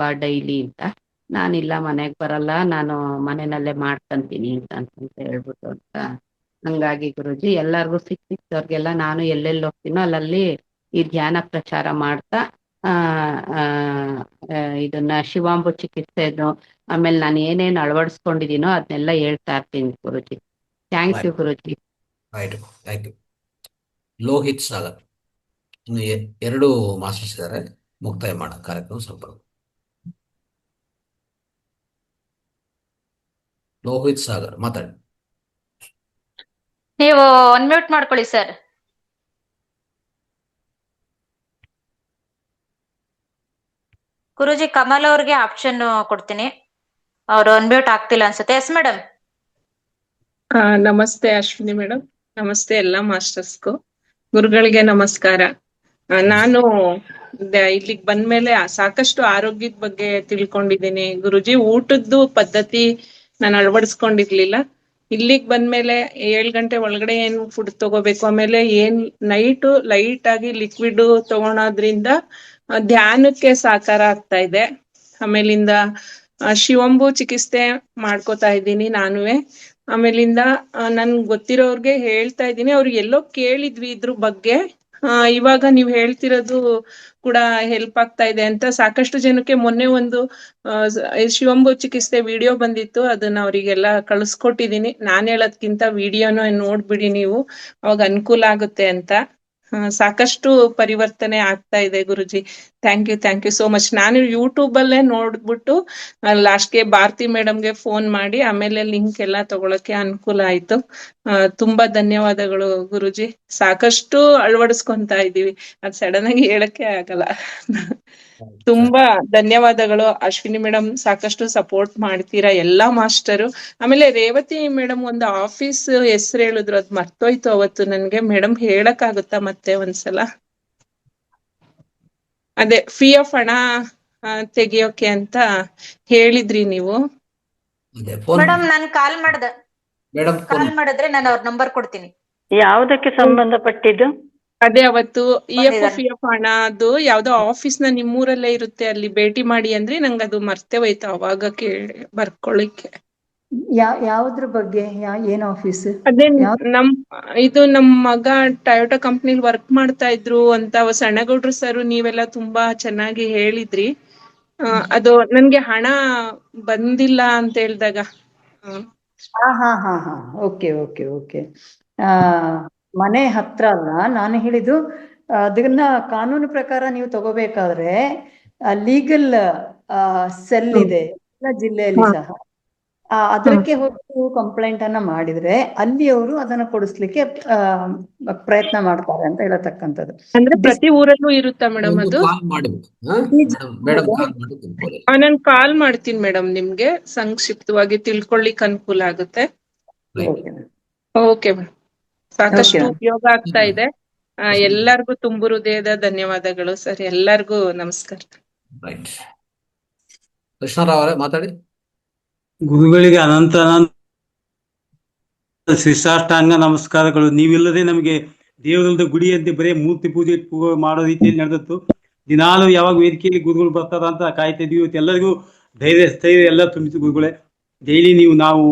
ಬಾ ಡೈಲಿ ಅಂತ. ನಾನಿಲ್ಲ, ಮನೆಗ್ ಬರಲ್ಲ, ನಾನು ಮನೆಯಲ್ಲೇ ಮಾಡ್ಕೊಂತೀನಿ ಅಂತ ಹೇಳ್ಬಿಟ್ಟು ಅಂತ. ಹಂಗಾಗಿ ಗುರುಜಿ ಎಲ್ಲಾರ್ಗು ಸಿಕ್ತವ್ರಿಗೆಲ್ಲ ನಾನು ಎಲ್ಲೆಲ್ಲಿ ಹೋಗ್ತೀನೋ ಅಲ್ಲಲ್ಲಿ ಈ ಧ್ಯಾನ ಪ್ರಚಾರ ಮಾಡ್ತಾ ಇದನ್ನ ಶಿವಾಂಬು ಚಿಕಿತ್ಸೆನು, ಆಮೇಲೆ ನಾನು ಏನೇನ್ ಅಳವಡಿಸ್ಕೊಂಡಿದೀನೋ ಅದನ್ನೆಲ್ಲ ಹೇಳ್ತಾ ಇರ್ತೀನಿ ಗುರುಜಿ. ಥ್ಯಾಂಕ್ ಯು ಗುರುಜಿ. ಆಯ್ತು, ಥ್ಯಾಂಕ್ ಯು. ಲೋಹಿತ್ ಸಾಗರ್, ಇನ್ನು 2 ಮಾಸ್ಟರ್ಸ್ ಇದ್ದಾರೆ, ಮುಕ್ತಾಯ ಮಾಡ ಕಾರ್ಯಕ್ರಮ ಸ್ವಲ್ಪ. ಲೋಹಿತ್ ಸಾಗರ್ ಮಾತಾಡಿ. ನೀವು ಅನ್ಮ್ಯೂಟ್ ಮಾಡ್ಕೊಳ್ಳಿ ಸರ್. ಗುರುಜಿ, ಕಮಲ್ ಅವ್ರಿಗೆ ಆಪ್ಷನ್ ಕೊಡ್ತೀನಿ, ಅವ್ರು ಅನ್ಮ್ಯೂಟ್ ಆಗ್ತಿಲ್ಲ ಅನ್ಸುತ್ತೆ. Yes madam. ನಮಸ್ತೆ ಅಶ್ವಿನಿ ಮೇಡಮ್, ನಮಸ್ತೆ ಎಲ್ಲ ಮಾಸ್ಟರ್ಸ್ಗೂ, ಗುರುಗಳಿಗೆ ನಮಸ್ಕಾರ. ನಾನು ಇಲ್ಲಿಗೆ ಬಂದ್ಮೇಲೆ ಸಾಕಷ್ಟು ಆರೋಗ್ಯದ ಬಗ್ಗೆ ತಿಳ್ಕೊಂಡಿದ್ದೀನಿ ಗುರುಜಿ. ಊಟದ್ದು ಪದ್ಧತಿ ನಾನು ಅಳವಡಿಸ್ಕೊಂಡಿರ್ಲಿಲ್ಲ. ಇಲ್ಲಿಗೆ ಬಂದ್ಮೇಲೆ 7 ಗಂಟೆ ಒಳಗಡೆ ಏನ್ ಫುಡ್ ತಗೋಬೇಕು, ಆಮೇಲೆ ಏನ್ ನೈಟು ಲೈಟ್ ಆಗಿ ಲಿಕ್ವಿಡ್ ತಗೊಳೋದ್ರಿಂದ ಧ್ಯಾನಕ್ಕೆ ಸಾಕಾರ ಆಗ್ತಾ ಇದೆ. ಆಮೇಲಿಂದ ಶಿವಂಬು ಚಿಕಿತ್ಸೆ ಮಾಡ್ಕೋತಾ ಇದ್ದೀನಿ ನಾನುವೆ. ಆಮೇಲಿಂದ ನನ್ ಗೊತ್ತಿರೋರ್ಗೆ ಹೇಳ್ತಾ ಇದ್ದೀನಿ, ಅವ್ರು ಎಲ್ಲೋ ಕೇಳಿದ್ವಿ ಇದ್ರ ಬಗ್ಗೆ. ಇವಾಗ ನೀವ್ ಹೇಳ್ತಿರೋದು ಕೂಡ ಹೆಲ್ಪ್ ಆಗ್ತಾ ಇದೆ ಅಂತ ಸಾಕಷ್ಟು ಜನಕ್ಕೆ ಮೊನ್ನೆ ಒಂದು ಶಿವಂಭು ಚಿಕಿತ್ಸೆ ವಿಡಿಯೋ ಬಂದಿತ್ತು, ಅದನ್ನ ಅವರಿಗೆಲ್ಲ ಕಳಿಸ್ಕೊಟ್ಟಿದೀನಿ. ನಾನ್ ಹೇಳೋದ್ಕಿಂತ ವಿಡಿಯೋನ ನೋಡ್ಬಿಡಿ ನೀವು, ಅವಾಗ ಅನುಕೂಲ ಆಗುತ್ತೆ ಅಂತ. ಸಾಕಷ್ಟು ಪರಿವರ್ತನೆ ಆಗ್ತಾ ಇದೆ Guruji. Thank you so much. ನಾನು ಯೂಟ್ಯೂಬ್ ಅಲ್ಲೇ ನೋಡ್ಬಿಟ್ಟು ಲಾಸ್ಟ್ಗೆ ಭಾರತಿ ಮೇಡಮ್ಗೆ ಫೋನ್ ಮಾಡಿ ಆಮೇಲೆ ಲಿಂಕ್ ಎಲ್ಲ ತಗೊಳಕ್ಕೆ ಅನುಕೂಲ ಆಯ್ತು. ತುಂಬಾ ಧನ್ಯವಾದಗಳು ಗುರುಜಿ. ಸಾಕಷ್ಟು ಅಳವಡಿಸ್ಕೊಂತಾ ಇದೀವಿ, ಅದ್ ಸಡನ್ ಆಗಿ ಹೇಳಕ್ಕೆ ಆಗಲ್ಲ. ತುಂಬಾ ಧನ್ಯವಾದಗಳು ಅಶ್ವಿನಿ ಮೇಡಮ್, ಸಾಕಷ್ಟು ಸಪೋರ್ಟ್ ಮಾಡ್ತೀರಾ ಎಲ್ಲಾ ಮಾಸ್ಟರು. ಆಮೇಲೆ ರೇವತಿ ಮೇಡಮ್ ಒಂದು ಆಫೀಸ್ ಹೆಸರು ಹೇಳಿದ್ರು, ಅದ್ ಮರ್ತೋಯ್ತು ಅವತ್ತು ನನ್ಗೆ. ಮೇಡಮ್ ಹೇಳಕ್ ಆಗುತ್ತಾ ಮತ್ತೆ ಒಂದ್ಸಲ? ಅದೇ ಫೀ ಆಫ್ ಹಣ ತೆಗಿಯೋಕೆ ಅಂತ ಹೇಳಿದ್ರಿ ನೀವು. ಮೇಡಮ್ ನಾನ್ ಕಾಲ್ ಮಾಡಿದ್ರೆ ನಾನು ಅವ್ರ ನಂಬರ್ ಕೊಡ್ತೀನಿ. ಯಾವುದಕ್ಕೆ ಸಂಬಂಧಪಟ್ಟಿದ್ದು? ಅದೇ ಅವತ್ತು ಫೀ ಆಫ್ ಹಣ ಅದು ಯಾವ್ದೋ ಆಫೀಸ್ ನ ನಿಮ್ಮೂರಲ್ಲೇ ಇರುತ್ತೆ, ಅಲ್ಲಿ ಭೇಟಿ ಮಾಡಿ ಅಂದ್ರೆ ನಂಗೆ ಅದು ಮರ್ತೆ ಹೋಯ್ತು ಅವಾಗ ಬರ್ಕೊಳ್ಳಿಕ್ಕೆ. ಯಾವ್ದ್ರ ಬಗ್ಗೆ? ಏನ್ ಆಫೀಸ್? ಅದೇ ನಮ್ ಮಗ ಟೊಯೋಟಾ ಕಂಪ್ನಿಲಿ ವರ್ಕ್ ಮಾಡ್ತಾ ಇದ್ರು ಅಂತ ಸಣ್ಣಗೌಡ್ರು ಸರ್ ನೀವೆಲ್ಲ ತುಂಬಾ ಚೆನ್ನಾಗಿ ಹೇಳಿದ್ರಿ. ಅದು ನನ್ಗೆ ಹಣ ಬಂದಿಲ್ಲ ಅಂತ ಹೇಳಿದಾಗ ಓಕೆ. ಮನೆ ಹತ್ರ ಅಲ್ಲ ನಾನು ಹೇಳಿದ್ದು, ಅದನ್ನ ಕಾನೂನು ಪ್ರಕಾರ ನೀವು ತಗೋಬೇಕಾದ್ರೆ ಲೀಗಲ್ ಸೆಲ್ ಇದೆ ಎಲ್ಲ ಜಿಲ್ಲೆಯಲ್ಲಿ ಸಹ. ಅದಕ್ಕೆ ಹೋಗಿ ಕಂಪ್ಲೇಂಟ್ ಅನ್ನ ಮಾಡಿದ್ರೆ ಅಲ್ಲಿ ಅವರು ಅದನ್ನ ಕೊಡಿಸ್ಲಿಕ್ಕೆ ಪ್ರಯತ್ನ ಮಾಡ್ತಾರೆ ಅಂತ ಹೇಳತಕ್ಕಂಥದ್ದು. ಅಂದ್ರೆ ಪ್ರತಿ ಊರಲ್ಲೂ ಇರುತ್ತಾ ಮೇಡಮ್ ಅದು? ನಾನು ಕಾಲ್ ಮಾಡ್ತೀನಿ ಮೇಡಮ್, ನಿಮ್ಗೆ ಸಂಕ್ಷಿಪ್ತವಾಗಿ ತಿಳ್ಕೊಳ್ಳಿಕ್ ಅನುಕೂಲ ಆಗುತ್ತೆ. ಓಕೆ ಮೇಡಮ್, ಸಾಕಷ್ಟು ಉಪಯೋಗ ಆಗ್ತಾ ಇದೆ. ಎಲ್ಲರಿಗೂ ತುಂಬು ಹೃದಯದ ಧನ್ಯವಾದಗಳು ಸರ್. ಎಲ್ಲರಿಗೂ ನಮಸ್ಕಾರ. ಕೃಷ್ಣರಾವ್ ಅವರೇ ಮಾತಾಡಿ. ಗುರುಗಳಿಗೆ ಅನಂತ ಶಿಷ್ಟಾಷ್ಟಾಂಗ ನಮಸ್ಕಾರಗಳು. ನೀವಿಲ್ಲದೆ ನಮಗೆ ದೇವರದ ಗುಡಿಯಂತೆ ಬರೀ ಮೂರ್ತಿ ಪೂಜೆ ಮಾಡೋ ರೀತಿಯಲ್ಲಿ ನಡೆದತ್ತು. ದಿನಾಲು ಯಾವಾಗ ವೇದಿಕೆಯಲ್ಲಿ ಗುರುಗಳು ಬರ್ತಾರ ಅಂತ ಕಾಯ್ತಾ ಇದೀವಿ. ಎಲ್ಲರಿಗೂ ಸ್ಥೈರ್ಯ ಎಲ್ಲ ತುಂಬಿತು ಗುರುಗಳೇ. ಡೈಲಿ ನೀವು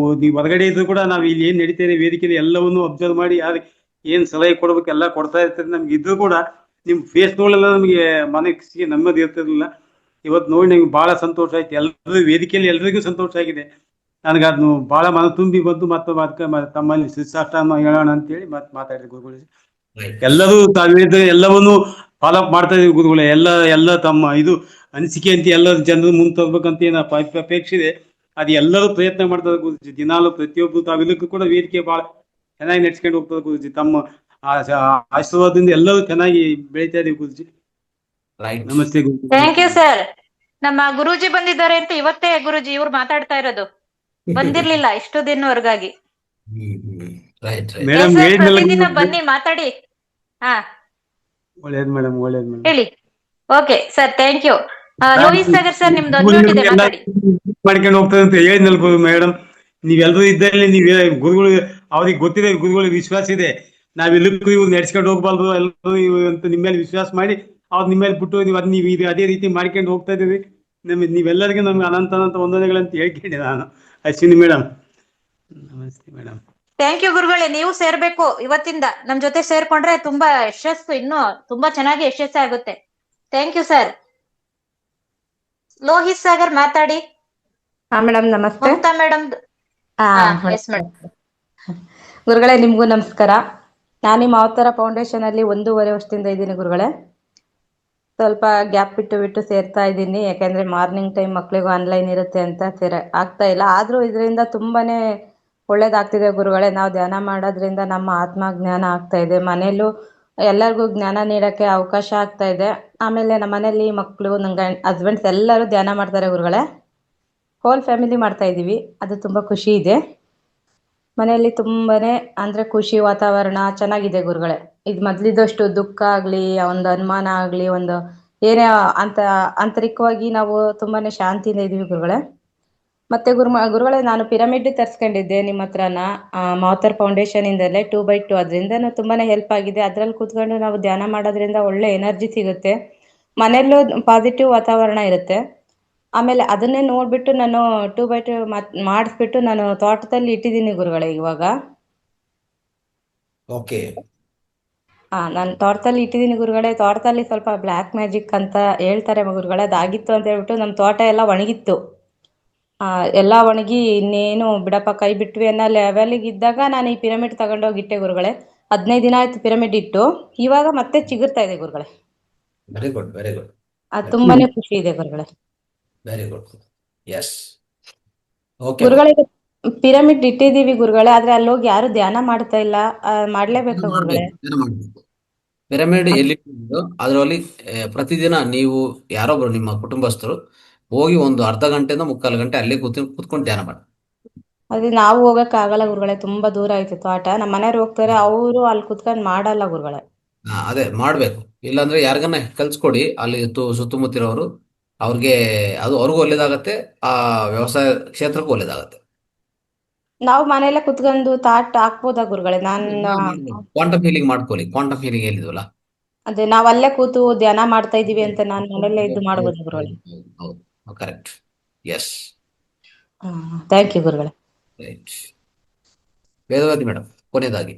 ಹೊರಗಡೆ ಇದ್ರು ಕೂಡ ನಾವು ಇಲ್ಲಿ ಏನ್ ನಡೀತೇನೆ ವೇದಿಕೆಯಲ್ಲಿ ಎಲ್ಲವನ್ನೂ ಅಬ್ಸರ್ವ್ ಮಾಡಿ ಏನ್ ಸಲಹೆ ಕೊಡ್ಬೇಕು ಎಲ್ಲ ಕೊಡ್ತಾ ಇರ್ತಾರೆ. ನಮ್ಗೆ ಇದ್ರು ಕೂಡ ನಿಮ್ ಫೇಸ್ ನೋಡೆಲ್ಲ ನಮಗೆ ಮನಸ್ಸಿಗೆ ನೆಮ್ಮದಿ ಇರ್ತಿರ್ಲಿಲ್ಲ. ಇವತ್ತು ನೋಡಿ ನಮ್ಗೆ ಬಹಳ ಸಂತೋಷ ಆಯ್ತು. ಎಲ್ಲರೂ ವೇದಿಕೆಯಲ್ಲಿ ಎಲ್ರಿಗೂ ಸಂತೋಷ ಆಗಿದೆ. ನನಗೆ ಅದನ್ನು ಬಹಳ ಮನ ತುಂಬಿ ಬಂತು. ಮತ್ತೆ ತಮ್ಮಲ್ಲಿ ಶಿಷ್ಟಾಷ್ಟಾಂಗ ಹೇಳೋಣ ಅಂತೇಳಿ ಮಾತಾಡಿದ್ರು ಗುರುಗಳು. ಎಲ್ಲರೂ ತಾವಿದ್ರೆ ಎಲ್ಲವನ್ನೂ ಫಾಲೋ ಅಪ್ ಮಾಡ್ತಾ ಇದೀವಿ ಗುರುಗಳೇ. ಎಲ್ಲ ತಮ್ಮ ಅನಿಸಿಕೆ ಅಂತ ಎಲ್ಲರೂ ಜನರು ಮುಂದೆ ತರ್ಬೇಕಂತ ಏನು ಅಪೇಕ್ಷೆ ಇದೆ, ಅದು ಎಲ್ಲರೂ ಪ್ರಯತ್ನ ಮಾಡ್ತಾರೆ ಗುರುಜಿ. ದಿನಾಲು ಪ್ರತಿಯೊಬ್ಬರು ತಾವಿಲ್ಲಕ್ಕೂ ಕೂಡ ವೇದಿಕೆ ಬಹಳ ಚೆನ್ನಾಗಿ ನಡ್ಸ್ಕೊಂಡು ಹೋಗ್ತಾರೆ ಗುರುಜಿ. ತಮ್ಮ ಆಶೀರ್ವಾದದಿಂದ ಎಲ್ಲರೂ ಚೆನ್ನಾಗಿ ಬೆಳಿತಾ ಇದೀವಿ ಗುರುಜಿ. ನಮಸ್ತೆ ಗುರುಜಿ. Thank you sir. ನಮ್ಮ ಗುರೂಜಿ ಬಂದಿದ್ದಾರೆ ಅಂತ ಇವತ್ತೇ ಗುರೂಜಿ ಇವ್ರು ಮಾತಾಡ್ತಾ ಇರೋದು, ಬಂದಿರ್ಲಿಲ್ಲ ಇಷ್ಟು ದಿನವರೆಗಾಗಿ. ಮೇಡಮ್ ಪ್ರತಿದಿನ ಬನ್ನಿ ಮಾತಾಡಿ. ಒಳ್ಳೇದು ಮೇಡಮ್, ಒಳ್ಳೇದು ಮೇಡಮ್. ಹೇಳಿ. Okay sir, thank you. Lohith Sagar sir ನಿಮ್ದು ಅನ್ಮ್ಯೂಟ್ ಇದೆ, ಮಾತಾಡಿ. ಮಾಡ್ಕೊಂಡು ಹೋಗ್ತದೆ ಅಂತ ಹೇಳಿದ್ನಲ್ಪ ಮೇಡಮ್. ನೀವೆಲ್ಲರೂ ಇದ್ದಲ್ಲಿ ಗುರುಗಳು ಅವ್ರಿಗೆ ಗೊತ್ತಿದೆ, ಗುರುಗಳಿಗೆ ವಿಶ್ವಾಸ ಇದೆ. ನಾವೆಲ್ಲಕ್ಕೂ ಇವ್ರು ನಡ್ಸ್ಕೊಂಡು ಹೋಗ್ಬಾರ್ದು ಎಲ್ಲರೂ ಅಂತ ನಿಮ್ಮ ಮೇಲೆ ವಿಶ್ವಾಸ ಮಾಡಿ ಅವ್ರು ನಿಮ್ಮ ಮೇಲೆ ಬಿಟ್ಟು ನೀವು ಅದೇ ರೀತಿ ಮಾಡ್ಕೊಂಡು ಹೋಗ್ತಾ ಇದೀವಿ. ನೀವೆಲ್ಲರಿಗೂ ನಮ್ಗೆ ಅನಂತ ವಂದನೆಗಳಂತ ಹೇಳ್ಕೊಂಡೆ ನಾನು. ಅಶ್ವಿನಿ ಮೇಡಮ್ ನಮಸ್ತೆ ಮೇಡಮ್. ಥ್ಯಾಂಕ್ ಯು ಗುರುಗಳೇ. ನೀವು ಸೇರ್ಬೇಕು ಇವತ್ತಿಂದ ನಮ್ ಜೊತೆ ಸೇರ್ಕೊಂಡ್ರೆ ತುಂಬಾ ಇನ್ನೂ ತುಂಬಾ ಚೆನ್ನಾಗಿ ಯಶಸ್ಸು ಆಗುತ್ತೆ. Thank you sir. Lohith Sagar ಮಾತಾಡಿ. ಮೇಡಮ್ ನಮಸ್ತೆ. ಮಮತಾ ಮೇಡಮ್. Yes madam. ಗುರುಗಳೇ ನಿಮ್ಗೂ ನಮಸ್ಕಾರ. ನಾನು ನಿಮ್ಮ ಅವತಾರ ಫೌಂಡೇಶನ್ ಅಲ್ಲಿ 1.5 ವರ್ಷದಿಂದ ಇದ್ದೀನಿ ಗುರುಗಳೇ. ಸ್ವಲ್ಪ ಗ್ಯಾಪ್ ಬಿಟ್ಟು ಸೇರ್ತಾ ಇದ್ದೀನಿ, ಯಾಕಂದ್ರೆ ಮಾರ್ನಿಂಗ್ ಟೈಮ್ ಮಕ್ಳಿಗೂ ಆನ್ಲೈನ್ ಇರುತ್ತೆ ಅಂತ ಆಗ್ತಾ ಇಲ್ಲ. ಆದ್ರೂ ಇದರಿಂದ ತುಂಬಾನೇ ಒಳ್ಳೇದಾಗ್ತಿದೆ ಗುರುಗಳೇ. ನಾವು ಧ್ಯಾನ ಮಾಡೋದ್ರಿಂದ ನಮ್ಮ ಆತ್ಮ ಜ್ಞಾನ ಆಗ್ತಾ ಇದೆ, ಮನೆಯಲ್ಲೂ ಎಲ್ಲರಿಗೂ ಜ್ಞಾನ ನೀಡಕ್ಕೆ ಅವಕಾಶ ಆಗ್ತಾ ಇದೆ. ಆಮೇಲೆ ನಮ್ಮ ಮನೇಲಿ ಮಕ್ಕಳು, ನಂಗೆ ಹಸ್ಬೆಂಡ್ಸ್ ಎಲ್ಲರೂ ಧ್ಯಾನ ಮಾಡ್ತಾರೆ ಗುರುಗಳೇ. ಹೋಲ್ ಫ್ಯಾಮಿಲಿ ಮಾಡ್ತಾ ಇದೀವಿ, ಅದು ತುಂಬಾ ಖುಷಿ ಇದೆ. ಮನೆಯಲ್ಲಿ ತುಂಬಾನೇ ಅಂದ್ರೆ ಖುಷಿ ವಾತಾವರಣ ಚೆನ್ನಾಗಿದೆ ಗುರುಗಳೇ. ಇದು ಮೊದ್ಲಿದ್ದಷ್ಟು ದುಃಖ ಆಗ್ಲಿ, ಒಂದು ಅನುಮಾನ ಆಗ್ಲಿ, ಒಂದು ಏನೇ ಆಂತರಿಕವಾಗಿ ನಾವು ತುಂಬಾನೇ ಶಾಂತಿಯಿಂದ ಇದೀವಿ ಗುರುಗಳೇ. ಮತ್ತೆ ಗುರುಗಳೇ ನಾನು ಪಿರಮಿಡ್ ತರ್ಸ್ಕೊಂಡಿದ್ದೆ ನಿಮ್ಮ ಹತ್ರನ, ಮಾವತರ್ ಫೌಂಡೇಶನ್ ಇಂದಲೇ 2x2. ಅದರಿಂದ ತುಂಬಾನೇ ಹೆಲ್ಪ್ ಆಗಿದೆ. ಅದ್ರಲ್ಲಿ ಕೂತ್ಕೊಂಡು ನಾವು ಧ್ಯಾನ ಮಾಡೋದ್ರಿಂದ ಒಳ್ಳೆ ಎನರ್ಜಿ ಸಿಗುತ್ತೆ, ಮನೆಯಲ್ಲೂ ಪಾಸಿಟಿವ್ ವಾತಾವರಣ ಇರುತ್ತೆ. ಆಮೇಲೆ ಅದನ್ನೇ ನೋಡ್ಬಿಟ್ಟು ನಾನು 2x2 ಮಾಡಿಸ್ಬಿಟ್ಟು ನಾನು ತೋಟದಲ್ಲಿ ಇಟ್ಟಿದ್ದೀನಿ ಗುರುಗಳೇ ಇವಾಗ. ಓಕೆ. ನಾನು ತೋಟದಲ್ಲಿ ಇಟ್ಟಿದ್ದೀನಿ ಗುರುಗಳೇ. ತೋಟದಲ್ಲಿ ಸ್ವಲ್ಪ ಬ್ಲ್ಯಾಕ್ ಮ್ಯಾಜಿಕ್ ಅಂತ ಹೇಳ್ತಾರೆ ಗುರುಗಳೇ, ಅದಾಗಿತ್ತು ಅಂತ ಹೇಳ್ಬಿಟ್ಟು ನಮ್ಮ ತೋಟ ಎಲ್ಲ ಒಣಗಿತ್ತು. ಎಲ್ಲ ಒಣಗಿ ಇನ್ನೇನು ಬಿಡಪ್ಪ ಕೈ ಬಿಟ್ವಿ ಅನ್ನೋ ಲೆವೆಲಿಗೆ ಇದ್ದಾಗ ನಾನು ಈ ಪಿರಮಿಡ್ ತಗೊಂಡೋಗಿ ಇಟ್ಟೆ ಗುರುಗಳೇ. 15 ದಿನ ಆಯ್ತು ಪಿರಮಿಡ್ ಇಟ್ಟು, ಇವಾಗ ಮತ್ತೆ ಚಿಗುರ್ತಾ ಇದೆ ಗುರುಗಳೇ. ವೆರಿ ಗುಡ್, ವೆರಿ ಗುಡ್, ಅದು ತುಂಬಾನೇ ಖುಷಿ ಇದೆ ಗುರುಗಳೇ. Very good. Yes, okay. ಗುರುಗಳೇ ಪಿರಮಿಡ್ ಇಟ್ಟಿದೀವಿ ಗುರುಗಳೇ, ಆದ್ರೆ ಅಲ್ಲೋಗಿ ಯಾರು ಧ್ಯಾನ ಮಾಡ್ತಾ ಇಲ್ಲ. ಮಾಡ್ಲೇಬೇಕಾ ಗುರುಗಳೇ? ಪಿರಮಿಡ್ ಎಲ್ಲಿ ಅದರಲ್ಲಿ ಪ್ರತಿದಿನ ನೀವು ಯಾರೊಬ್ರು ನಿಮ್ಮ ಕುಟುಂಬಸ್ಥರು ಹೋಗಿ ಒಂದು ಅರ್ಧ ಗಂಟೆಯಿಂದ 3/4 ಗಂಟೆ ಅಲ್ಲೇ ಕೂತ್ಕೊಂಡು ಧ್ಯಾನ ಮಾಡಿ. ಅದೇ ನಾವು ಹೋಗಕ್ ಆಗಲ್ಲ ಗುರುಗಳೇ, ತುಂಬಾ ದೂರ ಐತೆ ತೋಟ. ನಮ್ಮ ಮನೆಯವ್ರು ಹೋಗ್ತಾರೆ, ಅವರು ಅಲ್ಲಿ ಕುತ್ಕೊಂಡ್ ಮಾಡಲ್ಲ ಗುರುಗಳೇ. ಅದೇ ಮಾಡ್ಬೇಕು. ಇಲ್ಲಾಂದ್ರೆ ಯಾರಿಗನ್ನ ಕಲ್ಸ್ಕೊಡಿ ಅಲ್ಲಿ ಸುತ್ತಮುತ್ತಿರೋರು, ಅವ್ರಿಗೆ ಅವ್ರಿಗೂ ಒಳ್ಳೇದಾಗತ್ತೆ, ಆ ವ್ಯವಸಾಯ ಕ್ಷೇತ್ರಕ್ಕೂ ಒಳ್ಳೇದಾಗತ್ತೆ. ನಾವು ಮನೆಯಲ್ಲೇ ಕುತ್ಕೊಂಡು ತಾಟ್ ಹಾಕ್ಬೋದಾ ಗುರುಗಳೇ? ಕ್ವಾಂಟಮ್ ಹೀಲಿಂಗ್ ಮಾಡ್ಕೊಳ್ಳಿ. ಕ್ವಾಂಟಮ್ ಹೀಲಿಂಗ್ ಹೇಳಿದ್ವಲ್ಲ, ಅದೇ ನಾವ್ ಅಲ್ಲೇ ಕೂತು ಧ್ಯಾನ ಮಾಡ್ತಾ ಇದೀವಿ ಅಂತ ನಾನು ಮನೆಯಲ್ಲೇ ಇದ್ದು ಮಾಡ್ಬೋದಾ ಗುರುಗಳೇ? ಹೌದು, ಕರೆಕ್ಟ್. ಎಸ್, ಥ್ಯಾಂಕ್ ಯು ಗುರುಗಳೇ. ರೈಟ್. ವೇದವತಿ ಮೇಡಮ್, ಕೊನೆಯದಾಗಿ.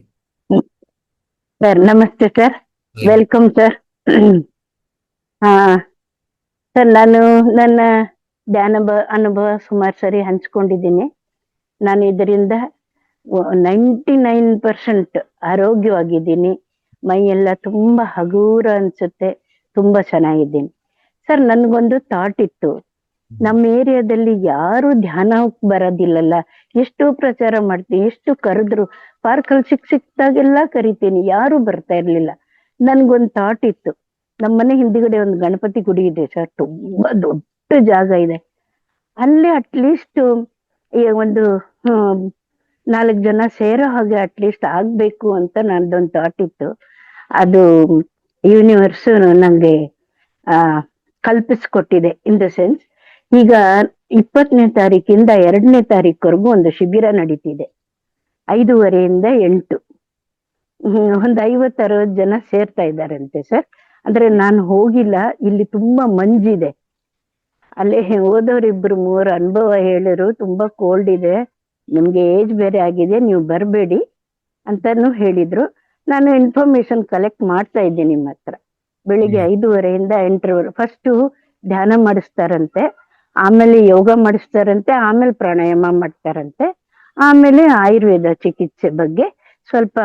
ಸರ್ ನಮಸ್ತೆ ಸರ್, ವೆಲ್ಕಮ್ ಸರ್. ಸರ್ ನಾನು ನನ್ನ ಧ್ಯಾನ ಅನುಭವ ಸುಮಾರು ಸರಿ ಹಂಚ್ಕೊಂಡಿದ್ದೀನಿ. ನಾನು ಇದರಿಂದ 99% ಆರೋಗ್ಯವಾಗಿದ್ದೀನಿ. ಮೈಯೆಲ್ಲ ತುಂಬಾ ಹಗೂರ ಅನ್ಸುತ್ತೆ, ತುಂಬಾ ಚೆನ್ನಾಗಿದ್ದೀನಿ. ಸರ್ ನನ್ಗೊಂದು ಥಾಟ್ ಇತ್ತು, ನಮ್ಮ ಏರಿಯಾದಲ್ಲಿ ಯಾರು ಧ್ಯಾನ ಬರೋದಿಲ್ಲಲ್ಲ, ಎಷ್ಟು ಪ್ರಚಾರ ಮಾಡ್ತೀನಿ, ಎಷ್ಟು ಕರೆದ್ರು, ಪಾರ್ಕಲ್ಲಿ ಸಿಕ್ತಾಗೆಲ್ಲ ಕರಿತೀನಿ, ಯಾರು ಬರ್ತಾ ಇರ್ಲಿಲ್ಲ. ನನ್ಗೊಂದು ಥಾಟ್ ಇತ್ತು, ನಮ್ಮನೆ ಹಿಂದ್ಗಡೆ ಒಂದು ಗಣಪತಿ ಗುಡಿ ಇದೆ ಸರ್, ತುಂಬಾ ದೊಡ್ಡ ಜಾಗ ಇದೆ. ಅಲ್ಲೇ ಅಟ್ಲೀಸ್ಟ್ ಒಂದು 4 ಜನ ಸೇರೋ ಹಾಗೆ ಅಟ್ಲೀಸ್ಟ್ ಆಗ್ಬೇಕು ಅಂತ ನಂದೊಂದು ಥಾಟ್ ಇತ್ತು. ಅದು ಯೂನಿವರ್ಸ್ ನಂಗೆ ಕಲ್ಪಿಸ್ಕೊಟ್ಟಿದೆ. ಇನ್ ದ ಸೆನ್ಸ್, ಈಗ 20ನೇ ತಾರೀಕಿಂದ 2ನೇ ತಾರೀಕುವರೆಗೂ ಒಂದು ಶಿಬಿರ ನಡೀತಿದೆ. 5:30 ಇಂದ 8. ಒಂದು 50-60 ಜನ ಸೇರ್ತಾ ಇದ್ದಾರಂತೆ ಸರ್. ಅಂದ್ರೆ ನಾನು ಹೋಗಿಲ್ಲ, ಇಲ್ಲಿ ತುಂಬಾ ಮಂಜಿದೆ. ಅಲ್ಲೇ ಹೋದವ್ರು 2-3 ಅನುಭವ ಹೇಳಿರು, ತುಂಬಾ ಕೋಲ್ಡ್ ಇದೆ, ನಿಮ್ಗೆ ಏಜ್ ಬೇರೆ ಆಗಿದೆ, ನೀವು ಬರಬೇಡಿ ಅಂತಾನು ಹೇಳಿದ್ರು. ನಾನು ಇನ್ಫಾರ್ಮೇಶನ್ ಕಲೆಕ್ಟ್ ಮಾಡ್ತಾ ಇದ್ದೀನಿ ನಿಮ್ಮ ಹತ್ರ. ಬೆಳಿಗ್ಗೆ 5:30 ಇಂದ 8 ಫಸ್ಟ್ ಧ್ಯಾನ ಮಾಡಿಸ್ತಾರಂತೆ, ಆಮೇಲೆ ಯೋಗ ಮಾಡಿಸ್ತಾರಂತೆ, ಆಮೇಲೆ ಪ್ರಾಣಾಯಾಮ ಮಾಡ್ತಾರಂತೆ, ಆಮೇಲೆ ಆಯುರ್ವೇದ ಚಿಕಿತ್ಸೆ ಬಗ್ಗೆ ಸ್ವಲ್ಪ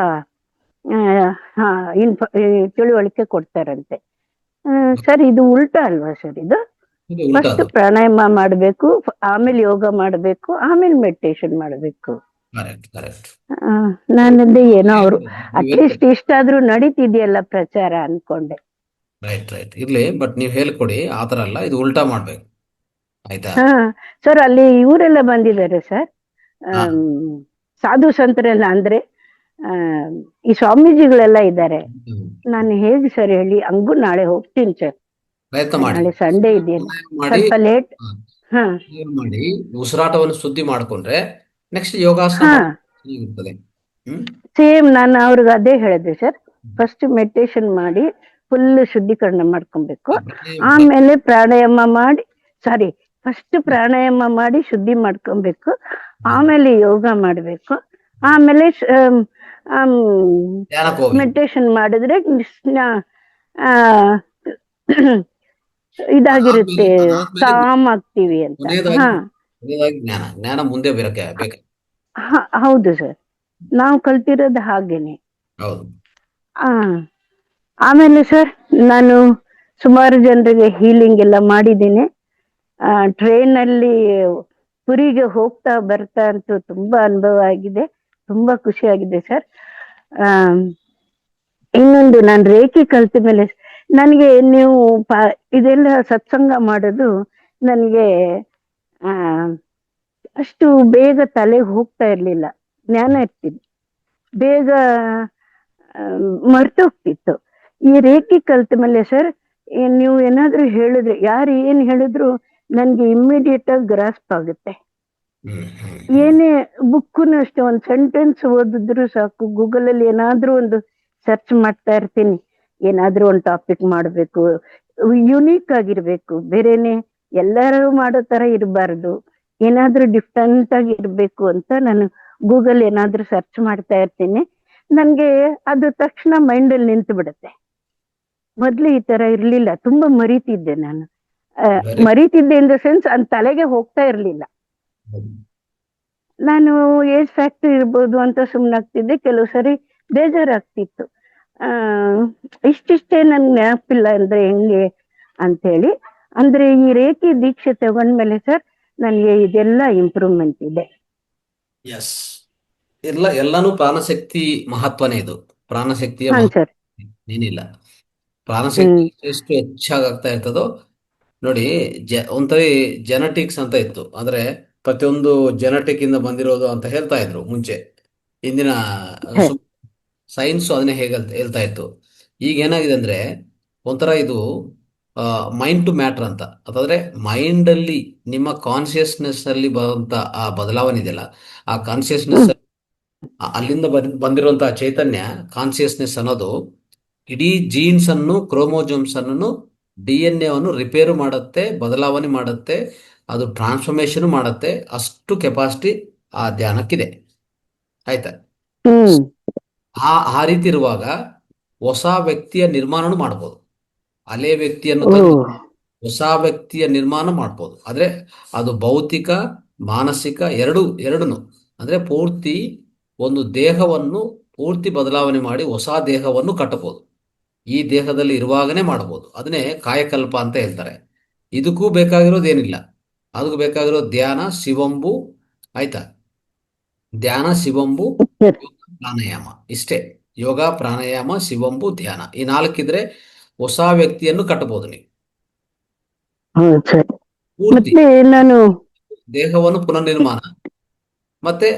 ತಿಳುವಳಿಕೆ ಕೊಡ್ತಾರಂತೆ. ಸರ್ ಇದು ಉಲ್ಟಾ ಅಲ್ವಾ ಸರ್? ಇದು ಫಸ್ಟ್ ಪ್ರಾಣಾಯಾಮ ಮಾಡ್ಬೇಕು, ಆಮೇಲೆ ಯೋಗ ಮಾಡ್ಬೇಕು, ಆಮೇಲೆ ಮೆಡಿಟೇಷನ್ ಮಾಡ್ಬೇಕು. ನಾನಂದೆ ಏನೋ ಅವರು ಅಟ್ಲೀಸ್ಟ್ ಇಷ್ಟಾದ್ರೂ ನಡೀತಿದೆಯಲ್ಲ ಪ್ರಚಾರ ಅನ್ಕೊಂಡೆ. ರೈಟ್ ಇರ್ಲಿ, ಬಟ್ ನೀವ್ ಹೇಳ್ಕೊಡಿ, ಆತರ ಅಲ್ಲ, ಇದು ಉಲ್ಟಾ ಮಾಡ್ಬೇಕು, ಆಯ್ತಾ? ಸರ್ ಅಲ್ಲಿ ಇವರೆಲ್ಲ ಬಂದಿದ್ದಾರೆ ಸರ್, ಸಾಧು ಸಂತರೆಲ್ಲ, ಅಂದ್ರೆ ಈ ಸ್ವಾಮೀಜಿಗಳೆಲ್ಲ ಇದ್ದಾರೆ. ನಾನು ಹೇಗೆ ಸರ್ ಹೇಳಿ? ಹಂಗೂ ನಾಳೆ ಹೋಗ್ತೀನಿ ಸರ್, ನಾಳೆ ಸಂಡೇ ಇದೆಯಲ್ಲ, ಸ್ವಲ್ಪ ಲೇಟ್. ಮಾಡಿ ಉಸಿರಾಟವನ್ನು ಶುದ್ಧಿ ಮಾಡ್ಕೊಂಡ್ರೆ ನೆಕ್ಸ್ಟ್ ಯೋಗಾಸನ ಇರ್ತದೆ. ಸೇಮ್ ನಾನು ಅವ್ರಿಗೆ ಅದೇ ಹೇಳಿದೆ ಸರ್, ಫಸ್ಟ್ ಮೆಡಿಟೇಷನ್ ಮಾಡಿ ಫುಲ್ ಶುದ್ಧೀಕರಣ ಮಾಡ್ಕೊಬೇಕು, ಆಮೇಲೆ ಪ್ರಾಣಾಯಾಮ ಮಾಡಿ, ಫಸ್ಟ್ ಪ್ರಾಣಾಯಾಮ ಮಾಡಿ ಶುದ್ಧಿ ಮಾಡ್ಕೊಬೇಕು, ಆಮೇಲೆ ಯೋಗ ಮಾಡ್ಬೇಕು, ಆಮೇಲೆ ಮೆಡಿಟೇಷನ್ ಮಾಡಿದ್ರೆ ಇದಾಗಿರುತ್ತೆ, ಕಾಮ್ ಆಗ್ತೀವಿ ಅಂತ. ಜ್ಞಾನ ಮುಂದೆ ಬೇಕು. ಹೌದು ಸರ್, ನಾವು ಕಲ್ತಿರೋದು ಹಾಗೇನೆ. ಹೌದು. ಆಮೇಲೆ ಸರ್ ನಾನು ಸುಮಾರು ಜನರಿಗೆ ಹೀಲಿಂಗ್ ಎಲ್ಲ ಮಾಡಿದ್ದೀನಿ. ಟ್ರೈನ್ ಅಲ್ಲಿ ಪುರಿಗೆ ಹೋಗ್ತಾ ಬರ್ತಾ ಅಂತೂ ತುಂಬಾ ಅನುಭವ ಆಗಿದೆ, ತುಂಬಾ ಖುಷಿ ಆಗಿದೆ ಸರ್. ಇನ್ನೊಂದು, ನಾನು ರೇಖಿ ಕಲ್ತ ಮೇಲೆ ನನಗೆ ನೀವು ಇದೆಲ್ಲ ಸತ್ಸಂಗ ಮಾಡೋದು ನನಗೆ ಅಷ್ಟು ಬೇಗ ತಲೆಗೆ ಹೋಗ್ತಾ ಇರ್ಲಿಲ್ಲ, ಜ್ಞಾನ ಇರ್ತಿತ್ತು, ಬೇಗ ಮರ್ತೋಗ್ತಿತ್ತು. ಈ ರೇಖಿ ಕಲ್ತ ಮೇಲೆ ಸರ್, ನೀವು ಏನಾದ್ರೂ ಹೇಳಿದ್ರೆ, ಯಾರು ಏನ್ ಹೇಳಿದ್ರು ನನ್ಗೆ ಇಮ್ಮಿಡಿಯೇಟ್ ಆಗಿ ಗ್ರಾಸ್ಪ್ ಆಗುತ್ತೆ. ಏನೇ ಬುಕ್ಕುನು ಅಷ್ಟೇ, ಒಂದು ಸೆಂಟೆನ್ಸ್ ಓದಿದ್ರು ಸಾಕು, ಗೂಗಲ್ ಅಲ್ಲಿ ಏನಾದ್ರೂ ಒಂದು ಸರ್ಚ್ ಮಾಡ್ತಾ ಇರ್ತೀನಿ. ಏನಾದ್ರೂ ಒಂದು ಟಾಪಿಕ್ ಮಾಡ್ಬೇಕು, ಯುನೀಕ್ ಆಗಿರ್ಬೇಕು, ಬೇರೆನೆ ಎಲ್ಲರೂ ಮಾಡೋ ತರ ಇರಬಾರ್ದು, ಏನಾದ್ರೂ ಡಿಫ್ರೆಂಟ್ ಆಗಿ ಇರ್ಬೇಕು ಅಂತ ನಾನು ಗೂಗಲ್ ಏನಾದ್ರೂ ಸರ್ಚ್ ಮಾಡ್ತಾ ಇರ್ತೀನಿ. ನನ್ಗೆ ಅದು ತಕ್ಷಣ ಮೈಂಡಲ್ಲಿ ನಿಂತು ಬಿಡುತ್ತೆ. ಮೊದ್ಲು ಈ ತರ ಇರ್ಲಿಲ್ಲ, ತುಂಬಾ ಮರೀತಿದ್ದೆ ನಾನು. ವೆರಿ ಮರೀತಿದ್ದೆ ಇನ್ ದ ಸೆನ್ಸ್ ಅದ್ ತಲೆಗೆ ಹೋಗ್ತಾ ಇರ್ಲಿಲ್ಲ. ನಾನು ಏಜ್ ಫ್ಯಾಕ್ಟರ್ ಇರ್ಬೋದು ಅಂತ ಸುಮ್ನಾಗ್ತಿದ್ದೆ, ಕೆಲವು ಸರಿ ಬೇಜಾರಾಗ್ತಿತ್ತು. ಆ ಇಷ್ಟಿಷ್ಟೇ ನನ್ ನೆನಪಿಲ್ಲ ಅಂದ್ರೆ ಹೆಂಗೆ ಅಂತ ಹೇಳಿ. ಅಂದ್ರೆ ಈ ರೇಖಿ ದೀಕ್ಷೆ ತಗೊಂಡ್ಮೇಲೆ ಸರ್ ನನ್ಗೆ ಇದೆಲ್ಲ ಇಂಪ್ರೂವ್ಮೆಂಟ್ ಇದೆ. ಎಸ್, ಎಲ್ಲಾನು ಪ್ರಾಣಶಕ್ತಿ ಮಹತ್ವನೇ ಇದು. ಪ್ರಾಣಶಕ್ತಿಯ ಹಾಂ ಸರ್. ಏನಿಲ್ಲ. ಪ್ರಾಣಶಕ್ತಿ ಎಷ್ಟು ಹೆಚ್ಚಾಗ್ತಾ ಇರ್ತದೋ ನೋಡಿ. ಒಂಥರ ಜೆನೆಟಿಕ್ಸ್ ಅಂತ ಇತ್ತು, ಅಂದ್ರೆ ಪ್ರತಿಯೊಂದು ಜೆನೆಟಿಕ್ ಇಂದ ಬಂದಿರೋದು ಅಂತ ಹೇಳ್ತಾ ಇದ್ರು ಮುಂಚೆ. ಇಂದಿನ ಸೈನ್ಸ್ ಅದನ್ನೇ ಹೇಳ್ತಾ ಇತ್ತು. ಈಗ ಏನಾಗಿದೆ ಅಂದ್ರೆ ಒಂಥರ ಇದು ಮೈಂಡ್ ಟು ಮ್ಯಾಟರ್ ಅಂತ. ಅದಾದ್ರೆ ಮೈಂಡ್ ಅಲ್ಲಿ ನಿಮ್ಮ ಕಾನ್ಶಿಯಸ್ನೆಸ್ ಅಲ್ಲಿ ಬರುವಂತ ಆ ಬದಲಾವಣೆ ಇದೆಯಲ್ಲ, ಆ ಕಾನ್ಶಿಯಸ್ನೆಸ್ ಅಲ್ಲಿಂದ ಬಂದಿರುವಂತಹ ಚೈತನ್ಯ ಕಾನ್ಶಿಯಸ್ನೆಸ್ ಅನ್ನೋದು ಇಡೀ ಜೀನ್ಸ್ ಅನ್ನು, ಕ್ರೋಮೋಜೋಮ್ಸ್ ಅನ್ನು, DNA ಅನ್ನು ರಿಪೇರು ಮಾಡುತ್ತೆ, ಬದಲಾವಣೆ ಮಾಡುತ್ತೆ, ಅದು ಟ್ರಾನ್ಸ್ಫಾರ್ಮೇಶನ್ ಮಾಡುತ್ತೆ. ಅಷ್ಟು ಕೆಪಾಸಿಟಿ ಆ ಧ್ಯಾನಕ್ಕಿದೆ. ಆಯ್ತಾ? ಆ ರೀತಿ ಇರುವಾಗ ಹೊಸ ವ್ಯಕ್ತಿಯ ನಿರ್ಮಾಣನೂ ಮಾಡ್ಬೋದು. ಹಳೆ ವ್ಯಕ್ತಿಯನ್ನು ತಂದು ಹೊಸ ವ್ಯಕ್ತಿಯ ನಿರ್ಮಾಣ ಮಾಡ್ಬೋದು. ಆದ್ರೆ ಅದು ಭೌತಿಕ ಮಾನಸಿಕ ಎರಡೂನು. ಅಂದ್ರೆ ಪೂರ್ತಿ ಒಂದು ದೇಹವನ್ನು ಪೂರ್ತಿ ಬದಲಾವಣೆ ಮಾಡಿ ಹೊಸ ದೇಹವನ್ನು ಕಟ್ಟಬಹುದು. ಈ ದೇಹದಲ್ಲಿ ಇರುವಾಗನೇ ಮಾಡಬಹುದು. ಅದನ್ನೇ ಕಾಯಕಲ್ಪ ಅಂತ ಹೇಳ್ತಾರೆ. ಇದಕ್ಕೂ ಬೇಕಾಗಿರೋದೇನಿಲ್ಲ, ಅದಕ್ಕೂ ಬೇಕಾಗಿರೋ ಧ್ಯಾನ, ಶಿವಂಬು. ಆಯ್ತಾ? ಧ್ಯಾನ, ಶಿವಂಬು, ಪ್ರಾಣಾಯಾಮ, ಇಷ್ಟೇ. ಯೋಗ, ಪ್ರಾಣಾಯಾಮ, ಶಿವಂಬು, ಧ್ಯಾನ, ಈ 4 ಇದ್ರೆ ಹೊಸ ವ್ಯಕ್ತಿಯನ್ನು ಕಟ್ಟಬಹುದು ನೀವು. ಪೂರ್ತಿ ನಾನು ದೇಹವನ್ನು ಪುನರ್ನಿರ್ಮಾಣ, ಮತ್ತೆ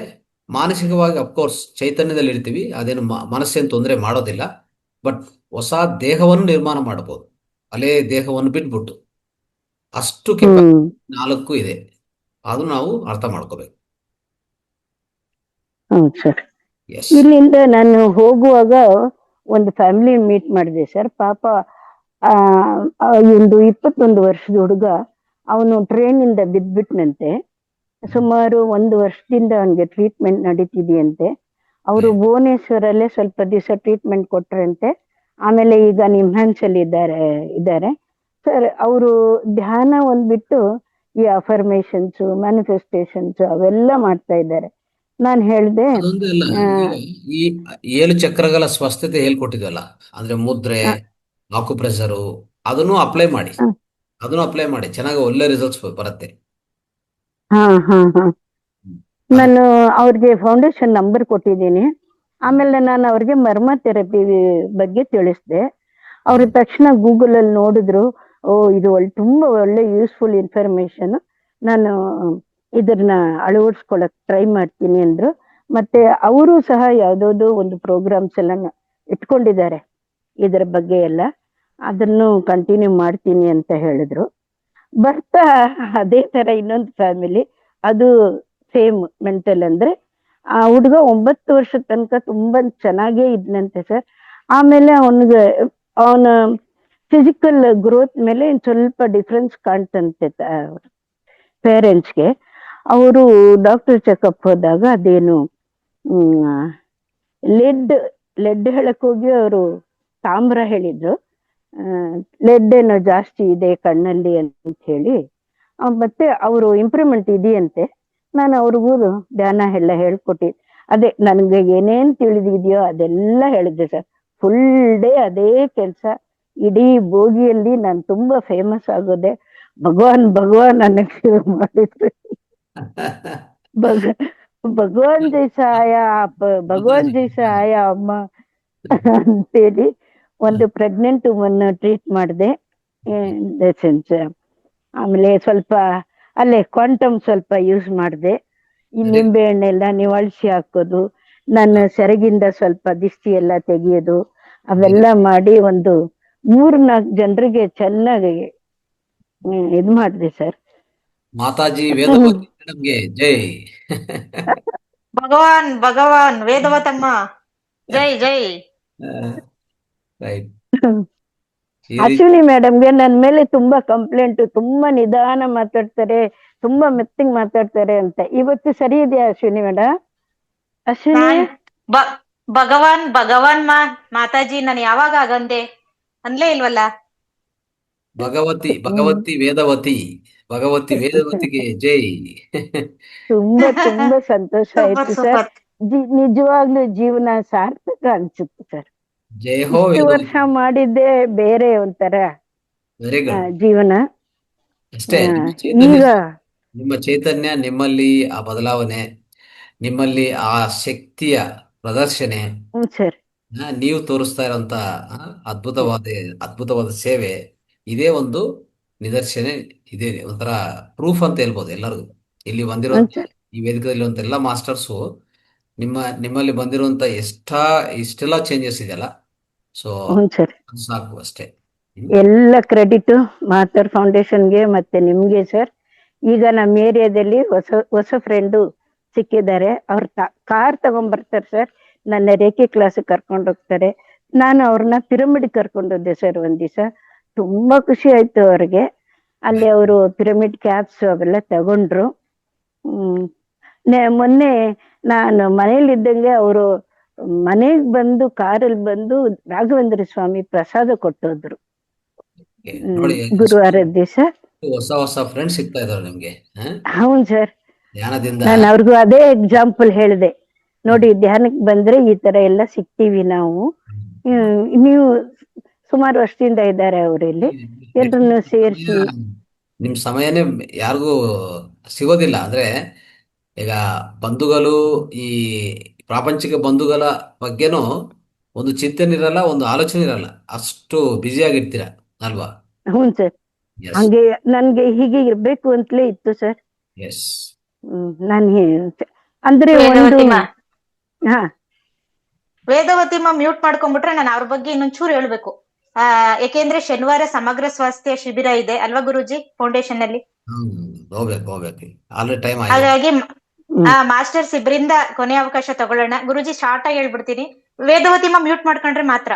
ಮಾನಸಿಕವಾಗಿ ಅಫ್ಕೋರ್ಸ್ ಚೈತನ್ಯದಲ್ಲಿ ಇರ್ತೀವಿ, ಅದೇನು ಮನಸ್ಸೇನು ತೊಂದರೆ ಮಾಡೋದಿಲ್ಲ. ಬಟ್ ಹೊಸ ದೇಹವನ್ನು ನಿರ್ಮಾಣ ಮಾಡಬಹುದು, ಹಳೇ ದೇಹವನ್ನು ಬಿಟ್ಬಿಟ್ಟು. ಅಷ್ಟು ಕೆಪಾಸಿಟಿ 4 ಇದೆ. ಅದು ನಾವು ಅರ್ಥ ಮಾಡ್ಕೋಬೇಕು. ಹೌದು ಸರ್. ಇಲ್ಲಿಂದ ನಾನು ಹೋಗುವಾಗ ಒಂದು ಫ್ಯಾಮಿಲಿ ಮೀಟ್ ಮಾಡಿದೆ ಸರ್. ಪಾಪ ಒಂದು 21 ವರ್ಷದ ಹುಡುಗ, ಅವನು ಟ್ರೈನಿಂದ ಬಿದ್ಬಿಟ್ನಂತೆ. ಸುಮಾರು 1 ವರ್ಷದಿಂದ ಅವನಿಗೆ ಟ್ರೀಟ್ಮೆಂಟ್ ನಡೀತಿದೆಯಂತೆ. ಅವರು ಭುವನೇಶ್ವರಲ್ಲೇ ಸ್ವಲ್ಪ ದಿವಸ ಟ್ರೀಟ್ಮೆಂಟ್ ಕೊಟ್ರಂತೆ. ಆಮೇಲೆ ಈಗ ನಿಮ್ಹಾನ್ಸ್ ಅಲ್ಲಿ ಇದ್ದಾರೆ ಸರ್. ಅವರು ಧ್ಯಾನ ಒಂದ್ಬಿಟ್ಟು ಈ ಅಫರ್ಮೇಶನ್ಸ್, ಮ್ಯಾನಿಫೆಸ್ಟೇಷನ್ಸ್ ಅವೆಲ್ಲ ಮಾಡ್ತಾ ಇದ್ದಾರೆ. ನಾನು ಹೇಳ್ದೆ ಅದೊಂದಲ್ಲ, ಈ 7 ಚಕ್ರಗಳ ಸ್ವಸ್ಥತೆ ಹೇಳ್ಕೊಟ್ಟಿದ್ವಲ್ಲ, ಅಂದ್ರೆ ಮುದ್ರೆ, ಆಕುಪ್ರೆಷರು, ಅದನ್ನು ಅಪ್ಲೈ ಮಾಡಿ ಚೆನ್ನಾಗಿ ಒಳ್ಳೆ ರಿಸಲ್ಟ್ಸ್ ಬರುತ್ತೆ. ನಾನು ಅವ್ರಿಗೆ ಫೌಂಡೇಶನ್ ನಂಬರ್ ಕೊಟ್ಟಿದ್ದೀನಿ. ಆಮೇಲೆ ನಾನು ಅವ್ರಿಗೆ ಮರ್ಮ ಥೆರಪಿ ಬಗ್ಗೆ ತಿಳಿಸ್ದೆ. ಅವ್ರ ತಕ್ಷಣ ಗೂಗಲ್ ಅಲ್ಲಿ ನೋಡಿದ್ರು, ಇದು ತುಂಬಾ ಒಳ್ಳೆ ಯೂಸ್ಫುಲ್ ಇನ್ಫಾರ್ಮೇಶನ್, ನಾನು ಇದನ್ನ ಅಳವಡಿಸ್ಕೊಳಕ್ ಟ್ರೈ ಮಾಡ್ತೀನಿ ಅಂದ್ರು. ಮತ್ತೆ ಅವರು ಸಹ ಯಾವ್ದಾವ್ದೋ ಒಂದು ಪ್ರೋಗ್ರಾಮ್ಸ್ ಎಲ್ಲ ಇಟ್ಕೊಂಡಿದ್ದಾರೆ ಇದರ ಬಗ್ಗೆ ಎಲ್ಲ, ಅದನ್ನು ಕಂಟಿನ್ಯೂ ಮಾಡ್ತೀನಿ ಅಂತ ಹೇಳಿದ್ರು. ಬರ್ತಾ ಅದೇ ತರ ಇನ್ನೊಂದು ಫ್ಯಾಮಿಲಿ, ಅದು ಸೇಮ್ ಮೆಂಟಲ್. ಅಂದ್ರೆ ಆ ಹುಡುಗ 9 ವರ್ಷದ ತನಕ ತುಂಬಾ ಚೆನ್ನಾಗೇ ಇದ್ನಂತೆ ಸರ್. ಆಮೇಲೆ ಅವನ ಫಿಸಿಕಲ್ ಗ್ರೋತ್ ಮೇಲೆ ಸ್ವಲ್ಪ ಡಿಫ್ರೆನ್ಸ್ ಕಾಣ್ತಂತೆ ಪೇರೆಂಟ್ಸ್ಗೆ. ಅವರು ಡಾಕ್ಟರ್ ಚೆಕಪ್ ಹೋದಾಗ ಅದೇನು ಲೆಡ್ ಹೇಳಕ್ ಹೋಗಿ ಅವರು ತಾಮ್ರ ಹೇಳಿದ್ರು. ಲೆಡ್ ಏನೋ ಜಾಸ್ತಿ ಇದೆ ಕಣ್ಣಲ್ಲಿ ಅಂತ ಹೇಳಿ. ಮತ್ತೆ ಅವರು ಇಂಪ್ರೂವ್ಮೆಂಟ್ ಇದೆಯಂತೆ. ನಾನು ಅವ್ರಿಗೂ ಧ್ಯಾನ ಎಲ್ಲ ಹೇಳ್ಕೊಟ್ಟಿದ್ದೆ. ಅದೇ ನನ್ಗೆ ಏನೇನ್ ತಿಳಿದಿದೆಯೋ ಅದೆಲ್ಲ ಹೇಳಿದ್ದೆ ಸರ್. ಫುಲ್ ಡೇ ಅದೇ ಕೆಲಸ. ಇಡೀ ಬೋಗಿಯಲ್ಲಿ ನಾನು ತುಂಬಾ ಫೇಮಸ್ ಆಗೋದೆ. ಭಗವಾನ್ ಅನ್ನಕ್ಕೆ ಮಾಡಿದ್ರು. ಭಗವಾನ್ ಜೈಸಾ ಆಯಾ, ಭಗವಾನ್ ಜೈಸಾ ಆಯಾ ಅಮ್ಮ ಅಂತೇಳಿ ಒಂದು ಪ್ರೆಗ್ನೆಂಟ್ ವುಮನ್ ಟ್ರೀಟ್ ಮಾಡಿದೆ. ಆಮೇಲೆ ಸ್ವಲ್ಪ ಅಲ್ಲೇ ಕ್ವಾಂಟಮ್ ಸ್ವಲ್ಪ ಯೂಸ್ ಮಾಡಿದೆ. ಈ ನಿಂಬೆ ಹಣ್ಣೆಲ್ಲ ನಿವಾಳಿಸಿ ಹಾಕೋದು, ನನ್ನ ಸೆರಗಿಂದ ಸ್ವಲ್ಪ ದಿಷ್ಟಿ ಎಲ್ಲ ತೆಗಿಯೋದು, ಅವೆಲ್ಲ ಮಾಡಿ ಒಂದು 3-4 ಜನರಿಗೆ ಚೆನ್ನಾಗಿ ಇದ್ ಮಾಡಿದೆ ಸರ್. ಮಾತಾಜಿ ವೇದವತಿ ಮೇಡಮ್ಗೆ ಜೈ. ಭಗವಾನ್ ವೇದವತಮ್ಮ ಜೈ ಜೈ. ರೈಟ್. ಅಶ್ವಿನಿ ಮೇಡಮ್ಗೆ ನನ್ನ ಮೇಲೆ ತುಂಬಾ ಕಂಪ್ಲೇಂಟ್, ತುಂಬಾ ನಿಧಾನ ಮಾತಾಡ್ತಾರೆ, ತುಂಬಾ ಮೆತ್ತಗ್ ಮಾತಾಡ್ತಾರೆ ಅಂತ. ಇವತ್ತು ಸರಿ ಇದೆಯಾ ಅಶ್ವಿನಿ ಮೇಡಮ್? ಅಶ್ವಿನಿ ಭಗವಾನ್ ಮಾತಾಜಿ ನಾನು ಯಾವಾಗ ಆಗಂದೆ ಅನ್ಲೇ ಇಲ್ವಲ್ಲ. ಭಗವತಿ ವೇದವತಿಗೆ ಜೈ. ತುಂಬಾ ಸಂತೋಷ ಸೂಪರ್ ಆಯ್ತು ಸರ್. ಸೂಪರ್. ನಿಜವಾಗ್ಲೂ ಜೀವನ ಸಾರ್ಥಕ ಅನ್ಸುತ್ತೆ ಸರ್. ಜೈ ಹೋ ಇಷ್ಟು ವರ್ಷ ವೇದವತಿ. ಮಾಡಿದ್ದೆ ಬೇರೆ ಒಂಥರ ವೆರಿ ಗುಡ್. ಜೀವನ. ಅಷ್ಟೇ ಈಗ ನಿಮ್ಮ ಚೈತನ್ಯ, ನಿಮ್ಮಲ್ಲಿ ಆ ಬದಲಾವಣೆ, ನಿಮ್ಮಲ್ಲಿ ಆ ಶಕ್ತಿಯ ಪ್ರದರ್ಶನೆ, ಸರ್ ನೀವು ತೋರಿಸ್ತಾ ಇರೋಂತ ಅದ್ಭುತವಾದ ಸೇವೆ, ಇದೇ ಒಂದು ನಿದರ್ಶನ, ಇದೇ ಒಂಥರ ಪ್ರೂಫ್ ಅಂತ ಹೇಳ್ಬೋದು ಎಲ್ಲರಿಗೂ. ಇಲ್ಲಿ ಬಂದಿರುವಂತ ಈ ವೇದಿಕೆಯಲ್ಲಿ ಎಲ್ಲ ಮಾಸ್ಟರ್ಸು ನಿಮ್ಮಲ್ಲಿ ಬಂದಿರುವಂತ ಇಷ್ಟೆಲ್ಲ ಚೇಂಜಸ್ ಇದೆಯಲ್ಲ, ಸೊ ಸರ್ ಅದು ಸಾಕು ಅಷ್ಟೇ. ಎಲ್ಲ ಕ್ರೆಡಿಟ್ ಮಾತರ್ ಫೌಂಡೇಶನ್ಗೆ ಮತ್ತೆ ನಿಮ್ಗೆ ಸರ್. ಈಗ ನಮ್ಮ ಏರಿಯಾದಲ್ಲಿ ಹೊಸ ಫ್ರೆಂಡು ಸಿಕ್ಕಿದ್ದಾರೆ. ಅವ್ರ ಕಾರ್ ತಗೊಂಡ್ಬರ್ತಾರೆ ಸರ್, ನನ್ನ ರೇಖೆ ಕ್ಲಾಸ್ ಕರ್ಕೊಂಡು ಹೋಗ್ತಾರೆ. ನಾನು ಅವ್ರನ್ನ ಪಿರಮಿಡ್ ಕರ್ಕೊಂಡೋದ್ದೆ ಸರ್ ಒಂದ್ ದಿವಸ. ತುಂಬಾ ಖುಷಿ ಆಯ್ತು ಅವ್ರಿಗೆ. ಅಲ್ಲಿ ಅವರು ಪಿರಮಿಡ್ ಕ್ಯಾಪ್ಸ್ ಅವೆಲ್ಲ ತಗೊಂಡ್ರು. ಮೊನ್ನೆ ನಾನು ಮನೇಲಿದ್ದಂಗೆ ಅವರು ಮನೆಗ್ ಬಂದು ಕಾರಲ್ಲಿ ಬಂದು ರಾಘವೇಂದ್ರ ಸ್ವಾಮಿ ಪ್ರಸಾದ ಕೊಟ್ಟೋದ್ರು ನೋಡಿ, ಗುರುವಾರದ ದಿವಸ. ಹೊಸ ಫ್ರೆಂಡ್ಸ್ ಸಿಗ್ತಾ ಇದಾರೆ ನಿಮ್ಗೆ ಹೌನ್ ಸರ್. ಧ್ಯಾನದಿಂದ. ನಾನು ಅವ್ರಿಗೂ ಅದೇ ಎಕ್ಸಾಂಪಲ್ ಹೇಳಿದೆ, ನೋಡಿ ಧ್ಯಾನಕ್ಕೆ ಬಂದ್ರೆ ಈ ತರ ಎಲ್ಲ ಸಿಗ್ತೀವಿ ನಾವು. ನೀವು ಸುಮಾರು ವರ್ಷದಿಂದ ಇದ್ದಾರೆ ಅವರಲ್ಲಿ, ಎಲ್ರನ್ನು ಸೇರಿಸಿ. ನಿಮ್ ಸಮಯನೇ ಯಾರಿಗೂ ಸಿಗೋದಿಲ್ಲ. ಅಂದ್ರೆ ಈಗ ಬಂಧುಗಳು, ಈ ಪ್ರಾಪಂಚಿಕ ಬಂಧುಗಳ ಬಗ್ಗೆನೂ ಒಂದು ಚಿಂತನೆ ಇರಲ್ಲ, ಒಂದು ಆಲೋಚನೆ ಇರಲ್ಲ, ಅಷ್ಟು ಬ್ಯುಸಿ ಆಗಿರ್ತೀರ ಅಲ್ವಾ? ಹ್ಞೂ ಸರ್. ಹಂಗೆ ನನ್ಗೆ ಹೀಗೆ ಇರ್ಬೇಕು ಅಂತಲೇ ಇತ್ತು ಸರ್. ಎಸ್. ನಾನು ಅಂದ್ರೆ ಒಂದು ವೇದವತಿ ಮ್ಯೂಟ್ ಮಾಡ್ಕೊಂಡ್ಬಿಟ್ರೆ ನಾನು ಅವ್ರ ಬಗ್ಗೆ ಇನ್ನೊಂಚೂರು ಹೇಳ್ಬೇಕು. ಯಾಕೆಂದ್ರೆ ಶನಿವಾರ ಸಮಗ್ರ ಸ್ವಾಸ್ಥ್ಯ ಶಿಬಿರ ಇದೆ ಅಲ್ವಾ ಗುರುಜಿ ಫೌಂಡೇಶನ್ ಅಲ್ಲಿ. ಹೋಗ್ಬೇಕು ಆಲ್ರೆಡಿ ಟೈಮ್ ಹಾಗಾಗಿ ಮಾಸ್ಟರ್ಸ್ ಇಬ್ಬರಿಂದ ಕೊನೆ ಅವಕಾಶ ತಗೊಳ್ಳೋಣ. ಗುರುಜಿ ಶಾರ್ಟ್ ಆಗಿ ಹೇಳ್ಬಿಡ್ತೀನಿ, ವೇದವತಿ ಮ್ಯೂಟ್ ಮಾಡ್ಕೊಂಡ್ರೆ ಮಾತ್ರ.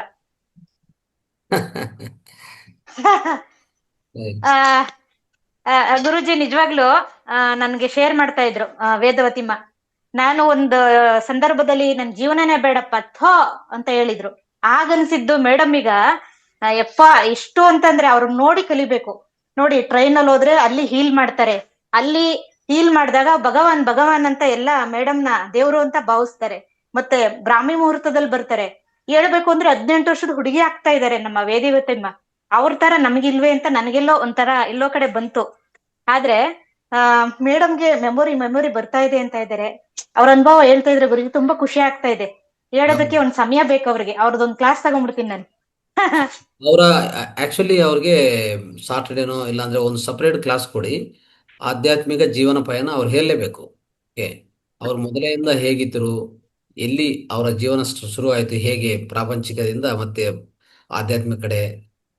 ಗುರುಜಿ ನಿಜವಾಗ್ಲು ನನ್ಗೆ ಶೇರ್ ಮಾಡ್ತಾ ಇದ್ರು ವೇದವತಿಮ್ಮ. ನಾನು ಒಂದು ಸಂದರ್ಭದಲ್ಲಿ ನನ್ ಜೀವನನೇ ಬೇಡಪ್ಪ ಥೋ ಅಂತ ಹೇಳಿದ್ರು. ಆಗನ್ಸಿದ್ದು ಮೇಡಮ್ ಈಗ ಯಪ್ಪ ಎಷ್ಟು ಅಂತಂದ್ರೆ ಅವ್ರನ್ನ ನೋಡಿ ಕಲಿಬೇಕು. ನೋಡಿ ಟ್ರೈನ್ ಅಲ್ಲಿ ಹೋದ್ರೆ ಅಲ್ಲಿ ಹೀಲ್ ಮಾಡ್ತಾರೆ, ಅಲ್ಲಿ ಹೀಲ್ ಮಾಡಿದಾಗ ಭಗವಾನ್ ಅಂತ ಎಲ್ಲ ಮೇಡಮ್ನ ದೇವ್ರು ಅಂತ ಭಾವಿಸ್ತಾರೆ. ಮತ್ತೆ ಬ್ರಾಹ್ಮಿ ಮುಹೂರ್ತದಲ್ಲಿ ಬರ್ತಾರೆ. ಹೇಳ್ಬೇಕು ಅಂದ್ರೆ 18 ವರ್ಷದ ಹುಡುಗಿ ಆಗ್ತಾ ಇದಾರೆ ನಮ್ಮ ವೇದವತಿಮ್ಮ. ಅವ್ರ ತರ ನಮ್ಗಿಲ್ವೇ ಅಂತ ನನಗೆಲ್ಲೋ ಒಂಥರ ಎಲ್ಲೋ ಕಡೆ ಬಂತು. ಆದ್ರೆ ಮೇಡಮ್ಗೆ ಮೆಮೊರಿ ಬರ್ತಾ ಇದೆ ಅಂತ ಇದ್ದಾರೆ. ಅವ್ರ ಅನುಭವ ಹೇಳ್ತಾ ಇದ್ರೆ ಗುರುಜಿ ತುಂಬಾ ಖುಷಿ ಆಗ್ತಾ ಇದೆ. ಹೇಳೋದಕ್ಕೆ ಒಂದ್ ಸಮಯ ಬೇಕು ಅವ್ರಿಗೆ. ಅವ್ರದ್ದೊಂದ್ ಕ್ಲಾಸ್ ತಗೊಂಡ್ಬಿಡ್ತೀನಿ ನಾನು. ಆಕ್ಚುಲಿ ಅವ್ರಿಗೆ ಸಾಟರ್ಡೇನೋ ಇಲ್ಲಾಂದ್ರೆ ಒಂದು ಸಪರೇಟ್ ಕ್ಲಾಸ್ ಕೊಡಿ. ಆಧ್ಯಾತ್ಮಿಕ ಜೀವನ ಪಯಣ ಅವ್ರು ಹೇಳಲೇಬೇಕು. ಅವ್ರು ಮೊದಲೆಯಿಂದ ಹೇಗಿದ್ರು, ಎಲ್ಲಿ ಅವರ ಜೀವನ ಶುರು ಆಯ್ತು, ಹೇಗೆ ಪ್ರಾಪಂಚಿಕದಿಂದ ಮತ್ತೆ ಆಧ್ಯಾತ್ಮಿಕ ಕಡೆ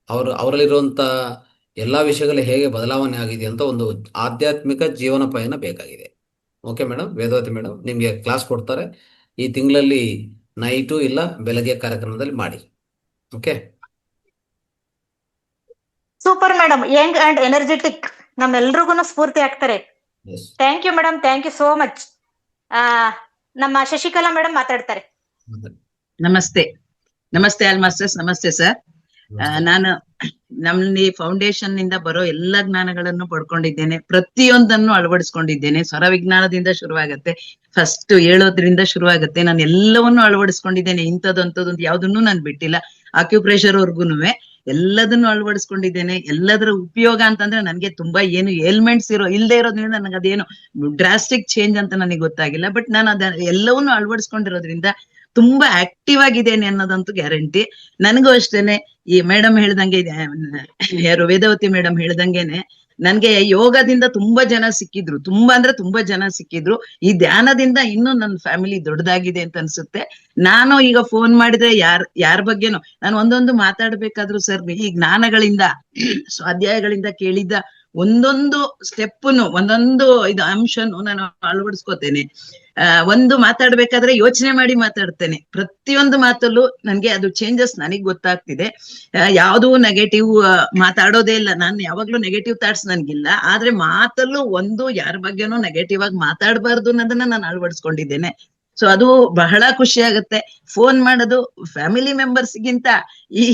ಅವರಲ್ಲಿರುವಂತ ಎಲ್ಲಾ ವಿಷಯಗಳು ಹೇಗೆ ಬದಲಾವಣೆ ಆಗಿದೆ ಅಂತ ಒಂದು ಆಧ್ಯಾತ್ಮಿಕ ಜೀವನ ಪಯಣ ಬೇಕಾಗಿದೆ. ಓಕೆ ಮೇಡಮ್, ವೇದವತಿ ಮೇಡಮ್ ನಿಮ್ಗೆ ಕ್ಲಾಸ್ ಕೊಡ್ತಾರೆ ಈ ತಿಂಗಳಲ್ಲಿ, ನೈಟು ಇಲ್ಲ ಬೆಳಗ್ಗೆ ಕಾರ್ಯಕ್ರಮದಲ್ಲಿ ಮಾಡಿ. Okay, super madam, young and energetic, ನಮ್ಮೆಲ್ರಿಗೂ ಸ್ಫೂರ್ತಿ ಆಗ್ತಾರೆ. Thank you madam, thank you so much. ನಮ್ಮ ಶಶಿಕಲಾ ಮೇಡಮ್ ಮಾತಾಡ್ತಾರೆ. ನಮಸ್ತೆ ಆಲ್ ಮಾಸ್ಟರ್ಸ್. ನಮಸ್ತೆ ಸರ್. ನಾನು ನಮ್ಮಲ್ಲಿ ಫೌಂಡೇಶನ್ ನಿಂದ ಬರೋ ಎಲ್ಲ ಜ್ಞಾನಗಳನ್ನು ಪಡ್ಕೊಂಡಿದ್ದೇನೆ, ಪ್ರತಿಯೊಂದನ್ನು ಅಳವಡಿಸ್ಕೊಂಡಿದ್ದೇನೆ. ಸ್ವರ ವಿಜ್ಞಾನದಿಂದ ಶುರುವಾಗತ್ತೆ, ಫಸ್ಟ್ ಹೇಳೋದ್ರಿಂದ ಶುರುವಾಗತ್ತೆ. ನಾನು ಎಲ್ಲವನ್ನೂ ಅಳವಡಿಸ್ಕೊಂಡಿದ್ದೇನೆ. ಇಂಥದ್ದು ಯಾವ್ದನ್ನು ನಾನು ಬಿಟ್ಟಿಲ್ಲ. ಆಕ್ಯುಪ್ರೆಷರ್ ವರ್ಗುನುವೆ ಎಲ್ಲದನ್ನು ಅಳವಡಿಸ್ಕೊಂಡಿದ್ದೇನೆ. ಎಲ್ಲದರ ಉಪಯೋಗ ಅಂತಂದ್ರೆ ನನ್ಗೆ ತುಂಬಾ ಏನು ಏಲ್ಮೆಂಟ್ಸ್ ಇಲ್ಲದೆ ಇರೋದ್ರಿಂದ ನನಗೆ ಅದೇನು ಡ್ರಾಸ್ಟಿಕ್ ಚೇಂಜ್ ಅಂತ ನನಗೆ ಗೊತ್ತಾಗಿಲ್ಲ. ಬಟ್ ನಾನು ಎಲ್ಲವನ್ನೂ ಅಳವಡಿಸ್ಕೊಂಡಿರೋದ್ರಿಂದ ತುಂಬಾ ಆಕ್ಟಿವ್ ಆಗಿದ್ದೇನೆ ಅನ್ನೋದಂತೂ ಗ್ಯಾರಂಟಿ. ನನಗೂ ಅಷ್ಟೇನೆ ಈ ಮೇಡಮ್ ಹೇಳ್ದಂಗೆ, ಯಾರು ವೇದವತಿ ಮೇಡಮ್ ಹೇಳ್ದಂಗೆನೆ ನನ್ಗೆ ಯೋಗದಿಂದ ತುಂಬಾ ಜನ ಸಿಕ್ಕಿದ್ರು, ತುಂಬಾ ಜನ ಸಿಕ್ಕಿದ್ರು. ಈ ಧ್ಯಾನದಿಂದ ಇನ್ನೂ ನನ್ನ ಫ್ಯಾಮಿಲಿ ದೊಡ್ಡದಾಗಿದೆ ಅಂತ ಅನ್ಸುತ್ತೆ. ನಾನು ಈಗ ಫೋನ್ ಮಾಡಿದ್ರೆ ಯಾರ ಬಗ್ಗೆನೋ ನಾನು ಒಂದೊಂದು ಮಾತಾಡ್ಬೇಕಾದ್ರು ಸರ್, ಈ ಜ್ಞಾನಗಳಿಂದ ಸ್ವಾಧ್ಯಾಯಗಳಿಂದ ಕೇಳಿದ್ದ ಒಂದೊಂದು ಸ್ಟೆಪ್ನು ಒಂದೊಂದು ಇದು ಅಂಶನು ನಾನು ಅಳವಡಿಸ್ಕೋತೇನೆ. ಒಂದು ಮಾತಾಡ್ಬೇಕಾದ್ರೆ ಯೋಚನೆ ಮಾಡಿ ಮಾತಾಡ್ತೇನೆ. ಪ್ರತಿಯೊಂದು ಮಾತಲ್ಲೂ ನನ್ಗೆ ಅದು ಚೇಂಜಸ್ ನನಗ್ ಗೊತ್ತಾಗ್ತಿದೆ. ಯಾವ್ದು ನೆಗೆಟಿವ್ ಮಾತಾಡೋದೇ ಇಲ್ಲ. ನಾನು ಯಾವಾಗ್ಲೂ ನೆಗೆಟಿವ್ ಥಾಟ್ಸ್ ನನ್ಗಿಲ್ಲ. ಆದ್ರೆ ಮಾತಲ್ಲೂ ಒಂದು ಯಾರ ಬಗ್ಗೆನೂ ನೆಗೆಟಿವ್ ಆಗಿ ಮಾತಾಡಬಾರ್ದು ಅನ್ನೋದನ್ನ ನಾನು ಅಳವಡಿಸ್ಕೊಂಡಿದ್ದೇನೆ. ಸೊ ಅದು ಬಹಳ ಖುಷಿ ಆಗುತ್ತೆ. ಫೋನ್ ಮಾಡೋದು ಫ್ಯಾಮಿಲಿ ಮೆಂಬರ್ಸ್ಗಿಂತ ಈ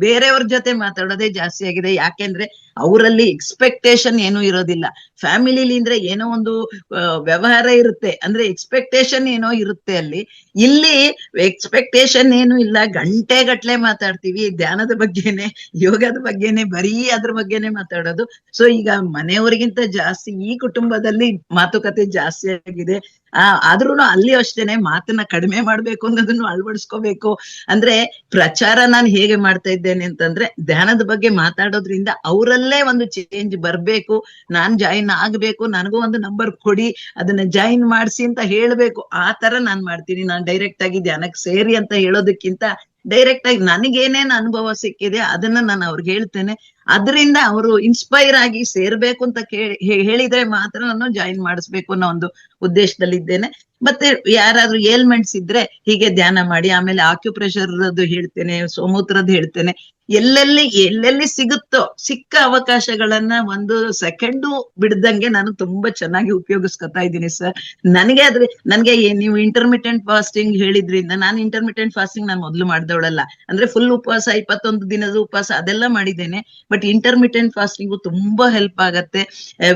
ಬೇರೆಯವ್ರ ಜೊತೆ ಮಾತಾಡೋದೇ ಜಾಸ್ತಿ ಆಗಿದೆ. ಯಾಕೆಂದ್ರೆ ಅವರಲ್ಲಿ ಎಕ್ಸ್ಪೆಕ್ಟೇಷನ್ ಏನೂ ಇರೋದಿಲ್ಲ. ಫ್ಯಾಮಿಲಿಲಿ ಅಂದ್ರೆ ಏನೋ ಒಂದು ವ್ಯವಹಾರ ಇರುತ್ತೆ, ಅಂದ್ರೆ ಎಕ್ಸ್ಪೆಕ್ಟೇಷನ್ ಏನೋ ಇರುತ್ತೆ ಅಲ್ಲಿ. ಇಲ್ಲಿ ಎಕ್ಸ್ಪೆಕ್ಟೇಷನ್ ಏನು ಇಲ್ಲ, ಗಂಟೆ ಗಟ್ಲೆ ಮಾತಾಡ್ತೀವಿ ಧ್ಯಾನದ ಬಗ್ಗೆನೆ, ಯೋಗದ ಬಗ್ಗೆನೆ, ಬರೀ ಅದ್ರ ಬಗ್ಗೆನೆ ಮಾತಾಡೋದು. ಸೊ ಈಗ ಮನೆಯವರಿಗಿಂತ ಜಾಸ್ತಿ ಈ ಕುಟುಂಬದಲ್ಲಿ ಮಾತುಕತೆ ಜಾಸ್ತಿ ಆಗಿದೆ. ಆದ್ರೂನು ಅಲ್ಲಿ ಅಷ್ಟೇನೆ ಮಾತನ್ನ ಕಡಿಮೆ ಮಾಡ್ಬೇಕು ಅನ್ನೋದನ್ನು ಅಳವಡಿಸ್ಕೋಬೇಕು. ಅಂದ್ರೆ ಪ್ರಚಾರ ನಾನು ಹೇಗೆ ಮಾಡ್ತಾ ಇದ್ದೇನೆ ಅಂತಂದ್ರೆ, ಧ್ಯಾನದ ಬಗ್ಗೆ ಮಾತಾಡೋದ್ರಿಂದ ಅವರಲ್ಲೇ ಒಂದು ಚೇಂಜ್ ಬರ್ಬೇಕು. ನಾನ್ ಜಾಯಿನ್ ಆಗ್ಬೇಕು, ನನಗೂ ಒಂದು ನಂಬರ್ ಕೊಡಿ, ಅದನ್ನ ಜಾಯಿನ್ ಮಾಡ್ಸಿ ಅಂತ ಹೇಳ್ಬೇಕು. ಆ ತರ ನಾನ್ ಮಾಡ್ತೀನಿ. ನಾನ್ ಡೈರೆಕ್ಟ್ ಆಗಿ ಧ್ಯಾನಕ್ಕೆ ಸೇರಿ ಅಂತ ಹೇಳೋದಕ್ಕಿಂತ ಡೈರೆಕ್ಟ್ ಆಗಿ ನನಗೇನೇನ್ ಅನುಭವ ಸಿಕ್ಕಿದೆ ಅದನ್ನ ನಾನು ಅವ್ರಿಗೆ ಹೇಳ್ತೇನೆ. ಅದರಿಂದ ಅವರು ಇನ್ಸ್ಪೈರ್ ಆಗಿ ಸೇರ್ಬೇಕು ಅಂತ ಹೇಳಿದ್ರೆ ಮಾತ್ರ ನಾನು ಜಾಯಿನ್ ಮಾಡಿಸ್ಬೇಕು ಅನ್ನೋ ಒಂದು ಉದ್ದೇಶದಲ್ಲಿ ಇದ್ದೇನೆ. ಮತ್ತೆ ಯಾರಾದ್ರೂ ಏಲ್ಮೆಂಟ್ಸ್ ಇದ್ರೆ ಹೀಗೆ ಧ್ಯಾನ ಮಾಡಿ, ಆಮೇಲೆ ಆಕ್ಯುಪ್ರೆಷರ್ ಹೇಳ್ತೇನೆ, ಸೋಮೂತ್ರದ್ದು ಹೇಳ್ತೇನೆ. ಎಲ್ಲೆಲ್ಲಿ ಸಿಗುತ್ತೋ ಸಿಕ್ಕ ಅವಕಾಶಗಳನ್ನ ಒಂದು ಸೆಕೆಂಡು ಬಿಡ್ದಂಗೆ ನಾನು ತುಂಬಾ ಚೆನ್ನಾಗಿ ಉಪಯೋಗಿಸ್ಕೊತಾ ಇದ್ದೀನಿ ಸರ್. ನನ್ಗೆ ನೀವು ಇಂಟರ್ಮಿಟೆಂಟ್ ಫಾಸ್ಟಿಂಗ್ ಹೇಳಿದ್ರಿಂದ, ನಾನು ಇಂಟರ್ಮಿಟೆಂಟ್ ಫಾಸ್ಟಿಂಗ್ ನಾನು ಮೊದಲು ಮಾಡ್ದವಳಲ್ಲ. ಅಂದ್ರೆ ಫುಲ್ ಉಪವಾಸ 21 ದಿನದ ಉಪವಾಸ ಅದೆಲ್ಲ ಮಾಡಿದ್ದೇನೆ. ಬಟ್ ಇಂಟರ್ಮಿಟೆಂಟ್ ಫಾಸ್ಟಿಂಗು ತುಂಬಾ ಹೆಲ್ಪ್ ಆಗತ್ತೆ.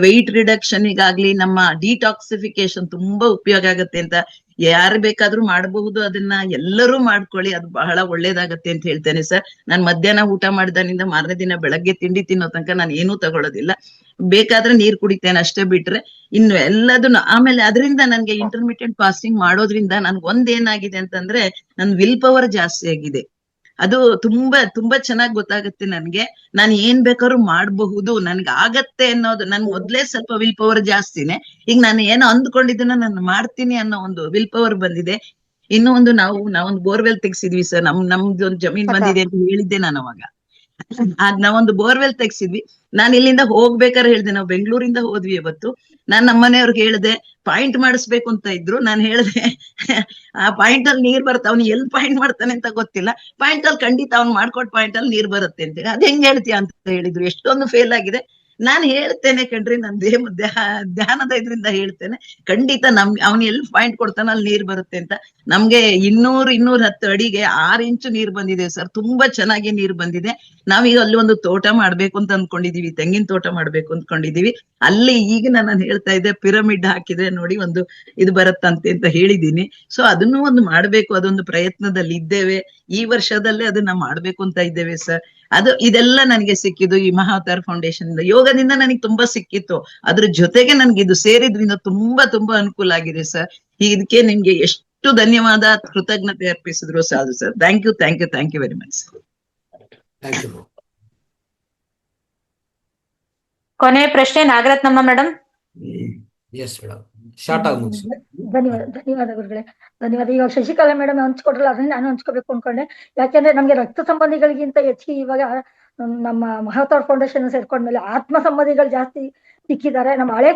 ವೆಯ್ಟ್ ರಿಡಕ್ಷನ್ ಗಾಗ್ಲಿ, ನಮ್ಮ ಡಿಟಾಕ್ಸಿಫಿಕೇಶನ್ ತುಂಬಾ ಉಪಯೋಗ ಆಗತ್ತೆ ಅಂತ ಯಾರು ಬೇಕಾದ್ರೂ ಮಾಡಬಹುದು. ಅದನ್ನ ಎಲ್ಲರೂ ಮಾಡ್ಕೊಳ್ಳಿ, ಅದು ಬಹಳ ಒಳ್ಳೇದಾಗತ್ತೆ ಅಂತ ಹೇಳ್ತೇನೆ ಸರ್. ನಾನ್ ಮಧ್ಯಾಹ್ನ ಊಟ ಮಾಡಿದಾನಿಂದ ಮಾರನೇ ದಿನ ಬೆಳಗ್ಗೆ ತಿಂಡಿ ತಿನ್ನೋ ತನಕ ನಾನು ಏನೂ ತಗೊಳ್ಳೋದಿಲ್ಲ. ಬೇಕಾದ್ರೆ ನೀರ್ ಕುಡಿತೇನೆ ಅಷ್ಟೇ, ಬಿಟ್ರೆ ಇನ್ನು ಎಲ್ಲದನ್ನು. ಆಮೇಲೆ ಅದರಿಂದ ನನ್ಗೆ ಇಂಟರ್ಮಿಟೆಂಟ್ ಫಾಸ್ಟಿಂಗ್ ಮಾಡೋದ್ರಿಂದ ನನ್ಗೆ ಒಂದೇನಾಗಿದೆ ಅಂತಂದ್ರೆ, ನನ್ ವಿಲ್ ಪವರ್ ಜಾಸ್ತಿ ಆಗಿದೆ. ಅದು ತುಂಬಾ ಚೆನ್ನಾಗಿ ಗೊತ್ತಾಗುತ್ತೆ ನನ್ಗೆ. ನಾನು ಏನ್ ಬೇಕಾದ್ರೂ ಮಾಡಬಹುದು, ನನ್ಗೆ ಆಗತ್ತೆ ಅನ್ನೋದು. ನನ್ ಮೊದ್ಲೇ ಸ್ವಲ್ಪ ವಿಲ್ ಪವರ್ ಜಾಸ್ತಿನೇ. ಈಗ ನಾನು ಏನೋ ಅಂದ್ಕೊಂಡಿದ್ದನ್ನ ನಾನು ಮಾಡ್ತೀನಿ ಅನ್ನೋ ಒಂದು ವಿಲ್ ಪವರ್ ಬಂದಿದೆ. ಇನ್ನು ಒಂದು ನಾವೊಂದು ಬೋರ್ವೆಲ್ ತೆಗ್ಸಿದ್ವಿ ಸರ್. ನಮ್ದು ಒಂದು ಜಮೀನ್ ಬಂದಿದೆ ಅಂತ ಹೇಳಿದ್ದೆ ನಾನು ಅವಾಗ. ನಾವೊಂದು ಬೋರ್ವೆಲ್ ತೆಗ್ಸಿದ್ವಿ. ನಾನು ಇಲ್ಲಿಂದ ಹೋಗ್ಬೇಕಾದ್ರೆ ಹೇಳ್ದೆ, ನಾವು ಬೆಂಗಳೂರಿಂದ ಹೋದ್ವಿ ಇವತ್ತು. ನಾನ್ ನಮ್ಮನೆಯವ್ರಿಗೆ ಹೇಳ್ದೆ ಪಾಯಿಂಟ್ ಮಾಡಿಸ್ಬೇಕು ಅಂತ ಇದ್ರು. ನಾನು ಹೇಳ್ದೆ ಆ ಪಾಯಿಂಟ್ ಅಲ್ಲಿ ನೀರ್ ಬರುತ್ತೆ, ಅವ್ನು ಎಲ್ಲಿ ಪಾಯಿಂಟ್ ಮಾಡ್ತಾನೆ ಅಂತ ಗೊತ್ತಿಲ್ಲ, ಪಾಯಿಂಟ್ ಅಲ್ಲಿ ಖಂಡಿತ ಅವ್ನು ಮಾಡ್ಕೊಟ್ ಪಾಯಿಂಟ್ ಅಲ್ಲಿ ನೀರ್ ಬರುತ್ತೆ ಅಂತೇಳಿ. ಅದ್ ಹೆಂಗ್ ಹೇಳ್ತೀಯ ಅಂತ ಹೇಳಿದ್ರು. ಎಷ್ಟೊಂದು ಫೇಲ್ ಆಗಿದೆ. ನಾನ್ ಹೇಳ್ತೇನೆ ಕಣ್ರಿ, ನನ್ ಧ್ಯಾನದ ಇದ್ರಿಂದ ಹೇಳ್ತೇನೆ, ಖಂಡಿತ ಅವ್ನು ಎಲ್ಲಿ ಪಾಯಿಂಟ್ ಕೊಡ್ತಾನ ಅಲ್ಲಿ ನೀರ್ ಬರುತ್ತೆ ಅಂತ. ನಮ್ಗೆ 210 ಅಡಿಗೆ 6 ಇಂಚು ನೀರ್ ಬಂದಿದೆ ಸರ್. ತುಂಬಾ ಚೆನ್ನಾಗಿ ನೀರ್ ಬಂದಿದೆ. ನಾವೀಗ ಅಲ್ಲಿ ಒಂದು ತೋಟ ಮಾಡ್ಬೇಕು ಅಂತ ಅನ್ಕೊಂಡಿದೀವಿ, ತೆಂಗಿನ ತೋಟ ಮಾಡ್ಬೇಕು ಅಂದ್ಕೊಂಡಿದೀವಿ. ಅಲ್ಲಿ ಈಗ ನಾನು ಹೇಳ್ತಾ ಇದ್ದೆ, ಪಿರಮಿಡ್ ಹಾಕಿದ್ರೆ ನೋಡಿ ಒಂದು ಇದು ಬರುತ್ತಂತೆ ಅಂತ ಹೇಳಿದೀನಿ. ಸೊ ಅದನ್ನು ಒಂದು ಮಾಡ್ಬೇಕು, ಅದೊಂದು ಪ್ರಯತ್ನದಲ್ಲಿ ಇದ್ದೇವೆ. ಈ ವರ್ಷದಲ್ಲೇ ಅದನ್ನ ಮಾಡ್ಬೇಕು ಅಂತ ಇದ್ದೇವೆ ಸರ್. ಇದೆಲ್ಲ ನನಗೆ ಸಿಕ್ಕಿದ್ದು ಈ ಮಹಾವತಾರ್ ಫೌಂಡೇಶನ್ ಇಂದ, ಯೋಗದಿಂದ ನನಗೆ ತುಂಬಾ ಸಿಕ್ಕಿತ್ತು. ಅದ್ರ ಜೊತೆಗೆ ನನ್ಗೆ ಇದು ಸೇರಿದ್ರಿಂದ ತುಂಬಾ ಅನುಕೂಲ ಆಗಿದೆ ಸರ್. ಇದಕ್ಕೆ ನಿಮ್ಗೆ ಎಷ್ಟು ಧನ್ಯವಾದ, ಕೃತಜ್ಞತೆ ಅರ್ಪಿಸಿದ್ರು Sadhu sir. Thank you very much. Thank you. ಕೊನೆ ಪ್ರಶ್ನೆ Nagarathnamma madam. Yes madam, short ಆಗಿ ಮುಗಿಸಿ. ಧನ್ಯವಾದ ಗುರುಗಳೇ, ಧನ್ಯವಾದ. ಇವಾಗ ಶಶಿಕಲಾ ಮೇಡಮ್ ಹಂಚ್ಕೊಟ್ರಲ್ಲ, ಅದನ್ನ ನಾನು ಹಂಚ್ಕೋಬೇಕು ಅನ್ಕೊಂಡೆ. ಯಾಕೆಂದ್ರೆ ನಮ್ಗೆ ರಕ್ತ ಸಂಬಂಧಿಗಳಿಗಿಂತ ಹೆಚ್ಚಿಗೆ ಇವಾಗ ನಮ್ಮ ಮಹಾವತಾರ್ ಫೌಂಡೇಶನ್ ಸೇರ್ಕೊಂಡ್ಮೇಲೆ ಆತ್ಮ ಸಂಬಂಧಿಗಳು ಜಾಸ್ತಿ ಸಿಕ್ಕಿದ್ದಾರೆ. ನಮ್ಮ ಹಳೆ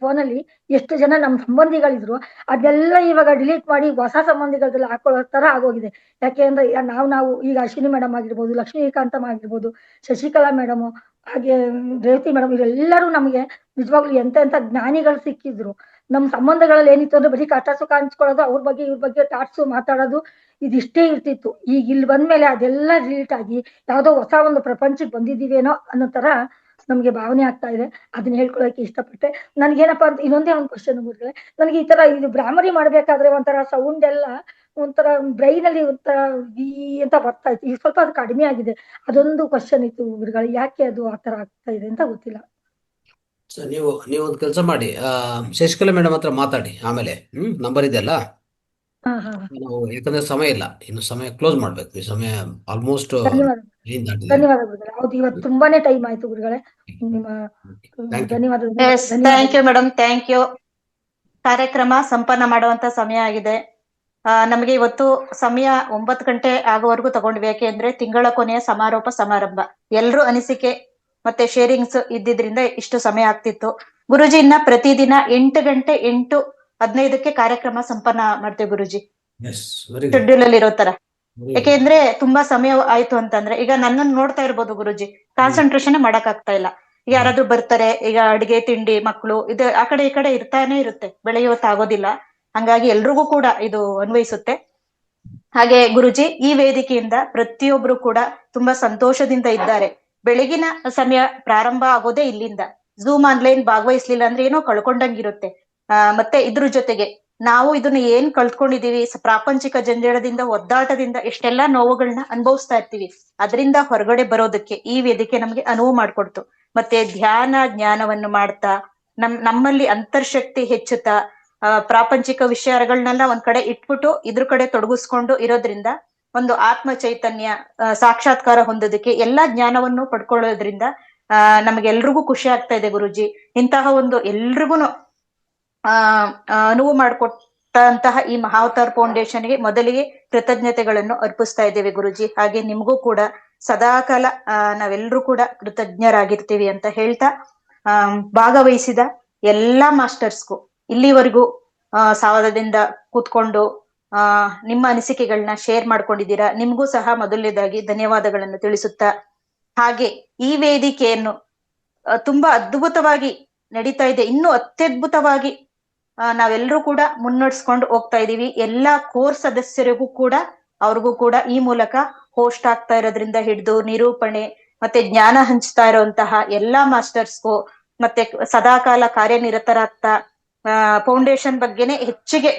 ಫೋನಲ್ಲಿ ಎಷ್ಟು ಜನ ನಮ್ಮ ಸಂಬಂಧಿಗಳಿದ್ರು ಅದೆಲ್ಲ ಇವಾಗ ಡಿಲೀಟ್ ಮಾಡಿ ಹೊಸ ಸಂಬಂಧಿಗಳದೆಲ್ಲ ಹಾಕೊಳ್ಳೋ ತರ ಆಗೋಗಿದೆ. ಯಾಕೆಂದ್ರೆ ನಾವು ಈಗ ಅಶ್ವಿನಿ ಮೇಡಮ್ ಆಗಿರ್ಬೋದು, ಲಕ್ಷ್ಮೀಕಾಂತಮ್ಮ ಆಗಿರ್ಬೋದು, ಶಶಿಕಲಾ ಮೇಡಮ್, ಹಾಗೆ ರೇವತಿ ಮೇಡಮ್, ಇವರೆಲ್ಲರೂ ನಮಗೆ ನಿಜವಾಗ್ಲೂ ಎಂತ ಜ್ಞಾನಿಗಳು ಸಿಕ್ಕಿದ್ರು. ನಮ್ಮ ಸಂಬಂಧಗಳಲ್ಲಿ ಏನಿತ್ತು ಅಂದ್ರೆ ಬರೀ ಕಷ್ಟ ಸುಖ ಹಂಚ್ಕೊಳ್ಳೋದು, ಇವ್ರ ಬಗ್ಗೆ ಟಾಟ್ಸು ಮಾತಾಡೋದು, ಇದಿಷ್ಟೇ ಇರ್ತಿತ್ತು. ಈಗ ಇಲ್ಲಿ ಬಂದ್ಮೇಲೆ ಅದೆಲ್ಲ ಡಿಲೀಟ್ ಆಗಿ ಯಾವ್ದೋ ಹೊಸ ಒಂದು ಪ್ರಪಂಚಕ್ಕೆ ಬಂದಿದೀವೇನೋ ಅನ್ನೋ ತರ ನಮ್ಗೆ ಭಾವನೆ ಆಗ್ತಾ ಇದೆ. ಅದನ್ನ ಹೇಳ್ಕೊಳಕ್ಕೆ ಇಷ್ಟಪಟ್ಟೆ. ನನ್ಗೇನಪ್ಪಾ ಅಂತ ಇನ್ನೊಂದೇ ಒಂದು ಕ್ವಶನ್ ಗುರುಗಳೇ, ನನಗೆ ಈ ತರ ಇದು ಬ್ರಾಹ್ಮರಿ ಮಾಡ್ಬೇಕಾದ್ರೆ ಒಂಥರ ಸೌಂಡ್ ಎಲ್ಲ ಒಂಥರ ಬ್ರೈನ್ ಅಲ್ಲಿ ಒಂಥರ ಅಂತ ಬರ್ತಾ ಇತ್ತು. ಈಗ ಸ್ವಲ್ಪ ಅದು ಕಡಿಮೆ ಆಗಿದೆ. ಅದೊಂದು ಕ್ವಶನ್ ಇತ್ತು ಗುರುಗಳೇ, ಯಾಕೆ ಅದು ಆತರ ಆಗ್ತಾ ಇದೆ ಅಂತ ಗೊತ್ತಿಲ್ಲ. ಸರ್, ನೀವೊಂದು ಕೆಲಸ ಮಾಡಿ, ಶಶಿಕಲಾ ಮೇಡಮ್ ಹತ್ರ ಮಾತಾಡಿ. ಆಮೇಲೆ ನಂಬರ್ ಇದೆಯಲ್ಲ, ಯಾಕಂದ್ರೆ ಸಮಯ ಇಲ್ಲ, ಇನ್ನು ಸಮಯ ಕ್ಲೋಸ್ ಮಾಡ್ಬೇಕು. ಈ ಸಮಯ ಆಲ್ಮೋಸ್ಟ್ ಧನ್ಯವಾದ ಗುರುಗಳೇ. ಹೌದು, ಇವತ್ತು ತುಂಬಾನೇ ಟೈಮ್ ಆಯ್ತು ಗುರುಗಳೇ. ನಿಮ್ಮ ಧನ್ಯವಾದ. Thank you madam, thank you. ಕಾರ್ಯಕ್ರಮ ಸಂಪನ್ನ ಮಾಡುವಂತ ಸಮಯ ಆಗಿದೆ. ನಮಗೆ ಇವತ್ತು ಸಮಯ 9 ಗಂಟೆ ಆಗುವವರೆಗೂ ತಗೊಂಡ್ವಿ. ಯಾಕೆಂದ್ರೆ ತಿಂಗಳ ಕೊನೆಯ ಸಮಾರಂಭ, ಎಲ್ರೂ ಅನಿಸಿಕೆ ಮತ್ತೆ ಶೇರಿಂಗ್ಸ್ ಇದ್ದಿದ್ರಿಂದ ಇಷ್ಟು ಸಮಯ ಆಗ್ತಿತ್ತು. ಗುರುಜಿ ಇನ್ನ ಪ್ರತಿದಿನ 8 ಗಂಟೆ 8:15 ಕಾರ್ಯಕ್ರಮ ಸಂಪನ್ನ ಮಾಡ್ತೇವೆ ಗುರುಜಿ, ಶೆಡ್ಯೂಲ್ ಅಲ್ಲಿ ಇರೋ ತರ. ಯಾಕೆಂದ್ರೆ ತುಂಬಾ ಸಮಯ ಆಯ್ತು ಅಂತಂದ್ರೆ, ಈಗ ನನ್ನನ್ನು ನೋಡ್ತಾ ಇರ್ಬೋದು ಗುರುಜಿ, ಕಾನ್ಸಂಟ್ರೇಷನ್ ಮಾಡಕ್ ಆಗ್ತಾ ಇಲ್ಲ. ಯಾರಾದ್ರೂ ಬರ್ತಾರೆ, ಈಗ ಅಡಿಗೆ ತಿಂಡಿ ಮಕ್ಕಳು ಇದು ಆ ಕಡೆ ಈ ಕಡೆ ಇರ್ತಾನೆ ಇರುತ್ತೆ, ಬೆಳೆಯುವತ್ತಾಗೋದಿಲ್ಲ. ಹಂಗಾಗಿ ಎಲ್ರಿಗೂ ಕೂಡ ಇದು ಅನ್ವಯಿಸುತ್ತೆ. ಹಾಗೆ ಗುರುಜಿ, ಈ ವೇದಿಕೆಯಿಂದ ಪ್ರತಿಯೊಬ್ರು ಕೂಡ ತುಂಬಾ ಸಂತೋಷದಿಂದ ಇದ್ದಾರೆ. ಬೆಳಗಿನ ಸಮಯ ಪ್ರಾರಂಭ ಆಗೋದೇ ಇಲ್ಲಿಂದ. ಝೂಮ್ ಆನ್ಲೈನ್ ಭಾಗವಹಿಸ್ಲಿಲ್ಲ ಅಂದ್ರೆ ಏನೋ ಕಳ್ಕೊಂಡಂಗಿರುತ್ತೆ. ಮತ್ತೆ ಇದ್ರ ಜೊತೆಗೆ ನಾವು ಇದನ್ನ ಏನ್ ಕಳ್ತ್ಕೊಂಡಿದೀವಿ, ಪ್ರಾಪಂಚಿಕ ಜಂಜಾಟದಿಂದ, ಒದ್ದಾಟದಿಂದ ಎಷ್ಟೆಲ್ಲಾ ನೋವುಗಳನ್ನ ಅನುಭವಿಸ್ತಾ ಇರ್ತೀವಿ. ಅದರಿಂದ ಹೊರಗಡೆ ಬರೋದಕ್ಕೆ ಈ ವೇದಿಕೆ ನಮ್ಗೆ ಅನುವು ಮಾಡ್ಕೊಡ್ತು. ಮತ್ತೆ ಧ್ಯಾನ ಜ್ಞಾನವನ್ನು ಮಾಡ್ತಾ ನಮ್ಮಲ್ಲಿ ಅಂತರ್ಶಕ್ತಿ ಹೆಚ್ಚುತ್ತಾ ಪ್ರಾಪಂಚಿಕ ವಿಷಯಗಳನ್ನೆಲ್ಲ ಒಂದ್ ಕಡೆ ಇಟ್ಬಿಟ್ಟು ಇದ್ರ ಕಡೆ ತೊಡಗಿಸ್ಕೊಂಡು ಇರೋದ್ರಿಂದ ಒಂದು ಆತ್ಮ ಚೈತನ್ಯ ಸಾಕ್ಷಾತ್ಕಾರ ಹೊಂದೋದಕ್ಕೆ ಎಲ್ಲಾ ಜ್ಞಾನವನ್ನು ಪಡ್ಕೊಳ್ಳೋದ್ರಿಂದ ನಮ್ಗೆಲ್ರಿಗೂ ಖುಷಿ ಆಗ್ತಾ ಇದೆ ಗುರುಜಿ. ಇಂತಹ ಒಂದು ಎಲ್ರಿಗೂನು ಅನುವು ಮಾಡಿಕೊಟ್ಟಂತಹ ಈ ಮಹಾವತಾರ್ ಫೌಂಡೇಶನ್ಗೆ ಮೊದಲಿಗೆ ಕೃತಜ್ಞತೆಗಳನ್ನು ಅರ್ಪಿಸ್ತಾ ಇದ್ದೇವೆ ಗುರುಜಿ. ಹಾಗೆ ನಿಮ್ಗೂ ಕೂಡ ಸದಾಕಾಲ ನಾವೆಲ್ಲರೂ ಕೂಡ ಕೃತಜ್ಞರಾಗಿರ್ತೀವಿ ಅಂತ ಹೇಳ್ತಾ, ಭಾಗವಹಿಸಿದ ಎಲ್ಲಾ ಮಾಸ್ಟರ್ಸ್ಗೂ ಇಲ್ಲಿವರೆಗೂ ಸಾವಧದಿಂದ ಕೂತ್ಕೊಂಡು ನಿಮ್ಮ ಅನಿಸಿಕೆಗಳನ್ನ ಶೇರ್ ಮಾಡ್ಕೊಂಡಿದ್ದೀರಾ, ನಿಮ್ಗೂ ಸಹ ಮೊದಲನೇದಾಗಿ ಧನ್ಯವಾದಗಳನ್ನು ತಿಳಿಸುತ್ತಾ, ಹಾಗೆ ಈ ವೇದಿಕೆಯನ್ನು ತುಂಬಾ ಅದ್ಭುತವಾಗಿ ನಡೀತಾ ಇದೆ, ಇನ್ನೂ ಅತ್ಯದ್ಭುತವಾಗಿ ನಾವೆಲ್ಲರೂ ಕೂಡ ಮುನ್ನಡೆಸ್ಕೊಂಡು ಹೋಗ್ತಾ ಇದೀವಿ. ಎಲ್ಲಾ ಕೋರ್ ಸದಸ್ಯರಿಗೂ ಕೂಡ ಅವ್ರಿಗೂ ಕೂಡ ಈ ಮೂಲಕ ಹೋಸ್ಟ್ ಆಗ್ತಾ ಇರೋದ್ರಿಂದ ಹಿಡಿದು ನಿರೂಪಣೆ ಮತ್ತೆ ಜ್ಞಾನ ಹಂಚ್ತಾ ಇರುವಂತಹ ಎಲ್ಲಾ ಮಾಸ್ಟರ್ಸ್ಗೂ ಮತ್ತೆ ಸದಾಕಾಲ ಕಾರ್ಯನಿರತರಾಗ್ತಾ ಫೌಂಡೇಶನ್ ಬಗ್ಗೆನೆ ಹೆಚ್ಚಿಗೆ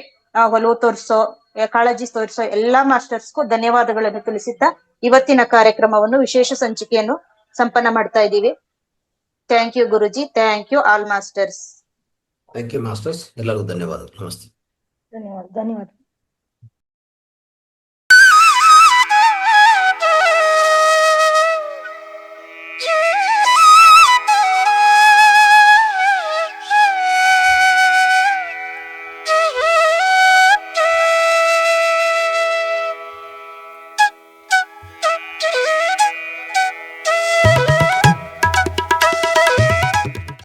ಒಲವು ತೋರಿಸೋ, ಕಾಳಜಿ ತೋರಿಸೋ ಎಲ್ಲಾ ಮಾಸ್ಟರ್ಸ್ಗೂ ಧನ್ಯವಾದಗಳನ್ನು ತಿಳಿಸುತ್ತಾ ಇವತ್ತಿನ ಕಾರ್ಯಕ್ರಮವನ್ನು ವಿಶೇಷ ಸಂಚಿಕೆಯನ್ನು ಸಂಪನ್ನ ಮಾಡ್ತಾ ಇದ್ದೀವಿ. Thank you Guruji, thank you all masters. Thank you masters, ಎಲ್ಲರಿಗೂ ಧನ್ಯವಾದಗಳು. ನಮಸ್ತೆ. ಧನ್ಯವಾದ.